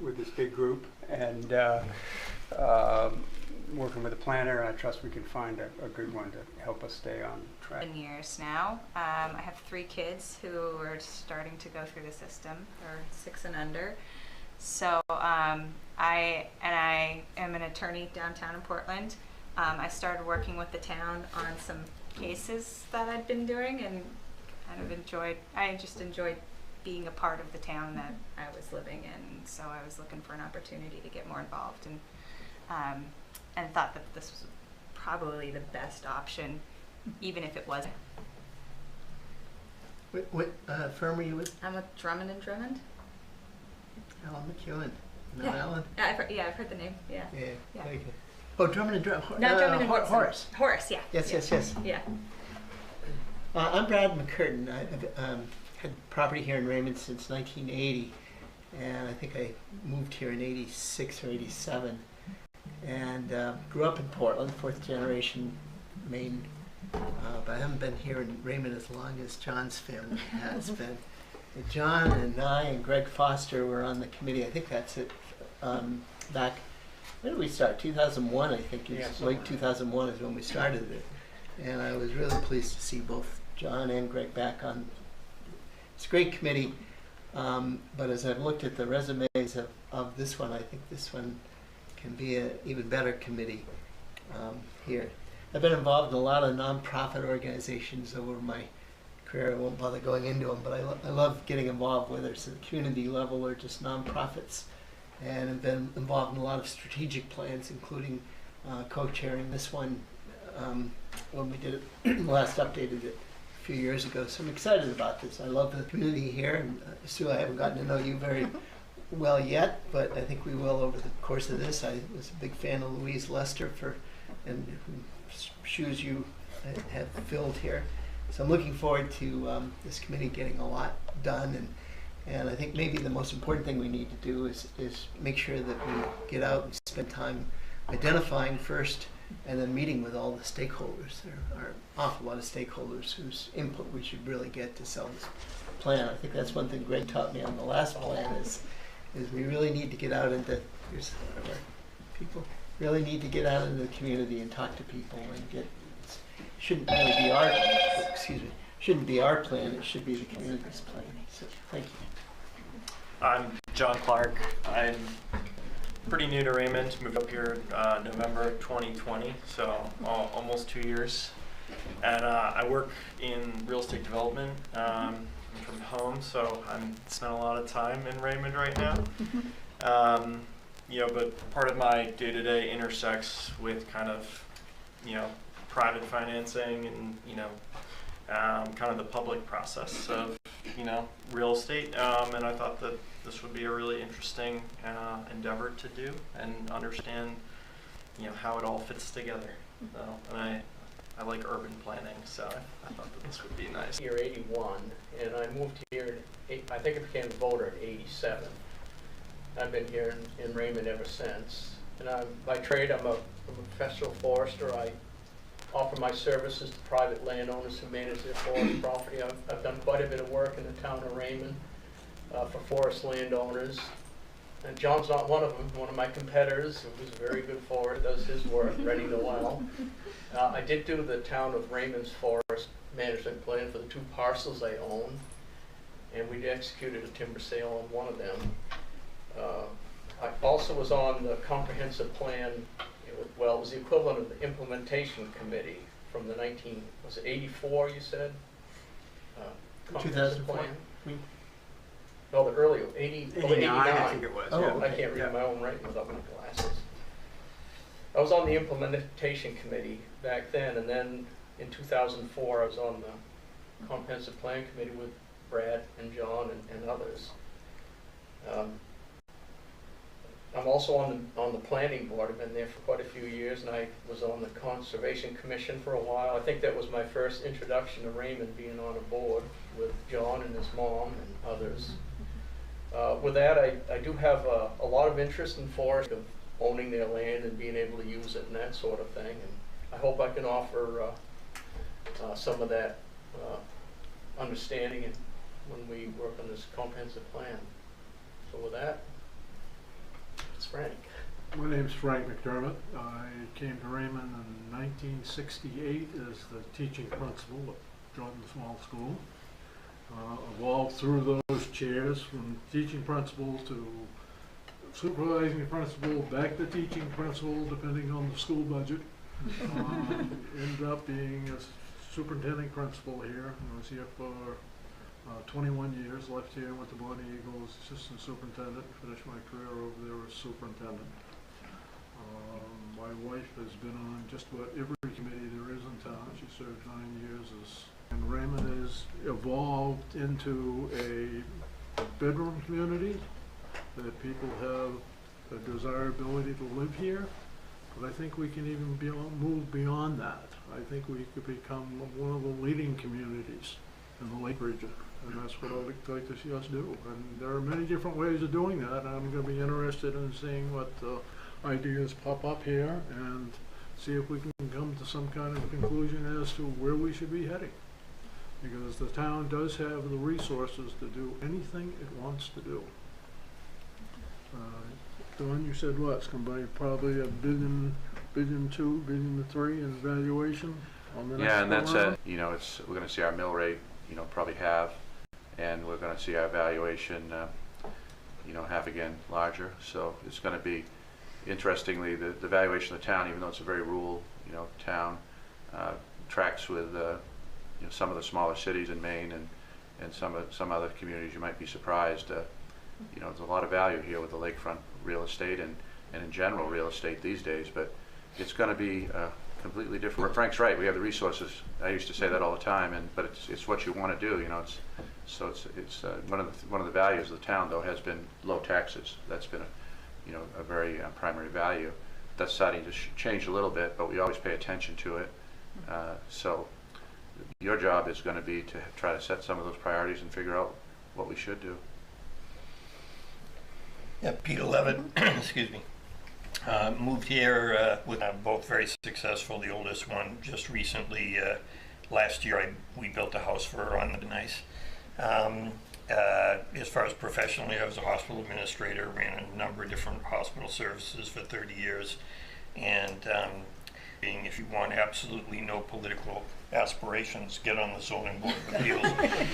with this big group and working with a planner, and I trust we can find a good one to help us stay on track. Years now. I have 3 kids who are starting to go through the system. They're 6 and under. So I am an attorney downtown in Portland. I started working with the town on some cases that I'd been doing, and I just enjoyed being a part of the town that I was living in. So I was looking for an opportunity to get more involved, and thought that this was probably the best option, even if it wasn't. What firm are you with? I'm with Drummond and Drummond. Alan McEwen. No, Yeah. Alan? I've heard the name. Yeah. Yeah. Very good. Oh, Drummond and Drummond. Not Drummond and Woodson. Horace. Horace, yeah. Yes. Yeah. I'm Brad McCurtain. I've had property here in Raymond since 1980, and I think I moved here in 86 or 87. And grew up in Portland, 4th generation Maine, but I haven't been here in Raymond as long as John's family has been. John and I and Greg Foster were on the committee. I think that's it. Back, when did we start? 2001, I think. Late 2001 is when we started it. And I was really pleased to see both John and Greg back on. It's a great committee, but as I've looked at the resumes of this one, I think this one can be an even better committee here. I've been involved in a lot of nonprofit organizations over my career. I won't bother going into them, but I love getting involved, whether it's at the community level or just nonprofits, and have been involved in a lot of strategic plans, including co-chairing this one when we did it, last updated it a few years ago. So I'm excited about this. I love the community here, and Sue, I haven't gotten to know you very well yet, but I think we will over the course of this. I was a big fan of Louise Lester and whose shoes you have filled here. So I'm looking forward to this committee getting a lot done, and I think maybe the most important thing we need to do is make sure that we get out and spend time identifying first and then meeting with all the stakeholders. There are an awful lot of stakeholders whose input we should really get to sell this plan. I think that's one thing Greg taught me on the last plan is we really need to get out into, here's one of our people, really need to get out into the community and talk to people and get, shouldn't really be our, shouldn't be our plan, it should be the community's plan. So, thank you. I'm John Clark. I'm pretty new to Raymond, moved up here November 2020, so almost 2 years. And I work in real estate development. I'm from home, so I'm spent a lot of time in Raymond right now. But part of my day-to-day intersects with kind of, private financing and, kind of the public process of you know, real estate, and I thought that this would be a really interesting endeavor to do and understand, you know, how it all fits together. So, and I like urban planning, so I thought that this would be nice. Year 81, and I moved here, I think I became a voter in 87. I've been here in Raymond ever since. And by trade, I'm a professional forester. I offer my services to private landowners who manage their forest property. I've done quite a bit of work in the town of Raymond for forest landowners. And John's not one of them, one of my competitors, who was a very good forester, does his work, Reddy Noel. I did do the town of Raymond's forest management plan for the 2 parcels I own, and we executed a timber sale on one of them. I also was on the comprehensive plan, it was the equivalent of the implementation committee from the 84 you said? Comprehensive 2004? plan? No, the earlier, 89, I think it was. Oh, Yeah. I can't read my own writing without my glasses. I was on the implementation committee back then, and then in 2004 I was on the comprehensive plan committee with Brad and John and others. I'm also on the planning board. I've been there for quite a few years, and I was on the conservation commission for a while. I think that was my first introduction to Raymond, being on a board with John and his mom and others. With that, I do have a lot of interest in forest, of owning their land and being able to use it and that sort of thing. And I hope I can offer some of that understanding when we work on this comprehensive plan. So with that, it's Frank. My name's Frank McDermott. I came to Raymond in 1968 as the teaching principal at Jordan Small School. Evolved through those chairs from teaching principal to supervising principal, back to teaching principal, depending on the school budget. Ended up being a superintendent principal here. I was here for 21 years, left here, went to Bonnie Eagles, assistant superintendent, finished my career over there as superintendent. My wife has been on just about every committee there is in town. She served 9 years and Raymond has evolved into a bedroom community that people have a desirability to live here. But I think we can even move beyond that. I think we could become one of the leading communities in the Lake region, and that's what I'd like to see us do. And there are many different ways of doing that, and I'm going to be interested in seeing what ideas pop up here and see if we can come to some kind of conclusion as to where we should be heading. Because the town does have the resources to do anything it wants to do. Don, you said what? It's going to be probably $1 billion, $1.2 billion, $1.3 billion in valuation on the next Yeah, and that's round? you know, we're going to see our mill rate, you know, probably halve, and we're going to see our valuation, you know, half again larger. So it's going to be, interestingly, the valuation of the town, even though it's a very rural, you know, town, tracks with you know, some of the smaller cities in Maine and some other communities. You might be surprised. You know, there's a lot of value here with the lakefront real estate and in general real estate these days, but it's going to be completely different. Frank's right. We have the resources. I used to say that all the time, but it's what you want to do. You know, it's one of the values of the town, though, has been low taxes. That's been a very primary value. That's starting to change a little bit, but we always pay attention to it. So your job is going to be to try to set some of those priorities and figure out what we should do. Yeah, Peter Levitt, excuse me. Moved here with both very successful. The oldest one just recently, last year, we built a house for her on the nice. As far as professionally, I was a hospital administrator, ran a number of different hospital services for 30 years. And if you want absolutely no political aspirations, get on the zoning board of appeals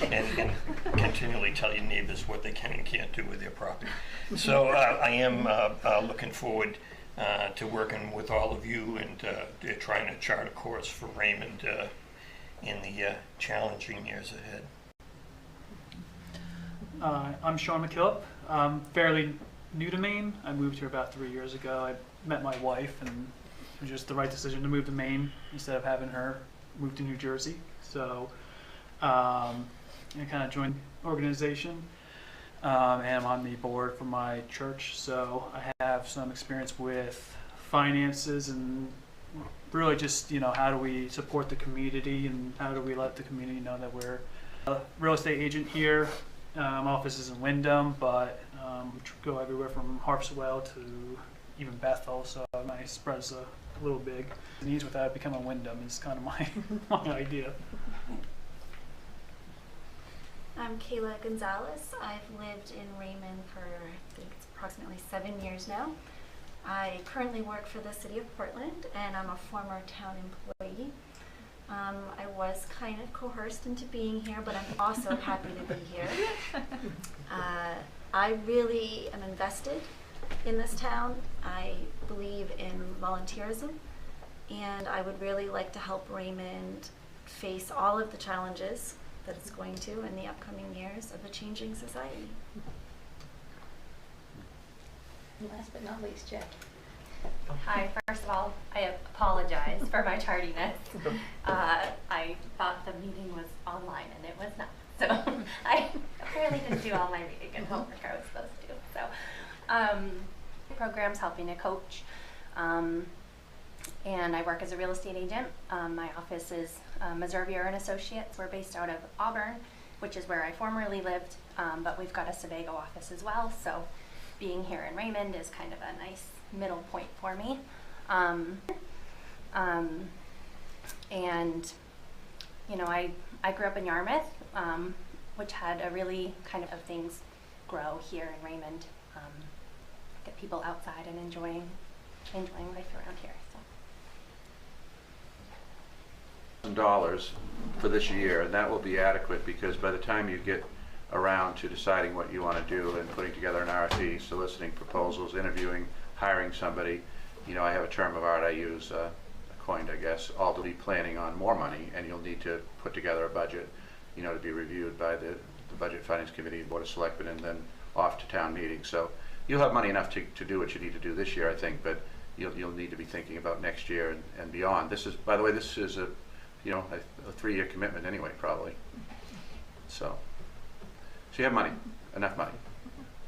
and continually tell your neighbors what they can and can't do with their property. So I am looking forward to working with all of you and trying to chart a course for Raymond in the challenging years ahead. I'm Sean McKillop. I'm fairly new to Maine. I moved here about 3 years ago. I met my wife, and it was just the right decision to move to Maine instead of having her move to New Jersey. So kind of joined the organization. And I'm on the board for my church, so I have some experience with finances and really just, how do we support the community and how do we let the community know that we're a real estate agent here. Office is in Wyndham, but we go everywhere from Harpswell to even Bethel, so my spread's a little big. Needs without becoming Wyndham is kind of my idea. I'm Kayla Gonzalez. I've lived in Raymond for, I think it's approximately 7 years now. I currently work for the City of Portland, and I'm a former town employee. I was kind of coerced into being here, but I'm also happy to be here. I really am invested in this town. I believe in volunteerism, and I would really like to help Raymond face all of the challenges that it's going to in the upcoming years of a changing society. Last but not least, Jack. Hi, first of all, I apologize for my tardiness. I thought the meeting was online and it was not. So I apparently didn't do all my reading and homework I was supposed to. So programs helping to coach. And I work as a real estate agent. My office is Meservier and Associates. We're based out of Auburn, which is where I formerly lived, but we've got a Sebago office as well. So being here in Raymond is kind of a nice middle point for me. And I grew up in Yarmouth, which had a really kind of things grow here in Raymond. Get people outside and enjoying life around here. $1,000 for this year, and that will be adequate because by the time you get around to deciding what you want to do and putting together an RFP, soliciting proposals, interviewing, hiring somebody, I have a term of art I use, coined I guess, all to be planning on more money, and you'll need to put together a budget, to be reviewed by the Budget Finance Committee, Board of Selectmen, and then off to town meeting. So you'll have money enough to do what you need to do this year, I think, but you'll need to be thinking about next year and beyond. This is, by the way, this is a 3-year commitment anyway, probably. So you have money, enough money.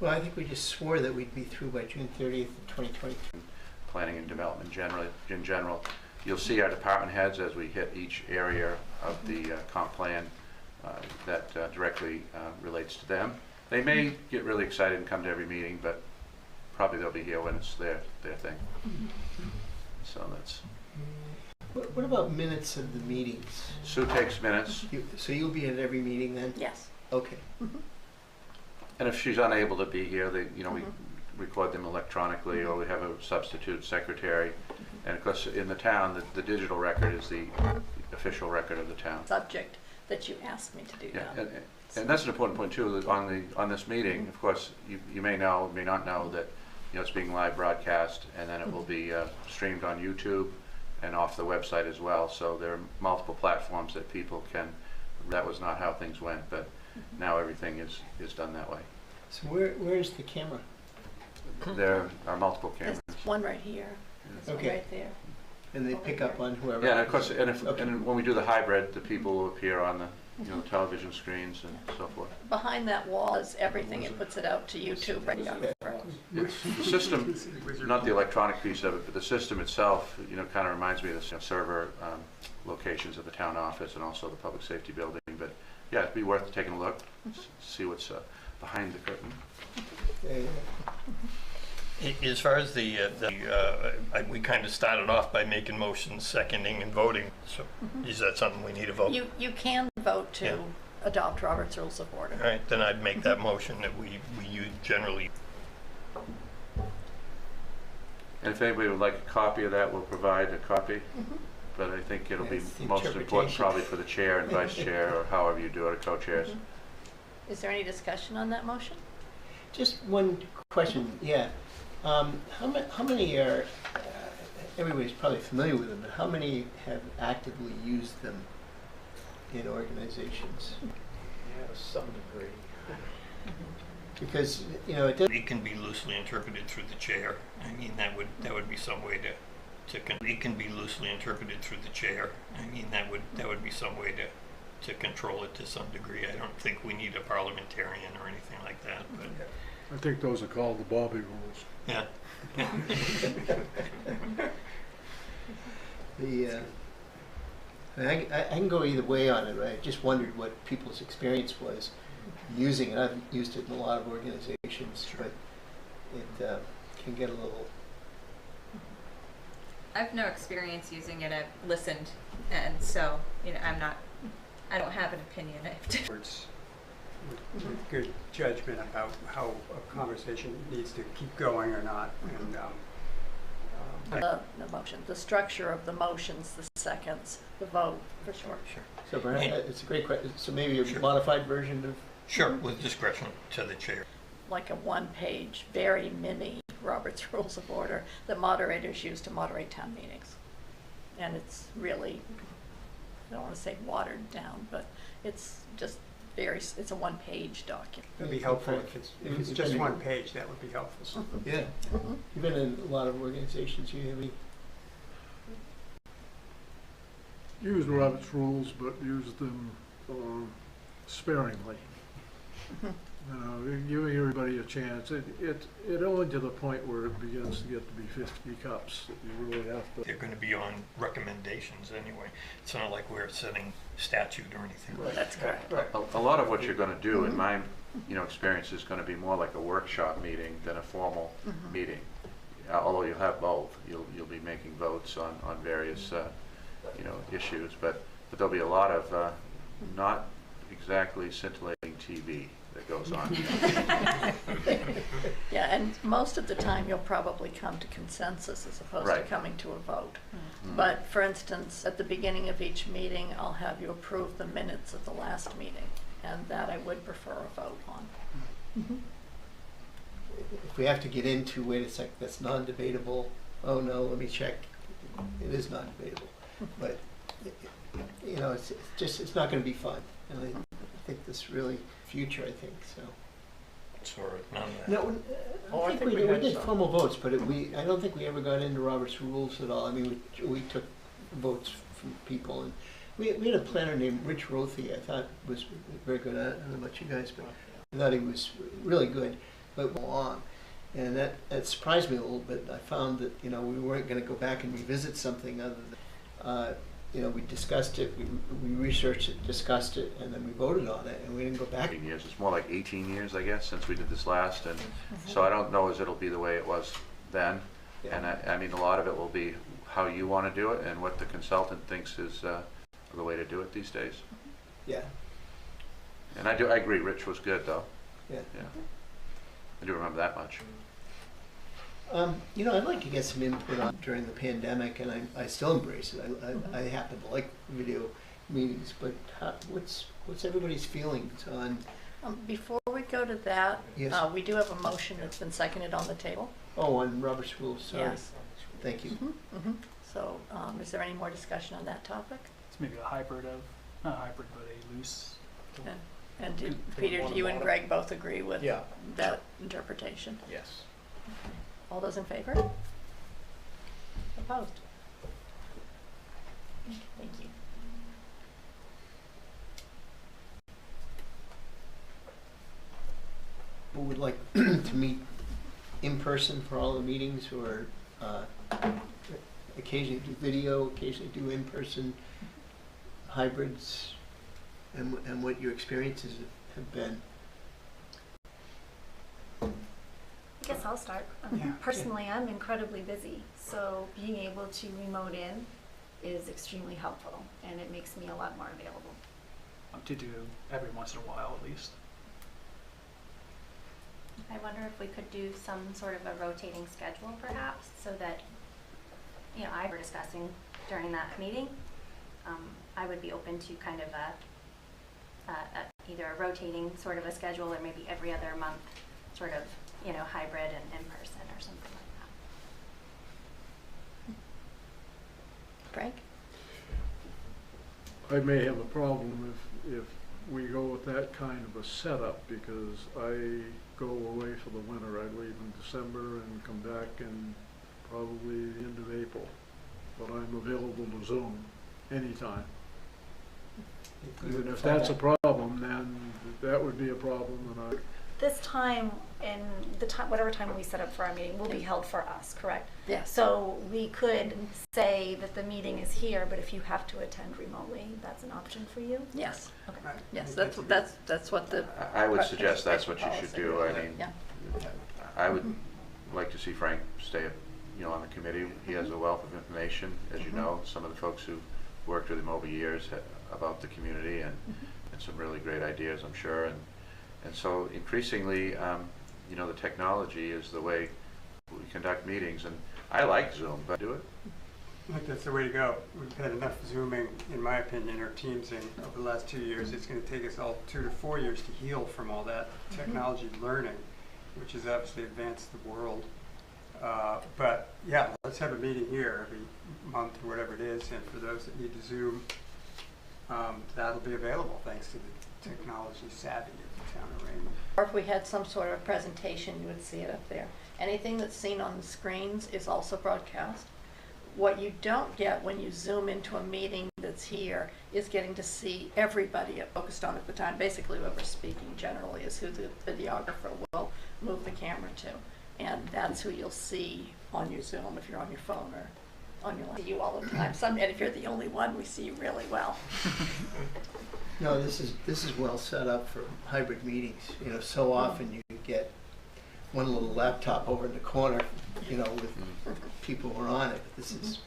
Well, I think we just swore that we'd be through by June 30th, 2022. Planning and development in general. You'll see our department heads as we hit each area of the comp plan that directly relates to them. They may get really excited and come to every meeting, but probably they'll be here when it's their thing. So that's. What about minutes of the meetings? Sue takes minutes. So you'll be at every meeting then? Yes. Okay. And if she's unable to be here, we record them electronically, or we have a substitute secretary. And of course, in the town, the digital record is the official record of the town. Subject that you asked me to do. Yeah, and that's an important point too. That on this meeting, of course, you may know, may not know that it's being live broadcast, and then it will be streamed on YouTube and off the website as well. So there are multiple platforms that people can. That was not how things went, but now everything is done that way. So where's the camera? There are multiple cameras. There's one right here. There's one right there. And they pick up on whoever. Yeah, and of course, and when we do the hybrid, the people will appear on the television screens and so forth. Behind that wall is everything. It puts it out to YouTube right on the front. The system, not the electronic piece of it, but the system itself, kind of reminds me of the server locations of the town office and also the public safety building. But yeah, it'd be worth taking a look, see what's behind the curtain. As far as we kind of started off by making motions, seconding, and voting. So, is that something we need to vote? You can vote to adopt Robert's Rules of Order. All right, then I'd make that motion that we use generally. And if anybody would like a copy of that, we'll provide a copy. But I think it'll be most important probably for the chair and vice chair, or however you do it, or co-chairs. Is there any discussion on that motion? Just one question. Yeah. How many are? Everybody's probably familiar with them, but how many have actively used them in organizations? Yeah, to some degree. Because it can be loosely interpreted through the chair. I mean, that would be some way to it can be loosely interpreted through the chair. I mean, that would be some way to control it to some degree. I don't think we need a parliamentarian or anything like that, but. I think those are called the Bobby rules. Yeah. I can go either way on it, right? I just wondered what people's experience was using it. I've used it in a lot of organizations, but it can get a little... I've no experience using it. I've listened, and so, you know, I don't have an opinion. I have to. With good judgment about how a conversation needs to keep going or not. And the motion, the structure of the motions, the seconds, the vote, for sure. Sure. So Brian, it's a great question. So maybe a modified version of... Sure, with discretion to the chair. Like a one-page, very mini Robert's Rules of Order that moderators use to moderate town meetings. And it's really, I don't want to say watered down, but it's just it's a one-page document. it would be helpful if it's just one page. That would be helpful. Yeah. You've been in a lot of organizations. You have any... Use Robert's rules, but use them sparingly. You know, giving everybody a chance. It only to the point where it begins to get to be 50 cups that you really have to... They're going to be on recommendations anyway. It's not like we're setting statute or anything. Right. That's correct. Right. A lot of what you're going to do, in my experience, is going to be more like a workshop meeting than a formal meeting. Although you'll have both, you'll be making votes on various issues, but there'll be a lot of not exactly scintillating TV that goes on. Yeah, and most of the time you'll probably come to consensus as opposed to Right. coming to a vote. But for instance, at the beginning of each meeting, I'll have you approve the minutes of the last meeting, and that I would prefer a vote on. If we have to get into, wait a sec, that's non-debatable, oh no, let me check, it is non-debatable. But, it's not going to be fun. And I think this really future, I think, so. Sort of, none of that. No, I think we did formal votes, but I don't think we ever got into Robert's rules at all. I mean, we took votes from people, and we had a planner named Rich Rothy. I thought was very good. I don't know about you guys, but I thought he was really good, but long. And that surprised me a little bit. I found that, we weren't going to go back and revisit something other than, we discussed it, we researched it, discussed it, and then we voted on it, and we didn't go back. Years. It's more like 18 years, I guess, since we did this last, and so I don't know as it'll be the way it was then. Yeah. And I mean, a lot of it will be how you want to do it and what the consultant thinks is the way to do it these days. Yeah. And I agree. Rich was good, though. Yeah. Yeah. I do remember that much. I'd like to get some input on during the pandemic, and I still embrace it. I happen to like video meetings, but what's everybody's feelings on? Before we go to that, yes. We do have a motion that's been seconded on the table. Oh, on Robert's rules, sorry. Yes. Thank you. So, is there any more discussion on that topic? It's maybe a hybrid of, not hybrid, but a loose. And did Peter, do you and Greg both agree with that interpretation? Yes. All those in favor? Opposed? Thank you. We would like to meet in person for all the meetings, or occasionally do video, occasionally do in-person hybrids, and what your experiences have been. I guess I'll start. Personally, I'm incredibly busy, so being able to remote in is extremely helpful, and it makes me a lot more available. To do every once in a while, at least. I wonder if we could do some sort of a rotating schedule, perhaps, so that, I were discussing during that meeting. I would be open to kind of either a rotating sort of a schedule, or maybe every other month sort of, hybrid and in person or something like that. Frank? I may have a problem if we go with that kind of a setup, because I go away for the winter. I leave in December and come back in probably the end of April. But I'm available to Zoom anytime. And if that's a problem, then that would be a problem, and This time and the time, whatever time we set up for our meeting, will be held for us, correct? Yes. So we could say that the meeting is here, but if you have to attend remotely, that's an option for you? Yes. Okay. Yes, that's what the. I would suggest that's what you should policy do. is. I mean, Yeah. I would like to see Frank stay, on the committee. He has a wealth of information, as you know. Some of the folks who worked with him over years about the community and some really great ideas, I'm sure. And so increasingly, the technology is the way we conduct meetings. And I like Zoom, but do it. I think that's the way to go. We've had enough Zooming, in my opinion, or Teamsing over the last 2 years. It's going to take us all 2 to 4 years to heal from all that technology learning, which has obviously advanced the world. But yeah, let's have a meeting here every month or whatever it is. And for those that need to Zoom, that'll be available thanks to the technology savvy of the town of Raymond. Or if we had some sort of presentation, you would see it up there. Anything that's seen on the screens is also broadcast. What you don't get when you Zoom into a meeting that's here is getting to see everybody focused on at the time. Basically, whoever's speaking generally is who the videographer will move the camera to. And that's who you'll see on your Zoom if you're on your phone or on your laptop. You all the time. And if you're the only one, we see you really well. No, this is well set up for hybrid meetings. So often you get one little laptop over in the corner, with people who are on it. This is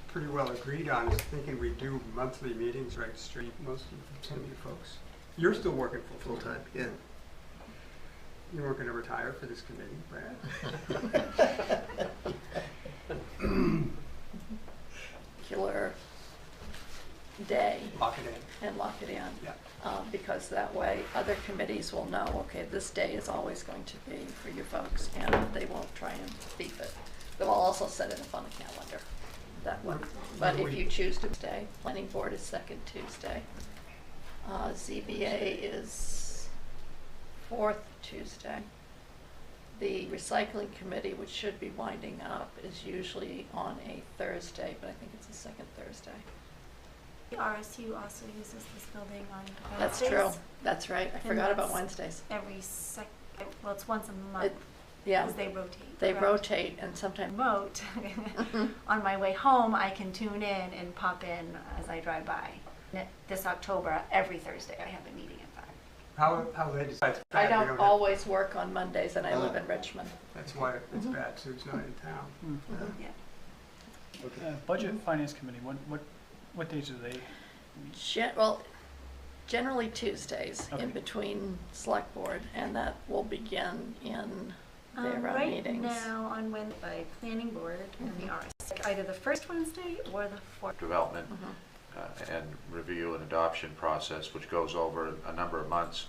Pretty well agreed on is thinking we do monthly meetings right straight, most of some of you folks. You're still working full time. yeah. You weren't going to retire for this committee, Brad? Killer day. Lock it in. And lock it in. Yeah. Because that way other committees will know, okay, this day is always going to be for you folks, and they won't try and beef it. They'll also set it up on the calendar that way. But if you choose to stay, planning board is second Tuesday. ZBA is fourth Tuesday. The recycling committee, which should be winding up, is usually on a Thursday, but I think it's the second Thursday. The RSU also uses this building on Wednesdays. That's true. That's right. I And forgot about that's Wednesdays. Well, it's once a month. Yeah. Because they rotate. They correct? rotate, and sometimes Remote. On my way home, I can tune in and pop in as I drive by. This October, every Thursday, I have a meeting at 5. How late is that? I don't always work on Mondays, and I live in Richmond. That's why it's bad. Sue's not in town. Yeah. Budget and Finance Committee, what days do they meet? Generally Tuesdays in Okay. between select board, and that will begin in their Right meetings. now, on Wednesday, by planning board and the RS, either the first Wednesday or the fourth. Development and review and adoption process, which goes over a number of months.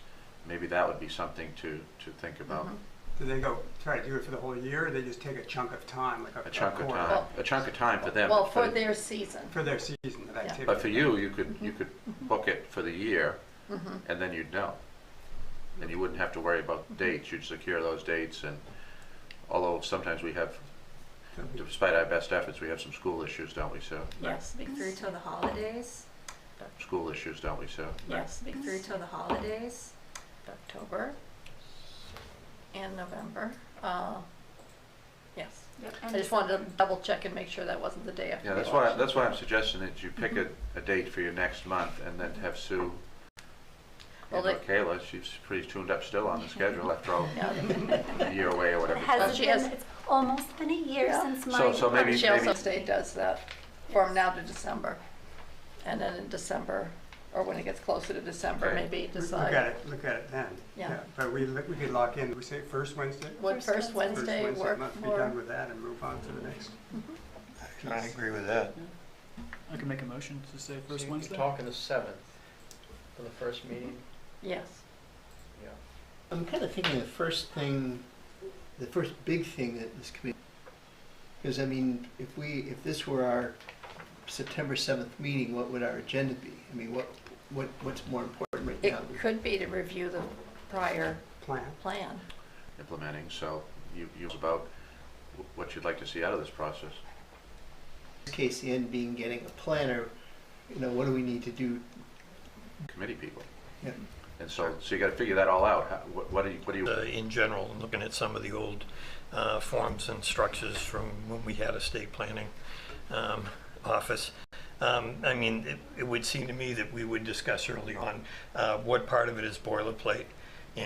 Maybe that would be something to think about. Do they go try to do it for the whole year, or they just take a chunk of time, like a chunk of quarter? time. A chunk of time for them. Well, for their season. For their season of activity. But for you, you could book it for the year, and then you'd know. And you wouldn't have to worry about dates. You'd secure those dates, and although sometimes we have, despite our best efforts, we have some school issues, don't we, Sue? Yes. Through till the holidays. School issues, don't we, Sue? Yes. Through till the holidays. October and November. Yes. Yep, I and just wanted to double check and make sure that wasn't the day after Yeah, the that's election. why I'm suggesting that you pick a date for your next month, and then have Sue Well, and Kayla. She's pretty tuned up still on the schedule after all Yeah. a year away or whatever. Has She it been, has- it's almost been a year Yeah. since my. So maybe She also does that from now to December. And then in December, or when it gets closer to December, Okay. maybe decide. Look at it then. Yeah. But we could lock in, we say first Wednesday? Would first Wednesday work month, be more? done with that and move on to the next. I agree with that. I can make a motion to say first So Wednesday. you're talking the 7th for the first meeting? Yes. Yeah. I'm kind of thinking the first big thing that this committee, because I mean, if this were our September 7th meeting, what would our agenda be? I mean, what's more important right It now? could be to review the prior plan. implementing. So you about what you'd like to see out of this process. In this case, the end being getting a planner, you know, what do we need to do? Committee people. Yeah. And so you got to figure that all out. What do you? In general, looking at some of the old forms and structures from when we had a state planning office, I mean, it would seem to me that we would discuss early on what part of it is boilerplate.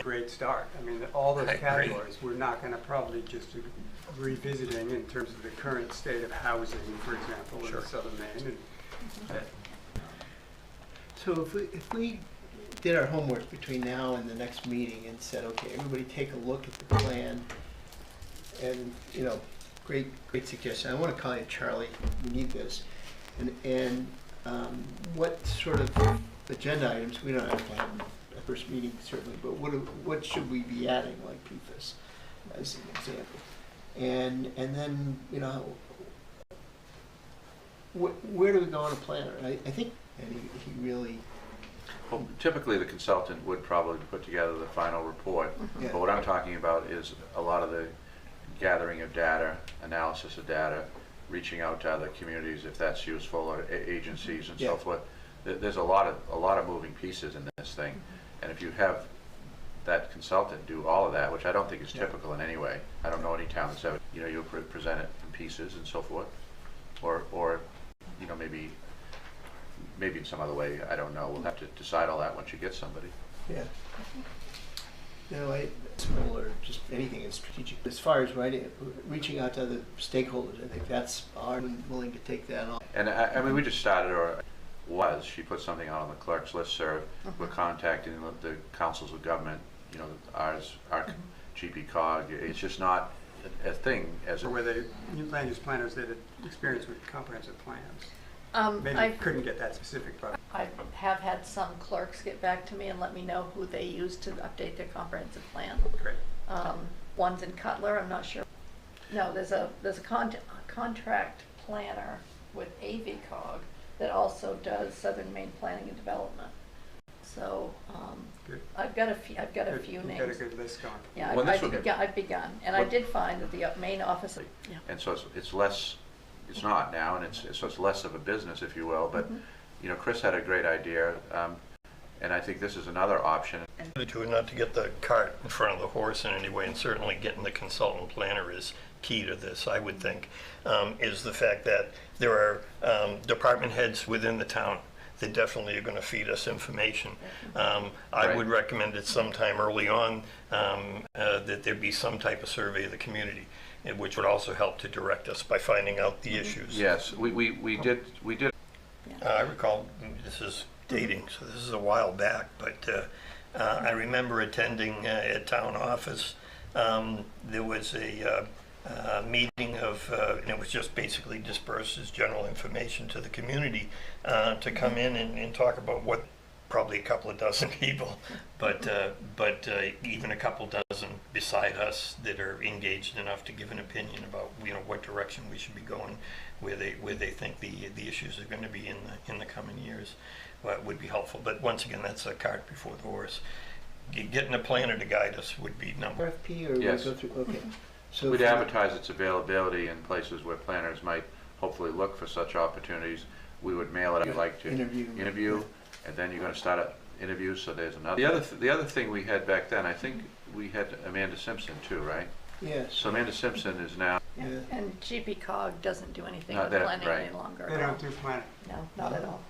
Great start. I mean, all those categories, we're not going to probably just do revisiting in terms of the current state of housing, for example, in southern Maine. And, So if we did our homework between now and the next meeting and said, okay, everybody take a look at the plan, and, you know, great suggestion. I want to call you Charlie. We need this. And what sort of agenda items, we don't have to have a first meeting certainly, but what should we be adding, like PFAS as an example? And then, you know, where do we go on a planner? I think he really... Well, typically the consultant would probably put together the final report, Yeah. but what I'm talking about is a lot of the gathering of data, analysis of data, reaching out to other communities if that's useful, or agencies and so forth. There's a lot of moving pieces in this thing, and if you have that consultant do all of that, which I don't think is typical in any way. I don't know any town that's ever, you know, you'll present it in pieces and so forth, or you know, maybe in some other way. I don't know. We'll have to decide all that once you get somebody. Yeah. You know, or just anything in strategic. As far as reaching out to other stakeholders, I think that's I'm willing to take that on. And I mean, we just started, or she put something out on the clerk's listserv. We're contacting the councils of government. You know, our GP cog. It's just not a thing as were they land use planners that had experience with comprehensive plans? Maybe I couldn't get that specific, but I have had some clerks get back to me and let me know who they use to update their comprehensive plan. Great. One's in Cutler, I'm not sure. No, there's a contract planner with AVCOG that also does Southern Maine Planning and Development. So I've got a few names. You've got a good list going. Yeah, well, I've begun, and I did find that the main office. Yeah. And so it's less. It's not now, and it's less of a business, if you will. But you know, Chris had a great idea, and I think this is another option. The two, not to get the cart in front of the horse in any way, and certainly getting the consultant planner is key to this, I would think, is the fact that there are department heads within the town that definitely are going to feed us information. I would recommend it sometime early on that there be some type of survey of the community, which would also help to direct us by finding out the issues. Yes, we did. I recall, this is dating, so this is a while back, but I remember attending at town office. There was a meeting of, and it was just basically dispersed as general information to the community to come in and talk about what, probably a couple of dozen people, but even a couple dozen beside us that are engaged enough to give an opinion about, you know, what direction we should be going, where they think the issues are going to be in the coming years. Would be helpful. But once again, that's a cart before the horse. Getting a planner to guide us would be number. RFP or yes. Go through? Okay. So we'd advertise its availability in places where planners might hopefully look for such opportunities. We would mail it. I'd like to interview, and then you're going to start up interviews. So there's another. The other thing we had back then, I think we had Amanda Simpson too, right? Yes. So Amanda Simpson is now. Yeah. And GP cog doesn't do anything Not with that, planning right. any longer. They don't do planning. No, not at all.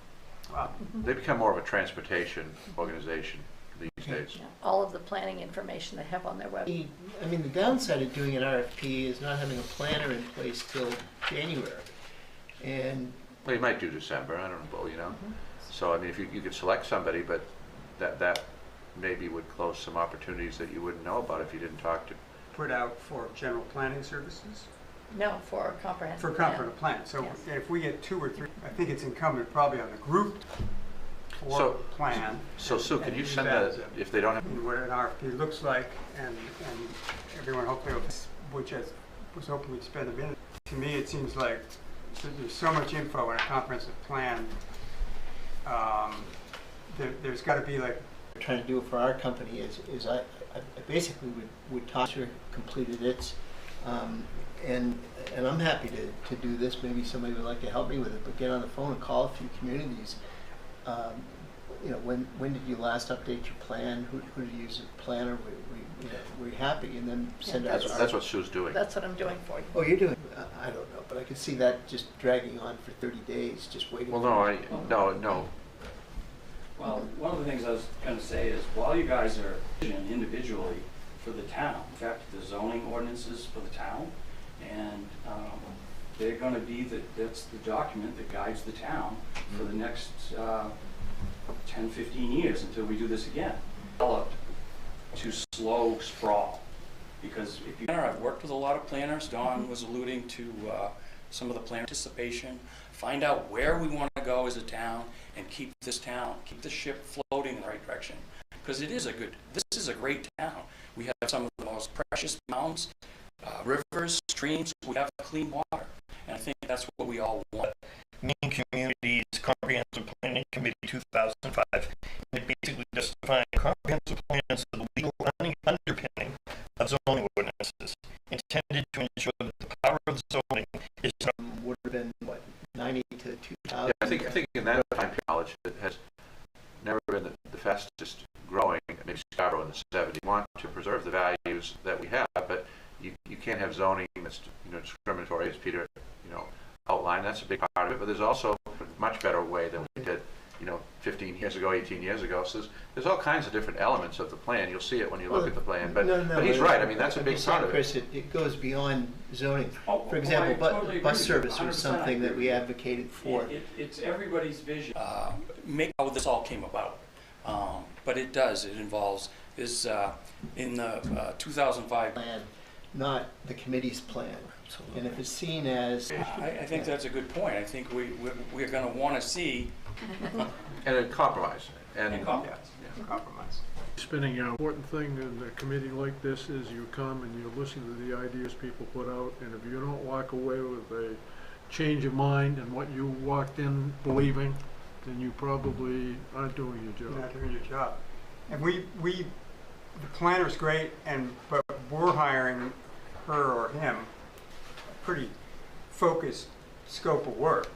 Wow. They become more of a transportation organization these days. Yeah. All of the planning information they have on their website. I mean, the downside of doing an RFP is not having a planner in place till January. And well, you might do December. I don't know, you know. So I mean, if you could select somebody, but that maybe would close some opportunities that you wouldn't know about if you didn't talk to. Put out for general planning services. No, for a comprehensive for comprehensive plan. So yes. If we get 2 or 3, I think it's incumbent probably on the group for plan. So Sue, can you send that if they don't have what an RFP looks like, and everyone hopefully, which I was hoping we'd spend a minute. To me, it seems like there's so much info in a comprehensive plan. There's got to be like. What we're trying to do for our company is I basically would talk to her, completed its And I'm happy to do this. Maybe somebody would like to help me with it, but get on the phone and call a few communities. You know, when did you last update your plan? Who did you use as a planner? We're happy, and then send out. That's what Sue's doing. That's what I'm doing for you. Oh, you're doing. I don't know, but I could see that just dragging on for 30 days, just waiting. Well, no. Well, one of the things I was going to say is, while you guys are individually for the town, in fact, the zoning ordinances for the town, and they're going to be that's the document that guides the town for the next 10, 15 years until we do this again. Developed to slow sprawl, because if you, I've worked with a lot of planners. Don was alluding to some of the plan participation. Find out where we want to go as a town and keep the ship floating in the right direction. Because this is a great town. We have some of the most precious mountains, rivers, streams. We have clean water, and I think that's what we all want. Maine Communities Comprehensive Planning Committee 2005. It basically just defined comprehensive plans as the legal underpinning of zoning ordinances, intended to ensure that the power of zoning is not. Would have been what, 90 to 2000. Yeah, I think in that time knowledge it has never been the fastest growing. Maybe Scarborough in the 70s. We want to preserve the values that we have, but you can't have zoning that's discriminatory, as Peter outlined. That's a big part of it. But there's also a much better way than we did 15 years ago, 18 years ago. So there's all kinds of different elements of the plan. You'll see it when you look at the plan. But he's right. I mean, that's a big part of it. Chris, it goes beyond zoning. For I example, totally bus agree. service was 100% something that we advocated for. It's everybody's vision. Make how this all came about, but it does. It involves in the 2005 plan, not the committee's plan. And if it's seen as, I think that's a good point. I think we're going to want to see and a compromise and compromise. Yeah, compromise. Spinning out. Important thing in a committee like this is you come and you listen to the ideas people put out, and if you don't walk away with a change of mind and what you walked in believing, then you probably aren't doing your job. You're not doing your job. And the planner's great, but we're hiring her or him a pretty focused scope of work.